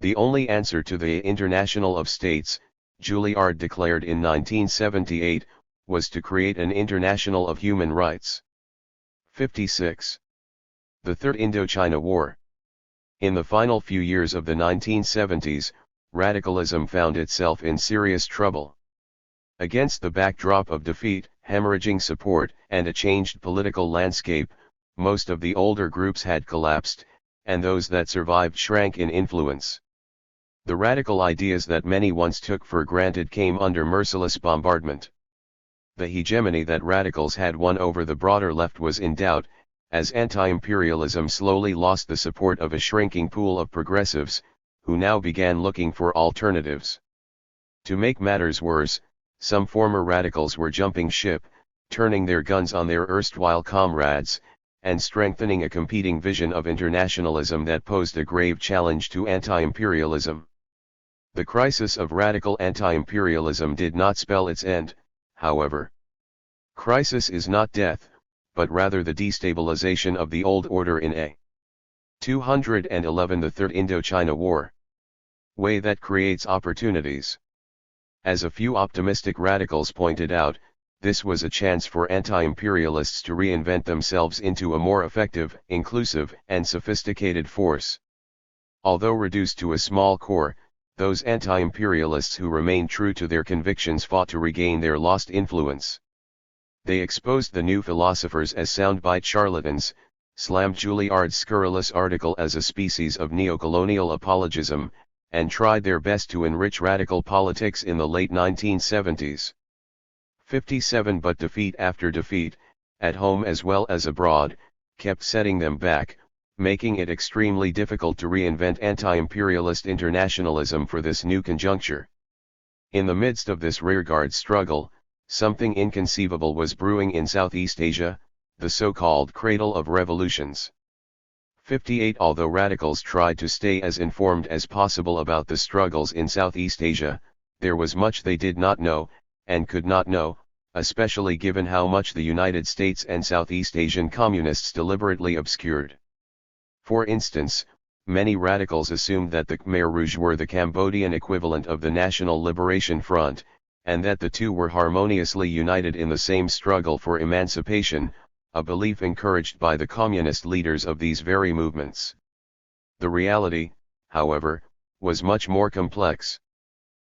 Speaker 2: The only answer to the International of States, Juilliard declared in 1978, was to create an International of Human Rights. 56. The Third Indochina War. In the final few years of the 1970s, radicalism found itself in serious trouble. Against the backdrop of defeat, hemorrhaging support, and a changed political landscape, most of the older groups had collapsed, and those that survived shrank in influence. The radical ideas that many once took for granted came under merciless bombardment. The hegemony that radicals had won over the broader left was in doubt, as anti-imperialism slowly lost the support of a shrinking pool of progressives, who now began looking for alternatives. To make matters worse, some former radicals were jumping ship, turning their guns on their erstwhile comrades, and strengthening a competing vision of internationalism that posed a grave challenge to anti-imperialism. The crisis of radical anti-imperialism did not spell its end, however. Crisis is not death, but rather the destabilization of the old order in a 211 The Third Indochina War. Way that creates opportunities. As a few optimistic radicals pointed out, this was a chance for anti-imperialists to reinvent themselves into a more effective, inclusive, and sophisticated force. Although reduced to a small core, those anti-imperialists who remained true to their convictions fought to regain their lost influence. They exposed the new philosophers as soundbite charlatans, slammed Juilliard's scurrilous article as a species of neocolonial apologism, and tried their best to enrich radical politics in the late 1970s. 57 But defeat after defeat, at home as well as abroad, kept setting them back, making it extremely difficult to reinvent anti-imperialist internationalism for this new conjuncture. In the midst of this rearguard struggle, something inconceivable was brewing in Southeast Asia, the so-called cradle of revolutions. 58 Although radicals tried to stay as informed as possible about the struggles in Southeast Asia, there was much they did not know, and could not know, especially given how much the United States and Southeast Asian communists deliberately obscured. For instance, many radicals assumed that the Khmer Rouge were the Cambodian equivalent of the National Liberation Front, and that the two were harmoniously united in the same struggle for emancipation, a belief encouraged by the communist leaders of these very movements. The reality, however, was much more complex.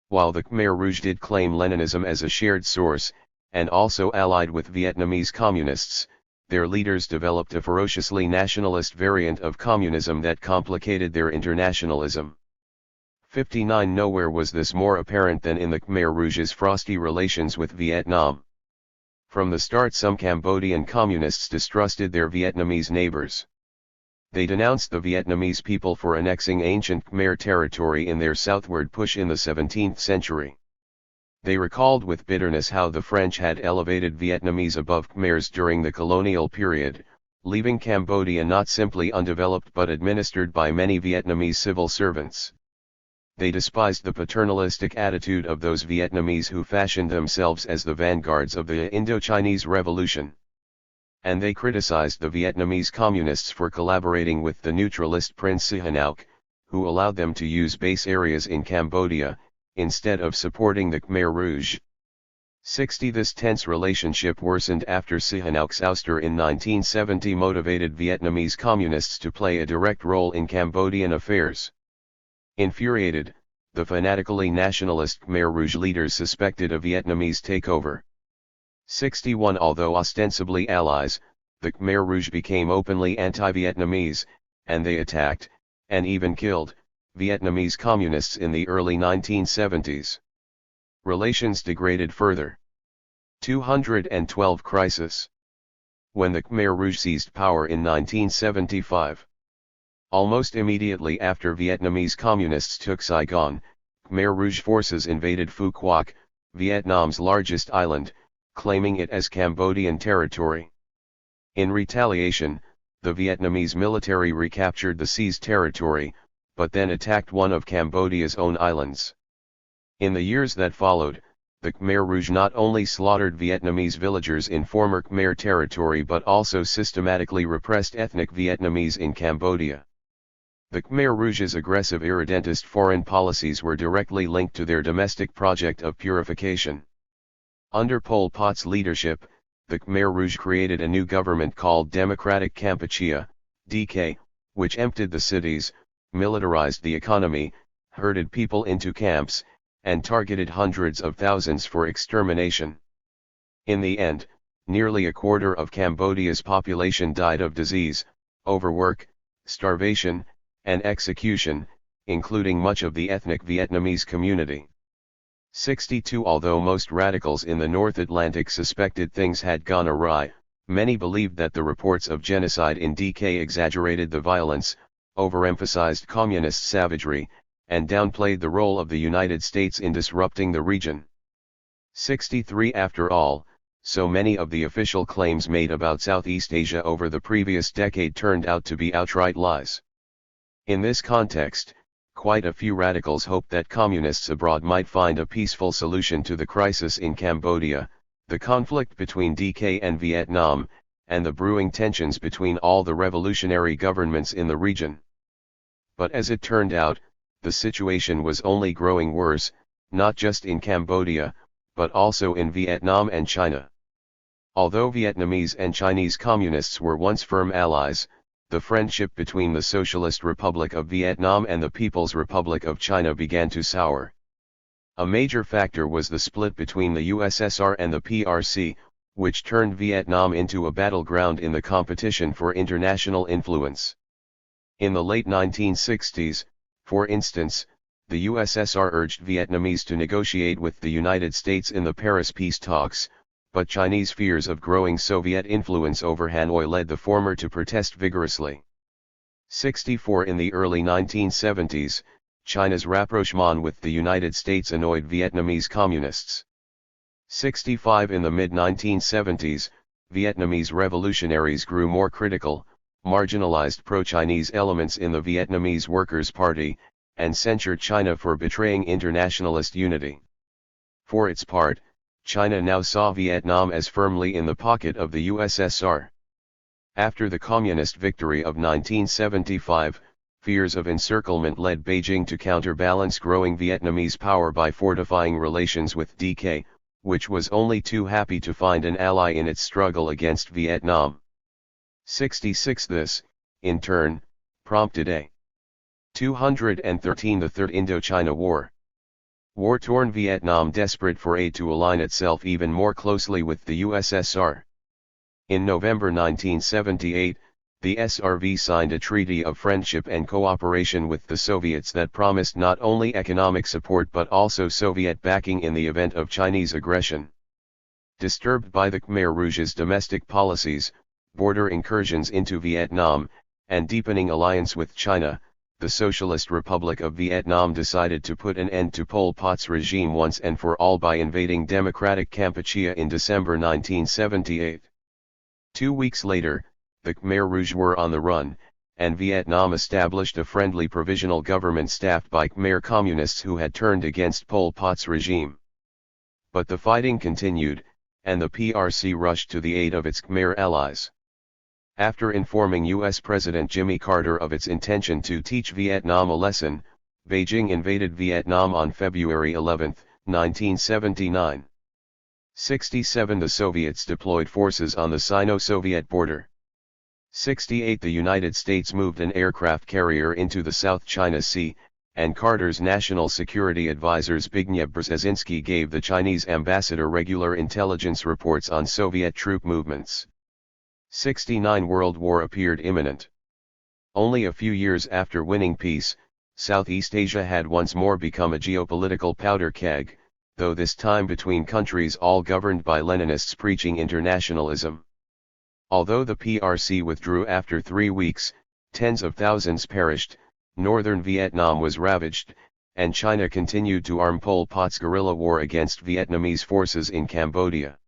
Speaker 2: While the Khmer Rouge did claim Leninism as a shared source, and also allied with Vietnamese communists, their leaders developed a ferociously nationalist variant of communism that complicated their internationalism. 59 Nowhere was this more apparent than in the Khmer Rouge's frosty relations with Vietnam. From the start, some Cambodian communists distrusted their Vietnamese neighbors. They denounced the Vietnamese people for annexing ancient Khmer territory in their southward push in the 17th century. They recalled with bitterness how the French had elevated Vietnamese above Khmers during the colonial period, leaving Cambodia not simply undeveloped but administered by many Vietnamese civil servants. They despised the paternalistic attitude of those Vietnamese who fashioned themselves as the vanguards of the Indochinese Revolution. And they criticized the Vietnamese communists for collaborating with the neutralist Prince Sihanouk, who allowed them to use base areas in Cambodia, instead of supporting the Khmer Rouge. 60 This tense relationship worsened after Sihanouk's ouster in 1970 motivated Vietnamese communists to play a direct role in Cambodian affairs. Infuriated, the fanatically nationalist Khmer Rouge leaders suspected a Vietnamese takeover. 61 Although ostensibly allies, the Khmer Rouge became openly anti-Vietnamese, and they attacked, and even killed, Vietnamese communists in the early 1970s. Relations degraded further. 212 Crisis. When the Khmer Rouge seized power in 1975. Almost immediately after Vietnamese communists took Saigon, Khmer Rouge forces invaded Phu Quoc, Vietnam's largest island, claiming it as Cambodian territory. In retaliation, the Vietnamese military recaptured the seized territory, but then attacked one of Cambodia's own islands. In the years that followed, the Khmer Rouge not only slaughtered Vietnamese villagers in former Khmer territory but also systematically repressed ethnic Vietnamese in Cambodia. The Khmer Rouge's aggressive irredentist foreign policies were directly linked to their domestic project of purification. Under Pol Pot's leadership, the Khmer Rouge created a new government called Democratic Kampuchea, DK, which emptied the cities, militarized the economy, herded people into camps, and targeted hundreds of thousands for extermination. In the end, nearly a quarter of Cambodia's population died of disease, overwork, starvation, and execution, including much of the ethnic Vietnamese community. 62 Although most radicals in the North Atlantic suspected things had gone awry, many believed that the reports of genocide in DK exaggerated the violence, overemphasized communist savagery, and downplayed the role of the United States in disrupting the region. 63 After all, so many of the official claims made about Southeast Asia over the previous decade turned out to be outright lies. In this context, quite a few radicals hoped that communists abroad might find a peaceful solution to the crisis in Cambodia, the conflict between DK and Vietnam, and the brewing tensions between all the revolutionary governments in the region. But as it turned out, the situation was only growing worse, not just in Cambodia, but also in Vietnam and China. Although Vietnamese and Chinese communists were once firm allies, the friendship between the Socialist Republic of Vietnam and the People's Republic of China began to sour. A major factor was the split between the USSR and the PRC, which turned Vietnam into a battleground in the competition for international influence. In the late 1960s, for instance, the USSR urged Vietnamese to negotiate with the United States in the Paris peace talks, but Chinese fears of growing Soviet influence over Hanoi led the former to protest vigorously. 64 In the early 1970s, China's rapprochement with the United States annoyed Vietnamese communists. 65 In the mid-1970s, Vietnamese revolutionaries grew more critical, marginalized pro-Chinese elements in the Vietnamese Workers' Party, and censured China for betraying internationalist unity. For its part, China now saw Vietnam as firmly in the pocket of the USSR. After the communist victory of 1975, fears of encirclement led Beijing to counterbalance growing Vietnamese power by fortifying relations with DK, which was only too happy to find an ally in its struggle against Vietnam. 66. This, in turn, prompted a 213 The Third Indochina War. War-torn Vietnam desperate for aid to align itself even more closely with the USSR. In November 1978, the SRV signed a treaty of friendship and cooperation with the Soviets that promised not only economic support but also Soviet backing in the event of Chinese aggression. Disturbed by the Khmer Rouge's domestic policies, border incursions into Vietnam, and deepening alliance with China, the Socialist Republic of Vietnam decided to put an end to Pol Pot's regime once and for all by invading Democratic Kampuchea in December 1978. 2 weeks later, the Khmer Rouge were on the run, and Vietnam established a friendly provisional government staffed by Khmer communists who had turned against Pol Pot's regime. But the fighting continued, and the PRC rushed to the aid of its Khmer allies. After informing U.S. President Jimmy Carter of its intention to teach Vietnam a lesson, Beijing invaded Vietnam on February 11, 1979. 67. The Soviets deployed forces on the Sino-Soviet border. 68. The United States moved an aircraft carrier into the South China Sea, and Carter's national security advisor Zbigniew Brzezinski gave the Chinese ambassador regular intelligence reports on Soviet troop movements. 69. World War appeared imminent. Only a few years after winning peace, Southeast Asia had once more become a geopolitical powder keg, though this time between countries all governed by Leninists preaching internationalism. Although the PRC withdrew after 3 weeks, tens of thousands perished, northern Vietnam was ravaged, and China continued to arm Pol Pot's guerrilla war against Vietnamese forces in Cambodia.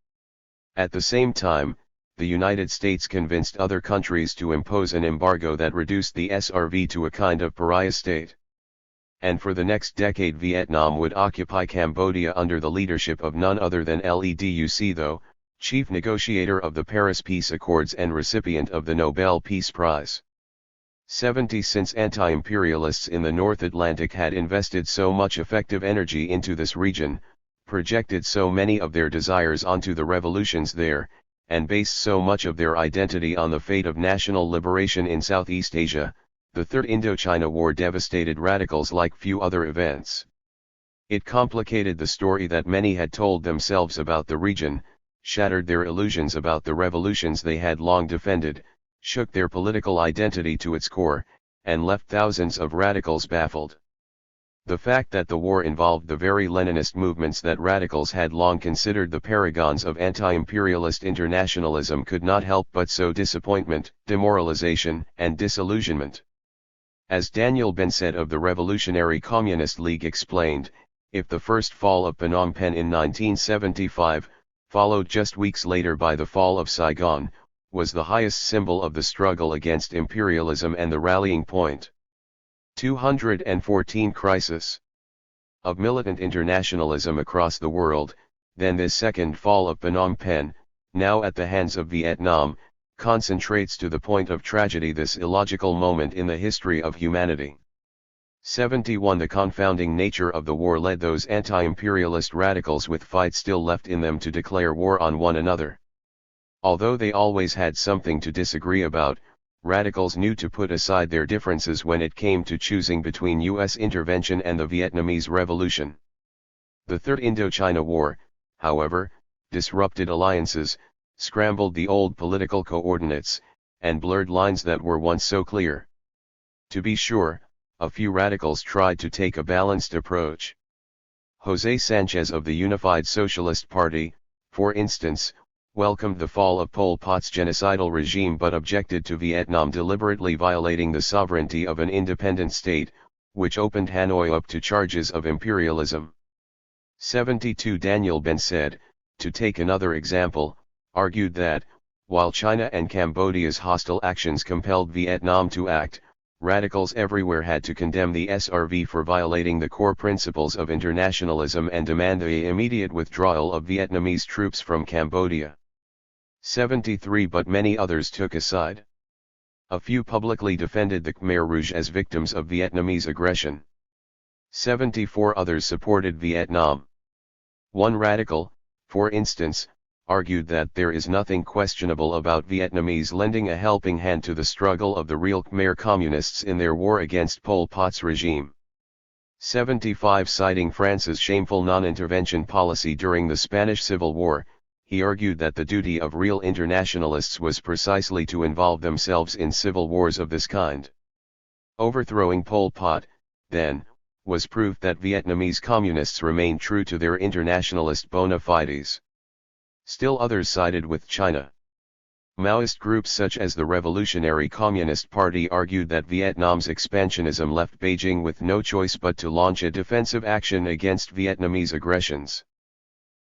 Speaker 2: At the same time, the United States convinced other countries to impose an embargo that reduced the SRV to a kind of pariah state. And for the next decade Vietnam would occupy Cambodia under the leadership of none other than Leduc, though, chief negotiator of the Paris Peace Accords and recipient of the Nobel Peace Prize. 70. Since anti-imperialists in the North Atlantic had invested so much effective energy into this region, projected so many of their desires onto the revolutions there, and based so much of their identity on the fate of national liberation in Southeast Asia, the Third Indochina War devastated radicals like few other events. It complicated the story that many had told themselves about the region, shattered their illusions about the revolutions they had long defended, shook their political identity to its core, and left thousands of radicals baffled. The fact that the war involved the very Leninist movements that radicals had long considered the paragons of anti-imperialist internationalism could not help but sow disappointment, demoralization, and disillusionment. As Daniel Ben Said of the Revolutionary Communist League explained, if the first fall of Phnom Penh in 1975, followed just weeks later by the fall of Saigon, was the highest symbol of the struggle against imperialism and the rallying point. 214. Crisis of militant internationalism across the world, then this second fall of Phnom Penh, now at the hands of Vietnam, concentrates to the point of tragedy this illogical moment in the history of humanity. 71. The confounding nature of the war led those anti-imperialist radicals with fight still left in them to declare war on one another. Although they always had something to disagree about, radicals knew to put aside their differences when it came to choosing between U.S. intervention and the Vietnamese Revolution. The Third Indochina War, however, disrupted alliances, scrambled the old political coordinates, and blurred lines that were once so clear. To be sure, a few radicals tried to take a balanced approach. José Sanchez of the Unified Socialist Party, for instance, welcomed the fall of Pol Pot's genocidal regime but objected to Vietnam deliberately violating the sovereignty of an independent state, which opened Hanoi up to charges of imperialism. 72. Daniel Ben Said, to take another example, argued that, while China and Cambodia's hostile actions compelled Vietnam to act, radicals everywhere had to condemn the SRV for violating the core principles of internationalism and demand the immediate withdrawal of Vietnamese troops from Cambodia. 73. But many others took a side. A few publicly defended the Khmer Rouge as victims of Vietnamese aggression. 74. Others supported Vietnam. One radical, for instance,
Speaker 1: argued that there is nothing questionable about Vietnamese lending a helping hand to the struggle of the real Khmer Communists in their war against Pol Pot's regime. 75 Citing France's shameful non-intervention policy during the Spanish Civil War, he argued that the duty of real internationalists was precisely to involve themselves in civil wars of this kind. Overthrowing Pol Pot, then, was proof that Vietnamese communists remained true to their internationalist bona fides. Still others sided with China. Maoist groups such as the Revolutionary Communist Party argued that Vietnam's expansionism left Beijing with no choice but to launch a defensive action against Vietnamese aggressions.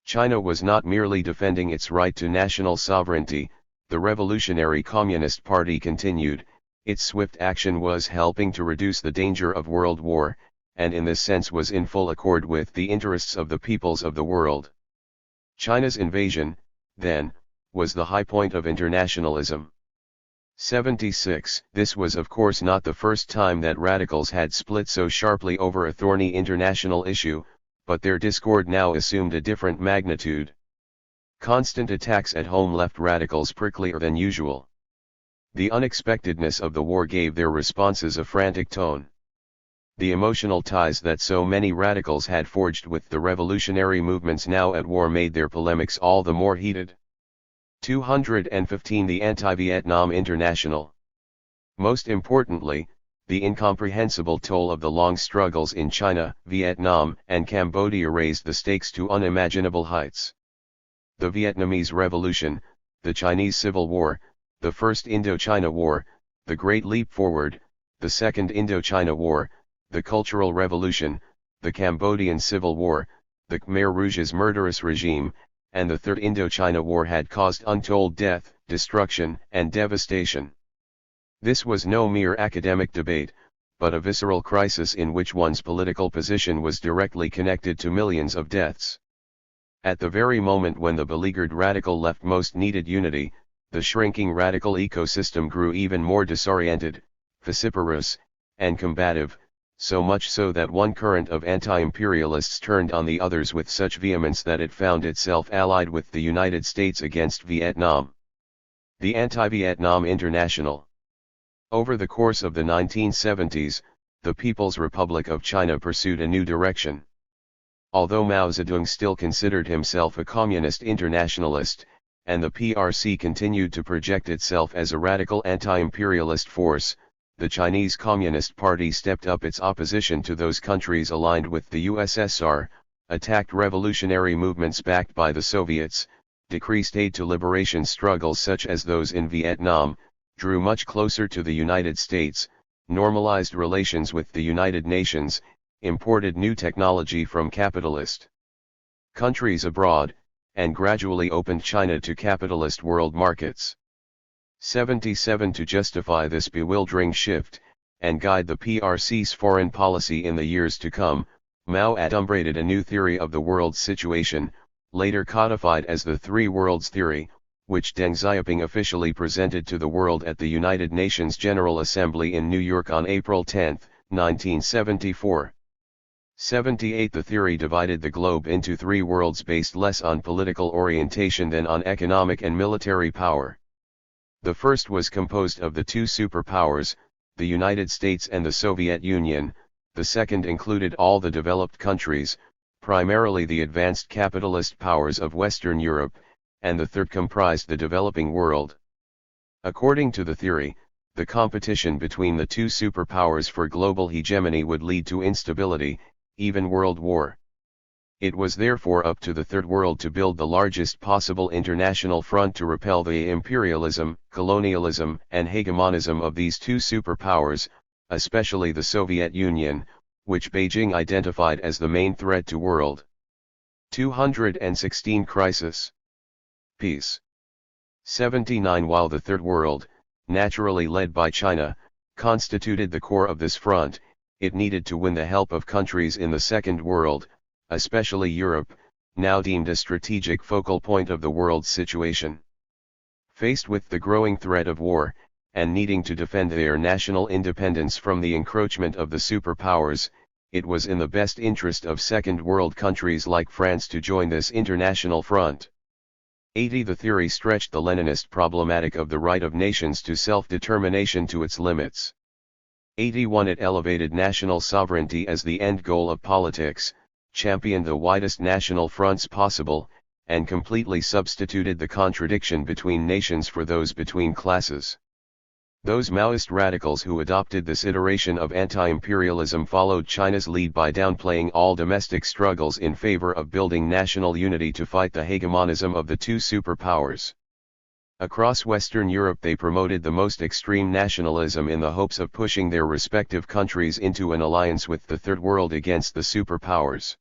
Speaker 1: China was not merely defending its right to national sovereignty, the Revolutionary Communist Party continued, its swift action was helping to reduce the danger of world war, and in this sense was in full accord with the interests of the peoples of the world. China's invasion, then, was the high point of internationalism. 76 This was of course not the first time that radicals had split so sharply over a thorny international issue, but their discord now assumed a different magnitude. Constant attacks at home left radicals pricklier than usual. The unexpectedness of the war gave their responses a frantic tone. The emotional ties that so many radicals had forged with the revolutionary movements now at war made their polemics all the more heated. 215 The Anti-Vietnam International. Most importantly, the incomprehensible toll of the long struggles in China, Vietnam, and Cambodia raised the stakes to unimaginable heights. The Vietnamese Revolution, the Chinese Civil War, the First Indochina War, the Great Leap Forward, the Second Indochina War, the Cultural Revolution, the Cambodian Civil War, the Khmer Rouge's murderous regime, and the Third Indochina War had caused untold death, destruction, and devastation. This was no mere academic debate, but a visceral crisis in which one's political position was directly connected to millions of deaths. At the very moment when the beleaguered radical left most needed unity, the shrinking radical ecosystem grew even more disoriented, vociferous, and combative, so much so that one current of anti-imperialists turned on the others with such vehemence that it found itself allied with the United States against Vietnam. The Anti-Vietnam International. Over the course of the 1970s, the People's Republic of China pursued a new direction. Although Mao Zedong still considered himself a communist internationalist, and the PRC continued to project itself as a radical anti-imperialist force, the Chinese Communist Party stepped up its opposition to those countries aligned with the USSR, attacked revolutionary movements backed by the Soviets, decreased aid to liberation struggles such as those in Vietnam, drew much closer to the United States, normalized relations with the United Nations, imported new technology from capitalist countries abroad, and gradually opened China to capitalist world markets. 77 To justify this bewildering shift, and guide the PRC's foreign policy in the years to come, Mao adumbrated a new theory of the world's situation, later codified as the Three Worlds Theory, which Deng Xiaoping officially presented to the world at the United Nations General Assembly in New York on April 10, 1974. 78 The theory divided the globe into three worlds based less on political orientation than on economic and military power. The first was composed of the two superpowers, the United States and the Soviet Union, the second included all the developed countries, primarily the advanced capitalist powers of Western Europe, and the third comprised the developing world. According to the theory, the competition between the two superpowers for global hegemony would lead to instability, even world war. It was therefore up to the Third World to build the largest possible international front to repel the imperialism, colonialism, and hegemonism of these two superpowers, especially the Soviet Union, which Beijing identified as the main threat to world. 216 Crisis. Peace. 79 While the Third World, naturally led by China, constituted the core of this front, it needed to win the help of countries in the Second World, especially Europe, now deemed a strategic focal point of the world's situation. Faced with the growing threat of war, and needing to defend their national independence from the encroachment of the superpowers, it was in the best interest of Second World countries like France to join this international front.
Speaker 2: 80. The theory stretched the Leninist problematic of the right of nations to self-determination to its limits. 81. It elevated national sovereignty as the end goal of politics, championed the widest national fronts possible, and completely substituted the contradiction between nations for those between classes. Those Maoist radicals who adopted this iteration of anti-imperialism followed China's lead by downplaying all domestic struggles in favor of building national unity to fight the hegemonism of the two superpowers. Across Western Europe they promoted the most extreme nationalism in the hopes of pushing their respective countries into an alliance with the Third World against the superpowers.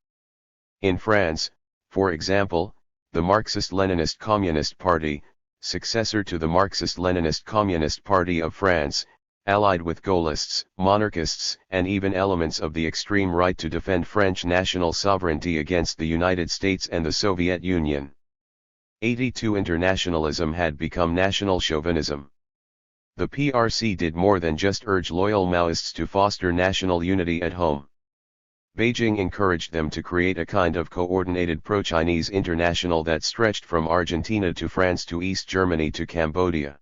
Speaker 2: In France, for example, the Marxist-Leninist Communist Party, successor to the Marxist-Leninist Communist Party of France, allied with Gaullists, monarchists, and even elements of the extreme right to defend French national sovereignty against the United States and the Soviet Union. 82. Internationalism had become national chauvinism. The PRC did more than just urge loyal Maoists to foster national unity at home. Beijing encouraged them to create a kind of coordinated pro-Chinese international that stretched from Argentina to France to East Germany to Cambodia.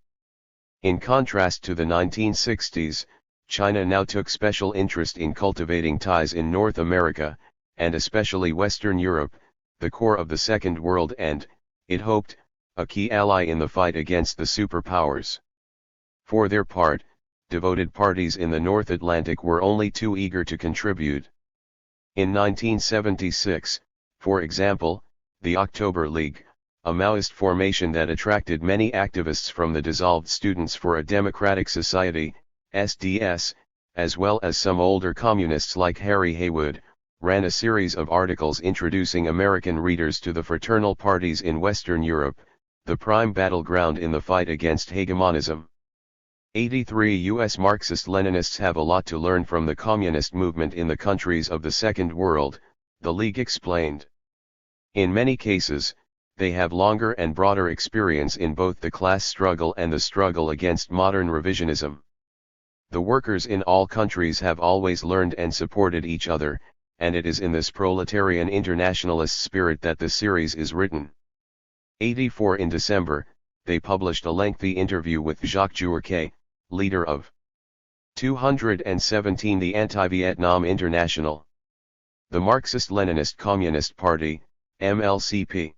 Speaker 2: In contrast to the 1960s, China now took special interest in cultivating ties in North America, and especially Western Europe, the core of the Second World and, it hoped, a key ally in the fight against the superpowers. For their part, devoted parties in the North Atlantic were only too eager to contribute. In 1976, for example, the October League, a Maoist formation that attracted many activists from the dissolved Students for a Democratic Society, SDS, as well as some older communists like Harry Haywood, ran a series of articles introducing American readers to the fraternal parties in Western Europe, the prime battleground in the fight against hegemonism. 83. U.S. Marxist-Leninists have a lot to learn from the communist movement in the countries of the Second World, the League explained. In many cases, they have longer and broader experience in both the class struggle and the struggle against modern revisionism. The workers in all countries have always learned and supported each other, and it is in this proletarian internationalist spirit that the series is written. 84. In December, they published a lengthy interview with Jacques Jourquet, leader of 217 the Anti-Vietnam International, the Marxist-Leninist Communist Party, MLCP.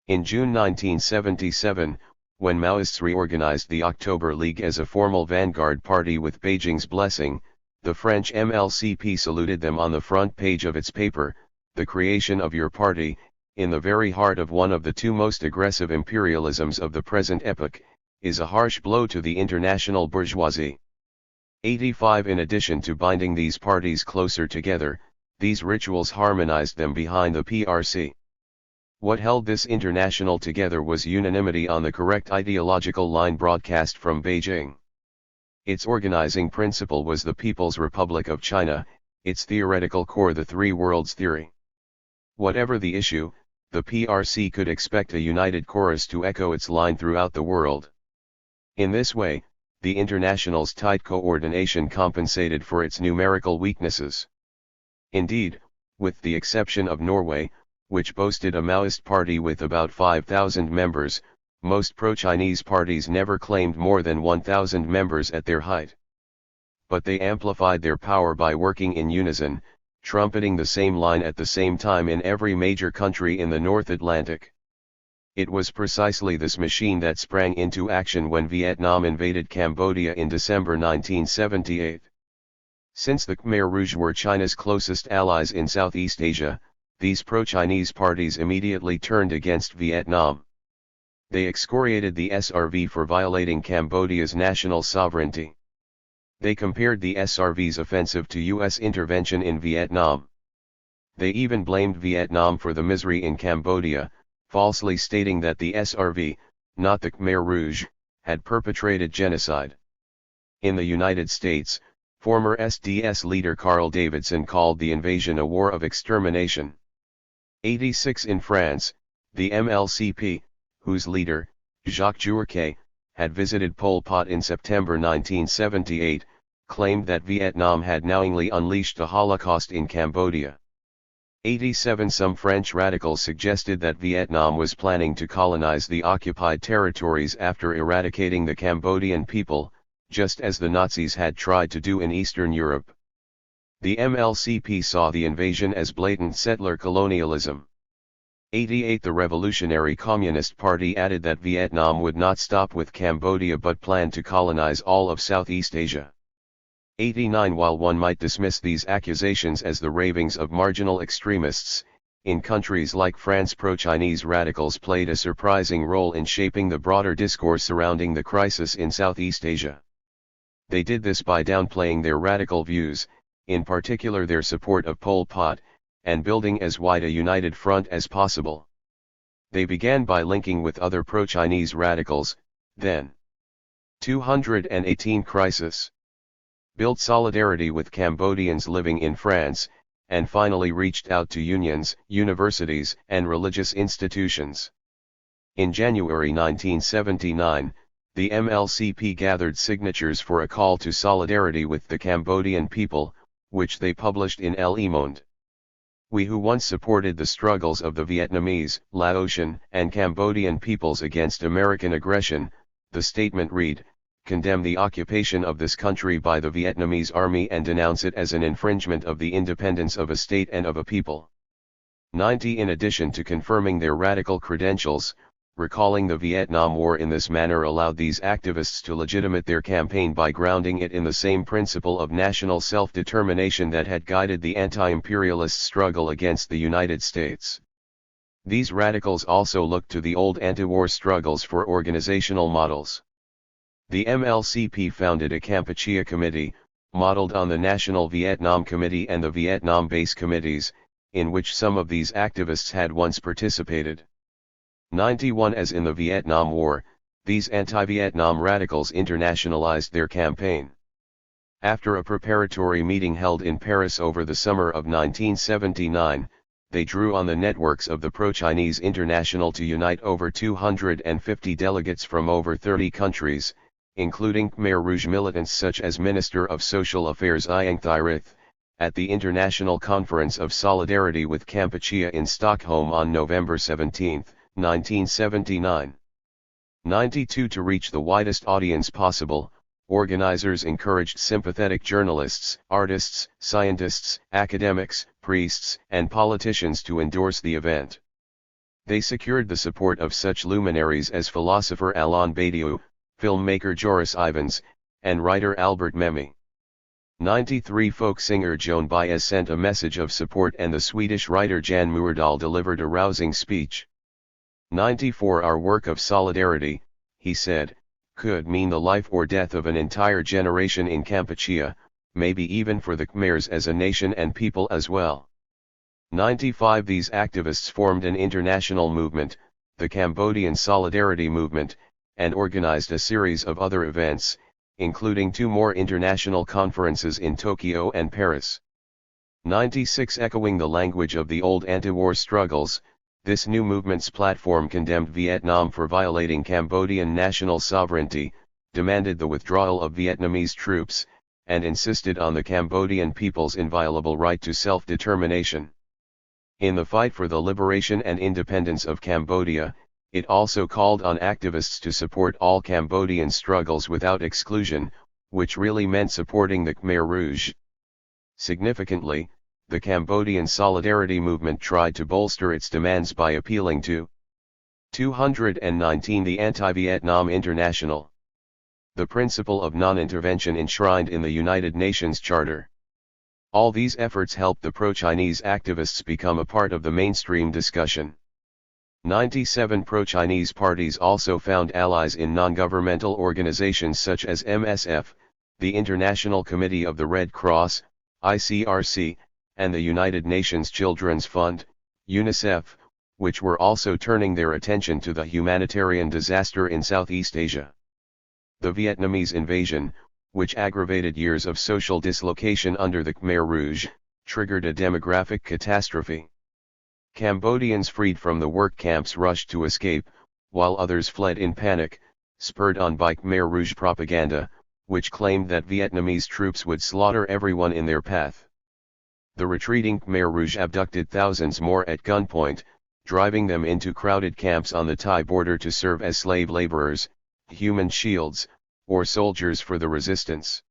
Speaker 2: In June 1977, when Maoists reorganized the October League as a formal vanguard party with Beijing's blessing, the French MLCP saluted them on the front page of its paper. The creation of your party, in the very heart of one of the two most aggressive imperialisms of the present epoch, is a harsh blow to the international bourgeoisie. 85. In addition to binding these parties closer together, these rituals harmonized them behind the PRC. What held this international together was unanimity on the correct ideological line broadcast from Beijing. Its organizing principle was the People's Republic of China, its theoretical core the Three Worlds theory. Whatever the issue, the PRC could expect a united chorus to echo its line throughout the world. In this way, the International's tight coordination compensated for its numerical weaknesses. Indeed, with the exception of Norway, which boasted a Maoist party with about 5,000 members, most pro-Chinese parties never claimed more than 1,000 members at their height. But they amplified their power by working in unison, trumpeting the same line at the same time in every major country in the North Atlantic. It was precisely this machine that sprang into action when Vietnam invaded Cambodia in December 1978. Since the Khmer Rouge were China's closest allies in Southeast Asia, these pro-Chinese parties immediately turned against Vietnam. They excoriated the SRV for violating Cambodia's national sovereignty. They compared the SRV's offensive to U.S. intervention in Vietnam. They even blamed Vietnam for the misery in Cambodia, falsely stating that the SRV, not the Khmer Rouge, had perpetrated genocide. In the United States, former SDS leader Carl Davidson called the invasion a war of extermination. 86. In France, the MLCP, whose leader, Jacques Jourquet, had visited Pol Pot in September 1978, claimed that Vietnam had knowingly unleashed a Holocaust in Cambodia. 87 Some French radicals suggested that Vietnam was planning to colonize the occupied territories after eradicating the Cambodian people, just as the Nazis had tried to do in Eastern Europe. The MLCP saw the invasion as blatant settler colonialism. 88 The Revolutionary Communist Party added that Vietnam would not stop with Cambodia but planned to colonize all of Southeast Asia. 89 While one might dismiss these accusations as the ravings of marginal extremists, in countries like France pro-Chinese radicals played a surprising role in shaping the broader discourse surrounding the crisis in Southeast Asia. They did this by downplaying their radical views, in particular their support of Pol Pot, and building as wide a united front as possible. They began by linking with other pro-Chinese radicals, then 218 Crisis. Built solidarity with Cambodians living in France, and finally reached out to unions, universities, and religious institutions. In January 1979, the MLCP gathered signatures for a call to solidarity with the Cambodian people, which they published in Le Monde. We who once supported the struggles of the Vietnamese, Laotian, and Cambodian peoples against American aggression, the statement read, condemn the occupation of this country by the Vietnamese army and denounce it as an infringement of the independence of a state and of a people. 90 In addition to confirming their radical credentials, recalling the Vietnam War in this manner allowed these activists to legitimate their campaign by grounding it in the same principle of national self-determination that had guided the anti-imperialist struggle against the United States. These radicals also looked to the old anti-war struggles for organizational models. The MLCP founded a Kampuchea Committee, modeled on the National Vietnam Committee and the Vietnam Base Committees, in which some of these activists had once participated. 91 As in the Vietnam War, these anti-Vietnam radicals internationalized their campaign. After a preparatory meeting held in Paris over the summer of 1979, they drew on the networks of the pro-Chinese International to unite over 250 delegates from over 30 countries, including Khmer Rouge militants such as Minister of Social Affairs Ieng Thai Rith, at the International Conference of Solidarity with Kampuchea in Stockholm on November 17, 1979. 92 To reach the widest audience possible, organizers encouraged sympathetic journalists, artists, scientists, academics, priests, and politicians to endorse the event. They secured the support of such luminaries as philosopher Alain Badiou, filmmaker Joris Ivans, and writer Albert Memmi. 93 Folk singer Joan Baez sent a message of support and the Swedish writer Jan Myrdal delivered a rousing speech. 94 Our work of solidarity, he said, could mean the life or death of an entire generation in Kampuchea, maybe even for the Khmers as a nation and people as well. 95 These activists formed an international movement, the Cambodian Solidarity Movement, and organized a series of other events, including 2 more international conferences in Tokyo and Paris. 96 Echoing the language of the old anti-war struggles, this new movement's platform condemned Vietnam for violating Cambodian national sovereignty, demanded the withdrawal of Vietnamese troops, and insisted on the Cambodian people's inviolable right to self-determination. In the fight for the liberation and independence of Cambodia, it also called on activists to support all Cambodian struggles without exclusion, which really meant supporting the Khmer Rouge. Significantly, the Cambodian Solidarity Movement tried to bolster its demands by appealing to 219 The Anti-Vietnam International. The principle of non-intervention enshrined in the United Nations Charter. All these efforts helped the pro-Chinese activists become a part of the mainstream discussion. 97 Pro-Chinese parties also found allies in non-governmental organizations such as MSF, the International Committee of the Red Cross, ICRC, and the United Nations Children's Fund, UNICEF, which were also turning their attention to the humanitarian disaster in Southeast Asia. The Vietnamese invasion, which aggravated years of social dislocation under the Khmer Rouge, triggered a demographic catastrophe. Cambodians freed from the work camps rushed to escape, while others fled in panic, spurred on by Khmer Rouge propaganda, which claimed that Vietnamese troops would slaughter everyone in their path. The retreating Khmer Rouge abducted thousands more at gunpoint, driving them into crowded camps on the Thai border to serve as slave laborers, human shields, or soldiers for the resistance.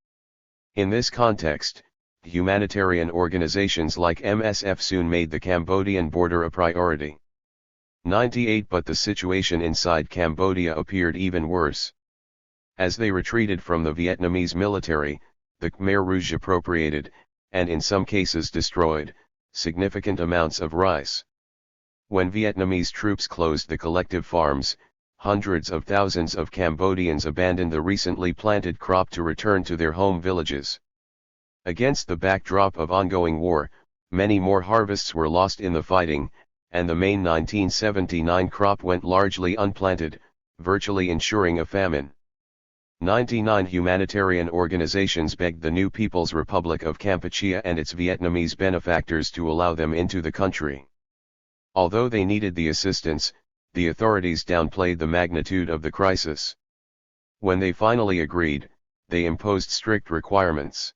Speaker 2: In this context, humanitarian organizations like MSF soon made the Cambodian border a priority. 98 But the situation inside Cambodia appeared even worse. As they retreated from the Vietnamese military, the Khmer Rouge appropriated, and in some cases destroyed, significant amounts of rice. When Vietnamese troops closed the collective farms, hundreds of thousands of Cambodians abandoned the recently planted crop to return to their home villages. Against the backdrop of ongoing war, many more harvests were lost in the fighting, and the main 1979 crop went largely unplanted, virtually ensuring a famine. 99 Humanitarian organizations begged the new People's Republic of Kampuchea and its Vietnamese benefactors to allow them into the country. Although they needed the assistance, the authorities downplayed the magnitude of the crisis. When they finally agreed, they imposed strict requirements.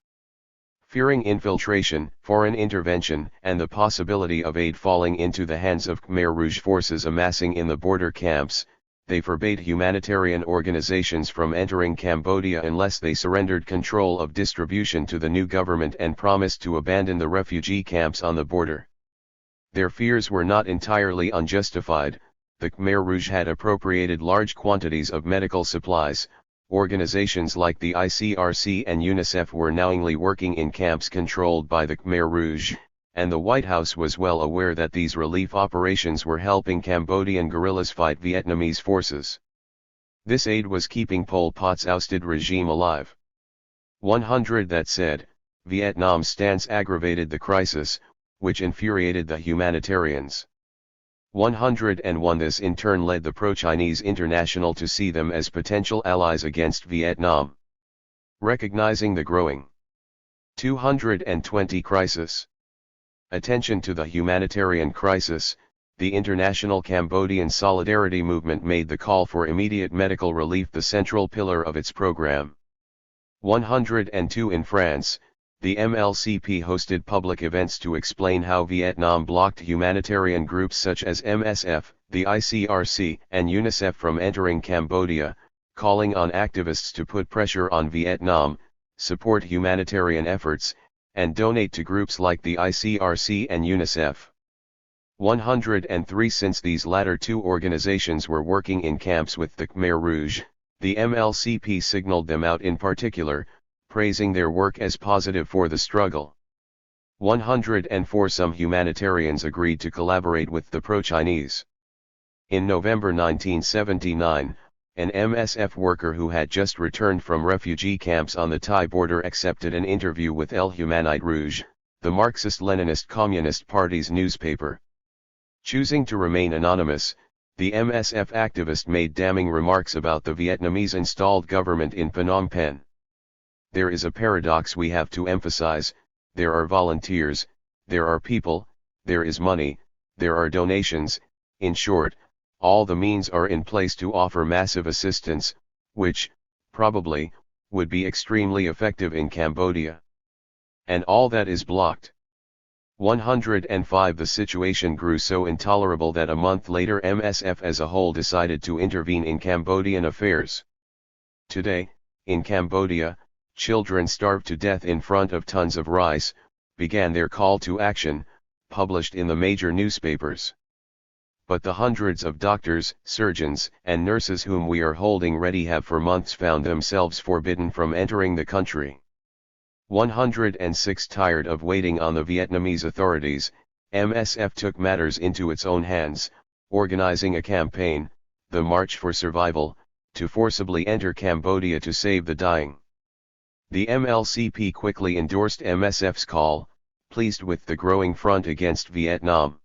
Speaker 2: Fearing infiltration, foreign intervention, and the possibility of aid falling into the hands of Khmer Rouge forces amassing in the border camps, they forbade humanitarian organizations from entering Cambodia unless they surrendered control of distribution to the new government and promised to abandon the refugee camps on the border. Their fears were not entirely unjustified. The Khmer Rouge had appropriated large quantities of medical supplies. Organizations like the ICRC and UNICEF were knowingly working in camps controlled by the Khmer Rouge, and the White House was well aware that these relief operations were helping Cambodian guerrillas fight Vietnamese forces. This aid was keeping Pol Pot's ousted regime alive. 100 That said, Vietnam's stance aggravated the crisis, which infuriated the humanitarians. 101 This in turn led the pro-Chinese international to see them as potential allies against Vietnam. Recognizing the growing 220 crisis. Attention to the humanitarian crisis, the International Cambodian Solidarity Movement made the call for immediate medical relief the central pillar of its program. 102 In France, the MLCP hosted public events to explain how Vietnam blocked humanitarian groups such as MSF, the ICRC, and UNICEF from entering Cambodia, calling on activists to put pressure on Vietnam, support humanitarian efforts, and donate to groups like the ICRC and UNICEF. 103 Since these latter two organizations were working in camps with the Khmer Rouge, the MLCP signaled them out in particular, praising their work as positive for the struggle. 104 Some humanitarians agreed to collaborate with the pro-Chinese. In November 1979, an MSF worker who had just returned from refugee camps on the Thai border accepted an interview with El Humanite Rouge, the Marxist-Leninist Communist Party's newspaper. Choosing to remain anonymous, the MSF activist made damning remarks about the Vietnamese-installed government in Phnom Penh. There is a paradox we have to emphasize: there are volunteers, there are people, there is money, there are donations, in short, all the means are in place to offer massive assistance, which, probably, would be extremely effective in Cambodia. And all that is blocked. 105 The situation grew so intolerable that a month later MSF as a whole decided to intervene in Cambodian affairs. Today, in Cambodia, children starved to death in front of tons of rice, began their call to action, published in the major newspapers. But the hundreds of doctors, surgeons, and nurses whom we are holding ready have for months found themselves forbidden from entering the country. 106 Tired of waiting on the Vietnamese authorities, MSF took matters into its own hands, organizing a campaign, the March for Survival, to forcibly enter Cambodia to save the dying. The MLCP quickly endorsed MSF's call, pleased with the growing front against Vietnam.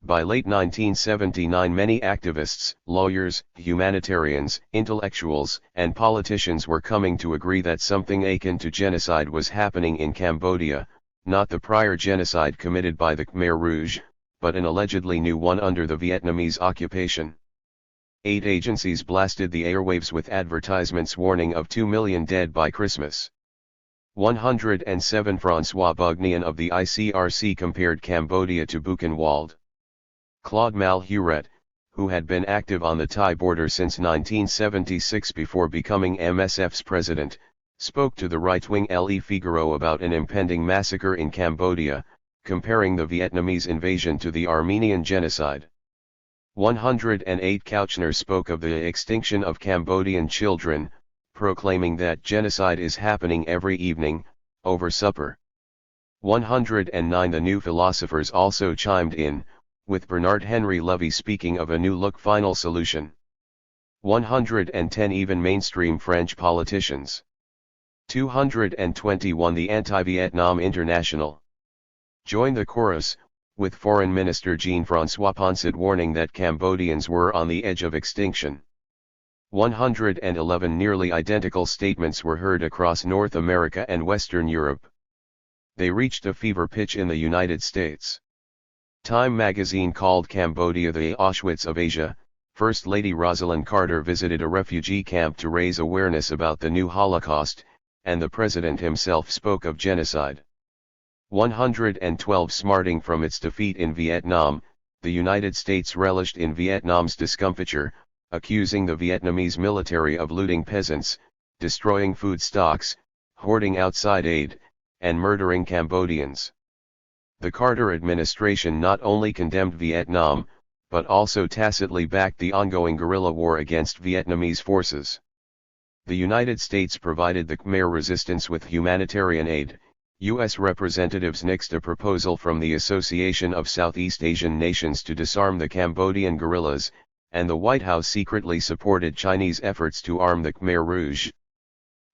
Speaker 2: By late 1979 many activists, lawyers, humanitarians, intellectuals, and politicians were coming to agree that something akin to genocide was happening in Cambodia, not the prior genocide committed by the Khmer Rouge, but an allegedly new one under the Vietnamese occupation. 8 agencies blasted the airwaves with advertisements warning of 2 million dead by Christmas.
Speaker 1: 107 François Bugnion of the ICRC compared Cambodia to Buchenwald. Claude Malhuret, who had been active on the Thai border since 1976 before becoming MSF's president, spoke to the right-wing Le Figaro about an impending massacre in Cambodia, comparing the Vietnamese invasion to the Armenian genocide. 108 Kouchner spoke of the extinction of Cambodian children, proclaiming that genocide is happening every evening, over supper. 109 The new philosophers also chimed in, with Bernard Henry Levy speaking of a new look final solution. 110 Even mainstream French politicians. 221 The Anti-Vietnam International joined the chorus, with Foreign Minister Jean-François Poncet warning that Cambodians were on the edge of extinction. 111 Nearly identical statements were heard across North America and Western Europe. They reached a fever pitch in the United States. Time magazine called Cambodia the Auschwitz of Asia. First Lady Rosalind Carter visited a refugee camp to raise awareness about the new Holocaust, and the president himself spoke of genocide. 112 Smarting from its defeat in Vietnam, the United States relished in Vietnam's discomfiture, accusing the Vietnamese military of looting peasants, destroying food stocks, hoarding outside aid, and murdering Cambodians. The Carter administration not only condemned Vietnam, but also tacitly backed the ongoing guerrilla war against Vietnamese forces. The United States provided the Khmer resistance with humanitarian aid. U.S. representatives nixed a proposal from the Association of Southeast Asian Nations to disarm the Cambodian guerrillas, and the White House secretly supported Chinese efforts to arm the Khmer Rouge.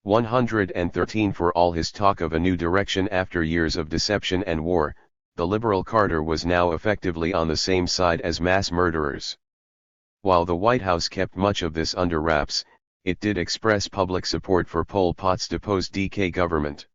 Speaker 1: 113 For all his talk of a new direction after years of deception and war, the liberal Carter was now effectively on the same side as mass murderers. While the White House kept much of this under wraps, it did express public support for Pol Pot's deposed DK government.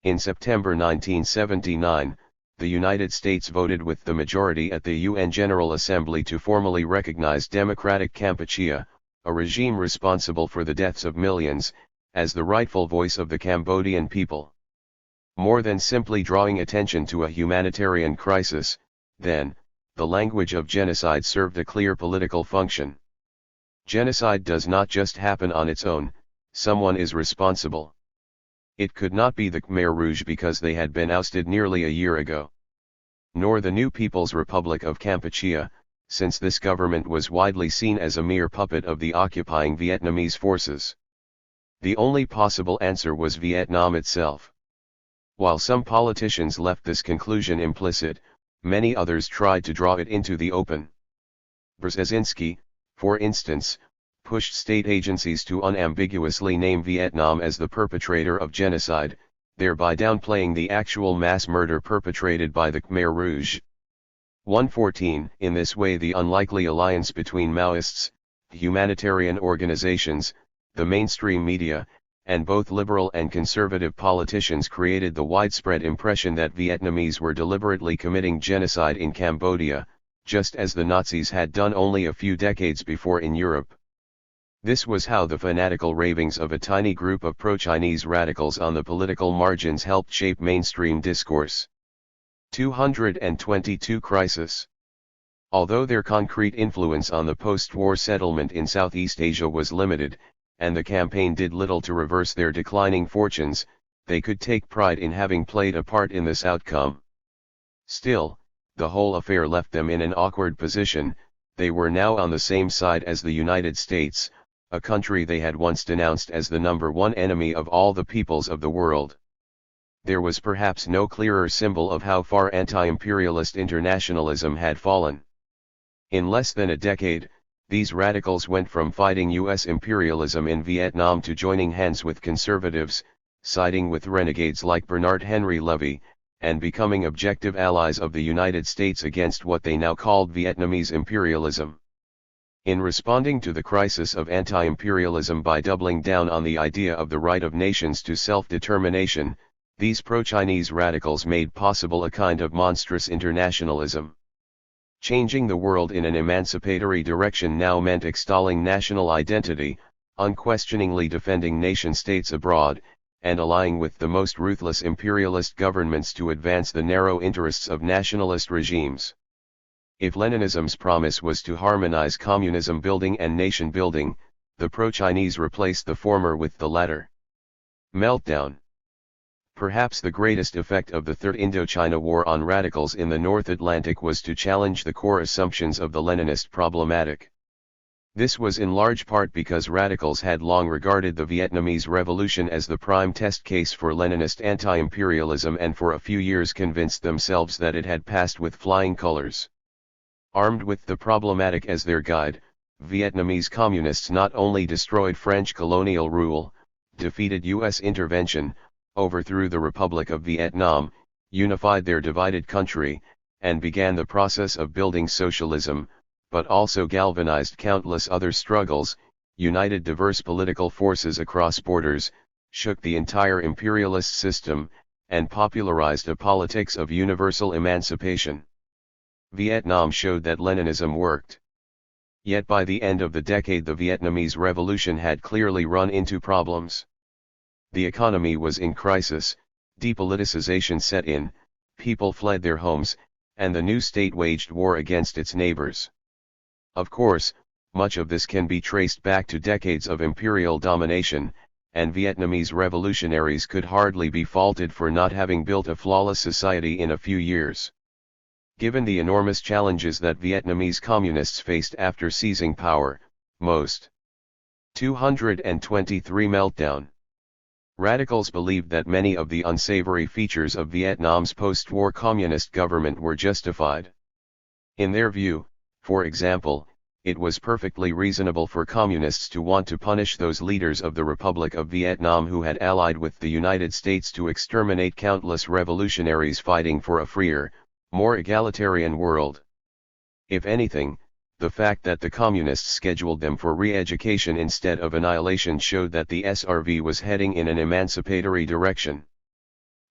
Speaker 1: In September 1979, the United States voted with the majority at the UN General Assembly to formally recognize Democratic Kampuchea, a regime responsible for the deaths of millions, as the rightful voice of the Cambodian people. More than simply drawing attention to a humanitarian crisis, then, the language of genocide served a clear political function. Genocide does not just happen on its own, someone is responsible. It could not be the Khmer Rouge because they had been ousted nearly a year ago. Nor the new People's Republic of Kampuchea, since this government was widely seen as a mere puppet of the occupying Vietnamese forces. The only possible answer was Vietnam itself. While some politicians left this conclusion implicit, many others tried to draw it into the open. Brzezinski, for instance, pushed state agencies to unambiguously name Vietnam as the perpetrator of genocide, thereby downplaying the actual mass murder perpetrated by the Khmer Rouge. 114 In this way the unlikely alliance between Maoists, humanitarian organizations, the mainstream media, and both liberal and conservative politicians created the widespread impression that Vietnamese were deliberately committing genocide in Cambodia, just as the Nazis had done only a few decades before in Europe. This was how the fanatical ravings of a tiny group of pro-Chinese radicals on the political margins helped shape mainstream discourse. 222 Crisis. Although their concrete influence on the post-war settlement in Southeast Asia was limited, and the campaign did little to reverse their declining fortunes, they could take pride in having played a part in this outcome. Still, the whole affair left them in an awkward position. They were now on the same side as the United States, a country they had once denounced as the #1 enemy of all the peoples of the world. There was perhaps no clearer symbol of how far anti-imperialist internationalism had fallen. In less than a decade, these radicals went from fighting U.S. imperialism in Vietnam to joining hands with conservatives, siding with renegades like Bernard Henry Levy, and becoming objective allies of the United States against what they now called Vietnamese imperialism. In responding to the crisis of anti-imperialism by doubling down on the idea of the right of nations to self-determination, these pro-Chinese radicals made possible a kind of monstrous internationalism. Changing the world in an emancipatory direction now meant extolling national identity, unquestioningly defending nation-states abroad,
Speaker 2: and allying with the most ruthless imperialist governments to advance the narrow interests of nationalist regimes. If Leninism's promise was to harmonize communism building and nation building, the pro-Chinese replaced the former with the latter. Meltdown. Perhaps the greatest effect of the Third Indochina War on radicals in the North Atlantic was to challenge the core assumptions of the Leninist problematic. This was in large part because radicals had long regarded the Vietnamese Revolution as the prime test case for Leninist anti-imperialism and for a few years convinced themselves that it had passed with flying colors. Armed with the problematic as their guide, Vietnamese communists not only destroyed French colonial rule, defeated U.S. intervention, overthrew the Republic of Vietnam, unified their divided country, and began the process of building socialism, but also galvanized countless other struggles, united diverse political forces across borders, shook the entire imperialist system, and popularized a politics of universal emancipation. Vietnam showed that Leninism worked. Yet by the end of the decade the Vietnamese Revolution had clearly run into problems. The economy was in crisis, depoliticization set in, people fled their homes, and the new state waged war against its neighbors. Of course, much of this can be traced back to decades of imperial domination, and Vietnamese revolutionaries could hardly be faulted for not having built a flawless society in a few years. Given the enormous challenges that Vietnamese communists faced after seizing power, most 223 meltdown. Radicals believed that many of the unsavory features of Vietnam's post-war communist government were justified. In their view, for example, it was perfectly reasonable for communists to want to punish those leaders of the Republic of Vietnam who had allied with the United States to exterminate countless revolutionaries fighting for a freer, more egalitarian world. If anything, the fact that the communists scheduled them for re-education instead of annihilation showed that the SRV was heading in an emancipatory direction.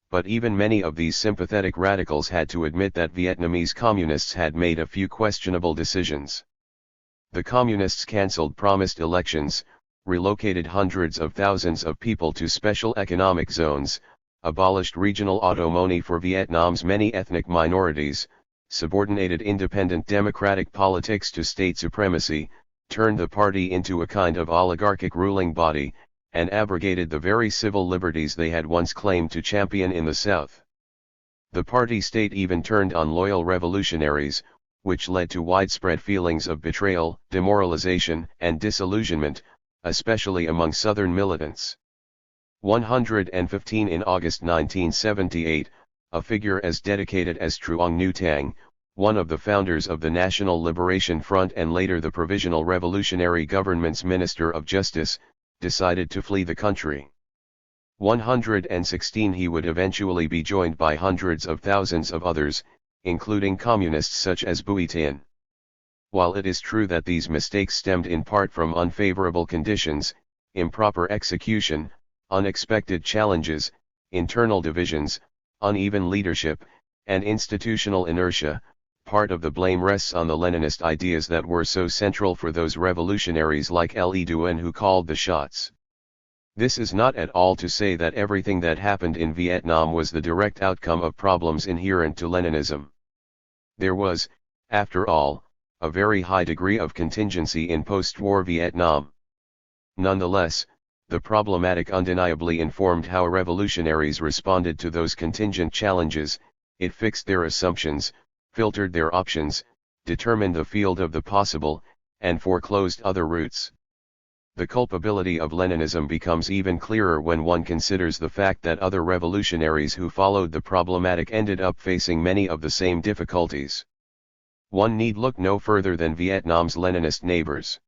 Speaker 2: But even many of these sympathetic radicals had to admit that Vietnamese communists had made a few questionable decisions. The communists cancelled promised elections, relocated hundreds of thousands of people to special economic zones, abolished regional autonomy for Vietnam's many ethnic minorities, subordinated independent democratic politics to state supremacy, turned the party into a kind of oligarchic ruling body, and abrogated the very civil liberties they had once claimed to champion in the South. The party state even turned on loyal revolutionaries, which led to widespread feelings of betrayal, demoralization, and disillusionment, especially among Southern militants. 115 In August 1978, a figure as dedicated as Truong New Tang, one of the founders of the National Liberation Front and later the Provisional Revolutionary Government's Minister of Justice, decided to flee the country. 116 He would eventually be joined by hundreds of thousands of others, including communists such as Bui Tin. While it is true that these mistakes stemmed in part from unfavorable conditions, improper execution, unexpected challenges, internal divisions, uneven leadership, and institutional inertia, part of the blame rests on the Leninist ideas that were so central for those revolutionaries like Le Duan who called the shots. This is not at all to say that everything that happened in Vietnam was the direct outcome of problems inherent to Leninism. There was, after all, a very high degree of contingency in post-war Vietnam. Nonetheless, the problematic undeniably informed how revolutionaries responded to those contingent challenges. It fixed their assumptions, filtered their options, determined the field of the possible, and foreclosed other routes. The culpability of Leninism becomes even clearer when one considers the fact that other revolutionaries who followed the problematic ended up facing many of the same difficulties. One need look no further than Vietnam's Leninist neighbors.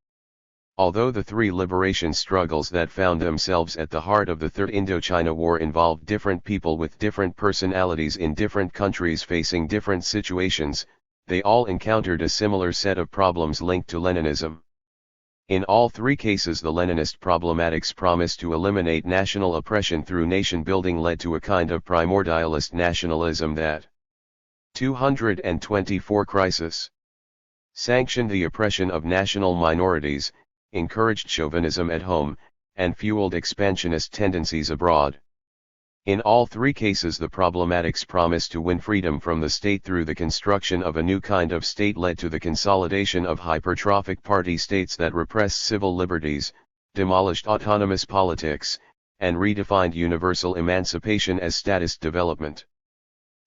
Speaker 2: Although the three liberation struggles that found themselves at the heart of the Third Indochina War involved different people with different personalities in different countries facing different situations, they all encountered a similar set of problems linked to Leninism. In all three cases the Leninist problematics promise to eliminate national oppression through nation building led to a kind of primordialist nationalism that 224 crisis sanctioned the oppression of national minorities, encouraged chauvinism at home, and fueled expansionist tendencies abroad. In all three cases the problematics promised to win freedom from the state through the construction of a new kind of state led to the consolidation of hypertrophic party states that repressed civil liberties, demolished autonomous politics, and redefined universal emancipation as statist development.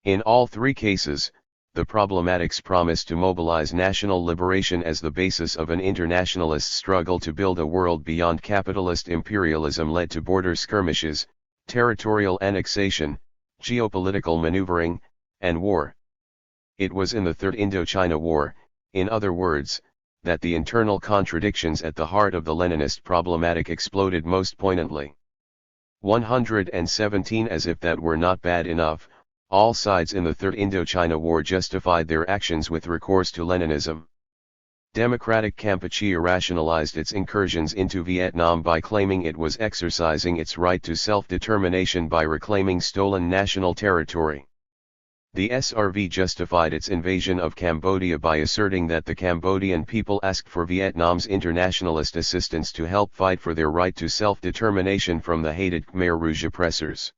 Speaker 2: In all three cases, the problematics promised to mobilize national liberation as the basis of an internationalist struggle to build a world beyond capitalist imperialism led to border skirmishes, territorial annexation, geopolitical maneuvering, and war. It was in the Third Indochina War, in other words, that the internal contradictions at the heart of the Leninist problematic exploded most poignantly. 117. As if that were not bad enough, all sides in the Third Indochina War justified their actions with recourse to Leninism. Democratic Kampuchea rationalized its incursions into Vietnam by claiming it was exercising its right to self-determination by reclaiming stolen national territory. The SRV justified its invasion of Cambodia by asserting that the Cambodian people asked for Vietnam's internationalist assistance to help fight for their right to self-determination from the hated Khmer Rouge oppressors.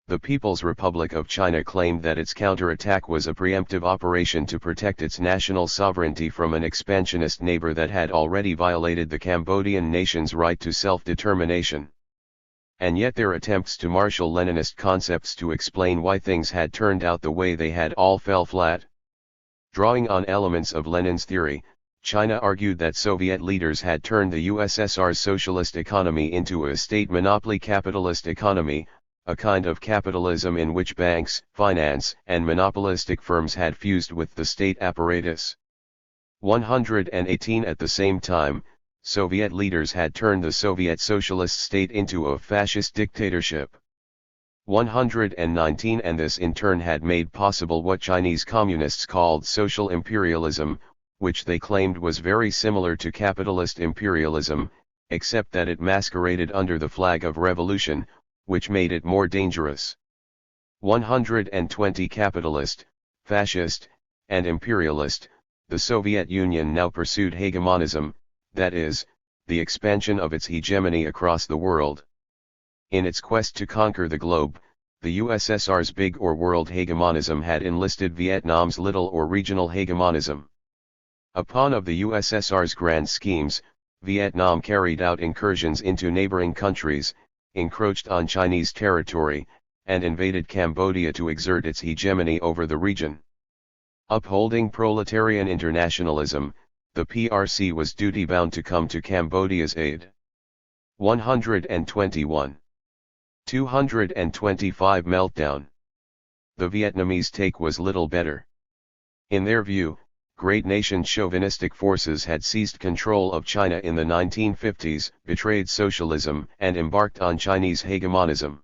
Speaker 2: The People's Republic of China claimed that its counterattack was a preemptive operation to protect its national sovereignty from an expansionist neighbor that had already violated the Cambodian nation's right to self-determination. And yet their attempts to marshal Leninist concepts to explain why things had turned out the way they had all fell flat. Drawing on elements of Lenin's theory, China argued that Soviet leaders had turned the USSR's socialist economy into a state monopoly capitalist economy, a kind of capitalism in which banks, finance, and monopolistic firms had fused with the state apparatus. 118. At the same time, Soviet leaders had turned the Soviet socialist state into a fascist dictatorship. 119. And this in turn had made possible what Chinese communists called social imperialism, which they claimed was very similar to capitalist imperialism, except that it masqueraded under the flag of revolution, which made it more dangerous. 120. Capitalist, fascist, and imperialist, the Soviet Union now pursued hegemonism, that is, the expansion of its hegemony across the world. In its quest to conquer the globe, the USSR's big or world hegemonism had enlisted Vietnam's little or regional hegemonism. A pawn of the USSR's grand schemes, Vietnam carried out incursions into neighboring countries, encroached on Chinese territory, and invaded Cambodia to exert its hegemony over the region. Upholding proletarian internationalism, the PRC was duty-bound to come to Cambodia's aid. 121. 225. Meltdown. The Vietnamese take was little better. In their view, great nation chauvinistic forces had seized control of China in the 1950s, betrayed socialism, and embarked on Chinese hegemonism.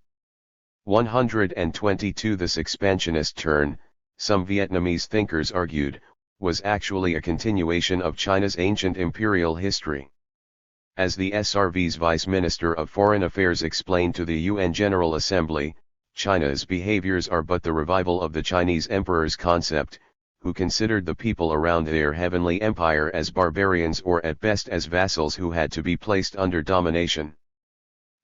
Speaker 2: 122. This expansionist turn, some Vietnamese thinkers argued, was actually a continuation of China's ancient imperial history. As the SRV's Vice Minister of Foreign Affairs explained to the UN General Assembly, China's behaviors are but the revival of the Chinese emperor's concept, who considered the people around their heavenly empire as barbarians or at best as vassals who had to be placed under domination.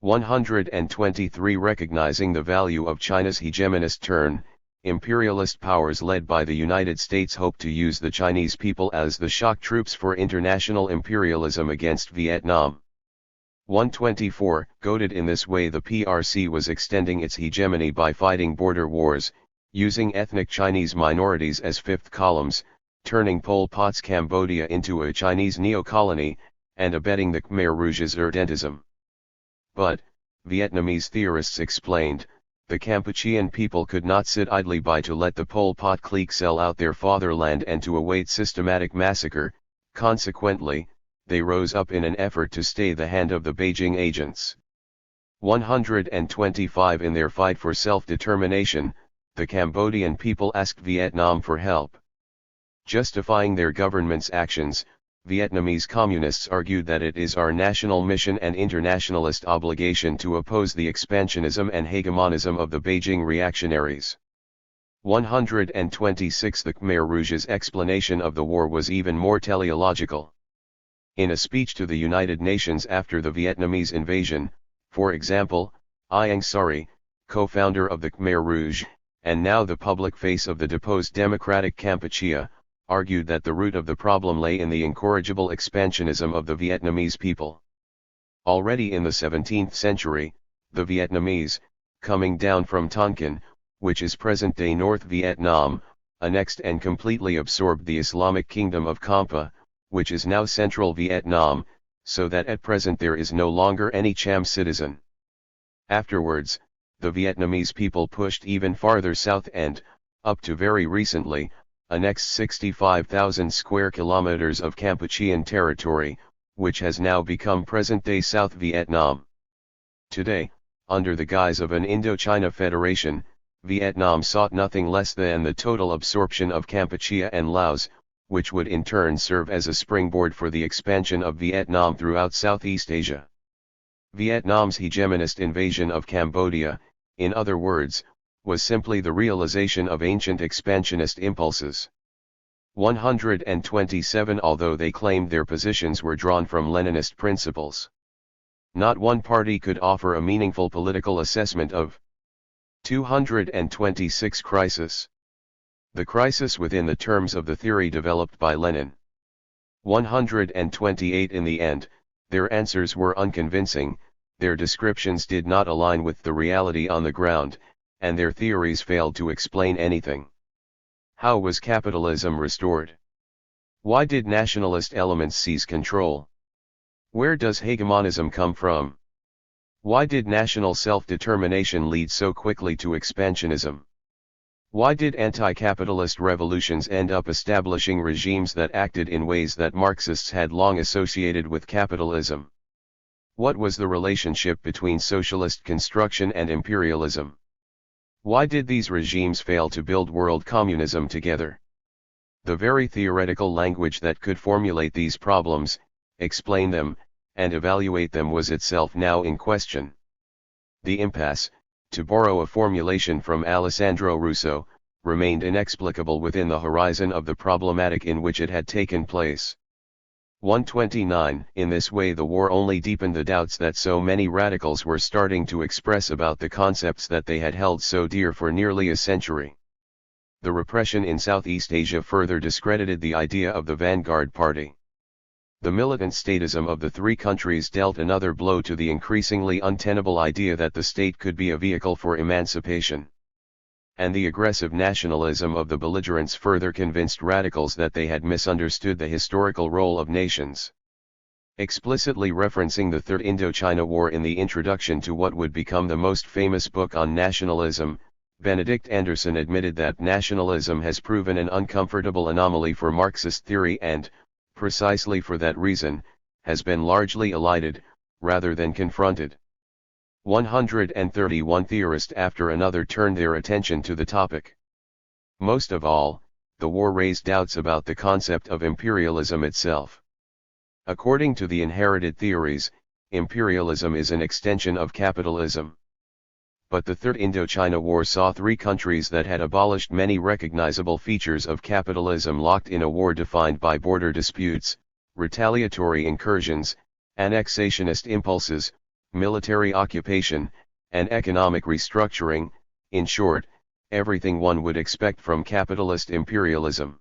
Speaker 2: 123. Recognizing the value of China's hegemonist turn, imperialist powers led by the United States hoped to use the Chinese people as the shock troops for international imperialism against Vietnam. 124. Goaded in this way, the PRC was extending its hegemony by fighting border wars, using ethnic Chinese minorities as fifth columns, turning Pol Pot's Cambodia into a Chinese neo-colony, and abetting the Khmer Rouge's irredentism. But, Vietnamese theorists explained, the Kampuchean people could not sit idly by to let the Pol Pot clique sell out their fatherland and to await systematic massacre. Consequently, they rose up in an effort to stay the hand of the Beijing agents. 125. In their fight for self-determination, the Cambodian people asked Vietnam for help. Justifying their government's actions, Vietnamese communists argued that it is our national mission and internationalist obligation to oppose the expansionism and hegemonism of the Beijing reactionaries. 126. The Khmer Rouge's explanation of the war was even more teleological. In a speech to the United Nations after the Vietnamese invasion, for example, Ieng Sary, co-founder of the Khmer Rouge, and now the public face of the deposed Democratic Kampuchea, argued that the root of the problem lay in the incorrigible expansionism of the Vietnamese people. Already in the 17th century, the Vietnamese, coming down from Tonkin, which is present-day North Vietnam, annexed and completely absorbed the Islamic kingdom of Kampa, which is now central Vietnam, so that at present there is no longer any Cham citizen. Afterwards, the Vietnamese people pushed even farther south and, up to very recently, annexed 65,000 square kilometers of Kampuchean territory, which has now become present-day South Vietnam. Today, under the guise of an Indochina Federation, Vietnam sought nothing less than the total absorption of Kampuchea and Laos, which would in turn serve as a springboard for the expansion of Vietnam throughout Southeast Asia. Vietnam's hegemonist invasion of Cambodia, in other words, was simply the realization of ancient expansionist impulses. 127 Although they claimed their positions were drawn from Leninist principles, not one party could offer a meaningful political assessment of 226 Crisis. The crisis within the terms of the theory developed by Lenin. 128 In the end, their answers were unconvincing, their descriptions did not align with the reality on the ground, and their theories failed to explain anything. How was capitalism restored? Why did nationalist elements seize control? Where does hegemonism come from? Why did national self-determination lead so quickly to expansionism? Why did anti-capitalist revolutions end up establishing regimes that acted in ways that Marxists had long associated with capitalism? What was the relationship between socialist construction and imperialism? Why did these regimes fail to build world communism together? The very theoretical language that could formulate these problems, explain them, and evaluate them was itself now in question. The impasse, to borrow a formulation from Alessandro Russo, remained inexplicable within the horizon of the problematic in which it had taken place. 129 In this way the war only deepened the doubts that so many radicals were starting to express about the concepts that they had held so dear for nearly a century. The repression in Southeast Asia further discredited the idea of the vanguard party. The militant statism of the three countries dealt another blow to the increasingly untenable idea that the state could be a vehicle for emancipation. And the aggressive nationalism of the belligerents further convinced radicals that they had misunderstood the historical role of nations. Explicitly referencing the Third Indochina War in the introduction to what would become the most famous book on nationalism, Benedict Anderson admitted that nationalism has proven an uncomfortable anomaly for Marxist theory and, precisely for that reason, has been largely elided, rather than confronted. 131 Theorists after another turned their attention to the topic. Most of all, the war raised doubts about the concept of imperialism itself. According to the inherited theories, imperialism is an extension of capitalism. But the Third Indochina War saw three countries that had abolished many recognizable features of capitalism locked in a war defined by border disputes, retaliatory incursions, annexationist impulses, military occupation, and economic restructuring, in short, everything one would expect from capitalist imperialism.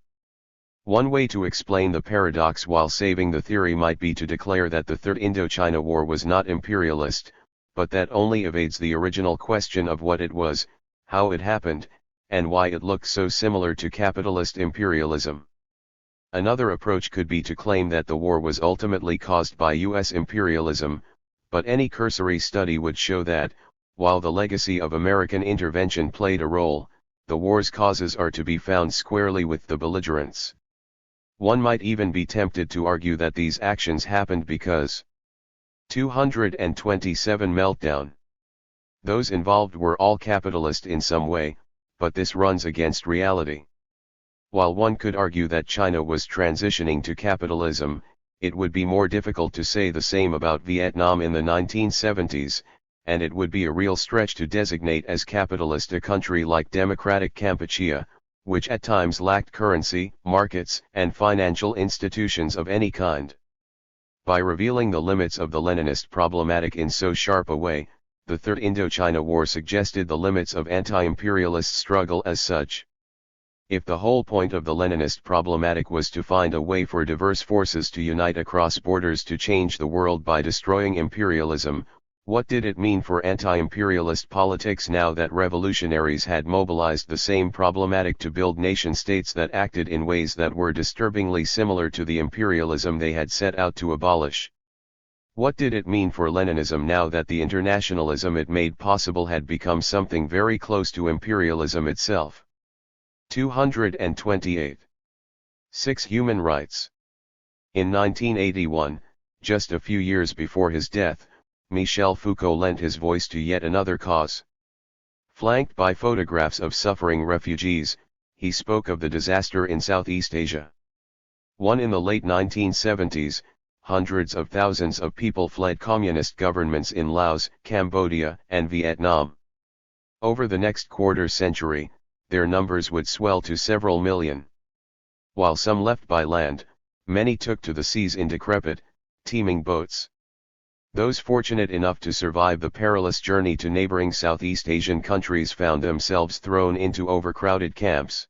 Speaker 2: One way to explain the paradox while saving the theory might be to declare that the Third Indochina War was not imperialist, but that only evades the original question of what it was, how it happened, and why it looked so similar to capitalist imperialism. Another approach could be to claim that the war was ultimately caused by U.S. imperialism, but any cursory study would show that, while the legacy of American intervention played a role, the war's causes are to be found squarely with the belligerents. One might even be tempted to argue that these actions happened because 227 Meltdown. Those involved were all capitalist in some way, but this runs against reality. While one could argue that China was transitioning to capitalism, it would be more difficult to say the same about Vietnam in the 1970s, and it would be a real stretch to designate as capitalist a country like Democratic Kampuchea, which at times lacked currency, markets, and financial institutions of any kind. By revealing the limits of the Leninist problematic in so sharp a way, The Third Indochina War suggested the limits of anti-imperialist struggle as such. If the whole point of the Leninist problematic was to find a way for diverse forces to unite across borders to change the world by destroying imperialism, what did it mean for anti-imperialist politics now that revolutionaries had mobilized the same problematic to build nation-states that acted in ways that were disturbingly similar to the imperialism they had set out to abolish? What did it mean for Leninism now that the internationalism it made possible had become something very close to imperialism itself? 228. 6. Human rights. In 1981, just a few years before his death, Michel Foucault lent his voice to yet another cause. Flanked by photographs of suffering refugees, he spoke of the disaster in Southeast Asia. In the late 1970s, hundreds of thousands of people fled communist governments in Laos, Cambodia, and Vietnam. Over the next quarter century, their numbers would swell to several million. While some left by land, many took to the seas in decrepit, teeming boats. Those fortunate enough to survive the perilous journey to neighboring Southeast Asian countries found themselves thrown into overcrowded camps.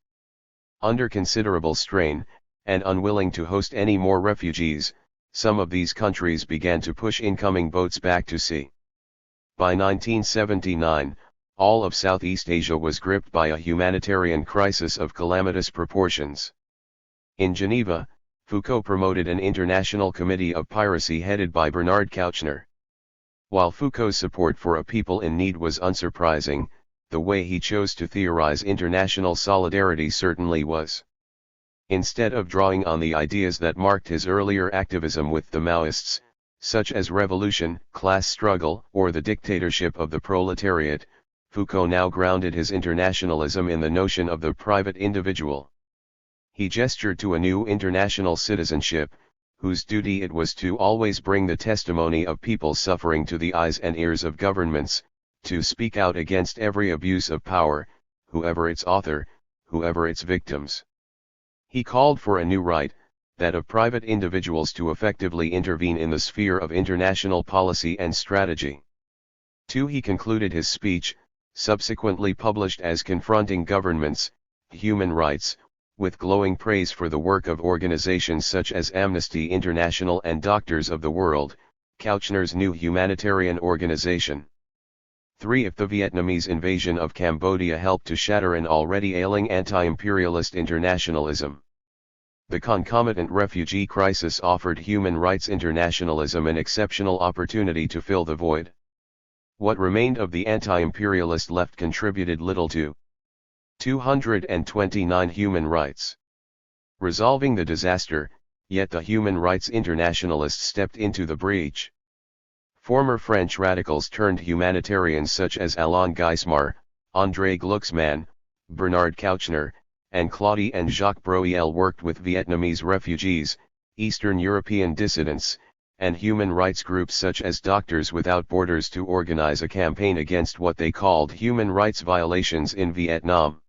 Speaker 2: Under considerable strain, and unwilling to host any more refugees, some of these countries began to push incoming boats back to sea. By 1979, all of Southeast Asia was gripped by a humanitarian crisis of calamitous proportions. In Geneva, Foucault promoted an international committee of piracy headed by Bernard Kouchner. While Foucault's support for a people in need was unsurprising, the way he chose to theorize international solidarity certainly was. Instead of drawing on the ideas that marked his earlier activism with the Maoists, such as revolution, class struggle, or the dictatorship of the proletariat, Foucault now grounded his internationalism in the notion of the private individual. He gestured to a new international citizenship, whose duty it was to always bring the testimony of people suffering to the eyes and ears of governments, to speak out against every abuse of power, whoever its author, whoever its victims. He called for a new right, that of private individuals to effectively intervene in the sphere of international policy and strategy. He concluded his speech, subsequently published as Confronting Governments, Human Rights, with glowing praise for the work of organizations such as Amnesty International and Doctors of the World, Kouchner's new humanitarian organization. 3. If the Vietnamese invasion of Cambodia helped to shatter an already ailing anti-imperialist internationalism, the concomitant refugee crisis offered human rights internationalism an exceptional opportunity to fill the void. What remained of the anti-imperialist left contributed little to 229 human rights. Resolving the disaster, yet the human rights internationalists stepped into the breach. Former French radicals turned humanitarians such as Alain Geismar, André Glucksmann, Bernard Kouchner, and Claudie and Jacques Breuil worked with Vietnamese refugees, Eastern European dissidents, and human rights groups such as Doctors Without Borders to organize a campaign against what they called human rights violations in Vietnam.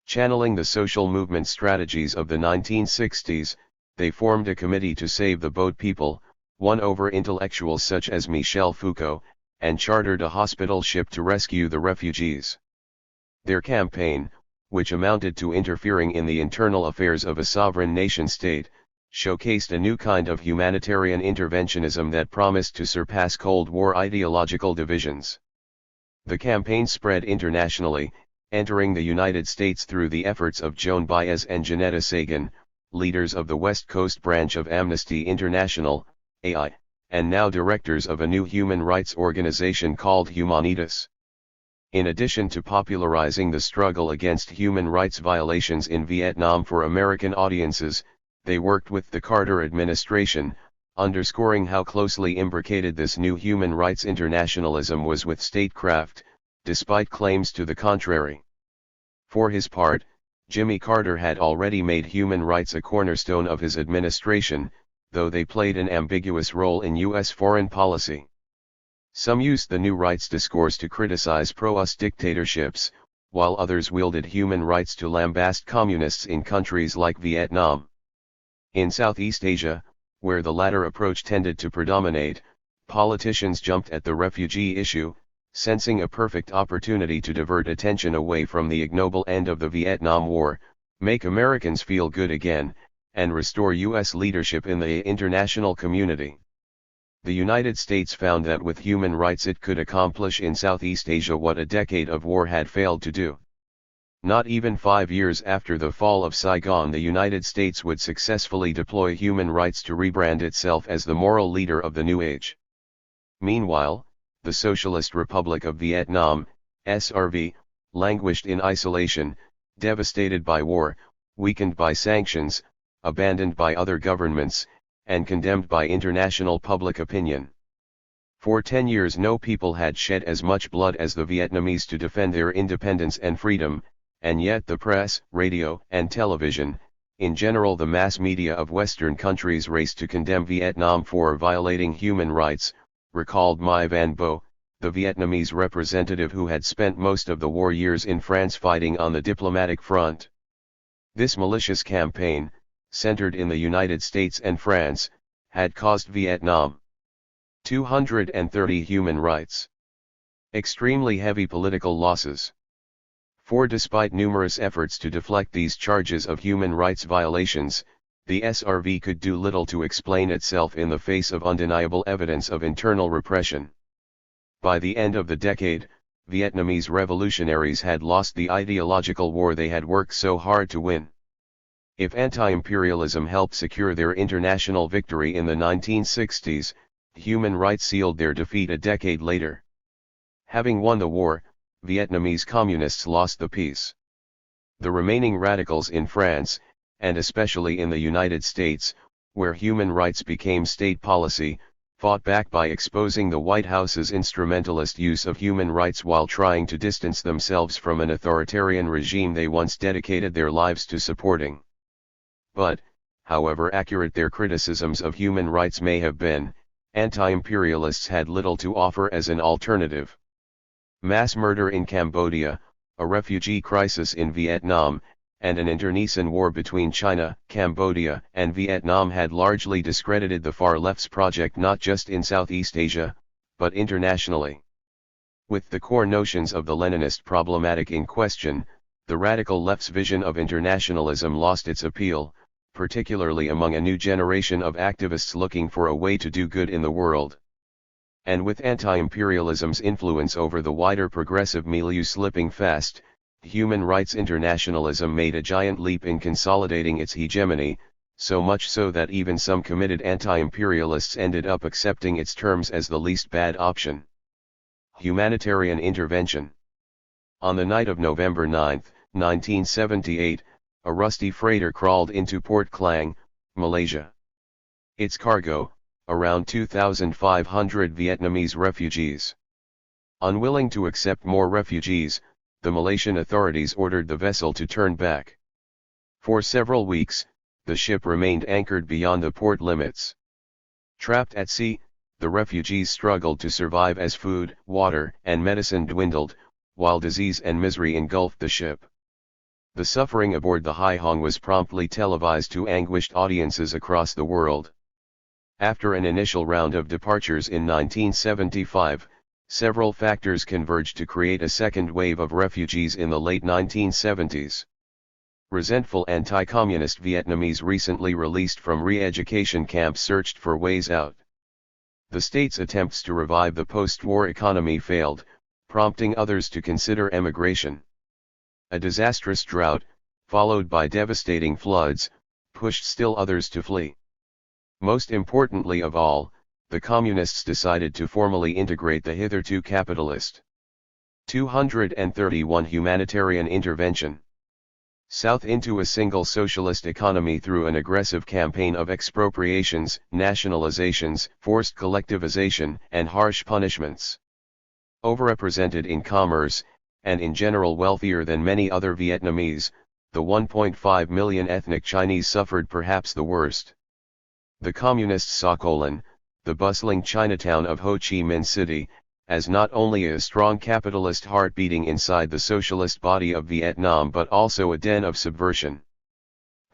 Speaker 2: Channeling the social movement strategies of the 1960s, they formed a committee to save the boat people, won over intellectuals such as Michel Foucault, and chartered a hospital ship to rescue the refugees. Their campaign, which amounted to interfering in the internal affairs of a sovereign nation-state, showcased a new kind of humanitarian interventionism that promised to surpass Cold War ideological divisions. The campaign spread internationally, entering the United States through the efforts of Joan Baez and Janetta Sagan, leaders of the West Coast branch of Amnesty International, AI, and now directors of a new human rights organization called Humanitas. In addition to popularizing the struggle against human rights violations in Vietnam for American audiences, they worked with the Carter administration, underscoring how closely imbricated this new human rights internationalism was with statecraft, despite claims to the contrary. For his part, Jimmy Carter had already made human rights a cornerstone of his administration, though they played an ambiguous role in U.S. foreign policy. Some used the new rights discourse to criticize pro-US dictatorships, while others wielded human rights to lambast communists in countries like Vietnam. In Southeast Asia, where the latter approach tended to predominate, politicians jumped at the refugee issue, Sensing a perfect opportunity to divert attention away from the ignoble end of the Vietnam War, make Americans feel good again, and restore U.S. leadership in the international community. The United States found that with human rights it could accomplish in Southeast Asia what a decade of war had failed to do. Not even 5 years after the fall of Saigon, the United States would successfully deploy human rights to rebrand itself as the moral leader of the new age. Meanwhile, the Socialist Republic of Vietnam, SRV, languished in isolation, devastated by war, weakened by sanctions, abandoned by other governments, and condemned by international public opinion. For 10 years no people had shed as much blood as the Vietnamese to defend their independence and freedom, and yet the press, radio, and television, in general the mass media of Western countries, raced to condemn Vietnam for violating human rights, recalled My Van Bo, the Vietnamese representative who had spent most of the war years in France fighting on the diplomatic front. This malicious campaign, centered in the United States and France, had cost Vietnam 230 human rights. Extremely heavy political losses. For despite numerous efforts to deflect these charges of human rights violations, the SRV could do little to explain itself in the face of undeniable evidence of internal repression. By the end of the decade, Vietnamese revolutionaries had lost the ideological war they had worked so hard to win. If anti-imperialism helped secure their international victory in the 1960s, human rights sealed their defeat a decade later. Having won the war, Vietnamese communists lost the peace. The remaining radicals in France, and especially in the United States, where human rights became state policy, fought back by exposing the White House's instrumentalist use of human rights while trying to distance themselves from an authoritarian regime they once dedicated their lives to supporting. But, however accurate their criticisms of human rights may have been, anti-imperialists had little to offer as an alternative. Mass murder in Cambodia, a refugee crisis in Vietnam, and an internecine war between China, Cambodia, and Vietnam had largely discredited the far left's project not just in Southeast Asia, but internationally. With the core notions of the Leninist problematic in question, the radical left's vision of internationalism lost its appeal, particularly among a new generation of activists looking for a way to do good in the world. And with anti-imperialism's influence over the wider progressive milieu slipping fast, human rights internationalism made a giant leap in consolidating its hegemony, so much so that even some committed anti-imperialists ended up accepting its terms as the least bad option. Humanitarian intervention. On the night of November 9, 1978, a rusty freighter crawled into Port Klang, Malaysia. Its cargo, around 2,500 Vietnamese refugees. Unwilling to accept more refugees, the Malaysian authorities ordered the vessel to turn back. For several weeks, the ship remained anchored beyond the port limits. Trapped at sea, the refugees struggled to survive as food, water, and medicine dwindled, while disease and misery engulfed the ship. The suffering aboard the Hai Hong was promptly televised to anguished audiences across the world. After an initial round of departures in 1975, several factors converged to create a second wave of refugees in the late 1970s. Resentful anti-communist Vietnamese recently released from re-education camps searched for ways out. The state's attempts to revive the post-war economy failed, prompting others to consider emigration. A disastrous drought, followed by devastating floods, pushed still others to flee. Most importantly of all, the communists decided to formally integrate the hitherto capitalist 231 humanitarian intervention South into a single socialist economy through an aggressive campaign of expropriations, nationalizations, forced collectivization, and harsh punishments. Overrepresented in commerce, and in general wealthier than many other Vietnamese, the 1.5 million ethnic Chinese suffered perhaps the worst. The communists saw the bustling Chinatown of Ho Chi Minh City, as not only a strong capitalist heart beating inside the socialist body of Vietnam but also a den of subversion.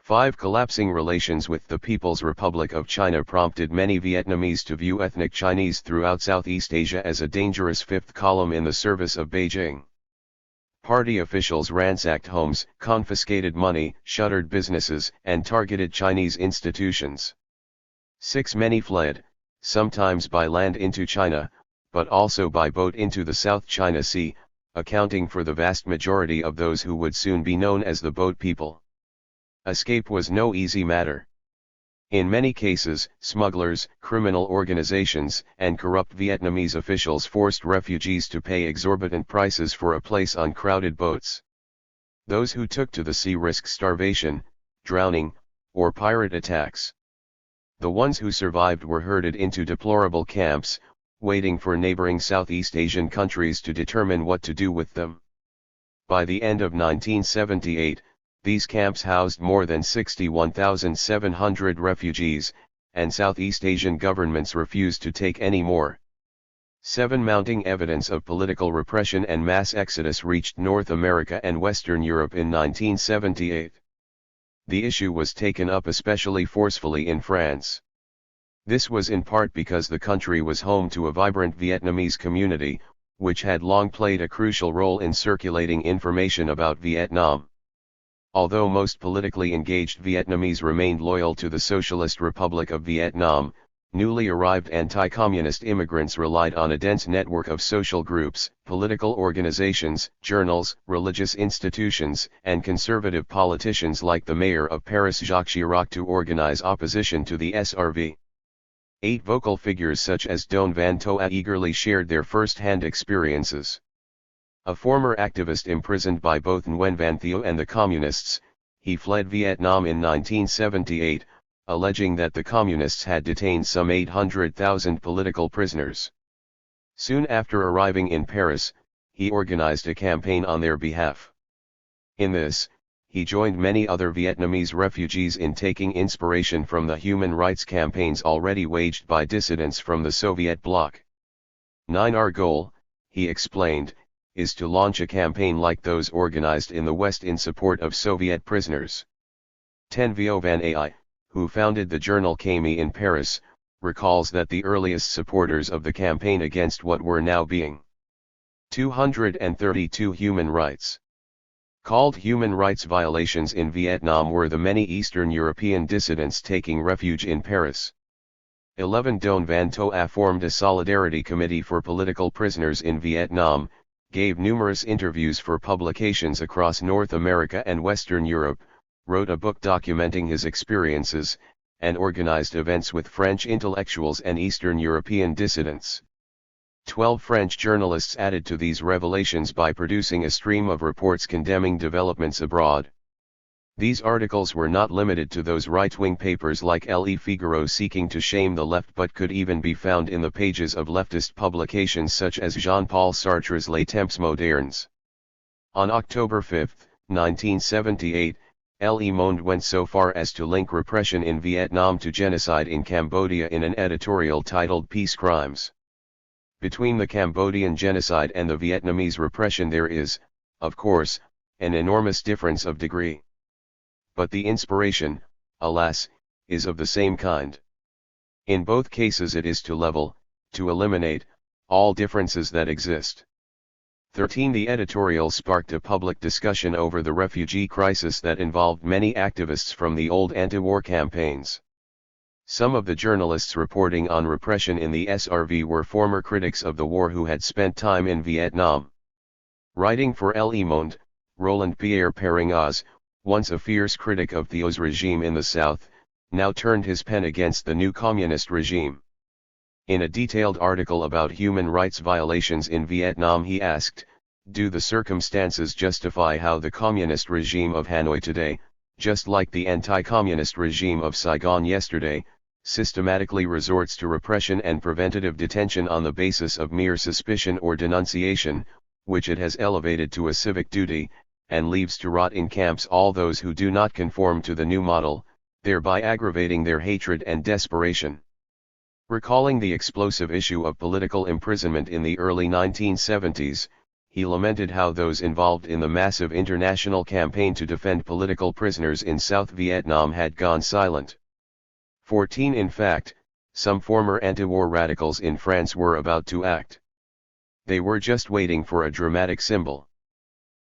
Speaker 2: 5. Collapsing relations with the People's Republic of China prompted many Vietnamese to view ethnic Chinese throughout Southeast Asia as a dangerous fifth column in the service of Beijing. Party officials ransacked homes, confiscated money, shuttered businesses, and targeted Chinese institutions. 6. Many fled, sometimes by land into China, but also by boat into the South China Sea, accounting for the vast majority of those who would soon be known as the boat people. Escape was no easy matter. In many cases, smugglers, criminal organizations, and corrupt Vietnamese officials forced refugees to pay exorbitant prices for a place on crowded boats. Those who took to the sea risked starvation, drowning, or pirate attacks. The ones who survived were herded into deplorable camps, waiting for neighboring Southeast Asian countries to determine what to do with them. By the end of 1978, these camps housed more than 61,700 refugees, and Southeast Asian governments refused to take any more. 7. Mounting evidence of political repression and mass exodus reached North America and Western Europe in 1978. The issue was taken up especially forcefully in France. This was in part because the country was home to a vibrant Vietnamese community, which had long played a crucial role in circulating information about Vietnam. Although most politically engaged Vietnamese remained loyal to the Socialist Republic of Vietnam, newly arrived anti-communist immigrants relied on a dense network of social groups, political organizations, journals, religious institutions, and conservative politicians like the mayor of Paris Jacques Chirac to organize opposition to the SRV. 8. Vocal figures such as Don Van Toa eagerly shared their first-hand experiences. A former activist imprisoned by both Nguyen Van Thieu and the Communists, he fled Vietnam in 1978, alleging that the Communists had detained some 800,000 political prisoners. Soon after arriving in Paris, he organized a campaign on their behalf. In this, he joined many other Vietnamese refugees in taking inspiration from the human rights campaigns already waged by dissidents from the Soviet bloc. 9. Our goal, he explained, is to launch a campaign like those organized in the West in support of Soviet prisoners. 10. Vo Van Ai, who founded the journal Cami in Paris, recalls that the earliest supporters of the campaign against what were now being 232 human rights called human rights violations in Vietnam were the many Eastern European dissidents taking refuge in Paris. 11. Don Van Toa formed a solidarity committee for political prisoners in Vietnam, gave numerous interviews for publications across North America and Western Europe, wrote a book documenting his experiences, and organized events with French intellectuals and Eastern European dissidents. 12. French journalists added to these revelations by producing a stream of reports condemning developments abroad. These articles were not limited to those right-wing papers like Le Figaro seeking to shame the left but could even be found in the pages of leftist publications such as Jean-Paul Sartre's Les Temps Modernes. On October 5, 1978, Le Monde went so far as to link repression in Vietnam to genocide in Cambodia in an editorial titled Peace Crimes. Between the Cambodian genocide and the Vietnamese repression there is, of course, an enormous difference of degree. But the inspiration, alas, is of the same kind. In both cases it is to level, to eliminate, all differences that exist. 13. The editorial sparked a public discussion over the refugee crisis that involved many activists from the old anti-war campaigns. Some of the journalists reporting on repression in the SRV were former critics of the war who had spent time in Vietnam. Writing for Le Monde, Roland Pierre Perringaz, once a fierce critic of Thieu's regime in the South, now turned his pen against the new communist regime. In a detailed article about human rights violations in Vietnam he asked, do the circumstances justify how the communist regime of Hanoi today, just like the anti-communist regime of Saigon yesterday, systematically resorts to repression and preventative detention on the basis of mere suspicion or denunciation, which it has elevated to a civic duty, and leaves to rot in camps all those who do not conform to the new model, thereby aggravating their hatred and desperation. Recalling the explosive issue of political imprisonment in the early 1970s, he lamented how those involved in the massive international campaign to defend political prisoners in South Vietnam had gone silent. 14 In fact, some former anti-war radicals in France were about to act. They were just waiting for a dramatic symbol.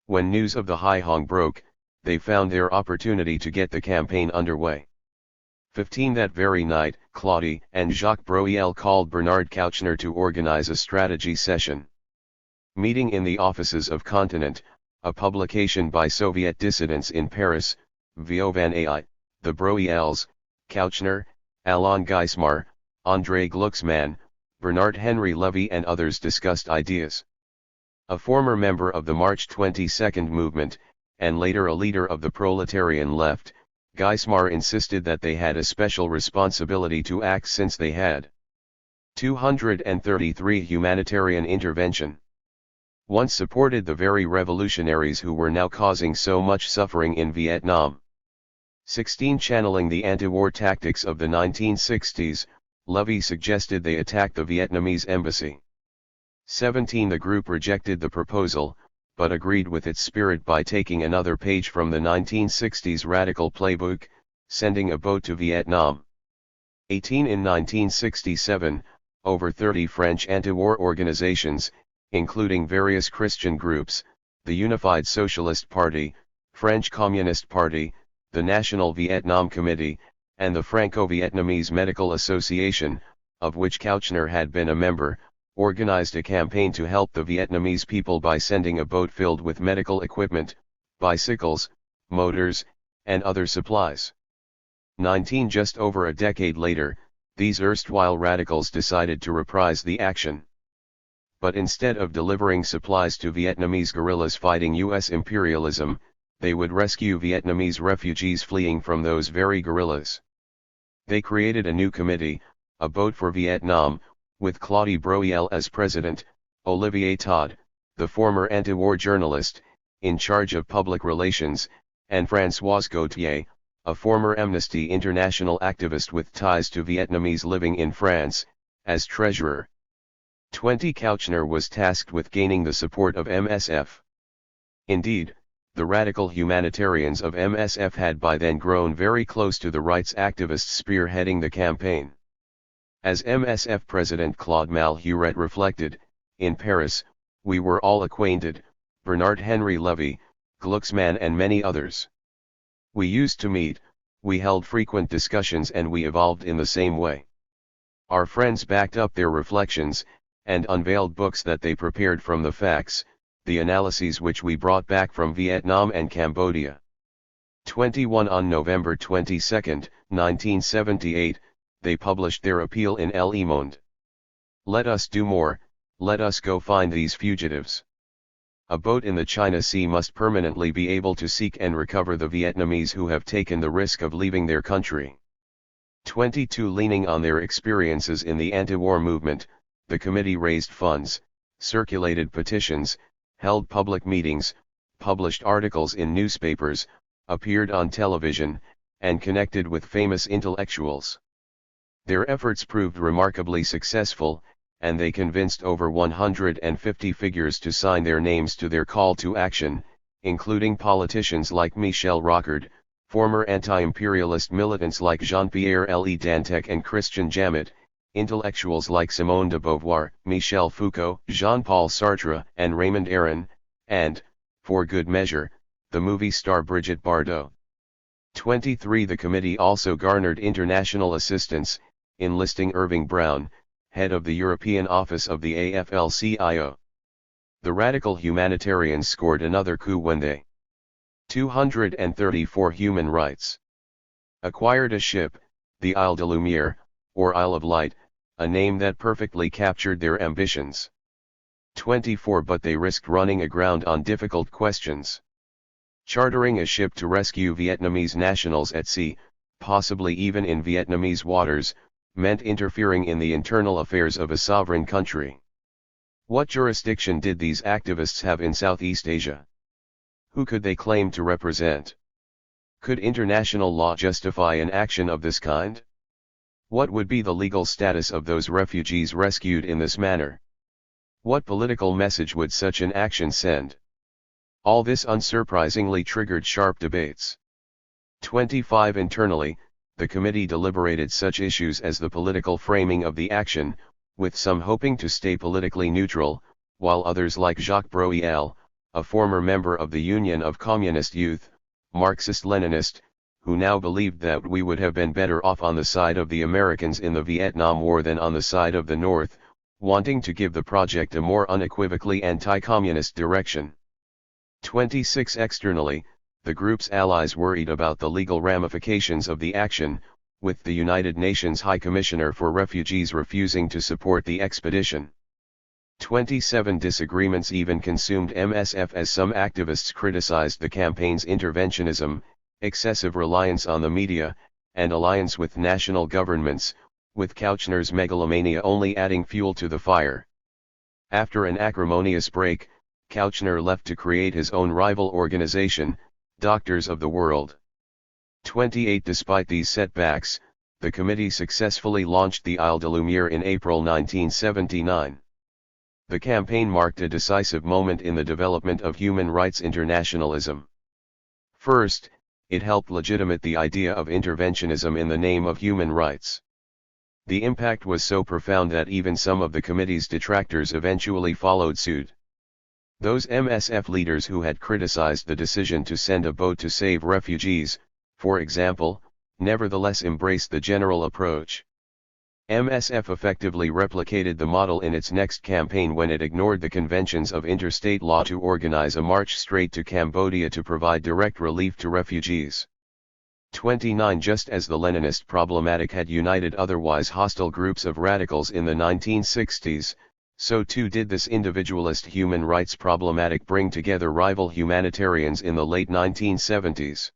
Speaker 2: When news of the Hai Hong broke, they found their opportunity to get the campaign underway. 15 That very night, Claude and Jacques Breuil called Bernard Kouchner to organize a strategy session. Meeting in the offices of Continent, a publication by Soviet dissidents in Paris, Viovanai, the Breuils, Kouchner, Alain Geismar, André Glucksmann, Bernard Henry Levy and others discussed ideas. A former member of the March 22 movement, and later a leader of the proletarian left, Geismar insisted that they had a special responsibility to act since they had 233 humanitarian intervention. Once supported the very revolutionaries who were now causing so much suffering in Vietnam. 16 Channeling the anti-war tactics of the 1960s, Levy suggested they attack the Vietnamese embassy. 17 The group rejected the proposal, but agreed with its spirit by taking another page from the 1960s radical playbook, sending a boat to Vietnam. 18 In 1967, over 30 French anti-war organizations, including various Christian groups, the Unified Socialist Party, French Communist Party, the National Vietnam Committee, and the Franco-Vietnamese Medical Association, of which Kouchner had been a member, organized a campaign to help the Vietnamese people by sending a boat filled with medical equipment, bicycles, motors, and other supplies. 19 Just over a decade later, these erstwhile radicals decided to reprise the action. But instead of delivering supplies to Vietnamese guerrillas fighting U.S. imperialism, they would rescue Vietnamese refugees fleeing from those very guerrillas. They created a new committee, a boat for Vietnam, with Claude Breuil as president, Olivier Todd, the former anti-war journalist, in charge of public relations, and François Gautier, a former Amnesty International activist with ties to Vietnamese living in France, as treasurer. 20 Kouchner was tasked with gaining the support of MSF. Indeed, the radical humanitarians of MSF had by then grown very close to the rights activists spearheading the campaign. As MSF President Claude Malhuret reflected, in Paris, we were all acquainted, Bernard Henry Levy, Glucksmann and many others. We used to meet, we held frequent discussions and we evolved in the same way. Our friends backed up their reflections, and unveiled books that they prepared from the facts, the analyses which we brought back from Vietnam and Cambodia. 21 On November 22, 1978, they published their appeal in Le Monde. Let us do more, let us go find these fugitives. A boat in the China Sea must permanently be able to seek and recover the Vietnamese who have taken the risk of leaving their country. 22 Leaning on their experiences in the anti-war movement, the committee raised funds, circulated petitions, held public meetings, published articles in newspapers, appeared on television, and connected with famous intellectuals. Their efforts proved remarkably successful, and they convinced over 150 figures to sign their names to their call to action, including politicians like Michel Rocard, former anti-imperialist militants like Jean-Pierre Le Dantec and Christian Jamet, intellectuals like Simone de Beauvoir, Michel Foucault, Jean-Paul Sartre, and Raymond Aron, and, for good measure, the movie star Brigitte Bardot. 23 The committee also garnered international assistance, enlisting Irving Brown, head of the European office of the AFL-CIO. The radical humanitarians scored another coup when they 234 human rights. Acquired a ship, the Isle de Lumière, or Isle of Light, a name that perfectly captured their ambitions. 24 But they risked running aground on difficult questions. Chartering a ship to rescue Vietnamese nationals at sea, possibly even in Vietnamese waters, meant interfering in the internal affairs of a sovereign country. What jurisdiction did these activists have in Southeast Asia? Who could they claim to represent? Could international law justify an action of this kind? What would be the legal status of those refugees rescued in this manner?
Speaker 1: What political message would such an action send? All this unsurprisingly triggered sharp debates. 25 Internally, the committee deliberated such issues as the political framing of the action, with some hoping to stay politically neutral, while others like Jacques Breuil, a former member of the Union of Communist Youth, Marxist-Leninist, who now believed that we would have been better off on the side of the Americans in the Vietnam War than on the side of the North, wanting to give the project a more unequivocally anti-communist direction. 26 Externally, the group's allies worried about the legal ramifications of the action, with the United Nations High Commissioner for Refugees refusing to support the expedition. 27 Disagreements even consumed MSF as some activists criticized the campaign's interventionism, excessive reliance on the media, and alliance with national governments, with Kouchner's megalomania only adding fuel to the fire. After an acrimonious break, Kouchner left to create his own rival organization, Doctors of the World. 28 Despite these setbacks, the committee successfully launched the Isle de Lumière in April 1979. The campaign marked a decisive moment in the development of human rights internationalism. First, it helped legitimate the idea of interventionism in the name of human rights. The impact was so profound that even some of the committee's detractors eventually followed suit. Those MSF leaders who had criticized the decision to send a boat to save refugees, for example, nevertheless embraced the general approach. MSF effectively replicated the model in its next campaign when it ignored the conventions of interstate law to organize a march straight to Cambodia to provide direct relief to refugees. 29 Just as the Leninist problematic had united otherwise hostile groups of radicals in the 1960s, so too did this individualist human rights problematic bring together rival humanitarians in the late 1970s.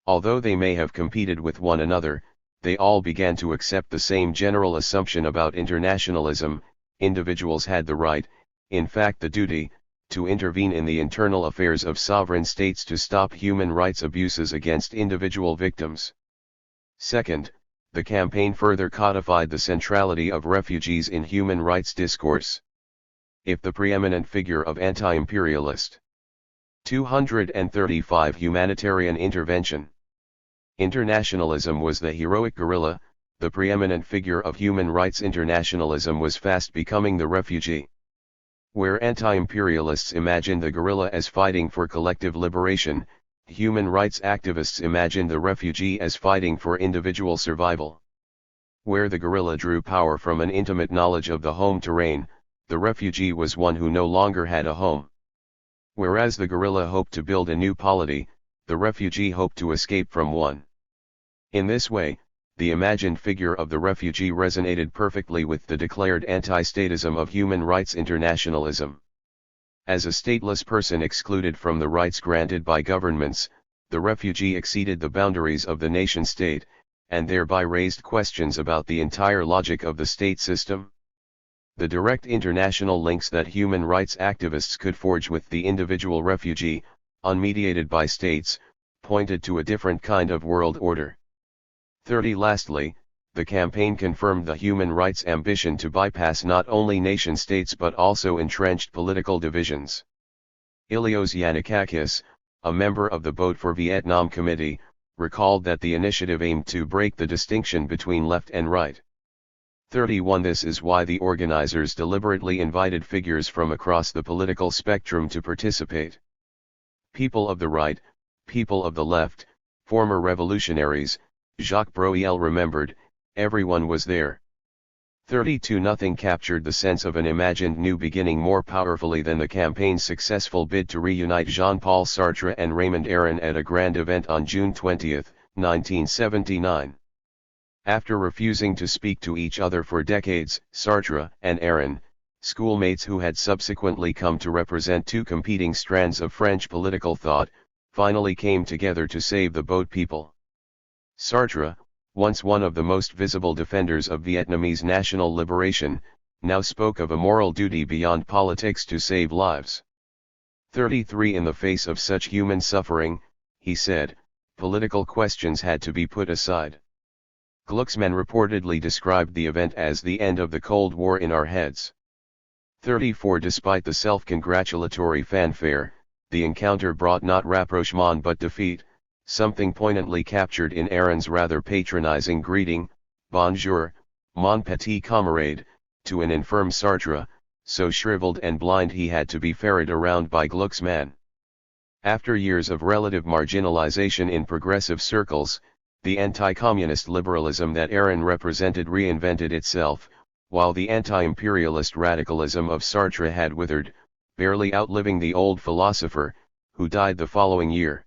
Speaker 1: Although they may have competed with one another, they all began to accept the same general assumption about internationalism: individuals had the right, in fact the duty, to intervene in the internal affairs of sovereign states to stop human rights abuses against individual victims. Second, the campaign further codified the centrality of refugees in human rights discourse. If the preeminent figure of anti-imperialist 235 humanitarian intervention internationalism was the heroic guerrilla, the preeminent figure of human rights internationalism was fast becoming the refugee. Where anti-imperialists imagined the guerrilla as fighting for collective liberation, human rights activists imagined the refugee as fighting for individual survival. Where the guerrilla drew power from an intimate knowledge of the home terrain, the refugee was one who no longer had a home. Whereas the guerrilla hoped to build a new polity, the refugee hoped to escape from one. In this way, the imagined figure of the refugee resonated perfectly with the declared anti-statism of human rights internationalism. As a stateless person excluded from the rights granted by governments, the refugee exceeded the boundaries of the nation-state, and thereby raised questions about the entire logic of the state system. The direct international links that human rights activists could forge with the individual refugee, unmediated by states, pointed to a different kind of world order. 30 Lastly, the campaign confirmed the human rights ambition to bypass not only nation-states but also entrenched political divisions. Ilios Yannakakis, a member of the Vote for Vietnam Committee, recalled that the initiative aimed to break the distinction between left and right. 31 This is why the organizers deliberately invited figures from across the political spectrum to participate. People of the right, people of the left, former revolutionaries, Jacques Breuil remembered, everyone was there. 32 Nothing captured the sense of an imagined new beginning more powerfully than the campaign's successful bid to reunite Jean-Paul Sartre and Raymond Aron at a grand event on June 20, 1979. After refusing to speak to each other for decades, Sartre and Aron, schoolmates who had subsequently come to represent two competing strands of French political thought, finally came together to save the boat people. Sartre, once one of the most visible defenders of Vietnamese national liberation, now spoke of a moral duty beyond politics to save lives. 33 In the face of such human suffering, he said, political questions had to be put aside. Glucksmann reportedly described the event as the end of the Cold War in our heads.
Speaker 2: 34 Despite the self-congratulatory fanfare, the encounter brought not rapprochement but defeat, something poignantly captured in Aaron's rather patronizing greeting, "Bonjour, mon petit camarade," to an infirm Sartre, so shriveled and blind he had to be ferried around by Glucksmann. After years of relative marginalization in progressive circles, the anti-communist liberalism that Aaron represented reinvented itself, while the anti-imperialist radicalism of Sartre had withered, barely outliving the old philosopher, who died the following year.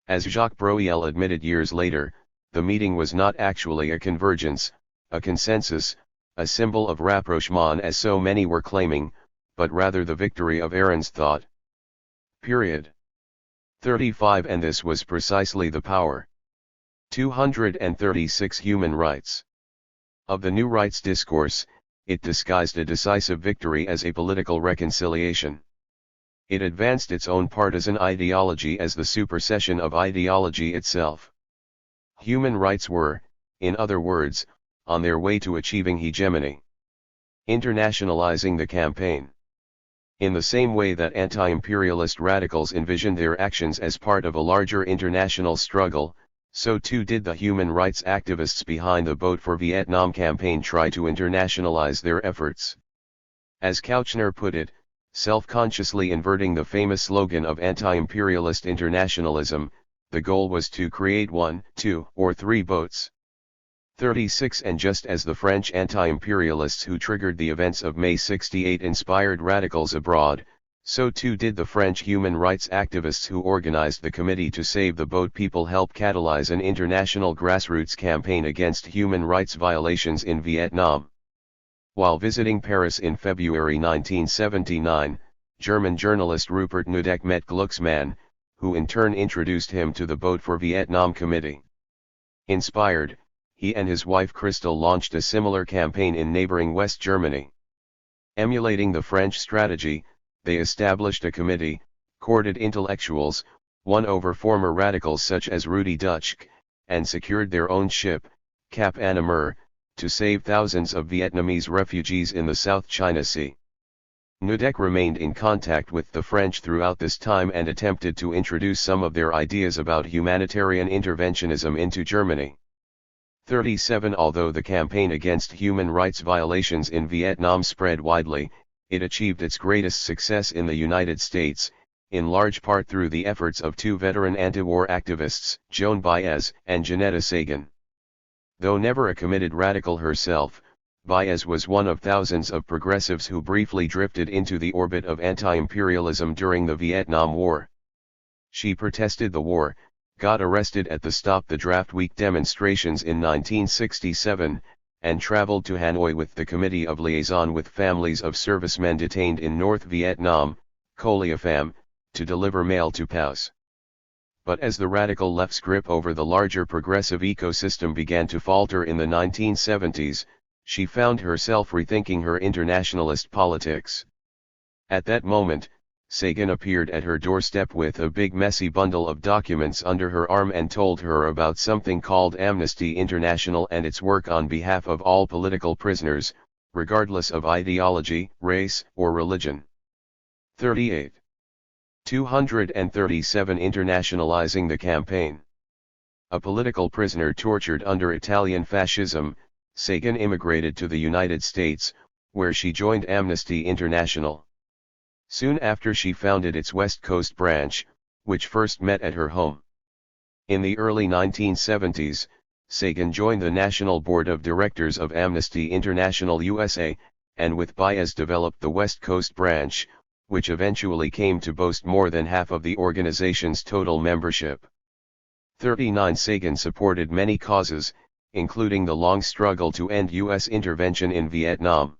Speaker 2: As Jacques Breuil admitted years later, the meeting was not actually a convergence, a consensus, a symbol of rapprochement as so many were claiming, but rather the victory of Aaron's thought. Period. 35 And this was precisely the power. 236 Human rights. Of the new rights discourse, it disguised a decisive victory as a political reconciliation. It advanced its own partisan ideology as the supersession of ideology itself. Human rights were, in other words, on their way to achieving hegemony. Internationalizing the campaign. In the same way that anti-imperialist radicals envisioned their actions as part of a larger international struggle, so too did the human rights activists behind the Vote for Vietnam campaign try to internationalize their efforts. As Kouchner put it, self-consciously inverting the famous slogan of anti-imperialist internationalism, the goal was to create 1, 2, or 3 votes. 36 And just as the French anti-imperialists who triggered the events of May 68 inspired radicals abroad, so too did the French human rights activists who organized the Committee to Save the Boat People help catalyze an international grassroots campaign against human rights violations in Vietnam. While visiting Paris in February 1979, German journalist Rupert Neudeck met Glucksmann, who in turn introduced him to the Vote for Vietnam Committee. Inspired, he and his wife Christel launched a similar campaign in neighboring West Germany. Emulating the French strategy, they established a committee, courted intellectuals, won over former radicals such as Rudy Dutschke, and secured their own ship, Cap Anamur, to save thousands of Vietnamese refugees in the South China Sea. Neudeck remained in contact with the French throughout this time and attempted to introduce some of their ideas about humanitarian interventionism into Germany. 37 Although the campaign against human rights violations in Vietnam spread widely, it achieved its greatest success in the United States, in large part through the efforts of 2 veteran anti-war activists, Joan Baez and Janetta Sagan. Though never a committed radical herself, Baez was one of thousands of progressives who briefly drifted into the orbit of anti-imperialism during the Vietnam War. She protested the war, got arrested at the Stop the Draft Week demonstrations in 1967, and traveled to Hanoi with the Committee of Liaison with families of servicemen detained in North Vietnam, COLIAFAM, to deliver mail to POWs. But as the radical left's grip over the larger progressive ecosystem began to falter in the 1970s, she found herself rethinking her internationalist politics. At that moment, Sagan appeared at her doorstep with a big messy bundle of documents under her arm and told her about something called Amnesty International and its work on behalf of all political prisoners, regardless of ideology, race, or religion. 38. 237 Internationalizing the campaign. A political prisoner tortured under Italian fascism, Sagan immigrated to the United States, where she joined Amnesty International. Soon after she founded its West Coast branch, which first met at her home. In the early 1970s, Sagan joined the National Board of Directors of Amnesty International USA, and with Baez developed the West Coast branch, which eventually came to boast more than half of the organization's total membership. 39 Sagan supported many causes, including the long struggle to end U.S. intervention in Vietnam.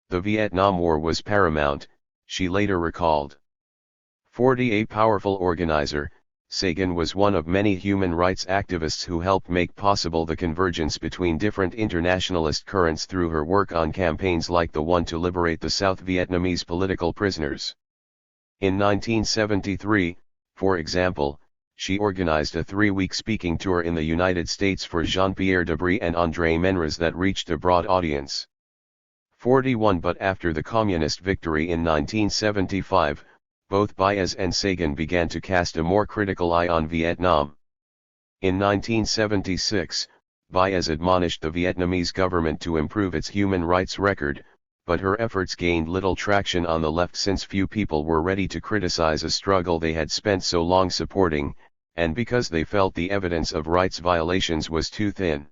Speaker 2: The Vietnam War was paramount, she later recalled. 40 A powerful organizer, Sagan was one of many human rights activists who helped make possible the convergence between different internationalist currents through her work on campaigns like the one to liberate the South Vietnamese political prisoners. In 1973, for example, she organized a 3-week speaking tour in the United States for Jean-Pierre Debré and André Menres that reached a broad audience. 41 But after the communist victory in 1975, both Baez and Sagan began to cast a more critical eye on Vietnam. In 1976, Baez admonished the Vietnamese government to improve its human rights record, but her efforts gained little traction on the left since few people were ready to criticize a struggle they had spent so long supporting, and because they felt the evidence of rights violations was too thin.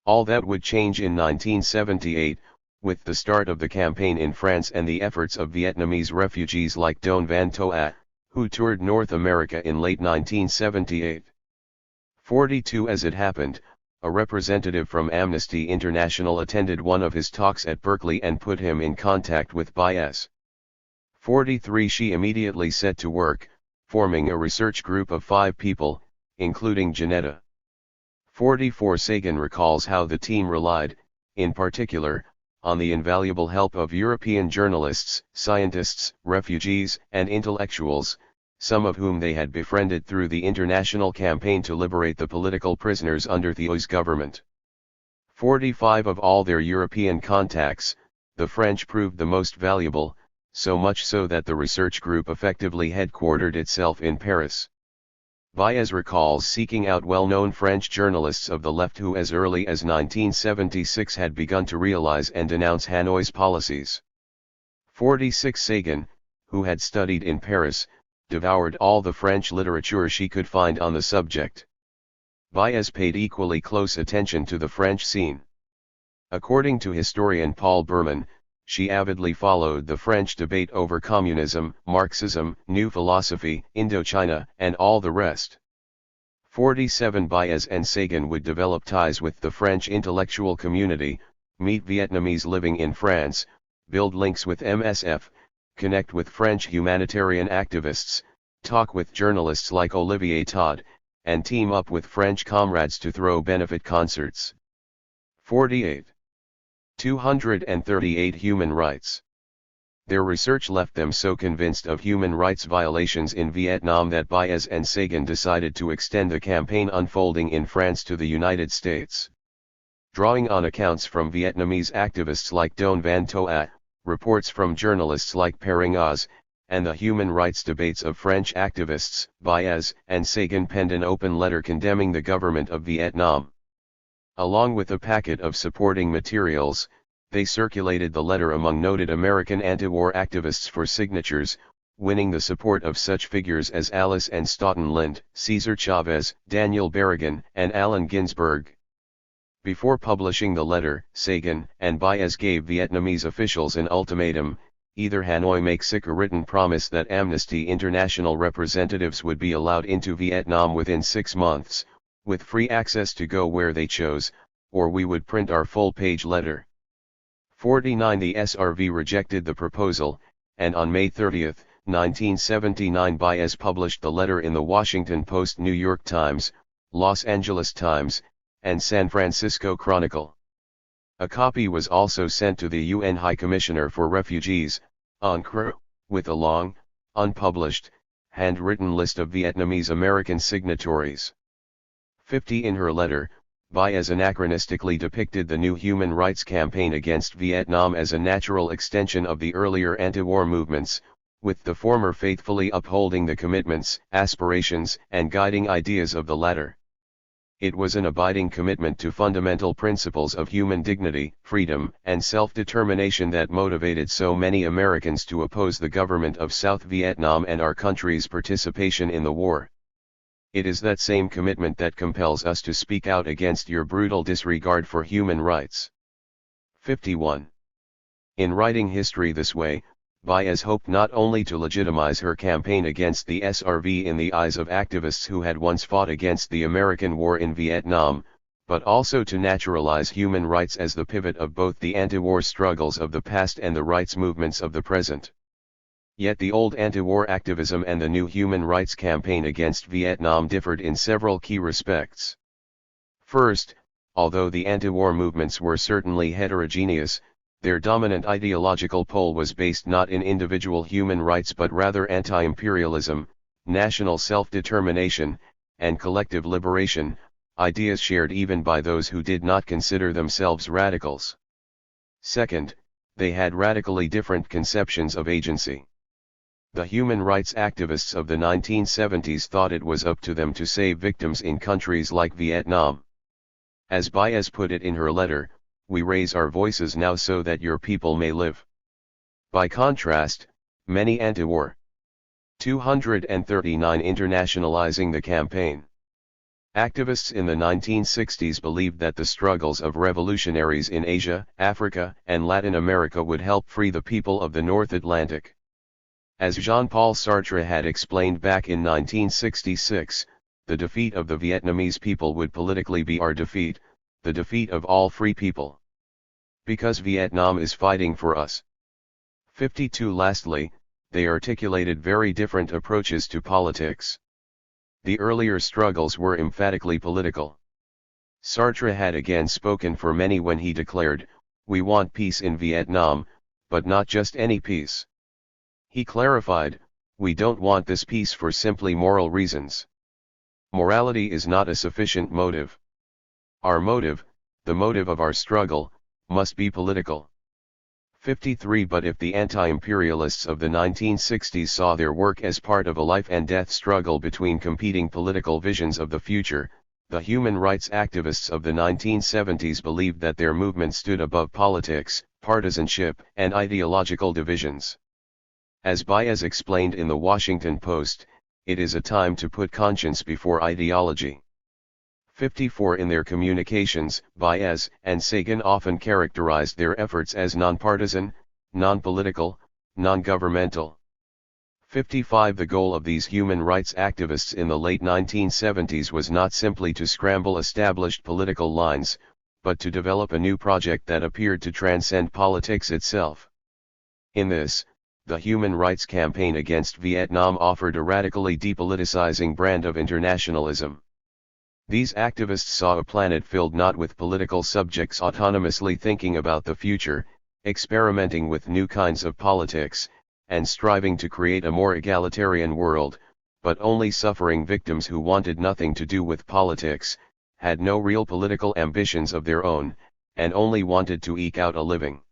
Speaker 2: All that would change in 1978, with the start of the campaign in France and the efforts of Vietnamese refugees like Don Van Toa, who toured North America in late 1978. 42 As it happened, a representative from Amnesty International attended one of his talks at Berkeley and put him in contact with Baez. 43 She immediately set to work, forming a research group of 5 people, including Janetta. 44 Sagan recalls how the team relied, in particular, on the invaluable help of European journalists, scientists, refugees, and intellectuals, some of whom they had befriended through the international campaign to liberate the political prisoners under Thieu's government. 45 Of all their European contacts, the French proved the most valuable, so much so that the research group effectively headquartered itself in Paris. Baez recalls seeking out well-known French journalists of the left who as early as 1976 had begun to realize and denounce Hanoi's policies. 46 Sagan, who had studied in Paris, devoured all the French literature she could find on the subject. Baez paid equally close attention to the French scene. According to historian Paul Berman, she avidly followed the French debate over communism, Marxism, New Philosophy, Indochina, and all the rest. 47 Baez and Sagan would develop ties with the French intellectual community, meet Vietnamese living in France, build links with MSF, connect with French humanitarian activists, talk with journalists like Olivier Todd, and team up with French comrades to throw benefit concerts. 48. 238 Human rights. Their research left them so convinced of human rights violations in Vietnam that Baez and Sagan decided to extend the campaign unfolding in France to the United States. Drawing on accounts from Vietnamese activists like Don Van Toa, reports from journalists like Perrin Oz, and the human rights debates of French activists, Baez and Sagan penned an open letter condemning the government of Vietnam. Along with a packet of supporting materials, they circulated the letter among noted American anti-war activists for signatures, winning the support of such figures as Alice and Stoughton Lind, Cesar Chavez, Daniel Berrigan, and Allen Ginsberg. Before publishing the letter, Sagan and Baez gave Vietnamese officials an ultimatum: either Hanoi makes a written promise that Amnesty International representatives would be allowed into Vietnam within 6 months, with free access to go where they chose, or we would print our full-page letter. 49 The SRV rejected the proposal, and on May 30, 1979 Baez published the letter in the Washington Post, New York Times, Los Angeles Times, and San Francisco Chronicle. A copy was also sent to the UN High Commissioner for Refugees, UNCRA, with a long, unpublished, handwritten list of Vietnamese American signatories. 50 In her letter, Baez anachronistically depicted the new human rights campaign against Vietnam as a natural extension of the earlier anti-war movements, with the former faithfully upholding the commitments, aspirations, and guiding ideas of the latter. It was an abiding commitment to fundamental principles of human dignity, freedom, and self-determination that motivated so many Americans to oppose the government of South Vietnam and our country's participation in the war. It is that same commitment that compels us to speak out against your brutal disregard for human rights. 51. In writing history this way, Baez hoped not only to legitimize her campaign against the SRV in the eyes of activists who had once fought against the American war in Vietnam, but also to naturalize human rights as the pivot of both the anti-war struggles of the past and the rights movements of the present. Yet the old anti-war activism and the new human rights campaign against Vietnam differed in several key respects. First, although the anti-war movements were certainly heterogeneous, their dominant ideological pole was based not in individual human rights but rather anti-imperialism, national self-determination, and collective liberation, ideas shared even by those who did not consider themselves radicals. Second, they had radically different conceptions of agency. The human rights activists of the 1970s thought it was up to them to save victims in countries like Vietnam. As Baez put it in her letter, "We raise our voices now so that your people may live." By contrast, many anti-war 239 internationalizing the campaign. Activists in the 1960s believed that the struggles of revolutionaries in Asia, Africa, and Latin America would help free the people of the North Atlantic. As Jean-Paul Sartre had explained back in 1966, the defeat of the Vietnamese people would politically be our defeat, the defeat of all free people. Because Vietnam is fighting for us. 52. Lastly, they articulated very different approaches to politics. The earlier struggles were emphatically political. Sartre had again spoken for many when he declared, "We want peace in Vietnam, but not just any peace." He clarified, "We don't want this peace for simply moral reasons. Morality is not a sufficient motive. Our motive, the motive of our struggle, must be political." 53. But if the anti-imperialists of the 1960s saw their work as part of a life-and-death struggle between competing political visions of the future, the human rights activists of the 1970s believed that their movement stood above politics, partisanship, and ideological divisions. As Baez explained in the Washington Post, it is a time to put conscience before ideology. 54. In their communications, Baez and Sagan often characterized their efforts as nonpartisan, non-political, non-governmental. 55. The goal of these human rights activists in the late 1970s was not simply to scramble established political lines, but to develop a new project that appeared to transcend politics itself. In this, the Human Rights Campaign against Vietnam offered a radically depoliticizing brand of internationalism. These activists saw a planet filled not with political subjects autonomously thinking about the future, experimenting with new kinds of politics, and striving to create a more egalitarian world, but only suffering victims who wanted nothing to do with politics, had no real political ambitions of their own, and only wanted to eke out a living.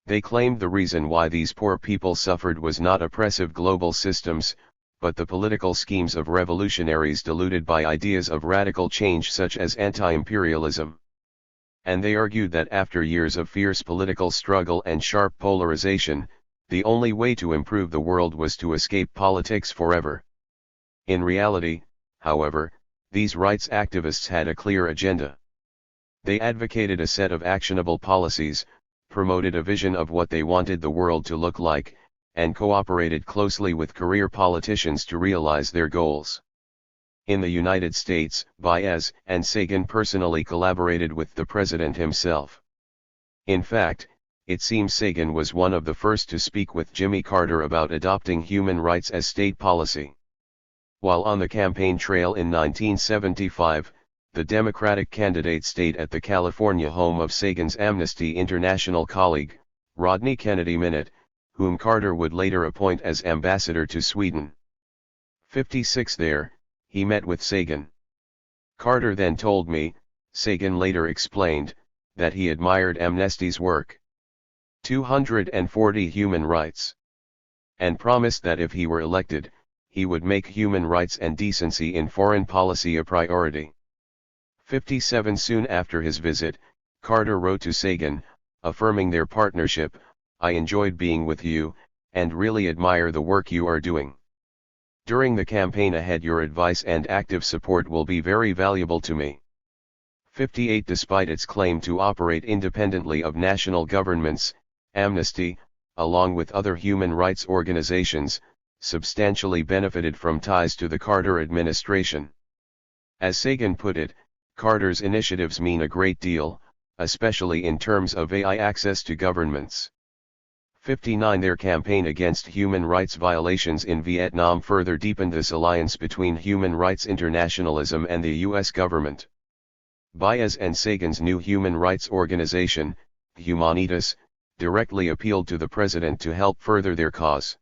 Speaker 2: They claimed the reason why these poor people suffered was not oppressive global systems, but the political schemes of revolutionaries deluded by ideas of radical change such as anti-imperialism. And they argued that after years of fierce political struggle and sharp polarization, the only way to improve the world was to escape politics forever. In reality, however, these rights activists had a clear agenda. They advocated a set of actionable policies, promoted a vision of what they wanted the world to look like, and cooperated closely with career politicians to realize their goals. In the United States, Baez and Sagan personally collaborated with the president himself. In fact, it seems Sagan was one of the first to speak with Jimmy Carter about adopting human rights as state policy. While on the campaign trail in 1975, the Democratic candidate stayed at the California home of Sagan's Amnesty International colleague, Rodney Kennedy Minute, whom Carter would later appoint as ambassador to Sweden. 56. There, he met with Sagan. Carter then told me, Sagan later explained, that he admired Amnesty's work. 240 Human rights. And promised that if he were elected, he would make human rights and decency in foreign policy a priority. 57. Soon after his visit, Carter wrote to Sagan, affirming their partnership, "I enjoyed being with you, and really admire the work you are doing. During the campaign ahead your advice and active support will be very valuable to me." 58. Despite its claim to operate independently of national governments, Amnesty, along with other human rights organizations, substantially benefited from ties to the Carter administration. As Sagan put it, Carter's initiatives mean a great deal, especially in terms of AI access to governments. 59. Their campaign against human rights violations in Vietnam further deepened this alliance between human rights internationalism and the U.S. government. Baez and Sagan's new human rights organization, Humanitas, directly appealed to the president to help further their cause.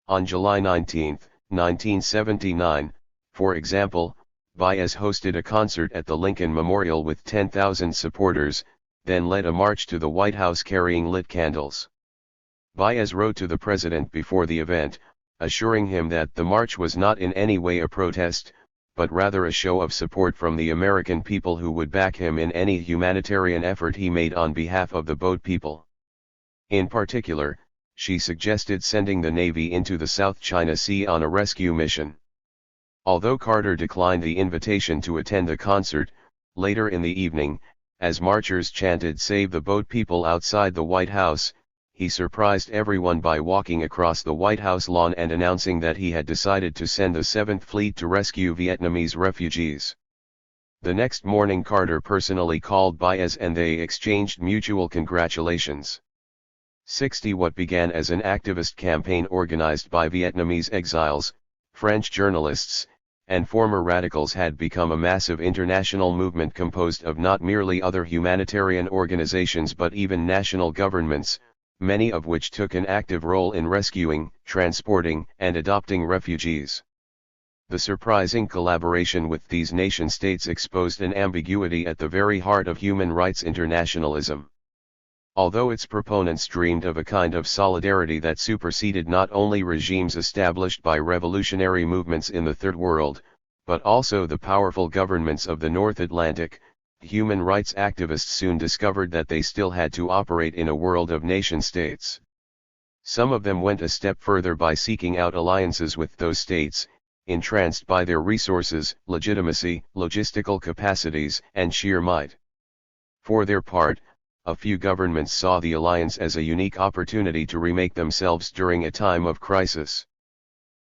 Speaker 2: On July 19, 1979, for example, Baez hosted a concert at the Lincoln Memorial with 10,000 supporters,
Speaker 1: then led a march to the White House carrying lit candles. Baez wrote to the president before the event, assuring him that the march was not in any way a protest, but rather a show of support from the American people who would back him in any humanitarian effort he made on behalf of the boat people. In particular, she suggested sending the Navy into the South China Sea on a rescue mission. Although Carter declined the invitation to attend the concert, later in the evening, as marchers chanted "Save the Boat People" outside the White House, he surprised everyone by walking across the White House lawn and announcing that he had decided to send the Seventh Fleet to rescue Vietnamese refugees. The next morning Carter personally called Baez and they exchanged mutual congratulations. 60 What began as an activist campaign organized by Vietnamese exiles, French journalists, and former radicals had become a massive international movement composed of not merely other humanitarian organizations but even national governments, many of which took an active role in rescuing, transporting, and adopting refugees. The surprising collaboration with these nation-states exposed an ambiguity at the very heart of human rights internationalism. Although its proponents dreamed of a kind of solidarity that superseded not only regimes established by revolutionary movements in the Third World, but also the powerful governments of the North Atlantic, human rights activists soon discovered that they still had to operate in a world of nation-states. Some of them went a step further by seeking out alliances with those states, entranced by their resources, legitimacy, logistical capacities, and sheer might. For their part, a few governments saw the alliance as a unique opportunity to remake themselves during a time of crisis.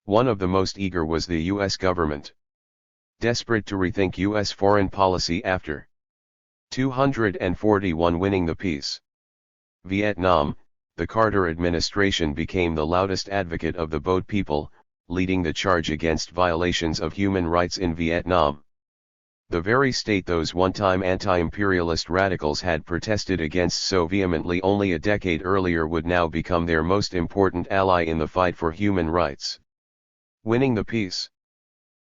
Speaker 1: One of the most eager was the U.S. government. Desperate to rethink U.S. foreign policy after 241 winning the peace. Vietnam, the Carter administration became the loudest advocate of the boat people, leading the charge against violations of human rights in Vietnam. The very state those one-time anti-imperialist radicals had protested against so vehemently only a decade earlier would now become their most important ally in the fight for human rights. Winning the peace.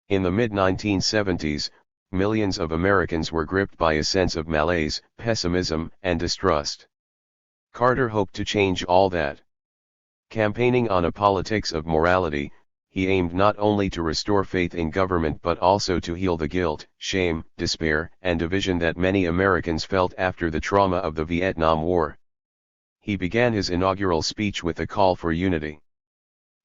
Speaker 1: In the mid-1970s, millions of Americans were gripped by a sense of malaise, pessimism, and distrust. Carter hoped to change all that. Campaigning on a politics of morality, he aimed not only to restore faith in government but also to heal the guilt, shame, despair, and division that many Americans felt after the trauma of the Vietnam War. He began his inaugural speech with a call for unity.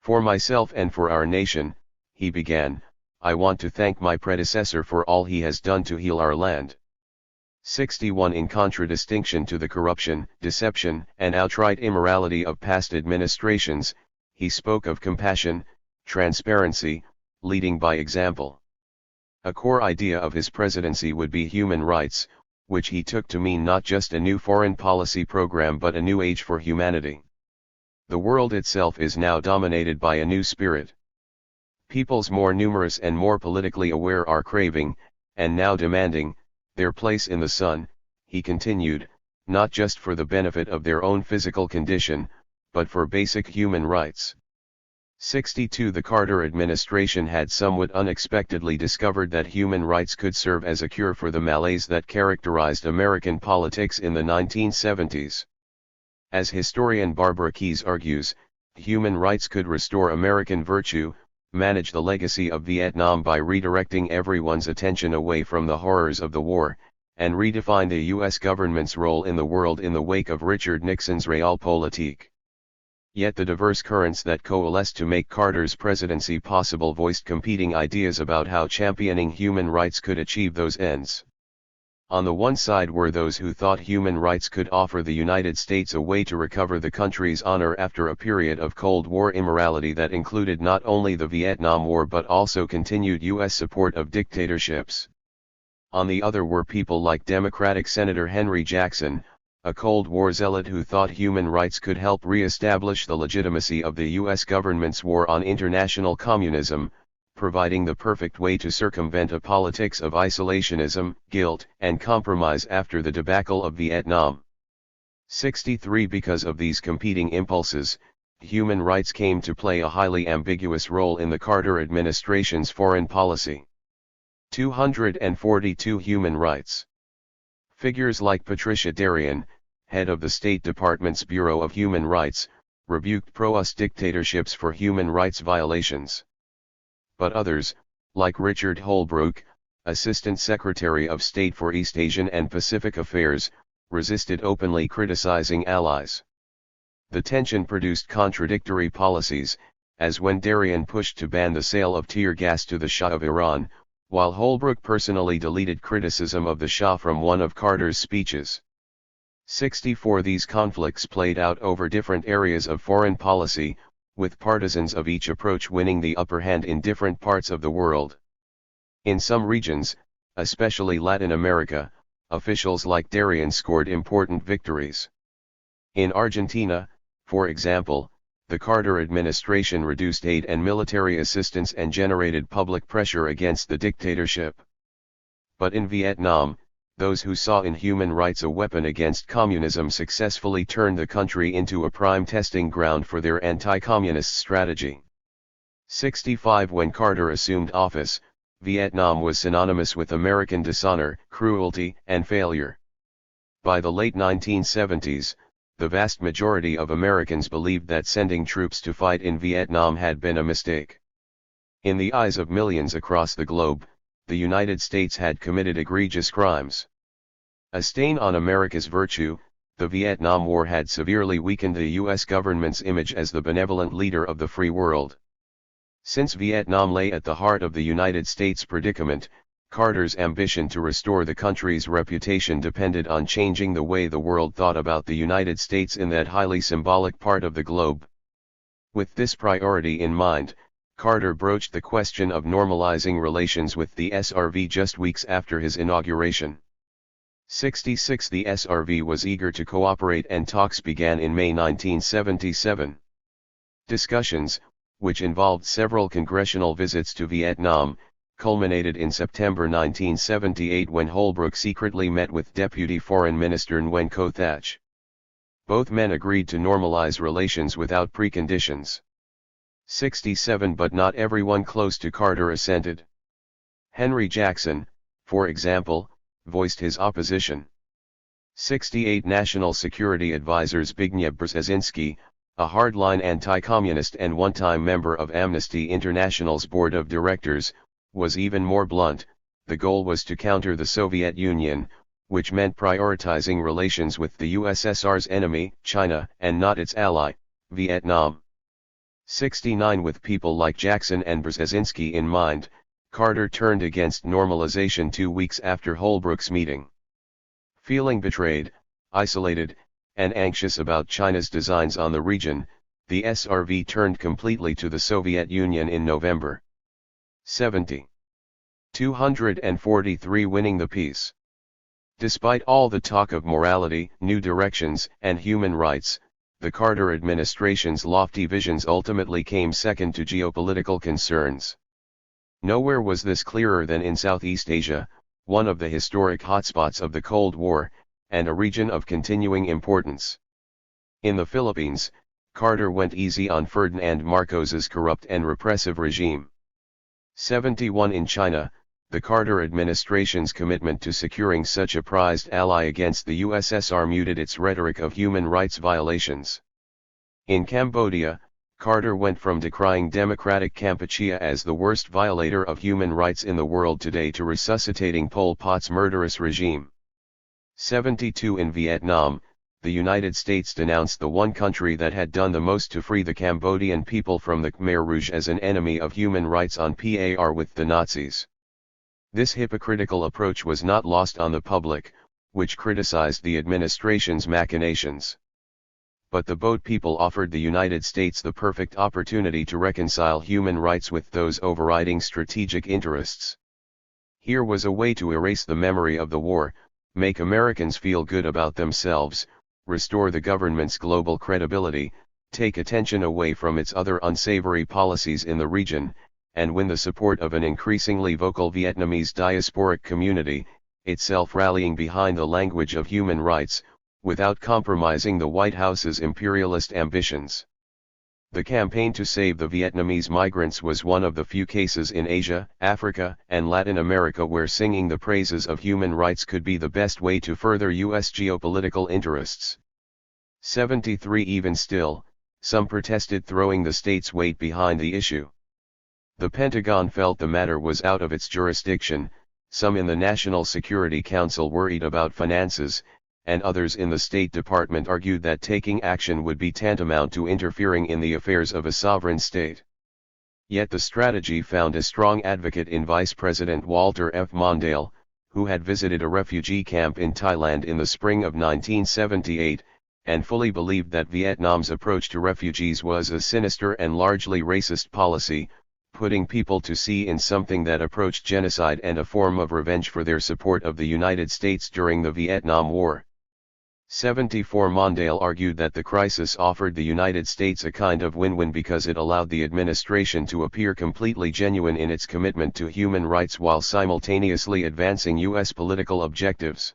Speaker 1: "For myself and for our nation," he began, "I want to thank my predecessor for all he has done to heal our land." 61 In contradistinction to the corruption, deception, and outright immorality of past administrations, he spoke of compassion, transparency, leading by example. A core idea of his presidency would be human rights, which he took to mean not just a new foreign policy program but a new age for humanity. The world itself is now dominated by a new spirit. Peoples more numerous and more politically aware are craving, and now demanding, their place in the sun, he continued, not just for the benefit of their own physical condition, but for basic human rights. 62 The Carter administration had somewhat unexpectedly discovered that human rights could serve as a cure for the malaise that characterized American politics in the 1970s. As historian Barbara Keyes argues, human rights could restore American virtue, manage the legacy of Vietnam by redirecting everyone's attention away from the horrors of the war, and redefine the U.S. government's role in the world in the wake of Richard Nixon's Realpolitik. Yet the diverse currents that coalesced to make Carter's presidency possible voiced competing ideas about how championing human rights could achieve those ends. On the one side were those who thought human rights could offer the United States a way to recover the country's honor after a period of Cold War immorality that included not only the Vietnam War but also continued U.S. support of dictatorships. On the other were people like Democratic Senator Henry Jackson, a Cold War zealot who thought human rights could help re-establish the legitimacy of the U.S. government's war on international communism, providing the perfect way to circumvent a politics of isolationism, guilt, and compromise after the debacle of Vietnam. 63 Because of these competing impulses, human rights came to play a highly ambiguous role in the Carter administration's foreign policy. 242 Human rights. Figures like Patricia Darien, head of the State Department's Bureau of Human Rights, rebuked pro-US dictatorships for human rights violations. But others, like Richard Holbrooke, Assistant Secretary of State for East Asian and Pacific Affairs, resisted openly criticizing allies. The tension produced contradictory policies, as when Darien pushed to ban the sale of tear gas to the Shah of Iran, while Holbrooke personally deleted criticism of the Shah from one of Carter's speeches. 64 These conflicts played out over different areas of foreign policy, with partisans of each approach winning the upper hand in different parts of the world. In some regions, especially Latin America, officials like Darien scored important victories. In Argentina, for example, the Carter administration reduced aid and military assistance and generated public pressure against the dictatorship. But in Vietnam, those who saw in human rights a weapon against communism successfully turned the country into a prime testing ground for their anti-communist strategy. 65 When Carter assumed office, Vietnam was synonymous with American dishonor, cruelty, and failure. By the late 1970s, the vast majority of Americans believed that sending troops to fight in Vietnam had been a mistake. In the eyes of millions across the globe, the United States had committed egregious crimes. A stain on America's virtue, the Vietnam War had severely weakened the U.S. government's image as the benevolent leader of the free world. Since Vietnam lay at the heart of the United States predicament, Carter's ambition to restore the country's reputation depended on changing the way the world thought about the United States in that highly symbolic part of the globe. With this priority in mind, Carter broached the question of normalizing relations with the SRV just weeks after his inauguration. 66 The SRV was eager to cooperate and talks began in May 1977. Discussions, which involved several congressional visits to Vietnam, culminated in September 1978 when Holbrooke secretly met with Deputy Foreign Minister Nguyen Co Thach. Both men agreed to normalize relations without preconditions. 67 But not everyone close to Carter assented. Henry Jackson, for example, voiced his opposition. 68 National Security Advisor Zbigniew Brzezinski, a hardline anti-communist and one-time member of Amnesty International's board of directors, was even more blunt. The goal was to counter the Soviet Union, which meant prioritizing relations with the USSR's enemy, China, and not its ally, Vietnam. 69 With people like Jackson and Brzezinski in mind, Carter turned against normalization 2 weeks after Holbrooke's meeting. Feeling betrayed, isolated, and anxious about China's designs on the region, the SRV turned completely to the Soviet Union in November. 70. 243 Winning the peace. Despite all the talk of morality, new directions, and human rights, the Carter administration's lofty visions ultimately came second to geopolitical concerns. Nowhere was this clearer than in Southeast Asia, one of the historic hotspots of the Cold War, and a region of continuing importance. In the Philippines, Carter went easy on Ferdinand Marcos's corrupt and repressive regime. 71 In China, the Carter administration's commitment to securing such a prized ally against the USSR muted its rhetoric of human rights violations. In Cambodia, Carter went from decrying democratic Kampuchea as the worst violator of human rights in the world today to resuscitating Pol Pot's murderous regime. 72 In Vietnam, the United States denounced the one country that had done the most to free the Cambodian people from the Khmer Rouge as an enemy of human rights on par with the Nazis. This hypocritical approach was not lost on the public, which criticized the administration's machinations. But the boat people offered the United States the perfect opportunity to reconcile human rights with those overriding strategic interests. Here was a way to erase the memory of the war, make Americans feel good about themselves, restore the government's global credibility, take attention away from its other unsavory policies in the region, and win the support of an increasingly vocal Vietnamese diasporic community, itself rallying behind the language of human rights, without compromising the White House's imperialist ambitions. The campaign to save the Vietnamese migrants was one of the few cases in Asia, Africa, and Latin America where singing the praises of human rights could be the best way to further U.S. geopolitical interests. 73 Even still, some protested throwing the state's weight behind the issue. The Pentagon felt the matter was out of its jurisdiction, some in the National Security Council worried about finances, and others in the State Department argued that taking action would be tantamount to interfering in the affairs of a sovereign state. Yet the strategy found a strong advocate in Vice President Walter F. Mondale, who had visited a refugee camp in Thailand in the spring of 1978, and fully believed that Vietnam's approach to refugees was a sinister and largely racist policy, putting people to sea in something that approached genocide and a form of revenge for their support of the United States during the Vietnam War. 74 Mondale argued that the crisis offered the United States a kind of win-win because it allowed the administration to appear completely genuine in its commitment to human rights while simultaneously advancing U.S. political objectives.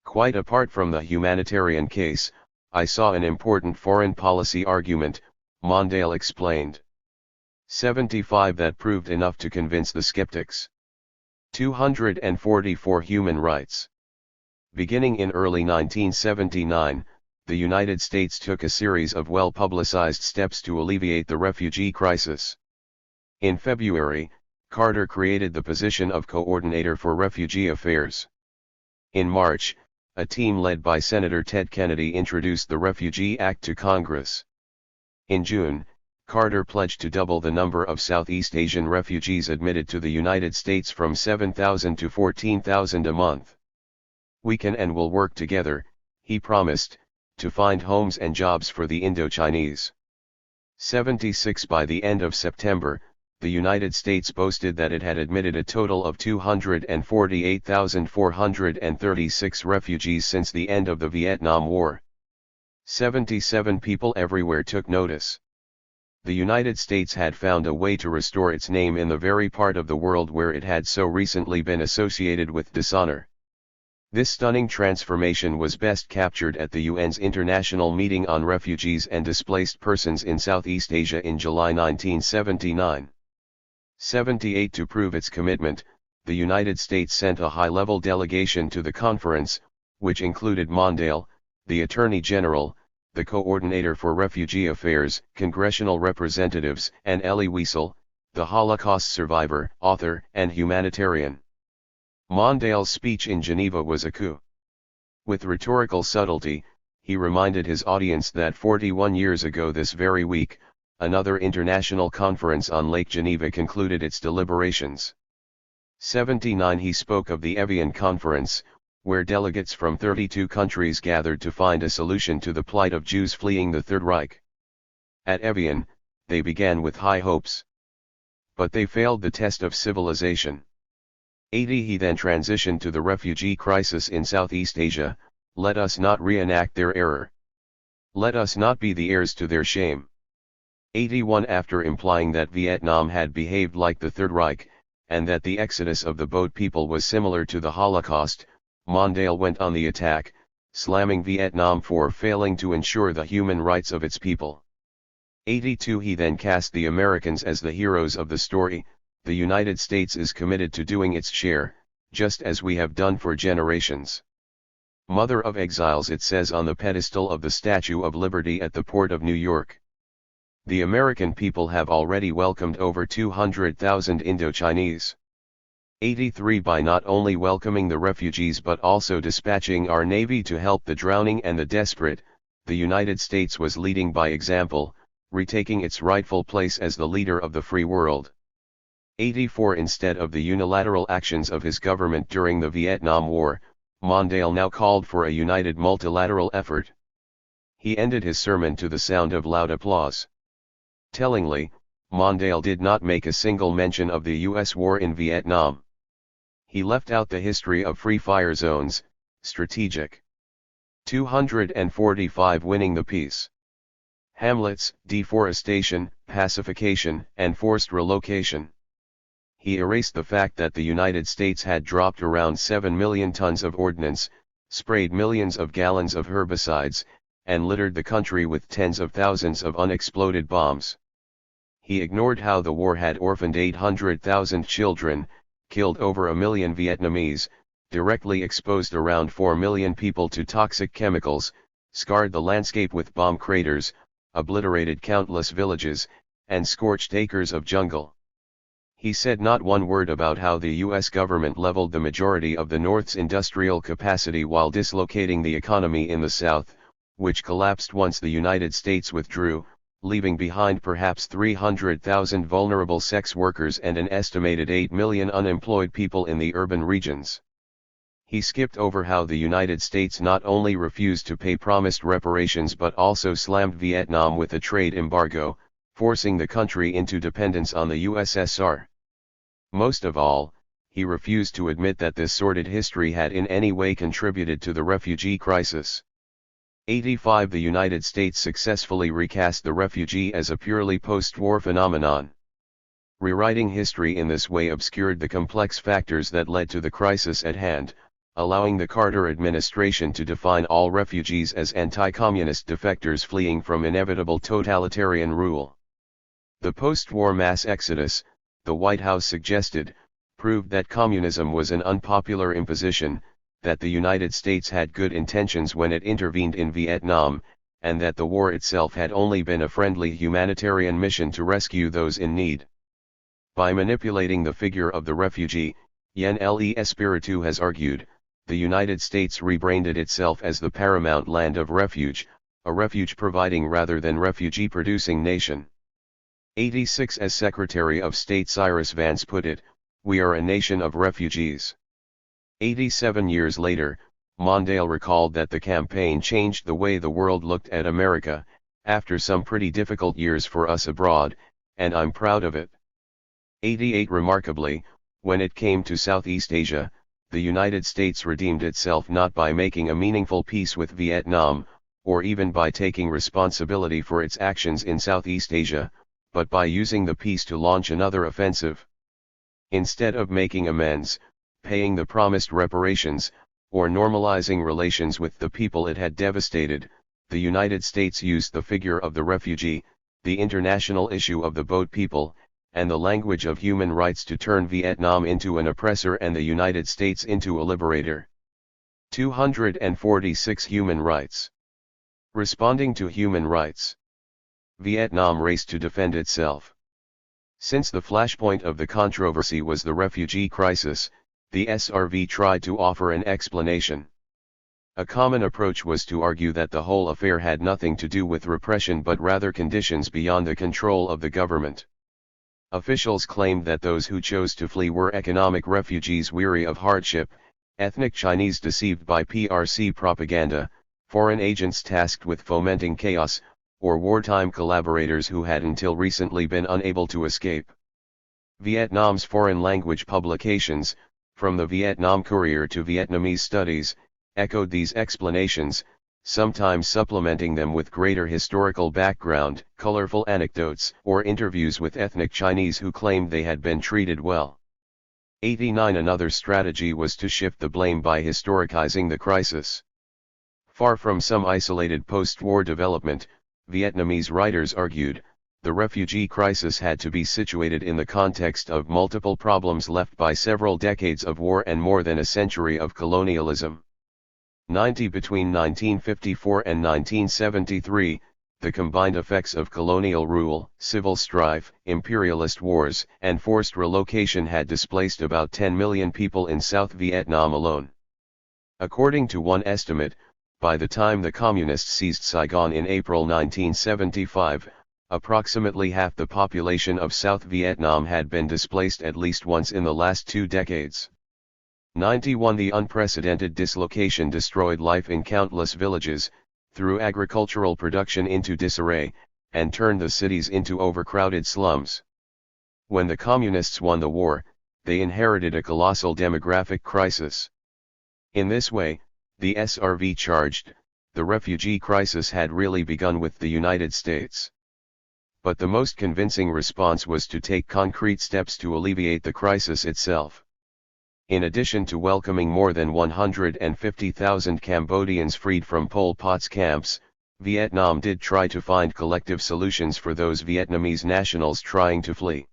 Speaker 1: Quite apart from the humanitarian case, I saw an important foreign policy argument, Mondale explained. 75 That proved enough to convince the skeptics. 244 Human rights. Beginning in early 1979, the United States took a series of well-publicized steps to alleviate the refugee crisis. In February, Carter created the position of Coordinator for Refugee Affairs. In March, a team led by Senator Ted Kennedy introduced the Refugee Act to Congress. In June, Carter pledged to double the number of Southeast Asian refugees admitted to the United States from 7,000 to 14,000 a month. We can and will work together, he promised, to find homes and jobs for the Indo-Chinese. 76 By the end of September, the United States boasted that it had admitted a total of 248,436 refugees since the end of the Vietnam War. 77 People everywhere took notice. The United States had found a way to restore its name in the very part of the world where it had so recently been associated with dishonor. This stunning transformation was best captured at the UN's International Meeting on Refugees and Displaced Persons in Southeast Asia in July 1979. 78 To prove its commitment, the United States sent a high-level delegation to the conference, which included Mondale, the Attorney General, the Coordinator for Refugee Affairs, congressional representatives, and Elie Wiesel, the Holocaust survivor, author, and humanitarian. Mondale's speech in Geneva was a coup. With rhetorical subtlety, he reminded his audience that 41 years ago this very week, another international conference on Lake Geneva concluded its deliberations. 79 He spoke of the Evian Conference, where delegates from 32 countries gathered to find a solution to the plight of Jews fleeing the Third Reich. At Evian, they began with high hopes. But they failed the test of civilization. 80 He then transitioned to the refugee crisis in Southeast Asia. Let us not reenact their error. Let us not be the heirs to their shame. 81 After implying that Vietnam had behaved like the Third Reich, and that the exodus of the boat people was similar to the Holocaust, Mondale went on the attack, slamming Vietnam for failing to ensure the human rights of its people. 82 He then cast the Americans as the heroes of the story. The United States is committed to doing its share, just as we have done for generations. Mother of Exiles, it says on the pedestal of the Statue of Liberty at the Port of New York. The American people have already welcomed over 200,000 Indo-Chinese. 83 By not only welcoming the refugees but also dispatching our Navy to help the drowning and the desperate, the United States was leading by example, retaking its rightful place as the leader of the free world. 84 Instead of the unilateral actions of his government during the Vietnam War, Mondale now called for a united multilateral effort. He ended his sermon to the sound of loud applause. Tellingly, Mondale did not make a single mention of the U.S. war in Vietnam. He left out the history of free fire zones, strategic. 245 Winning the peace. Hamlets, deforestation, pacification, and forced relocation. He erased the fact that the United States had dropped around 7 million tons of ordnance, sprayed millions of gallons of herbicides,
Speaker 2: and littered the country with tens of thousands of unexploded bombs. He ignored how the war had orphaned 800,000 children, killed over 1 million Vietnamese, directly exposed around 4 million people to toxic chemicals, scarred the landscape with bomb craters, obliterated countless villages, and scorched acres of jungle. He said not one word about how the US government leveled the majority of the North's industrial capacity while dislocating the economy in the South, which collapsed once the United States withdrew, leaving behind perhaps 300,000 vulnerable sex workers and an estimated 8 million unemployed people in the urban regions. He skipped over how the United States not only refused to pay promised reparations but also slammed Vietnam with a trade embargo, forcing the country into dependence on the USSR. Most of all, he refused to admit that this sordid history had in any way contributed to the refugee crisis. 85 The United States successfully recast the refugee as a purely post-war phenomenon. Rewriting history in this way obscured the complex factors that led to the crisis at hand, allowing the Carter administration to define all refugees as anti-communist defectors fleeing from inevitable totalitarian rule. The post-war mass exodus, the White House suggested, proved that communism was an unpopular imposition, that the United States had good intentions when it intervened in Vietnam, and that the war itself had only been a friendly humanitarian mission to rescue those in need. By manipulating the figure of the refugee, Yen Le Espiritu has argued, the United States rebranded itself as the paramount land of refuge, a refuge-providing rather than refugee-producing nation. 86 As Secretary of State Cyrus Vance put it, we are a nation of refugees. 87 years later, Mondale recalled that the campaign changed the way the world looked at America, after some pretty difficult years for us abroad, and I'm proud of it. 88 Remarkably, when it came to Southeast Asia, the United States redeemed itself not by making a meaningful peace with Vietnam, or even by taking responsibility for its actions in Southeast Asia, but by using the peace to launch another offensive. Instead of making amends, paying the promised reparations, or normalizing relations with the people it had devastated, the United States used the figure of the refugee, the international issue of the boat people, and the language of human rights to turn Vietnam into an oppressor and the United States into a liberator. 246 Human rights. Responding to human rights. Vietnam raced to defend itself. Since the flashpoint of the controversy was the refugee crisis, the SRV tried to offer an explanation. A common approach was to argue that the whole affair had nothing to do with repression but rather conditions beyond the control of the government. Officials claimed that those who chose to flee were economic refugees weary of hardship, ethnic Chinese deceived by PRC propaganda, foreign agents tasked with fomenting chaos, or wartime collaborators who had until recently been unable to escape. Vietnam's foreign language publications, from the Vietnam Courier to Vietnamese Studies, echoed these explanations, sometimes supplementing them with greater historical background, colorful anecdotes, or interviews with ethnic Chinese who claimed they had been treated well. 89 Another strategy was to shift the blame by historicizing the crisis. Far from some isolated post-war development, Vietnamese writers argued, the refugee crisis had to be situated in the context of multiple problems left by several decades of war and more than a century of colonialism. 90 Between 1954 and 1973, the combined effects of colonial rule, civil strife, imperialist wars, and forced relocation had displaced about 10 million people in South Vietnam alone. According to one estimate, by the time the Communists seized Saigon in April 1975, approximately half the population of South Vietnam had been displaced at least once in the last 2 decades. 91 The unprecedented dislocation destroyed life in countless villages, threw agricultural production into disarray, and turned the cities into overcrowded slums. When the Communists won the war, they inherited a colossal demographic crisis. In this way, the SRV charged, the refugee crisis had really begun with the United States. But the most convincing response was to take concrete steps to alleviate the crisis itself. In addition to welcoming more than 150,000 Cambodians freed from Pol Pot's camps, Vietnam did try to find collective solutions for those Vietnamese nationals trying to flee.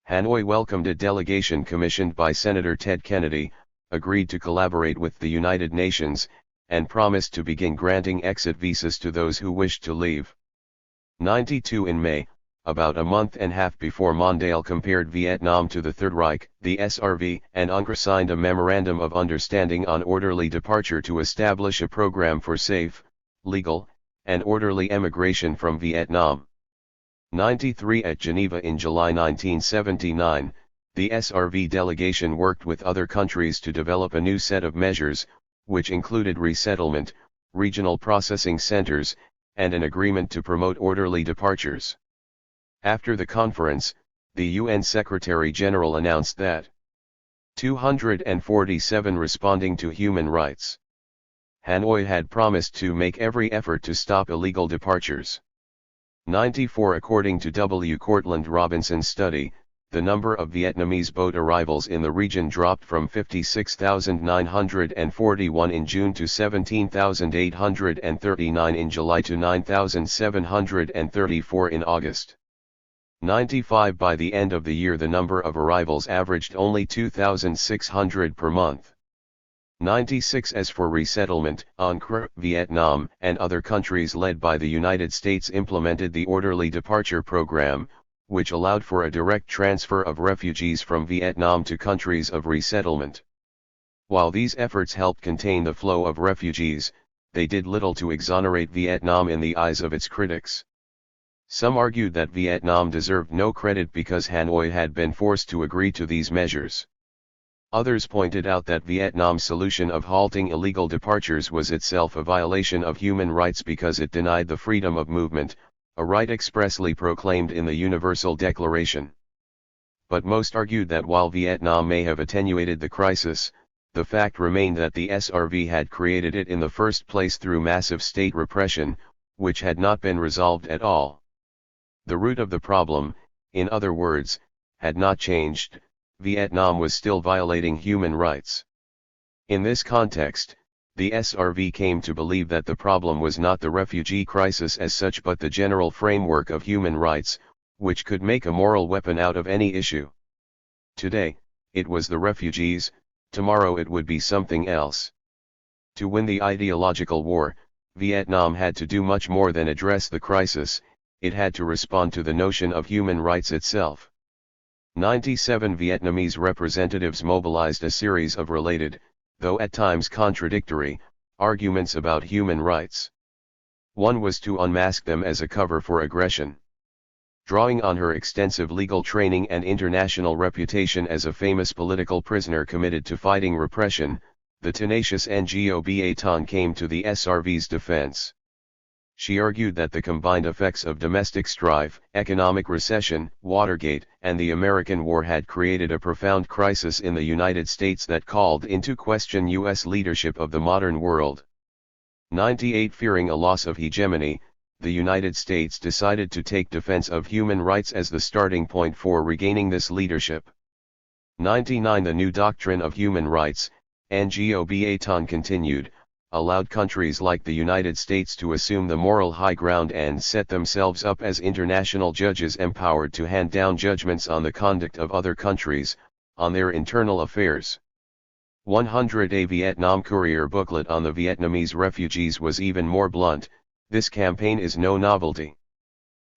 Speaker 2: Hanoi welcomed a delegation commissioned by Senator Ted Kennedy, agreed to collaborate with the United Nations, and promised to begin granting exit visas to those who wished to leave. 92 In May, about a month and a half before Mondale compared Vietnam to the Third Reich, the SRV and UNCR signed a Memorandum of Understanding on Orderly Departure to establish a program for safe, legal, and orderly emigration from Vietnam. 93 At Geneva in July 1979, the SRV delegation worked with other countries to develop a new set of measures, which included resettlement, regional processing centers, and an agreement to promote orderly departures. After the conference, the UN Secretary-General announced that 247 responding to human rights. Hanoi had promised to make every effort to stop illegal departures. 94 According to W. Cortland Robinson's study, the number of Vietnamese boat arrivals in the region dropped from 56,941 in June to 17,839 in July to 9,734 in August. 95 By the end of the year the number of arrivals averaged only 2,600 per month. 96 As for resettlement, UNCR, Vietnam and other countries led by the United States implemented the Orderly Departure Program, which allowed for a direct transfer of refugees from Vietnam to countries of resettlement. While these efforts helped contain the flow of refugees, they did little to exonerate Vietnam in the eyes of its critics. Some argued that Vietnam deserved no credit because Hanoi had been forced to agree to these measures. Others pointed out that Vietnam's solution of halting illegal departures was itself a violation of human rights because it denied the freedom of movement, a right expressly proclaimed in the Universal Declaration. But most argued that while Vietnam may have attenuated the crisis, the fact remained that the SRV had created it in the first place through massive state repression, which had not been resolved at all. The root of the problem, in other words, had not changed. Vietnam was still violating human rights. In this context, the SRV came to believe that the problem was not the refugee crisis as such but the general framework of human rights, which could make a moral weapon out of any issue. Today, it was the refugees, tomorrow it would be something else. To win the ideological war, Vietnam had to do much more than address the crisis, it had to respond to the notion of human rights itself. 97 Vietnamese representatives mobilized a series of related, though at times contradictory, arguments about human rights. One was to unmask them as a cover for aggression. Drawing on her extensive legal training and international reputation as a famous political prisoner committed to fighting repression, the tenacious Ngo Ba Ton came to the SRV's defense. She argued that the combined effects of domestic strife, economic recession, Watergate, and the American War had created a profound crisis in the United States that called into question U.S. leadership of the modern world. 98 Fearing a loss of hegemony, the United States decided to take defense of human rights as the starting point for regaining this leadership. 99 The new doctrine of human rights, Ngo Ba Ton continued, allowed countries like the United States to assume the moral high ground and set themselves up as international judges empowered to hand down judgments on the conduct of other countries, on their internal affairs. 100 A Vietnam Courier booklet on the Vietnamese refugees was even more blunt, this campaign is no novelty.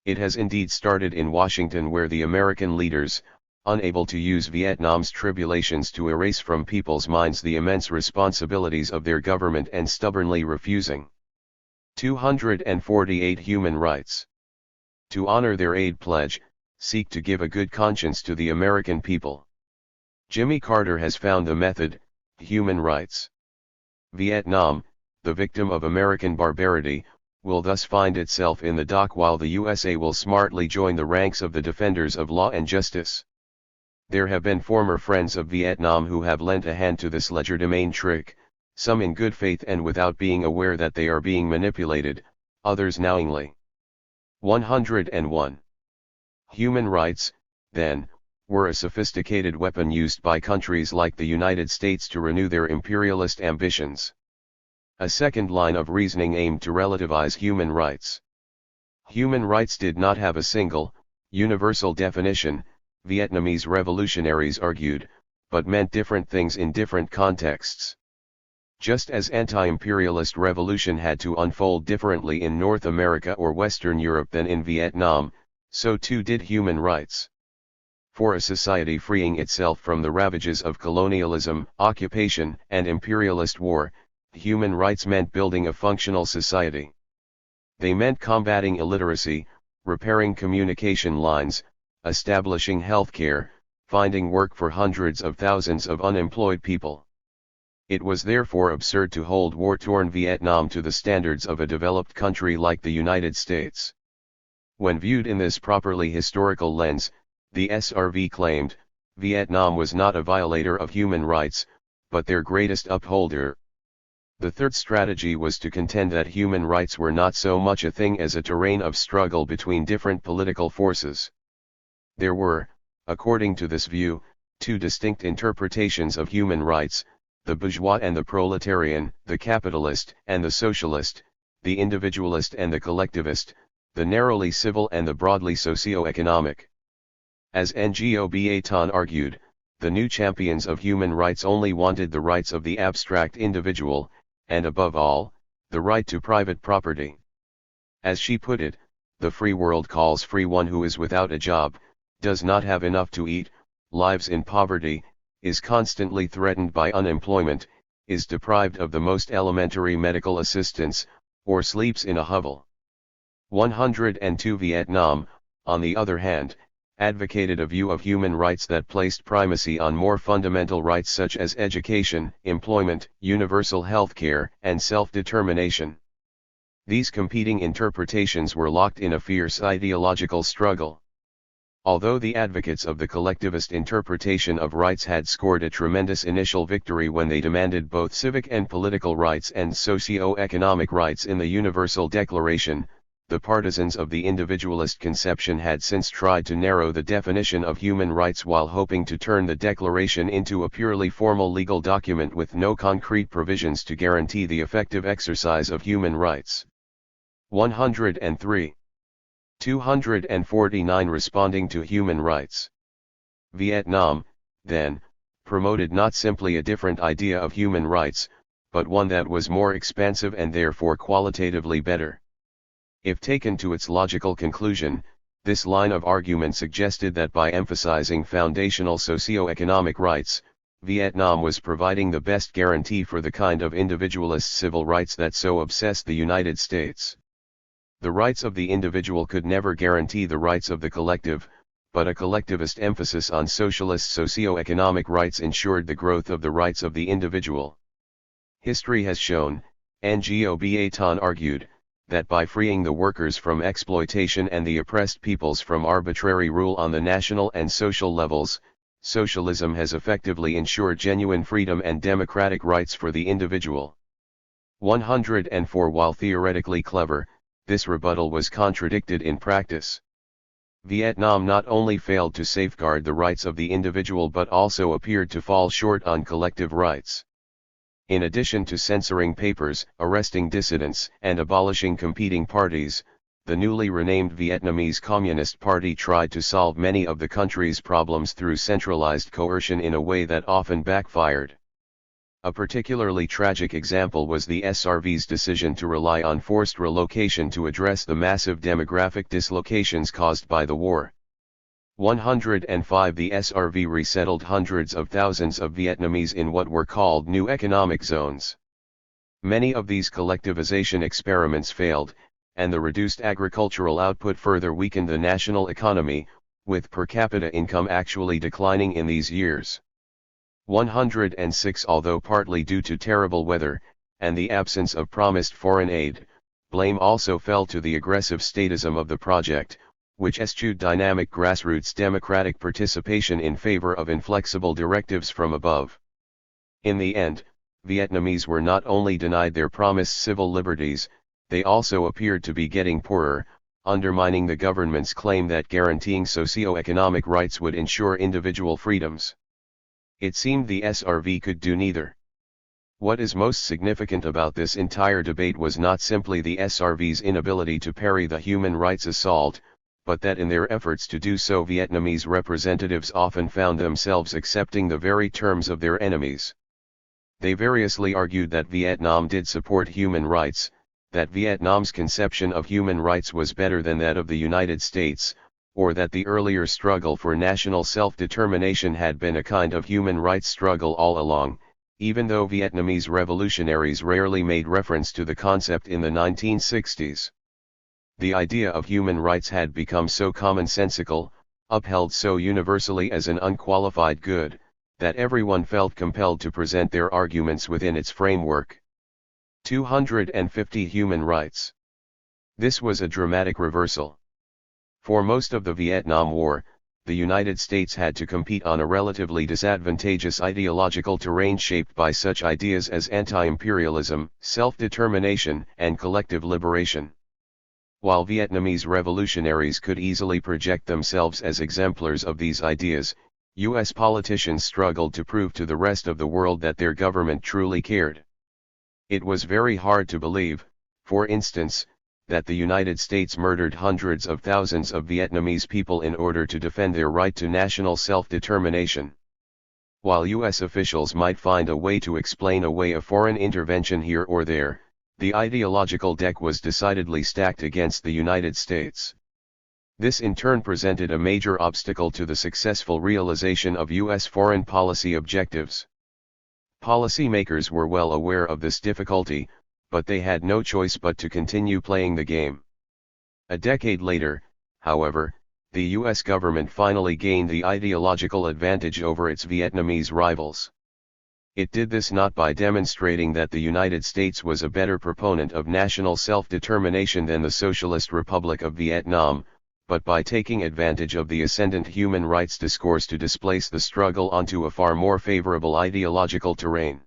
Speaker 2: It has indeed started in Washington where the American leaders, unable to use Vietnam's tribulations to erase from people's minds the immense responsibilities of their government and stubbornly refusing. 248 Human rights. To honor their aid pledge, seek to give a good conscience to the American people. Jimmy Carter has found the method, human rights. Vietnam, the victim of American barbarity, will thus find itself in the dock while the USA will smartly join the ranks of the defenders of law and justice. There have been former friends of Vietnam who have lent a hand to this legerdemain trick, some in good faith and without being aware that they are being manipulated, others knowingly. 101. Human rights, then, were a sophisticated weapon used by countries like the United States to renew their imperialist ambitions. A second line of reasoning aimed to relativize human rights. Human rights did not have a single, universal definition, Vietnamese revolutionaries argued, but meant different things in different contexts. Just as anti-imperialist revolution had to unfold differently in North America or Western Europe than in Vietnam, so too did human rights. For a society freeing itself from the ravages of colonialism, occupation, and imperialist war, human rights meant building a functional society. They meant combating illiteracy, repairing communication lines, establishing healthcare, finding work for hundreds of thousands of unemployed people. It was therefore absurd to hold war-torn Vietnam to the standards of a developed country like the United States. When viewed in this properly historical lens, the SRV claimed, Vietnam was not a violator of human rights, but their greatest upholder. The third strategy was to contend that human rights were not so much a thing as a terrain of struggle between different political forces. There were, according to this view, two distinct interpretations of human rights, the bourgeois and the proletarian, the capitalist and the socialist, the individualist and the collectivist, the narrowly civil and the broadly socio-economic. As Ngo Tan argued, the new champions of human rights only wanted the rights of the abstract individual, and above all, the right to private property. As she put it, the free world calls free one who is without a job, does not have enough to eat, lives in poverty, is constantly threatened by unemployment, is deprived of the most elementary medical assistance, or sleeps in a hovel. 102 Vietnam, on the other hand, advocated a view of human rights that placed primacy on more fundamental rights such as education, employment, universal health care, and self-determination. These competing interpretations were locked in a fierce ideological struggle. Although the advocates of the collectivist interpretation of rights had scored a tremendous initial victory when they demanded both civic and political rights and socio-economic rights in the Universal Declaration, the partisans of the individualist conception had since tried to narrow the definition of human rights while hoping to turn the Declaration into a purely formal legal document with no concrete provisions to guarantee the effective exercise of human rights. 103. 249 Responding to human rights. Vietnam, then, promoted not simply a different idea of human rights, but one that was more expansive and therefore qualitatively better. If taken to its logical conclusion, this line of argument suggested that by emphasizing foundational socio-economic rights, Vietnam was providing the best guarantee for the kind of individualist civil rights that so obsessed the United States. The rights of the individual could never guarantee the rights of the collective, but a collectivist emphasis on socialist socio-economic rights ensured the growth of the rights of the individual. History has shown, Ngo Tan argued, that by freeing the workers from exploitation and the oppressed peoples from arbitrary rule on the national and social levels, socialism has effectively ensured genuine freedom and democratic rights for the individual. 104 While theoretically clever, this rebuttal was contradicted in practice. Vietnam not only failed to safeguard the rights of the individual but also appeared to fall short on collective rights. In addition to censoring papers, arresting dissidents, and abolishing competing parties, the newly renamed Vietnamese Communist Party tried to solve many of the country's problems through centralized coercion in a way that often backfired. A particularly tragic example was the SRV's decision to rely on forced relocation to address the massive demographic dislocations caused by the war. 105 The SRV resettled hundreds of thousands of Vietnamese in what were called new economic zones. Many of these collectivization experiments failed, and the reduced agricultural output further weakened the national economy, with per capita income actually declining in these years. 106 Although partly due to terrible weather, and the absence of promised foreign aid, blame also fell to the aggressive statism of the project, which eschewed dynamic grassroots democratic participation in favor of inflexible directives from above. In the end, Vietnamese were not only denied their promised civil liberties, they also appeared to be getting poorer, undermining the government's claim that guaranteeing socio-economic rights would ensure individual freedoms. It seemed the SRV could do neither.
Speaker 1: What is most significant about this entire debate was not simply the SRV's inability to parry the human rights assault, but that in their efforts to do so Vietnamese representatives often found themselves accepting the very terms of their enemies. They variously argued that Vietnam did support human rights, that Vietnam's conception of human rights was better than that of the United States, or that the earlier struggle for national self-determination had been a kind of human rights struggle all along, even though Vietnamese revolutionaries rarely made reference to the concept in the 1960s. The idea of human rights had become so commonsensical, upheld so universally as an unqualified good, that everyone felt compelled to present their arguments within its framework. 250 Human rights. This was a dramatic reversal. For most of the Vietnam War, the United States had to compete on a relatively disadvantageous ideological terrain shaped by such ideas as anti-imperialism, self-determination, and collective liberation. While Vietnamese revolutionaries could easily project themselves as exemplars of these ideas, U.S. politicians struggled to prove to the rest of the world that their government truly cared. It was very hard to believe, for instance, that the United States murdered hundreds of thousands of Vietnamese people in order to defend their right to national self-determination. While U.S. officials might find a way to explain away a foreign intervention here or there, the ideological deck was decidedly stacked against the United States. This in turn presented a major obstacle to the successful realization of U.S. foreign policy objectives. Policymakers were well aware of this difficulty, but they had no choice but to continue playing the game. A decade later, however, the U.S. government finally gained the ideological advantage over its Vietnamese rivals. It did this not by demonstrating that the United States was a better proponent of national self-determination than the Socialist Republic of Vietnam, but by taking advantage of the ascendant human rights discourse to displace the struggle onto a far more favorable ideological terrain.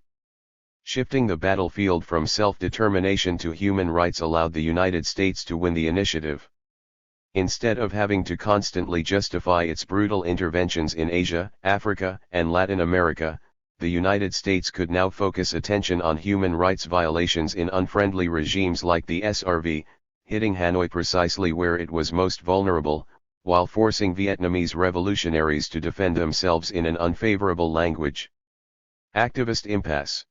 Speaker 1: Shifting the battlefield from self-determination to human rights allowed the United States to win the initiative. Instead of having to constantly justify its brutal interventions in Asia, Africa, and Latin America, the United States could now focus attention on human rights violations in unfriendly regimes like the SRV, hitting Hanoi precisely where it was most vulnerable, while forcing Vietnamese revolutionaries to defend themselves in an unfavorable language. Activist impasse.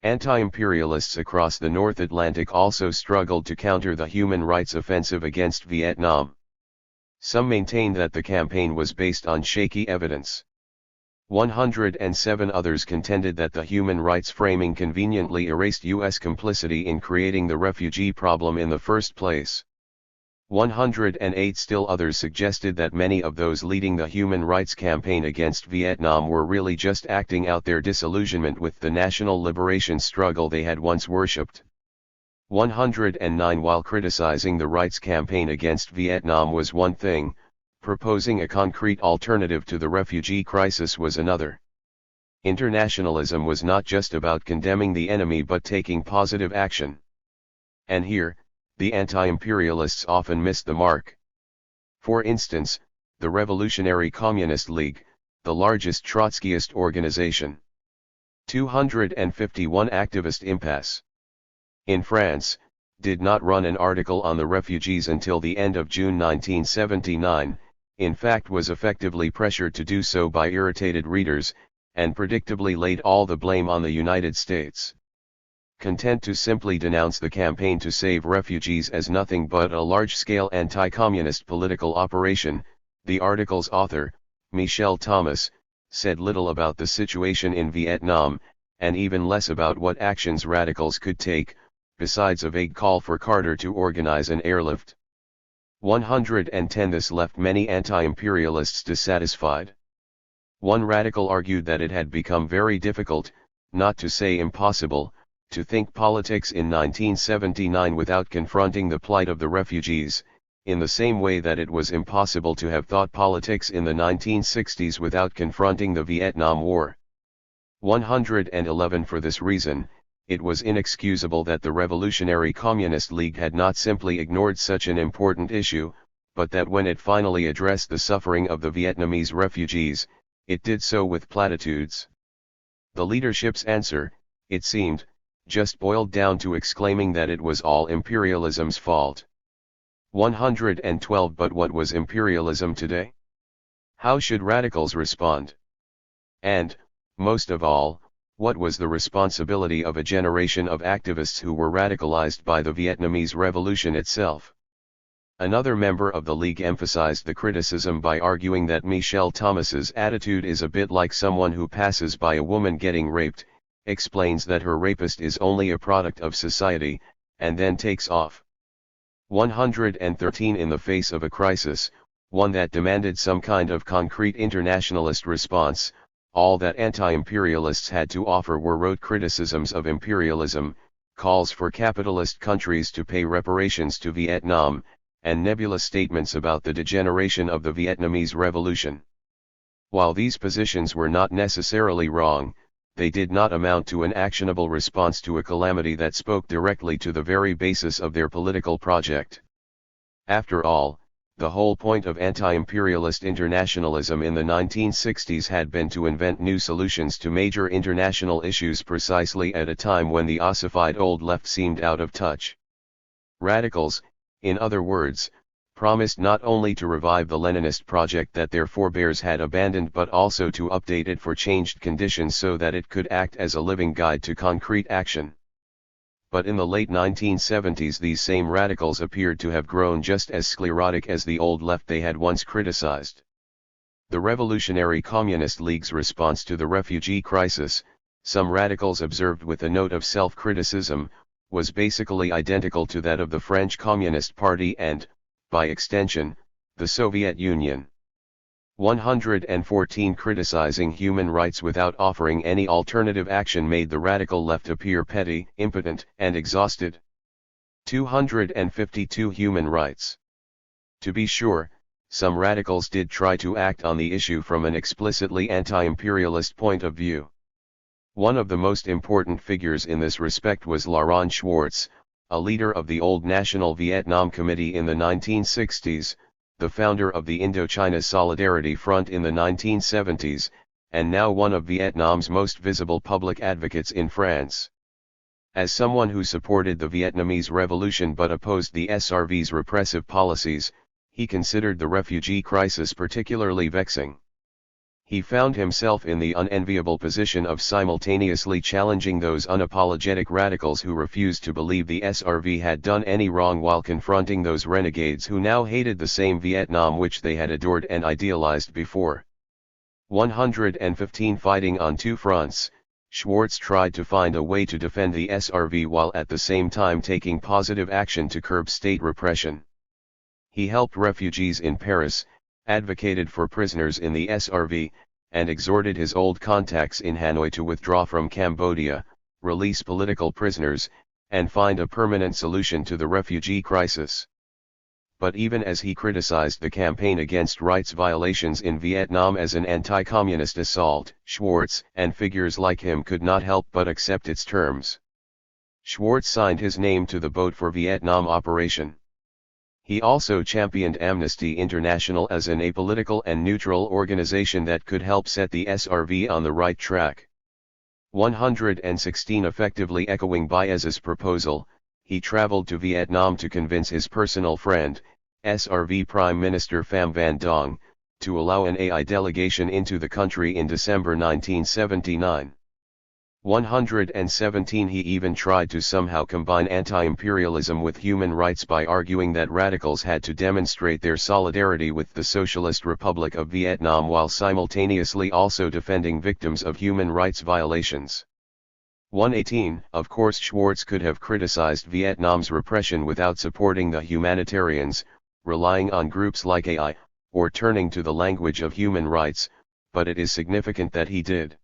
Speaker 1: Anti-imperialists across the North Atlantic also struggled to counter the human rights offensive against Vietnam. Some maintained that the campaign was based on shaky evidence. 107 others contended that the human rights framing conveniently erased U.S. complicity in creating the refugee problem in the first place. 108 still others suggested that many of those leading the human rights campaign against Vietnam were really just acting out their disillusionment with the national liberation struggle they had once worshipped. 109 While criticizing the rights campaign against Vietnam was one thing, proposing a concrete alternative to the refugee crisis was another. Internationalism was not just about condemning the enemy but taking positive action. And here, the anti-imperialists often missed the mark. For instance, the Revolutionary Communist League, the largest Trotskyist organization. 251 Activist impasse. In France, did not run an article on the refugees until the end of June 1979, in fact was effectively pressured to do so by irritated readers, and predictably laid all the blame on the United States. Content to simply denounce the campaign to save refugees as nothing but a large-scale anti-communist political operation, the article's author, Michel Thomas, said little about the situation in Vietnam, and even less about what actions radicals could take, besides a vague call for Carter to organize an airlift. 110 This left many anti-imperialists dissatisfied. One radical argued that it had become very difficult, not to say impossible, to think politics in 1979 without confronting the plight of the refugees, in the same way that it was impossible to have thought politics in the 1960s without confronting the Vietnam War. 111 For this reason, it was inexcusable that the Revolutionary Communist League had not simply ignored such an important issue, but that when it finally addressed the suffering of the Vietnamese refugees, it did so with platitudes. The leadership's answer,
Speaker 2: it seemed, just boiled down to exclaiming that it was all imperialism's fault. 112 But what was imperialism today? How should radicals respond? And, most of all, what was the responsibility of a generation of activists who were radicalized by the Vietnamese Revolution itself? Another member of the League emphasized the criticism by arguing that Michelle Thomas's attitude is a bit like someone who passes by a woman getting raped, explains that her rapist is only a product of society, and then takes off. 113 In the face of a crisis, one that demanded some kind of concrete internationalist response, all that anti-imperialists had to offer were rote criticisms of imperialism, calls for capitalist countries to pay reparations to Vietnam, and nebulous statements about the degeneration of the Vietnamese Revolution. While these positions were not necessarily wrong, they did not amount to an actionable response to a calamity that spoke directly to the very basis of their political project. After all, the whole point of anti-imperialist internationalism in the 1960s had been to invent new solutions to major international issues precisely at a time when the ossified old left seemed out of touch. Radicals, in other words, promised not only to revive the Leninist project that their forebears had abandoned but also to update it for changed conditions so that it could act as a living guide to concrete action. But in the late 1970s these same radicals appeared to have grown just as sclerotic as the old left they had once criticized. The Revolutionary Communist League's response to the refugee crisis, some radicals observed with a note of self-criticism, was basically identical to that of the French Communist Party and, by extension, the Soviet Union. 114 Criticizing human rights without offering any alternative action made the radical left appear petty, impotent, and exhausted. 252 Human rights. To be sure, some radicals did try to act on the issue from an explicitly anti-imperialist point of view. One of the most important figures in this respect was Laurent Schwartz, a leader of the Old National Vietnam Committee in the 1960s, the founder of the Indochina Solidarity Front in the 1970s, and now one of Vietnam's most visible public advocates in France. As someone who supported the Vietnamese Revolution but opposed the SRV's repressive policies, he considered the refugee crisis particularly vexing. He found himself in the unenviable position of simultaneously challenging those unapologetic radicals who refused to believe the SRV had done any wrong while confronting those renegades who now hated the same Vietnam which they had adored and idealized before. 115 Fighting on two fronts, Schwartz tried to find a way to defend the SRV while at the same time taking positive action to curb state repression. He helped refugees in Paris, advocated for prisoners in the SRV, and exhorted his old contacts in Hanoi to withdraw from Cambodia, release political prisoners, and find a permanent solution to the refugee crisis. But even as he criticized the campaign against rights violations in Vietnam as an anti-communist assault, Schwartz and figures like him could not help but accept its terms. Schwartz signed his name to the Boat for Vietnam operation. He also championed Amnesty International as an apolitical and neutral organization that could help set the SRV on the right track. 116 Effectively echoing Baez's proposal, he traveled to Vietnam to convince his personal friend, SRV Prime Minister Pham Van Dong, to allow an AI delegation into the country in December 1979. 117 He even tried to somehow combine anti-imperialism with human rights by arguing that radicals had to demonstrate their solidarity with the Socialist Republic of Vietnam while simultaneously also defending victims of human rights violations. 118 Of course Schwartz could have criticized Vietnam's repression without supporting the humanitarians, relying on groups like AI, or turning to the language of human rights, but it is significant that he did.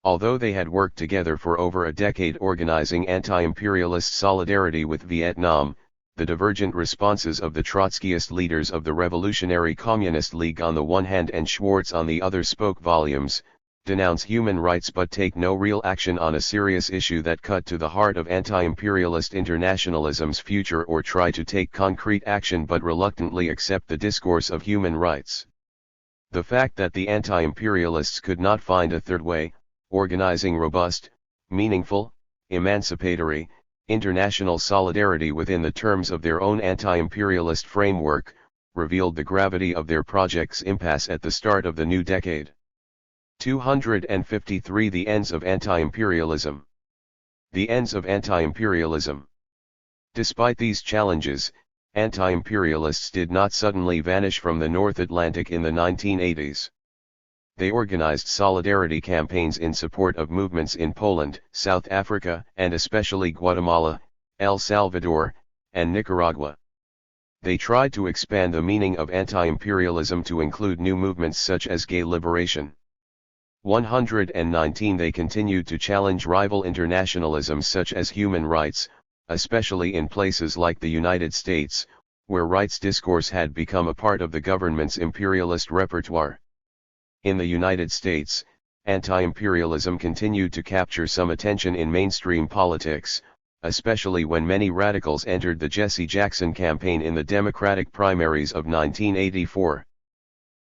Speaker 2: Although they had worked together for over a decade organizing anti-imperialist solidarity with Vietnam, the divergent responses of the Trotskyist leaders of the Revolutionary Communist League on the one hand and Schwartz on the other spoke volumes, denounce human rights but take no real action on a serious issue that cut to the heart of anti-imperialist internationalism's future or try to take concrete action but reluctantly accept the discourse of human rights. The fact that the anti-imperialists could not find a third way, organizing robust, meaningful, emancipatory, international solidarity within the terms of their own anti-imperialist framework, revealed the gravity of their project's impasse at the start of the new decade. 253 The ends of anti-imperialism. The ends of anti-imperialism. Despite these challenges, anti-imperialists did not suddenly vanish from the North Atlantic in the 1980s. They organized solidarity campaigns in support of movements in Poland, South Africa, and especially Guatemala, El Salvador, and Nicaragua. They tried to expand the meaning of anti-imperialism to include new movements such as gay liberation. 119 They continued to challenge rival internationalisms such as human rights, especially in places like the United States, where rights discourse had become a part of the government's imperialist repertoire. In the United States, anti-imperialism continued to capture some attention in mainstream politics, especially when many radicals entered the Jesse Jackson campaign in the Democratic primaries of 1984.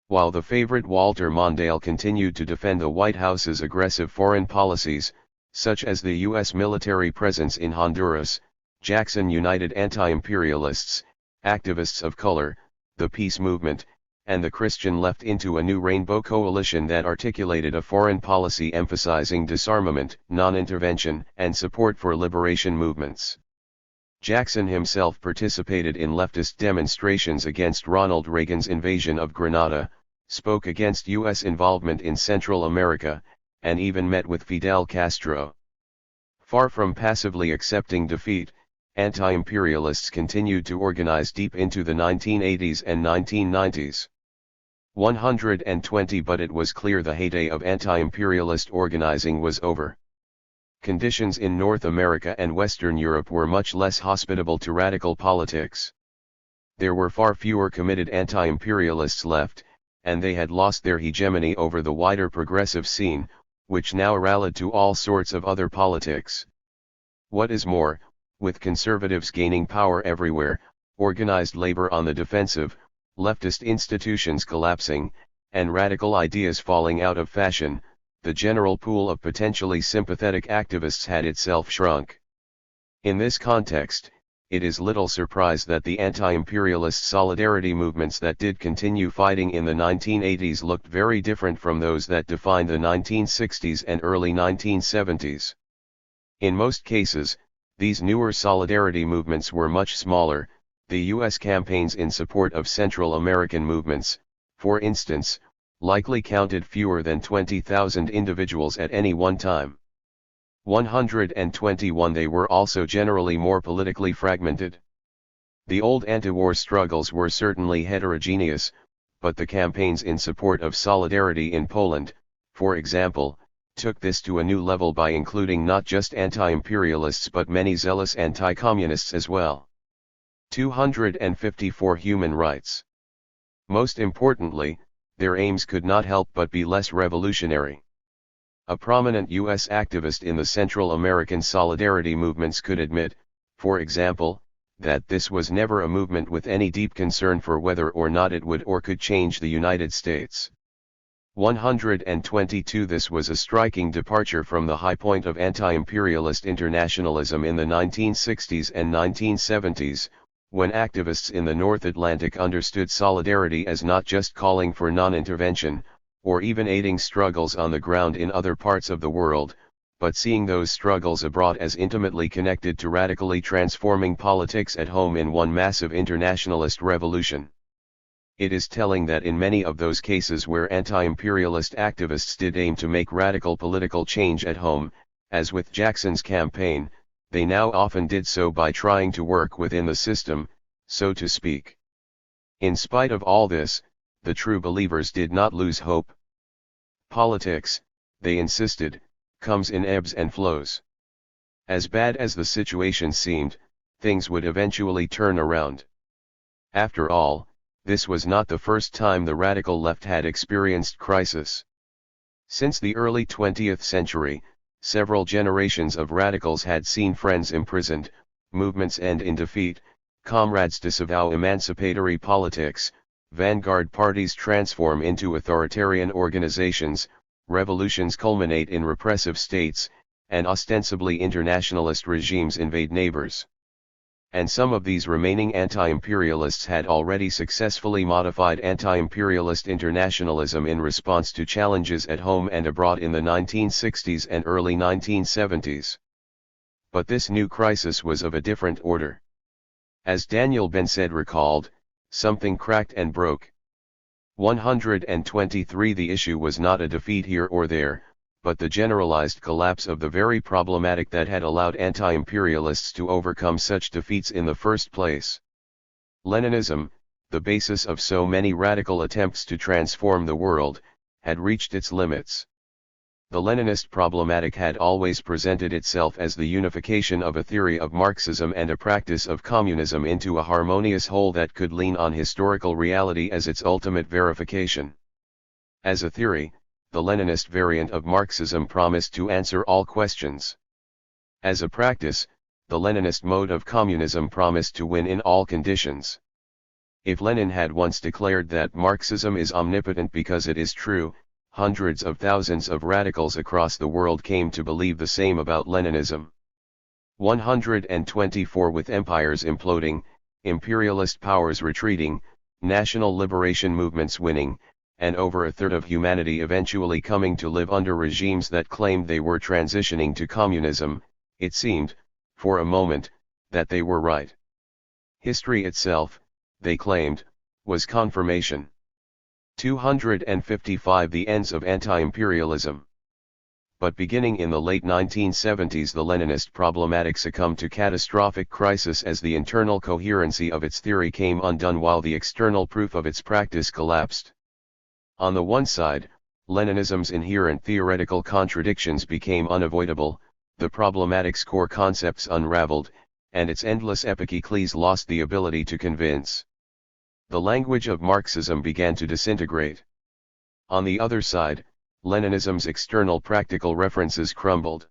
Speaker 2: While the favorite Walter Mondale continued to defend the White House's aggressive foreign policies, such as the U.S. military presence in Honduras, Jackson united anti-imperialists, activists of color, the peace movement, and the Christian left into a new rainbow coalition that articulated a foreign policy emphasizing disarmament, non-intervention, and support for liberation movements. Jackson himself participated in leftist demonstrations against Ronald Reagan's invasion of Grenada, spoke against U.S. involvement in Central America, and even met with Fidel Castro. Far from passively accepting defeat, anti-imperialists continued to organize deep into the 1980s and 1990s. 120 But it was clear the heyday of anti-imperialist organizing was over. Conditions in North America and Western Europe were much less hospitable to radical politics. There were far fewer committed anti-imperialists left, and they had lost their hegemony over the wider progressive scene, which now rallied to all sorts of other politics. What is more, with conservatives gaining power everywhere, organized labor on the defensive, leftist institutions collapsing, and radical ideas falling out of fashion, the general pool of potentially sympathetic activists had itself shrunk. In this context, it is little surprise that the anti-imperialist solidarity movements that did continue fighting in the 1980s looked very different from those that defined the 1960s and early 1970s. In most cases, these newer solidarity movements were much smaller. The U.S. campaigns in support of Central American movements, for instance, likely counted fewer than 20,000 individuals at any one time. 121 They were also generally more politically fragmented. The old anti-war struggles were certainly heterogeneous, but the campaigns in support of solidarity in Poland, for example, took this to a new level by including not just anti-imperialists but many zealous anti-communists as well. 254 Human rights. Most importantly, their aims could not help but be less revolutionary. A prominent U.S. activist in the Central American solidarity movements could admit, for example, that this was never a movement with any deep concern for whether or not it would or could change the United States. 122 This was a striking departure from the high point of anti-imperialist internationalism in the 1960s and 1970s, when activists in the North Atlantic understood solidarity as not just calling for non-intervention, or even aiding struggles on the ground in other parts of the world, but seeing those struggles abroad as intimately connected to radically transforming politics at home in one massive internationalist revolution. It is telling that in many of those cases where anti-imperialist activists did aim to make radical political change at home, as with Jackson's campaign, they now often did so by trying to work within the system, so to speak. In spite of all this, the true believers did not lose hope. Politics, they insisted, comes in ebbs and flows. As bad as the situation seemed, things would eventually turn around. After all, this was not the first time the radical left had experienced crisis. Since the early 20th century, several generations of radicals had seen friends imprisoned, movements end in defeat, comrades disavow emancipatory politics, vanguard parties transform into authoritarian organizations, revolutions culminate in repressive states,
Speaker 1: and ostensibly internationalist regimes invade neighbors. And some of these remaining anti-imperialists had already successfully modified anti-imperialist internationalism in response to challenges at home and abroad in the 1960s and early 1970s. But this new crisis was of a different order. As Daniel Ben-Said recalled, something cracked and broke. 123 The issue was not a defeat here or there, but the generalized collapse of the very problematic that had allowed anti-imperialists to overcome such defeats in the first place. Leninism, the basis of so many radical attempts to transform the world, had reached its limits. The Leninist problematic had always presented itself as the unification of a theory of Marxism and a practice of communism into a harmonious whole that could lean on historical reality as its ultimate verification. As a theory, the Leninist variant of Marxism promised to answer all questions. As a practice, the Leninist mode of communism promised to win in all conditions. If Lenin had once declared that Marxism is omnipotent because it is true, hundreds of thousands of radicals across the world came to believe the same about Leninism. 124 With empires imploding, imperialist powers retreating, national liberation movements winning, and over a third of humanity eventually coming to live under regimes that claimed they were transitioning to communism, it seemed, for a moment, that they were right. History itself, they claimed, was confirmation. 255 The ends of anti-imperialism. But beginning in the late 1970s, the Leninist problematic succumbed to catastrophic crisis as the internal coherency of its theory came undone while the external proof of its practice collapsed. On the one side, Leninism's inherent theoretical contradictions became unavoidable, the problematic's core concepts unraveled, and its endless epiclecles lost the ability to convince. The language of Marxism began to disintegrate. On the other side, Leninism's external practical references crumbled.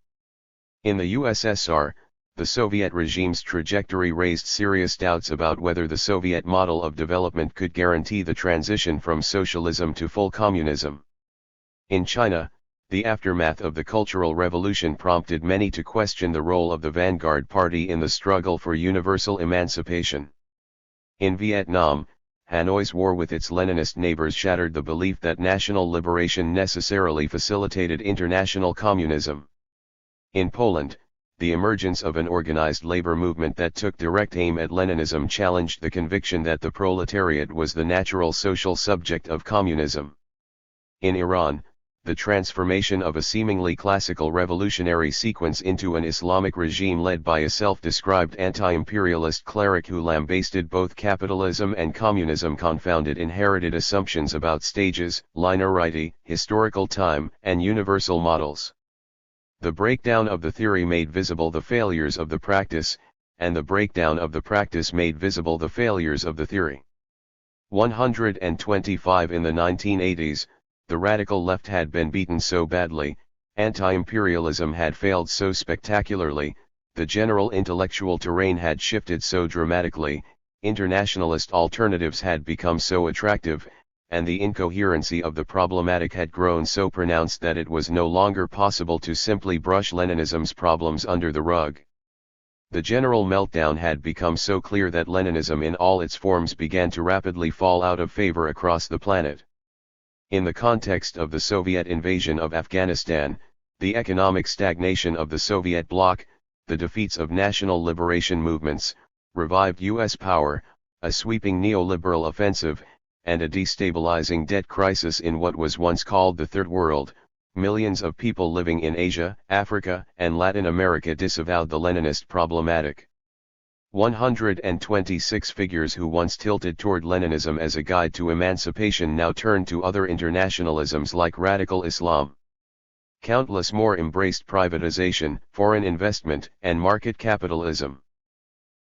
Speaker 1: In the USSR, the Soviet regime's trajectory raised serious doubts about whether the Soviet model of development could guarantee the transition from socialism to full communism. In China, the aftermath of the Cultural Revolution prompted many to question the role of the vanguard party in the struggle for universal emancipation. In Vietnam, Hanoi's war with its Leninist neighbors shattered the belief that national liberation necessarily facilitated international communism. In Poland, the emergence of an organized labor movement that took direct aim at Leninism challenged the conviction that the proletariat was the natural social subject of communism. In Iran, the transformation of a seemingly classical revolutionary sequence into an Islamic regime led by a self-described anti-imperialist cleric who lambasted both capitalism and communism confounded inherited assumptions about stages, linearity, historical time, and universal models. The breakdown of the theory made visible the failures of the practice, and the breakdown of the practice made visible the failures of the theory. 125 In the 1980s, the radical left had been beaten so badly, anti-imperialism had failed so spectacularly, the general intellectual terrain had shifted so dramatically, internationalist alternatives had become so attractive, and the incoherency of the problematic had grown so pronounced that it was no longer possible to simply brush Leninism's problems under the rug. The general meltdown had become so clear that Leninism in all its forms began to rapidly fall out of favor across the planet. In the context of the Soviet invasion of Afghanistan, the economic stagnation of the Soviet bloc, the defeats of national liberation movements, revived U.S. power, a sweeping neoliberal offensive, and a destabilizing debt crisis in what was once called the Third World, millions of people living in Asia, Africa, and Latin America disavowed the Leninist problematic. 126 figures who once tilted toward Leninism as a guide to emancipation now turned to other internationalisms like radical Islam. Countless more embraced privatization, foreign investment, and market capitalism.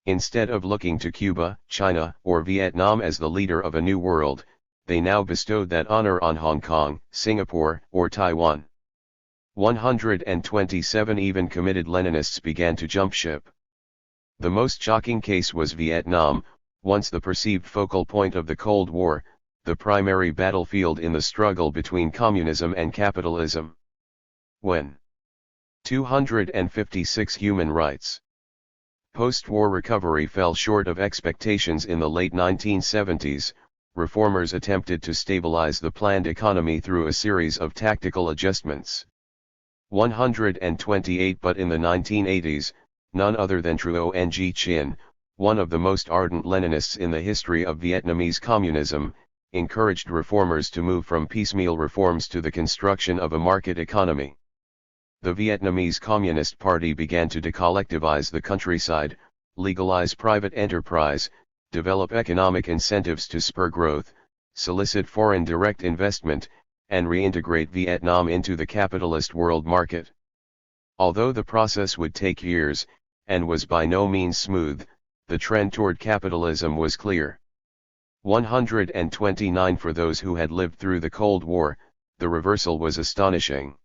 Speaker 1: Instead of looking to Cuba, China, or Vietnam as the leader of a new world, they now bestowed that honor on Hong Kong, Singapore, or Taiwan. 127 Even committed Leninists began to jump ship. The most shocking case was Vietnam, once the perceived focal point of the Cold War, the primary battlefield in the struggle between communism and capitalism. When
Speaker 2: 256 Human rights. Post-war recovery fell short of expectations in the late 1970s. Reformers attempted to stabilize the planned economy through a series of tactical adjustments. 128 But in the 1980s, none other than Truong Chin, one of the most ardent Leninists in the history of Vietnamese communism, encouraged reformers to move from piecemeal reforms to the construction of a market economy. The Vietnamese Communist Party began to decollectivize the countryside, legalize private enterprise, develop economic incentives to spur growth, solicit foreign direct investment, and reintegrate Vietnam into the capitalist world market. Although the process would take years, and was by no means smooth, the trend toward capitalism was clear. 129 For those who had lived through the Cold War, the reversal was astonishing.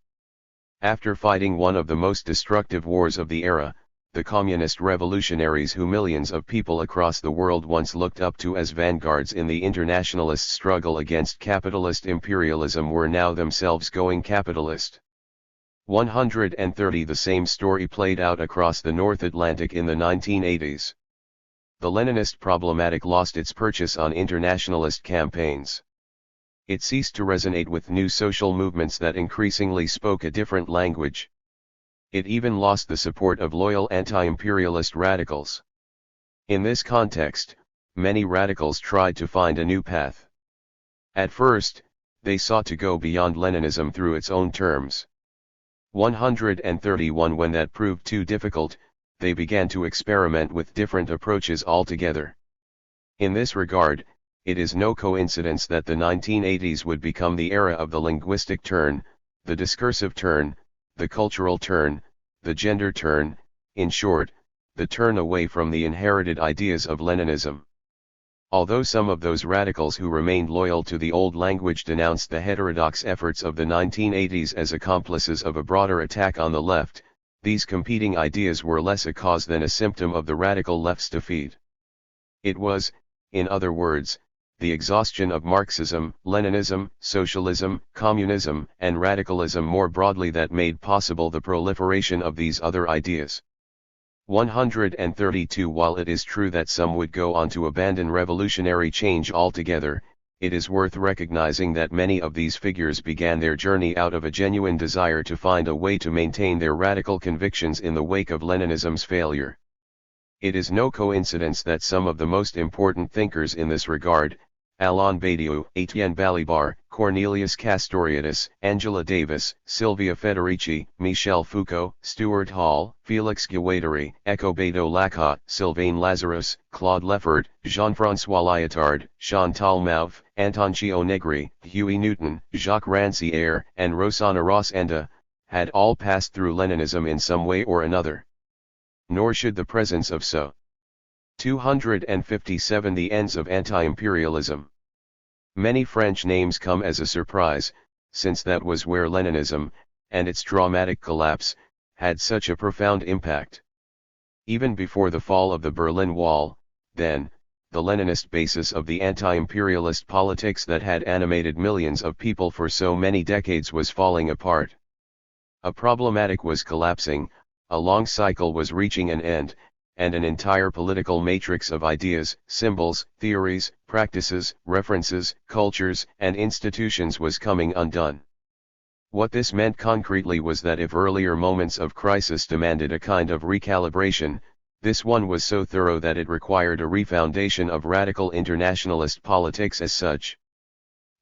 Speaker 2: After fighting one of the most destructive wars of the era, the communist revolutionaries who millions of people across the world once looked up to as vanguards in the internationalist struggle against capitalist imperialism were now themselves going capitalist. 130 The same story played out across the North Atlantic in the 1980s. The Leninist problematic lost its purchase on internationalist campaigns. It ceased to resonate with new social movements that increasingly spoke a different language. It even lost the support of loyal anti-imperialist radicals. In this context, many radicals tried to find a new path. At first, they sought to go beyond Leninism through its own terms. 131 When that proved too difficult, they began to experiment with different approaches altogether. In this regard, it is no coincidence that the 1980s would become the era of the linguistic turn, the discursive turn, the cultural turn, the gender turn, in short, the turn away from the inherited ideas of Leninism. Although some of those radicals who remained loyal to the old language denounced the heterodox efforts of the 1980s as accomplices of a broader attack on the left, these competing ideas were less a cause than a symptom of the radical left's defeat. It was, in other words, the exhaustion of Marxism, Leninism, socialism, communism, and radicalism more broadly that made possible the proliferation of these other ideas. 132 While it is true that some would go on to abandon revolutionary change altogether, it is worth recognizing that many of these figures began their journey out of a genuine desire to find a way to maintain their radical convictions in the wake of Leninism's failure. It is no coincidence that some of the most important thinkers in this regard, Alain Badiou, Etienne Balibar, Cornelius Castoriadis, Angela Davis, Sylvia Federici, Michel Foucault, Stuart Hall, Felix Guattari, Ecobedo Lacotte, Sylvain Lazarus, Claude Lefort, Jean-François Lyotard, Chantal Mouffe, Antonio Negri, Huey Newton, Jacques Rancière, and Rossana Rossenda, had all passed through Leninism in some way or another. Nor should the presence of so. 257 The ends of anti-imperialism. Many French names come as a surprise, since that was where Leninism, and its dramatic collapse, had such a profound impact. Even before the fall of the Berlin Wall, then, the Leninist basis of the anti-imperialist politics that had animated millions of people for so many decades was falling apart. A problematic was collapsing, a long cycle was reaching an end, and an entire political matrix of ideas, symbols, theories, practices, references, cultures, and institutions was coming undone. What this meant concretely was that if earlier moments of crisis demanded a kind of recalibration, this one was so thorough that it required a refoundation of radical internationalist politics as such.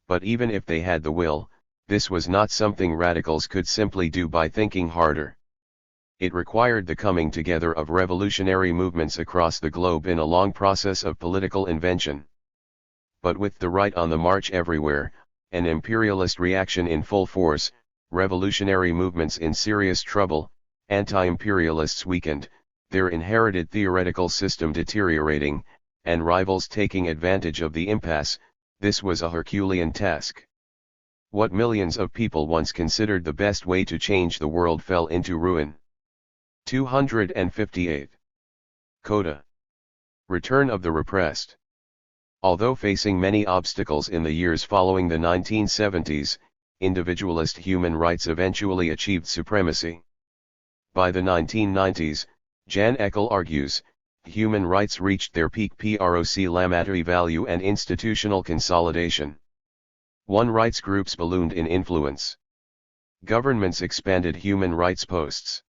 Speaker 2: But even if they had the will, this was not something radicals could simply do by thinking harder. It required the coming together of revolutionary movements across the globe in a long process of political invention. But with the right on the march everywhere, an imperialist reaction in full force, revolutionary movements in serious trouble, anti-imperialists weakened, their inherited theoretical system deteriorating, and rivals taking advantage of the impasse, this was a Herculean task. What millions of people once considered the best way to change the world fell into ruin. 258. Coda. Return of the repressed. Although facing many obstacles in the years following the 1970s, individualist human rights eventually achieved supremacy. By the 1990s, Jan Eckel argues, human rights reached their peak proclamatory value and institutional consolidation. One rights groups ballooned in influence. Governments expanded human rights posts.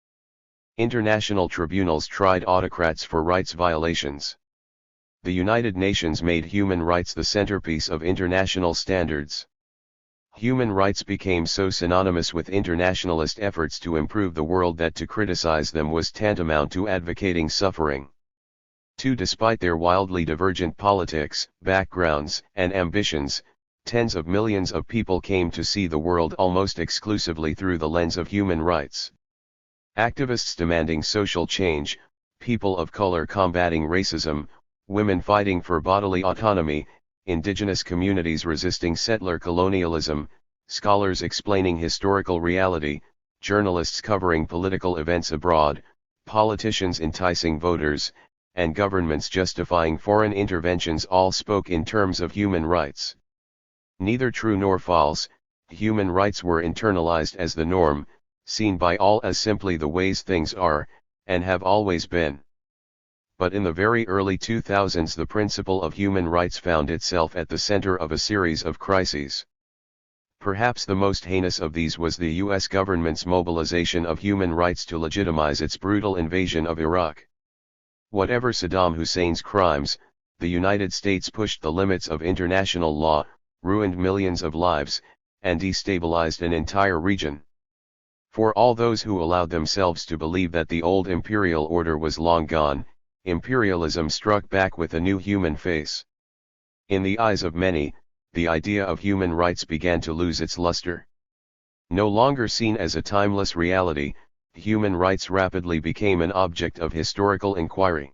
Speaker 2: International tribunals tried autocrats for rights violations. The United Nations made human rights the centerpiece of international standards. Human rights became so synonymous with internationalist efforts to improve the world that to criticize them was tantamount to advocating suffering. Despite their wildly divergent politics, backgrounds, and ambitions, tens of millions of people came to see the world almost exclusively through the lens of human rights. Activists demanding social change, people of color combating racism, women fighting for bodily autonomy, indigenous communities resisting settler colonialism, scholars explaining historical reality, journalists covering political events abroad, politicians enticing voters, and governments justifying foreign interventions all spoke in terms of human rights. Neither true nor false, human rights were internalized as the norm, seen by all as simply the ways things are, and have always been. But in the very early 2000s the principle of human rights found itself at the center of a series of crises. Perhaps the most heinous of these was the US government's mobilization of human rights to legitimize its brutal invasion of Iraq. Whatever Saddam Hussein's crimes, the United States pushed the limits of international law, ruined millions of lives, and destabilized an entire region. For all those who allowed themselves to believe that the old imperial order was long gone, imperialism struck back with a new human face. In the eyes of many, the idea of human rights began to lose its luster. No longer seen as a timeless reality, human rights rapidly became an object of historical inquiry.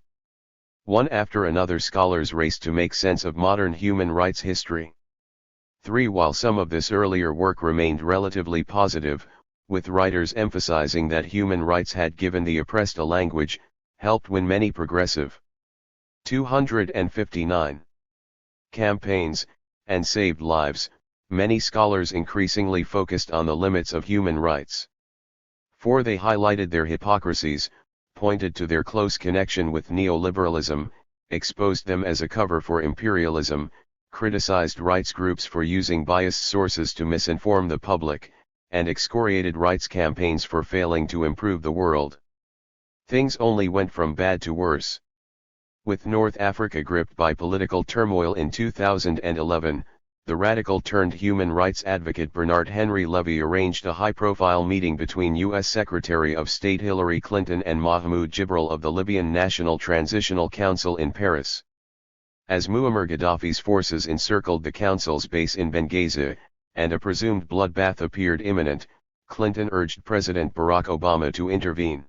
Speaker 2: One after another scholars raced to make sense of modern human rights history. While some of this earlier work remained relatively positive, with writers emphasizing that human rights had given the oppressed a language, helped win many progressive 259 campaigns, and saved lives, many scholars increasingly focused on the limits of human rights. For they highlighted their hypocrisies, pointed to their close connection with neoliberalism, exposed them as a cover for imperialism, criticized rights groups for using biased sources to misinform the public, and excoriated rights campaigns for failing to improve the world. Things only went from bad to worse. With North Africa gripped by political turmoil in 2011, the radical-turned human rights advocate Bernard Henry Levy arranged a high-profile meeting between U.S. Secretary of State Hillary Clinton and Mahmoud Jibril of the Libyan National Transitional Council in Paris. As Muammar Gaddafi's forces encircled the council's base in Benghazi, and a presumed bloodbath appeared imminent, Clinton urged President Barack Obama to intervene.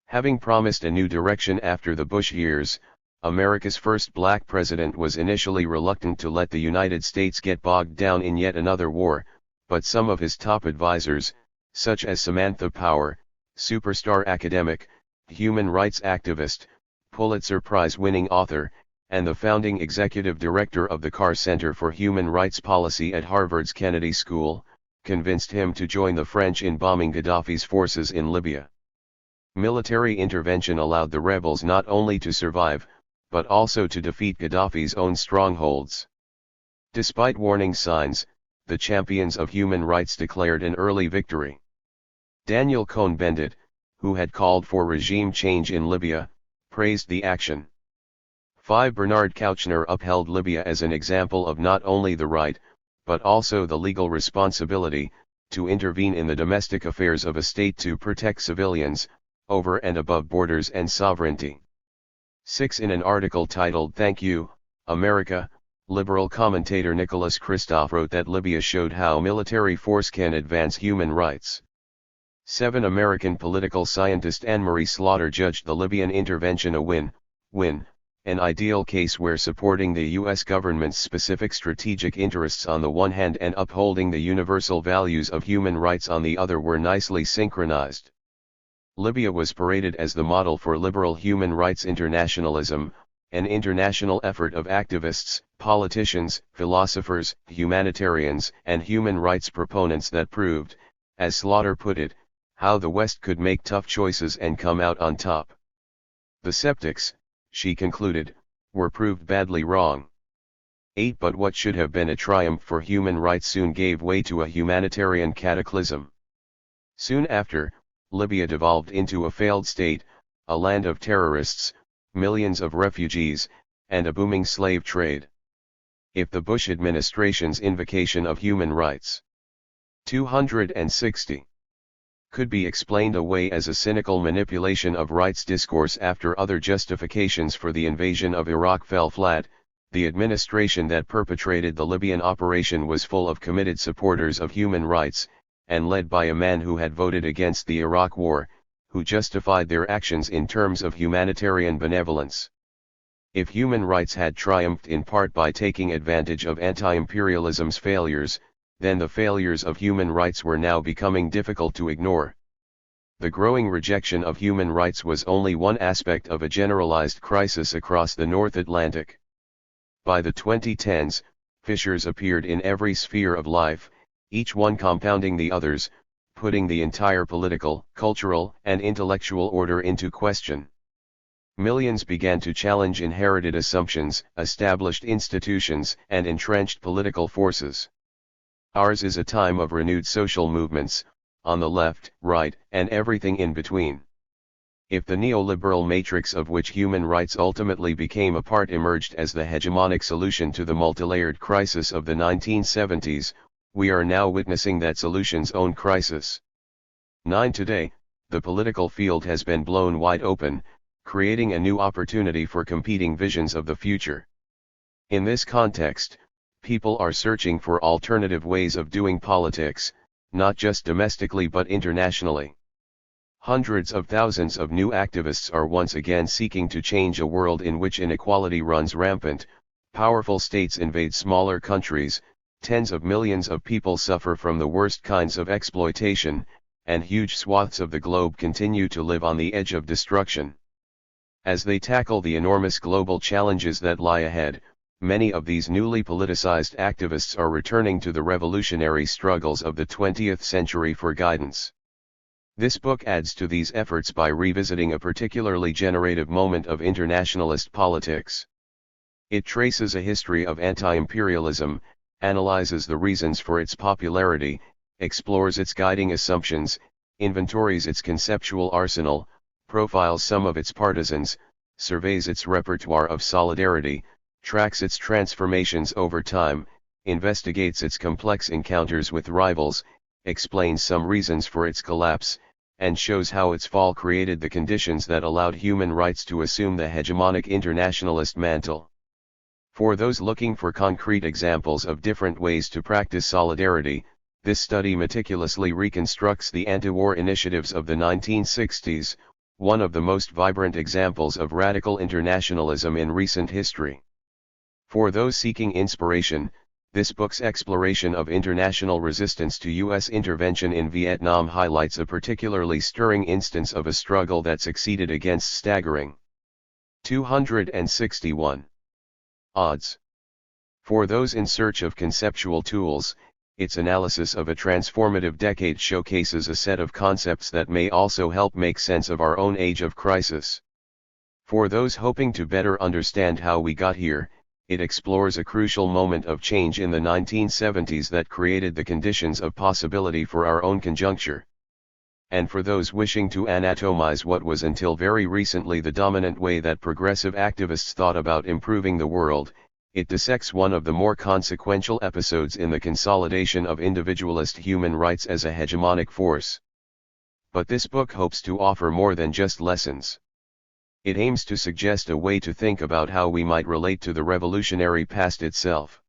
Speaker 2: Having promised a new direction after the Bush years, America's first black president was initially reluctant to let the United States get bogged down in yet another war, but some of his top advisors, such as Samantha Power, superstar academic, human rights activist, Pulitzer Prize-winning author, and the founding executive director of the Carr Center for Human Rights Policy at Harvard's Kennedy School, convinced him to join the French in bombing Gaddafi's forces in Libya. Military intervention allowed the rebels not only to survive, but also to defeat Gaddafi's own strongholds. Despite warning signs, the champions of human rights declared an early victory. Daniel Cohn-Bendit, who had called for regime change in Libya, praised the action. Bernard Kouchner upheld Libya as an example of not only the right, but also the legal responsibility, to intervene in the domestic affairs of a state to protect civilians, over and above borders and sovereignty. In an article titled "Thank You, America," liberal commentator Nicholas Kristof wrote that Libya showed how military force can advance human rights. American political scientist Anne-Marie Slaughter judged the Libyan intervention a win-win, an ideal case where supporting the U.S. government's specific strategic interests on the one hand and upholding the universal values of human rights on the other were nicely synchronized. Libya was paraded as the model for liberal human rights internationalism, an international effort of activists, politicians, philosophers, humanitarians, and human rights proponents that proved, as Slaughter put it,
Speaker 1: how the West could make tough choices and come out on top. The skeptics, she concluded, were proved badly wrong. 8. But what should have been a triumph for human rights soon gave way to a humanitarian cataclysm. Soon after, Libya devolved into a failed state, a land of terrorists, millions of refugees, and a booming slave trade. If the Bush administration's invocation of human rights 260 could be explained away as a cynical manipulation of rights discourse after other justifications for the invasion of Iraq fell flat, the administration that perpetrated the Libyan operation was full of committed supporters of human rights, and led by a man who had voted against the Iraq War, who justified their actions in terms of humanitarian benevolence. If human rights had triumphed in part by taking advantage of anti-imperialism's failures, then the failures of human rights were now becoming difficult to ignore. The growing rejection of human rights was only one aspect of a generalized crisis across the North Atlantic. By the 2010s, fissures appeared in every sphere of life, each one compounding the others, putting the entire political, cultural, and intellectual order into question. Millions began to challenge inherited assumptions, established institutions, and entrenched political forces. Ours is a time of renewed social movements, on the left, right, and everything in between. If the neoliberal matrix of which human rights ultimately became a part emerged as the hegemonic solution to the multilayered crisis of the 1970s, we are now witnessing that solution's own crisis. 9. Today, the political field has been blown wide open, creating a new opportunity for competing visions of the future. In this context, people are searching for alternative ways of doing politics, not just domestically but internationally. Hundreds of thousands of new activists are once again seeking to change a world in which inequality runs rampant, powerful states invade smaller countries, tens of millions of people suffer from the worst kinds of exploitation, and huge swaths of the globe continue to live on the edge of destruction. As they tackle the enormous global challenges that lie ahead, many of these newly politicized activists are returning to the revolutionary struggles of the 20th century for guidance. This book adds to these efforts by revisiting a particularly generative moment of internationalist politics. It traces a history of anti-imperialism, analyzes the reasons for its popularity, explores its guiding assumptions, inventories its conceptual arsenal, profiles some of its partisans, surveys its repertoire of solidarity, tracks its transformations over time, investigates its complex encounters with rivals, explains some reasons for its collapse, and shows how its fall created the conditions that allowed human rights to assume the hegemonic internationalist mantle. For those looking for concrete examples of different ways to practice solidarity, this study meticulously reconstructs the anti-war initiatives of the 1960s, one of the most vibrant examples of radical internationalism in recent history. For those seeking inspiration, this book's exploration of international resistance to U.S. intervention in Vietnam highlights a particularly stirring instance of a struggle that succeeded against staggering 261 odds. For those in search of conceptual tools, its analysis of a transformative decade showcases a set of concepts that may also help make sense of our own age of crisis. For those hoping to better understand how we got here, it explores a crucial moment of change in the 1970s that created the conditions of possibility for our own conjuncture. And for those wishing to anatomize what was until very recently the dominant way that progressive activists thought about improving the world, it dissects one of the more consequential episodes in the consolidation of individualist human rights as a hegemonic force. But this book hopes to offer more than just lessons. It aims to suggest a way to think about how we might relate to the revolutionary past itself.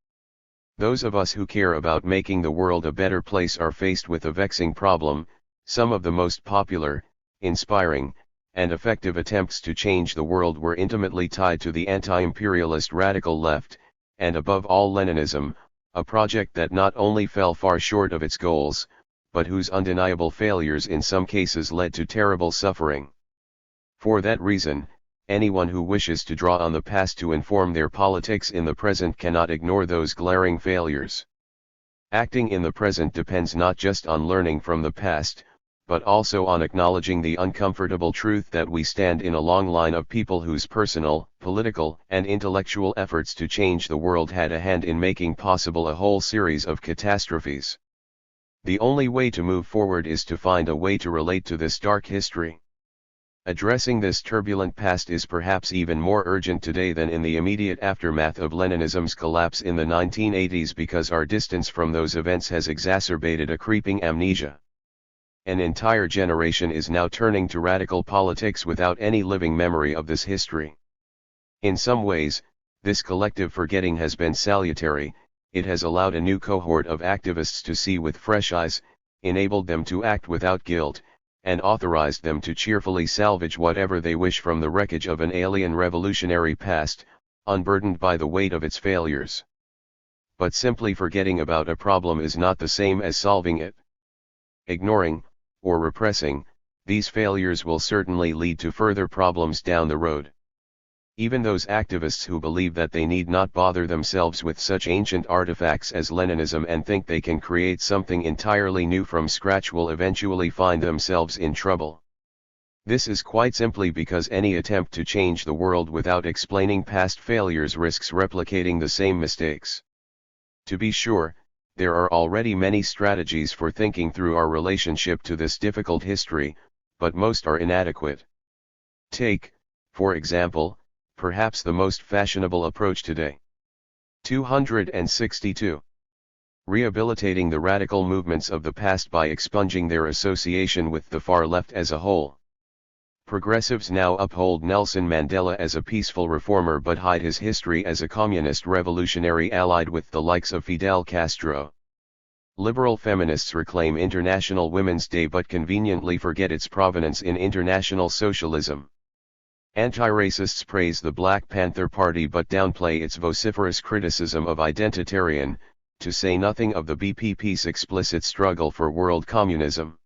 Speaker 1: Those of us who care about making the world a better place are faced with a vexing problem. Some of the most popular, inspiring, and effective attempts to change the world were intimately tied to the anti-imperialist radical left, and above all Leninism, a project that not only fell far short of its goals, but whose undeniable failures in some cases led to terrible suffering. For that reason, anyone who wishes to draw on the past to inform their politics in the present cannot ignore those glaring failures. Acting in the present depends not just on learning from the past, but also on acknowledging the uncomfortable truth that we stand in a long line of people whose personal, political, and intellectual efforts to change the world had a hand in making possible a whole series of catastrophes. The only way to move forward is to find a way to relate to this dark history. Addressing this turbulent past is perhaps even more urgent today than in the immediate aftermath of Leninism's collapse in the 1980s, because our distance from those events has exacerbated a creeping amnesia. An entire generation is now turning to radical politics without any living memory of this history. In some ways, this collective forgetting has been salutary. It has allowed a new cohort of activists to see with fresh eyes, enabled them to act without guilt, and authorized them to cheerfully salvage whatever they wish from the wreckage of an alien revolutionary past, unburdened by the weight of its failures. But simply forgetting about a problem is not the same as solving it. Ignoring, or repressing, these failures will certainly lead to further problems down the road. Even those activists who believe that they need not bother themselves with such ancient artifacts as Leninism and think they can create something entirely new from scratch will eventually find themselves in trouble. This is quite simply because any attempt to change the world without explaining past failures risks replicating the same mistakes. To be sure, there are already many strategies for thinking through our relationship to this difficult history, but most are inadequate. Take, for example, perhaps the most fashionable approach today. 262. Rehabilitating the radical movements of the past by expunging their association with the far left as a whole. Progressives now uphold Nelson Mandela as a peaceful reformer but hide his history as a communist revolutionary allied with the likes of Fidel Castro. Liberal feminists reclaim International Women's Day but conveniently forget its provenance in international socialism. Anti-racists praise the Black Panther Party but downplay its vociferous criticism of identitarian, to say nothing of the BPP's explicit struggle for world communism.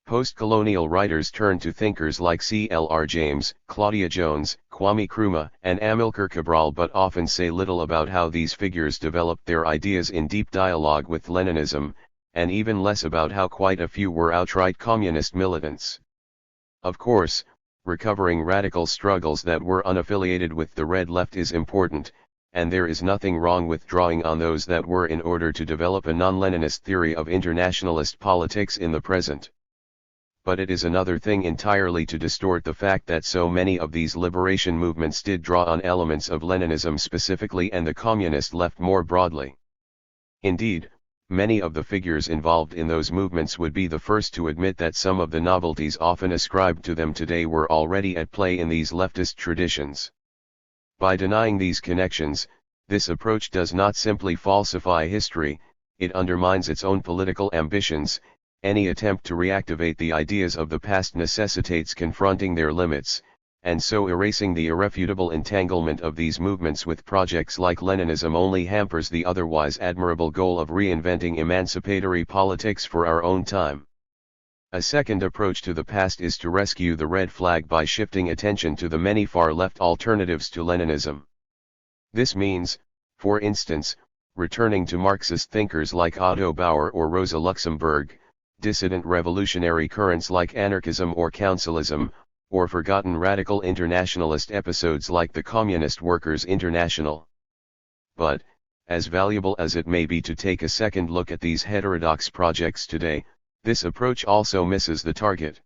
Speaker 1: Post-colonial writers turn to thinkers like C.L.R. James, Claudia Jones, Kwame Nkrumah, and Amilcar Cabral but often say little about how these figures developed their ideas in deep dialogue with Leninism, and even less about how quite a few were outright communist militants. Of course, recovering radical struggles that were unaffiliated with the Red Left is important, and there is nothing wrong with drawing on those that were in order to develop a non-Leninist theory of internationalist politics in the present. But it is another thing entirely to distort the fact that so many of these liberation movements did draw on elements of Leninism specifically and the communist left more broadly. Indeed, many of the figures involved in those movements would be the first to admit that some of the novelties often ascribed to them today were already at play in these leftist traditions. By denying these connections, this approach does not simply falsify history, it undermines its own political ambitions. Any attempt to reactivate the ideas of the past necessitates confronting their limits, and so erasing the irrefutable entanglement of these movements with projects like Leninism only hampers the otherwise admirable goal of reinventing emancipatory politics for our own time. A second approach to the past is to rescue the red flag by shifting attention to the many far-left alternatives to Leninism. This means, for instance, returning to Marxist thinkers like Otto Bauer or Rosa Luxemburg, dissident revolutionary currents like anarchism or councilism, or forgotten radical internationalist episodes like the Communist Workers' International. But, as valuable as it may be to take a second look at these heterodox projects today, this approach also misses the target.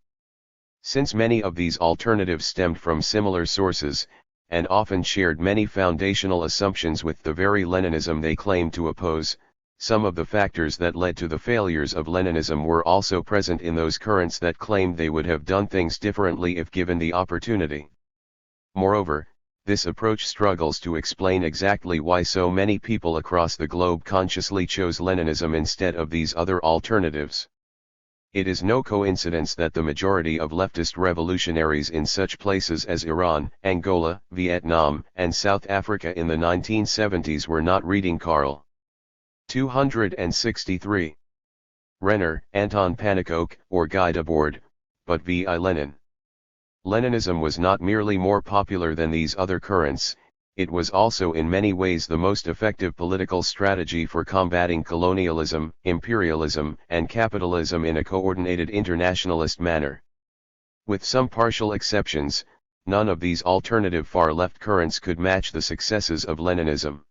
Speaker 1: Since many of these alternatives stemmed from similar sources, and often shared many foundational assumptions with the very Leninism they claim to oppose, some of the factors that led to the failures of Leninism were also present in those currents that claimed they would have done things differently if given the opportunity. Moreover, this approach struggles to explain exactly why so many people across the globe consciously chose Leninism instead of these other alternatives. It is no coincidence that the majority of leftist revolutionaries in such places as Iran, Angola, Vietnam, and South Africa in the 1970s were not reading Karl. 263. Renner, Anton Pannekoek, or Guy Debord, but V.I. Lenin. Leninism was not merely more popular than these other currents, it was also in many ways the most effective political strategy for combating colonialism, imperialism, and capitalism in a coordinated internationalist manner. With some partial exceptions, none of these alternative far-left currents could match the successes of Leninism.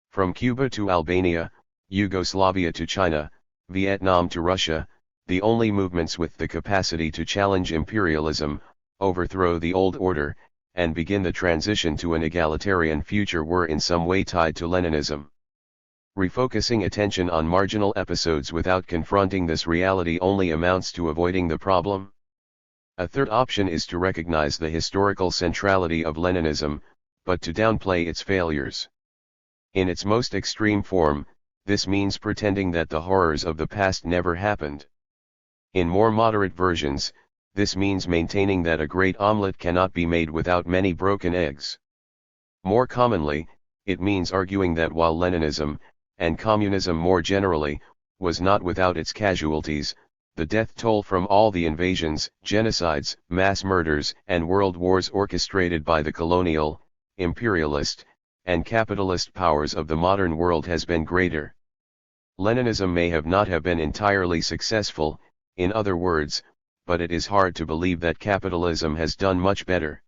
Speaker 1: From Cuba to Albania, Yugoslavia to China, Vietnam to Russia, the only movements with the capacity to challenge imperialism, overthrow the old order, and begin the transition to an egalitarian future were in some way tied to Leninism. Refocusing attention on marginal episodes without confronting this reality only amounts to avoiding the problem. A third option is to recognize the historical centrality of Leninism, but to downplay its failures. In its most extreme form, this means pretending that the horrors of the past never happened. In more moderate versions, this means maintaining that a great omelette cannot be made without many broken eggs. More commonly, it means arguing that while Leninism, and communism more generally, was not without its casualties, the death toll from all the invasions, genocides, mass murders, and world wars orchestrated by the colonial, imperialist, and capitalist powers of the modern world has been greater. Leninism may not have been entirely successful, in other words, but it is hard to believe that capitalism has done much better.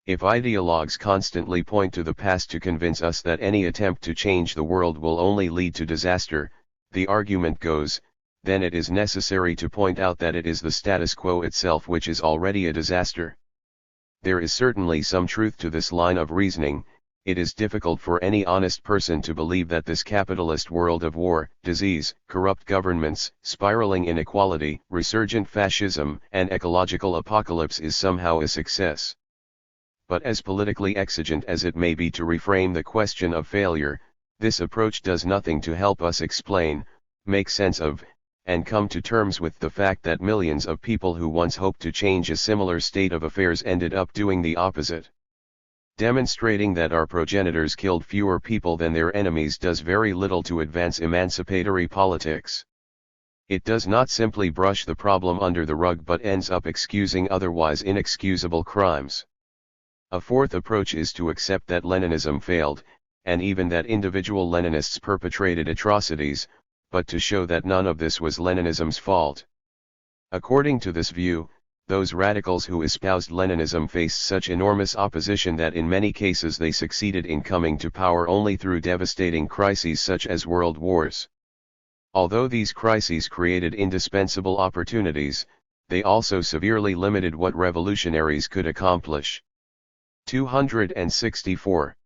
Speaker 1: If ideologues constantly point to the past to convince us that any attempt to change the world will only lead to disaster, the argument goes, then it is necessary to point out that it is the status quo itself which is already a disaster. There is certainly some truth to this line of reasoning. It is difficult for any honest person to believe that this capitalist world of war, disease, corrupt governments, spiraling inequality, resurgent fascism, and ecological apocalypse is somehow a success. But as politically exigent as it may be to reframe the question of failure, this approach does nothing to help us explain, make sense of, and come to terms with the fact that millions of people who once hoped to change a similar state of affairs ended up doing the opposite. Demonstrating that our progenitors killed fewer people than their enemies does very little to advance emancipatory politics. It does not simply brush the problem under the rug but ends up excusing otherwise inexcusable crimes. A fourth approach is to accept that Leninism failed, and even that individual Leninists perpetrated atrocities, but to show that none of this was Leninism's fault. According to this view, those radicals who espoused Leninism faced such enormous opposition that in many cases they succeeded in coming to power only through devastating crises such as world wars. Although these crises created indispensable opportunities, they also severely limited what revolutionaries could accomplish. 264.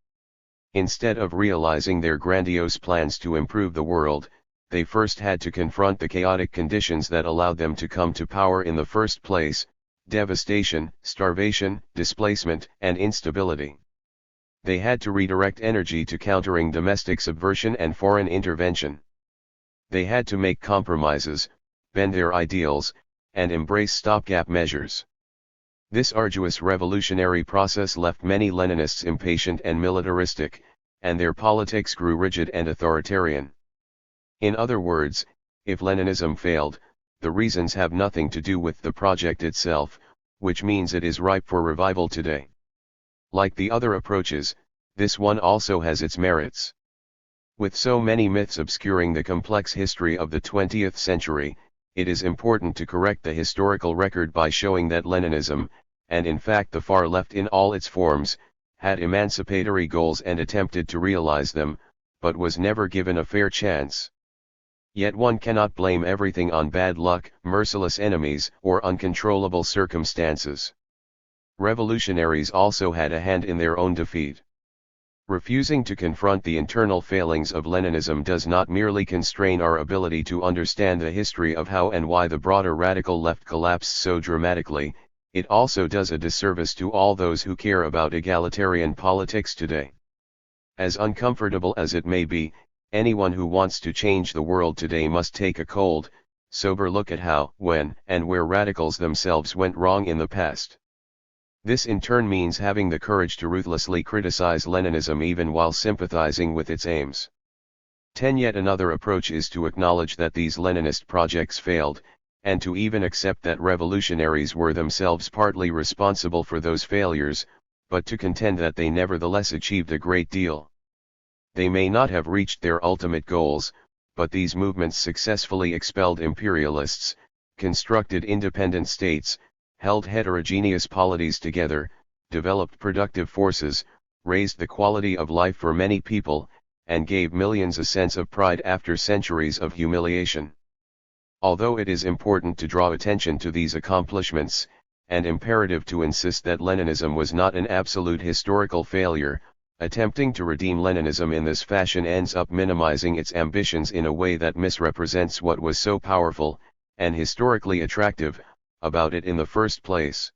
Speaker 1: Instead of realizing their grandiose plans to improve the world, they first had to confront the chaotic conditions that allowed them to come to power in the first place: devastation, starvation, displacement, and instability. They had to redirect energy to countering domestic subversion and foreign intervention. They had to make compromises, bend their ideals, and embrace stopgap measures. This arduous revolutionary process left many Leninists impatient and militaristic, and their politics grew rigid and authoritarian. In other words, if Leninism failed, the reasons have nothing to do with the project itself, which means it is ripe for revival today. Like the other approaches, this one also has its merits. With so many myths obscuring the complex history of the 20th century, it is important to correct the historical record by showing that Leninism, and in fact the far left in all its forms, had emancipatory goals and attempted to realize them, but was never given a fair chance. Yet one cannot blame everything on bad luck, merciless enemies, or uncontrollable circumstances. Revolutionaries also had a hand in their own defeat. Refusing to confront the internal failings of Leninism does not merely constrain our ability to understand the history of how and why the broader radical left collapsed so dramatically, it also does a disservice to all those who care about egalitarian politics today. As uncomfortable as it may be, anyone who wants to change the world today must take a cold, sober look at how, when, and where radicals themselves went wrong in the past. This in turn means having the courage to ruthlessly criticize Leninism even while sympathizing with its aims. 10. Yet another approach is to acknowledge that these Leninist projects failed, and to even accept that revolutionaries were themselves partly responsible for those failures,
Speaker 2: but to contend that they nevertheless achieved a great deal. They may not have reached their ultimate goals, but these movements successfully expelled imperialists, constructed independent states, held heterogeneous polities together, developed productive forces, raised the quality of life for many people, and gave millions a sense of pride after centuries of humiliation. Although it is important to draw attention to these accomplishments, and imperative to insist that Leninism was not an absolute historical failure, attempting to redeem Leninism in this fashion ends up minimizing its ambitions in a way that misrepresents what was so powerful, and historically attractive, about it in the first place.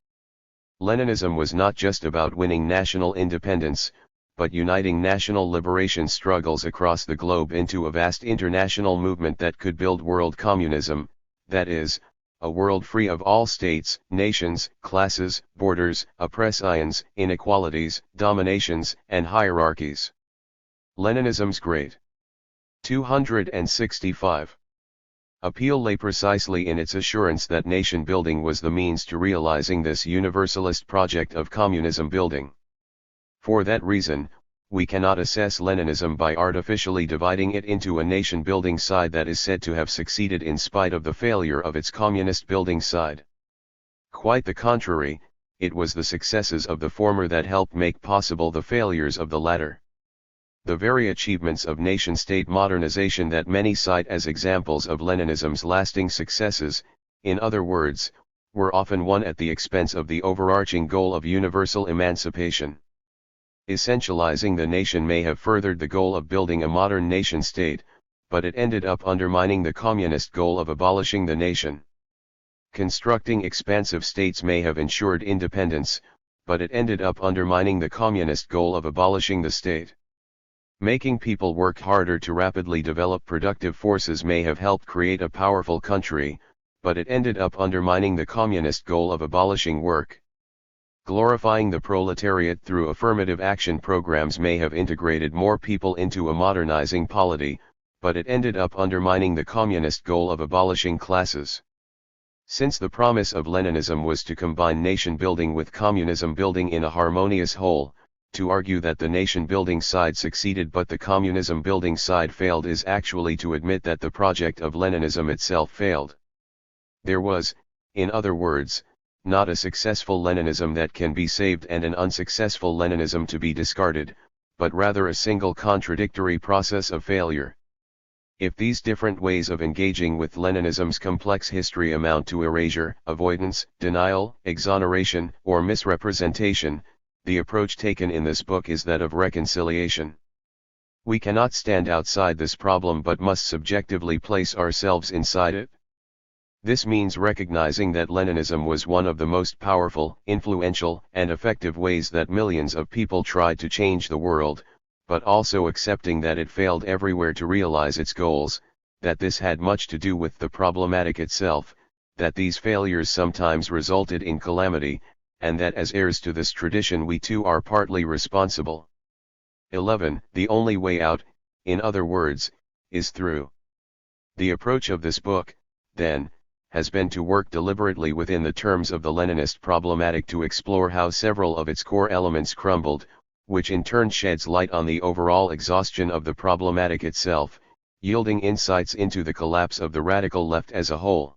Speaker 2: Leninism was not just about winning national independence, but uniting national liberation struggles across the globe into a vast international movement that could build world communism, that is, a world free of all states, nations, classes, borders, oppressions, inequalities, dominations, and hierarchies. Leninism's great 265 appeal lay precisely in its assurance that nation building was the means to realizing this universalist project of communism building. For that reason, we cannot assess Leninism by artificially dividing it into a nation-building side that is said to have succeeded in spite of the failure of its communist-building side. Quite the contrary, it was the successes of the former that helped make possible the failures of the latter. The very achievements of nation-state modernization that many cite as examples of Leninism's lasting successes, in other words, were often won at the expense of the overarching goal of universal emancipation. Essentializing the nation may have furthered the goal of building a modern nation-state, but it ended up undermining the communist goal of abolishing the nation. Constructing expansive states may have ensured independence, but it ended up undermining the communist goal of abolishing the state. Making people work harder to rapidly develop productive forces may have helped create a powerful country, but it ended up undermining the communist goal of abolishing work. Glorifying the proletariat through affirmative action programs may have integrated more people into a modernizing polity, but it ended up undermining the communist goal of abolishing classes. Since the promise of Leninism was to combine nation building with communism building in a harmonious whole, to argue that the nation building side succeeded but the communism building side failed is actually to admit that the project of Leninism itself failed. There was, in other words, not a successful Leninism that can be saved and an unsuccessful Leninism to be discarded, but rather a single contradictory process of failure. If these different ways of engaging with Leninism's complex history amount to erasure, avoidance, denial, exoneration, or misrepresentation, the approach taken in this book is that of reconciliation. We cannot stand outside this problem but must subjectively place ourselves inside it. This means recognizing that Leninism was one of the most powerful, influential, and effective ways that millions of people tried to change the world, but also accepting that it failed everywhere to realize its goals, that this had much to do with the problematic itself, that these failures sometimes resulted in calamity, and that as heirs to this tradition we too are partly responsible. 11. The only way out, in other words, is through. The approach of this book, then, has been to work deliberately within the terms of the Leninist problematic to explore how several of its core elements crumbled, which in turn sheds light on the overall exhaustion of the problematic itself, yielding insights into the collapse of the radical left as a whole.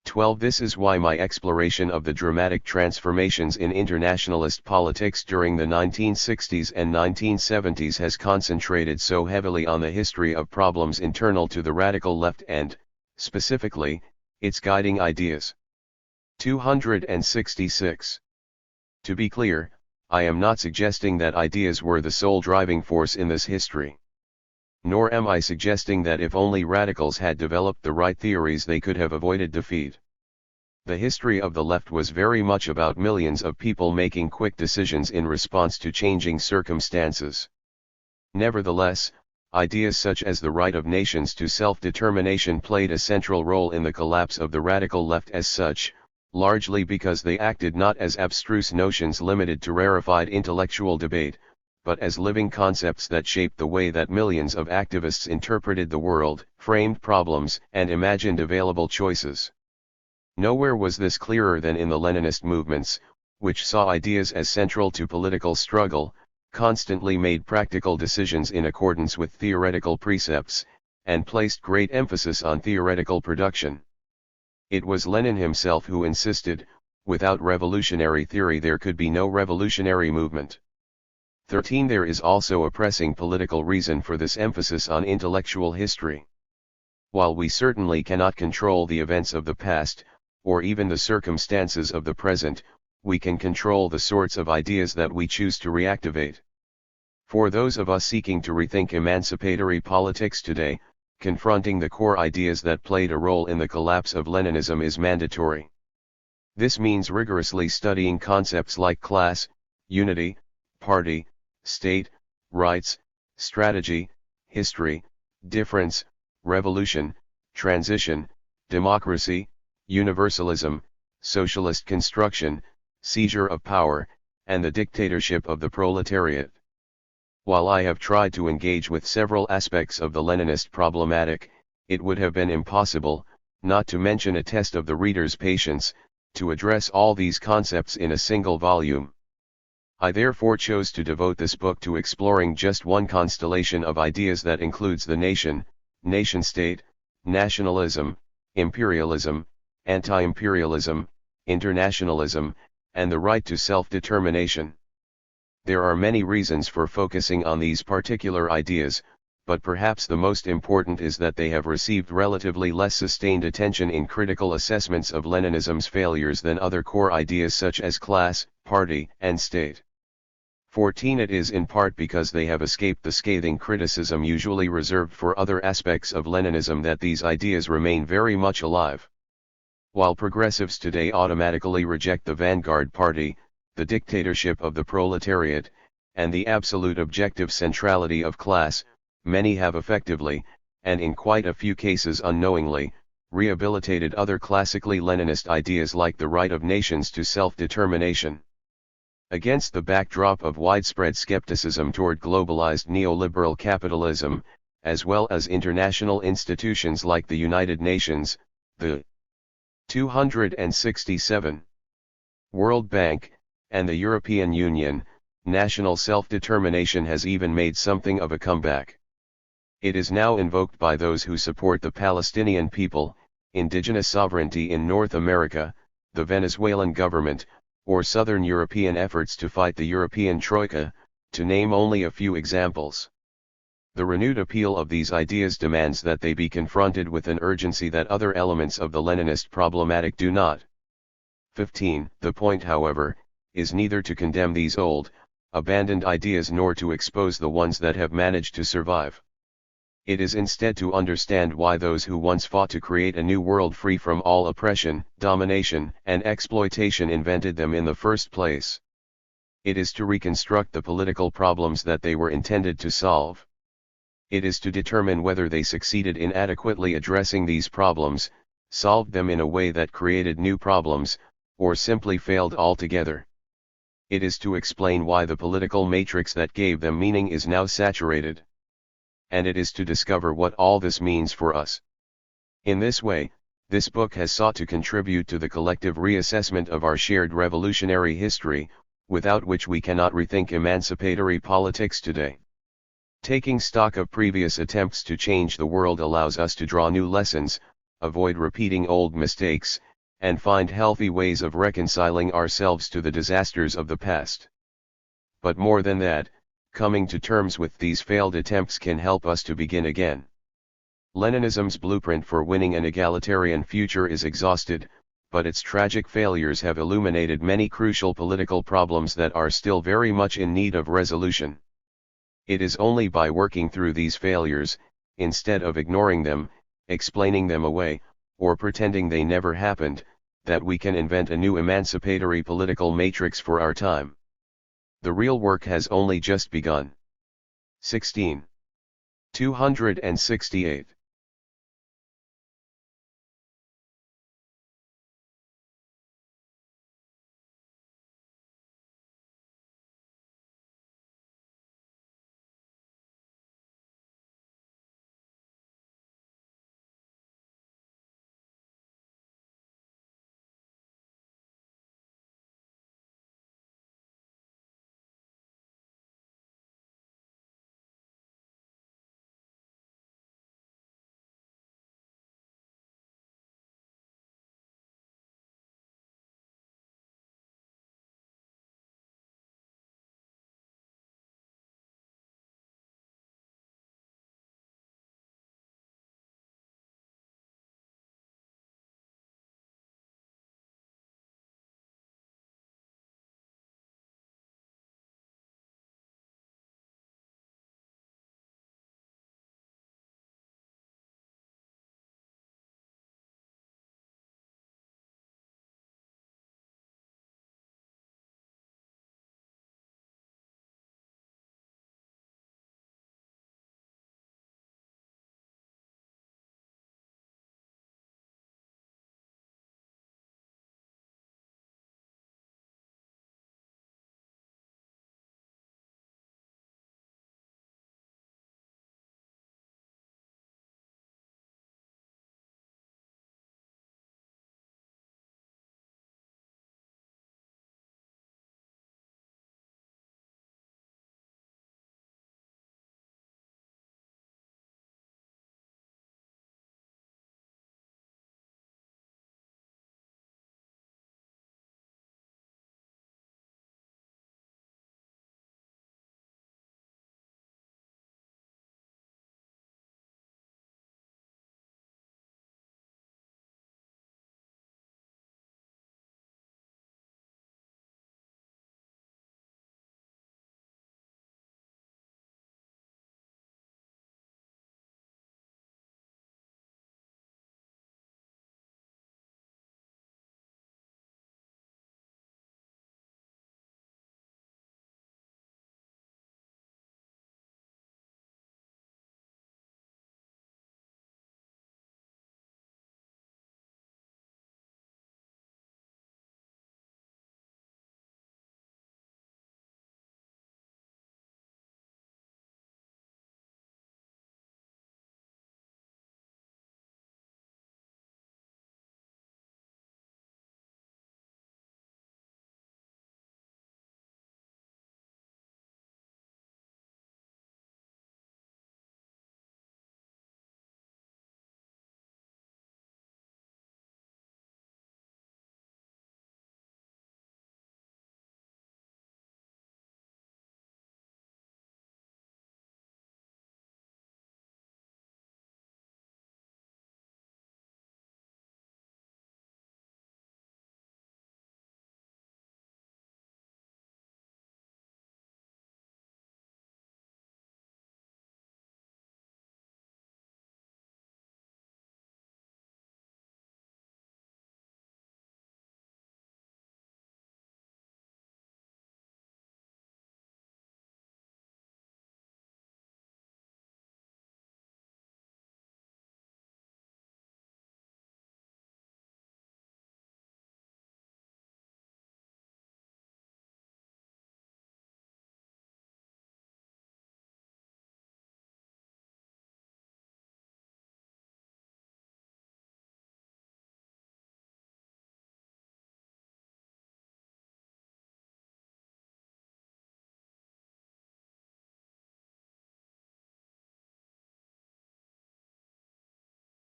Speaker 2: 12. This is why my exploration of the dramatic transformations in internationalist politics during the 1960s and 1970s has concentrated so heavily on the history of problems internal to the radical left and, specifically, its guiding ideas. 266. To be clear, I am not suggesting that ideas were the sole driving force in this history. Nor am I suggesting that if only radicals had developed the right theories they could have avoided defeat. The history of the left was very much about millions of people making quick decisions in response to changing circumstances. Nevertheless, ideas such as the right of nations to self-determination played a central role in the collapse of the radical left as such, largely because they acted not as abstruse notions limited to rarefied intellectual debate, but as living concepts that shaped the way that millions of activists interpreted the world, framed problems, and imagined available choices. Nowhere was this clearer than in the Leninist movements,
Speaker 1: which saw ideas as central to political struggle, constantly made practical decisions in accordance with theoretical precepts, and placed great emphasis on theoretical production. It was Lenin himself who insisted, without revolutionary theory there could be no revolutionary movement. 13. There is also a pressing political reason for this emphasis on intellectual history. While we certainly cannot control the events of the past, or even the circumstances of the present, we can control the sorts of ideas that we choose to reactivate. For those of us seeking to rethink emancipatory politics today, confronting the core ideas that played a role in the collapse of Leninism is mandatory. This means rigorously studying concepts like class, unity, party, state, rights, strategy, history, difference, revolution, transition, democracy, universalism, socialist construction, seizure of power, and the dictatorship of the proletariat. While I have tried to engage with several aspects of the Leninist problematic, it would have been impossible, not to mention a test of the reader's patience, to address all these concepts in a single volume. I therefore chose to devote this book to exploring just one constellation of ideas that includes the nation, nation-state, nationalism, imperialism, anti-imperialism, internationalism, and the right to self-determination. There are many reasons for focusing on these particular ideas, but perhaps the most important is that they have received relatively less sustained attention in critical assessments of Leninism's failures than other core ideas such as class, party, and state. 14. It is in part because they have escaped the scathing criticism usually reserved for other aspects of Leninism that these ideas remain very much alive. While progressives today automatically reject the vanguard party, the dictatorship of the proletariat, and the absolute objective centrality of class, many have effectively, and in quite a few cases unknowingly, rehabilitated other classically Leninist ideas like the right of nations to self-determination. Against the backdrop of widespread skepticism toward globalized neoliberal capitalism, as well as international institutions like the United Nations, the 267 World Bank, and the European Union, national self-determination has even made something of a comeback. It is now invoked by those who support the Palestinian people, indigenous sovereignty in North America, the Venezuelan government, or Southern European efforts to fight the European Troika, to name only a few examples. The renewed appeal of these ideas demands that they be confronted with an urgency that other elements of the Leninist problematic do not. 15. The point, however, is neither to condemn these old, abandoned ideas nor to expose the ones that have managed to survive. It is instead to understand why those who once fought to create a new world free from all oppression, domination, and exploitation invented them in the first place. It is to reconstruct the political problems that they were intended to solve. It is to determine whether they succeeded in adequately addressing these problems, solved them in a way that created new problems, or simply failed altogether. It is to explain why the political matrix that gave them meaning is now saturated. And it is to discover what all this means for us. In this way, this book has sought to contribute to the collective reassessment of our shared revolutionary history, without which we cannot rethink emancipatory politics today. Taking stock of previous attempts to change the world allows us to draw new lessons, avoid repeating old mistakes, and find healthy ways of reconciling ourselves to the disasters of the past. But more than that, coming to terms with these failed attempts can help us to begin again. Leninism's blueprint for winning an egalitarian future is exhausted, but its tragic failures have illuminated many crucial political problems that are still very much in need of resolution. It is only by working through these failures, instead of ignoring them, explaining them away, or pretending they never happened, that we can invent a new emancipatory political matrix for our time. The real work has only just begun. 16. 268.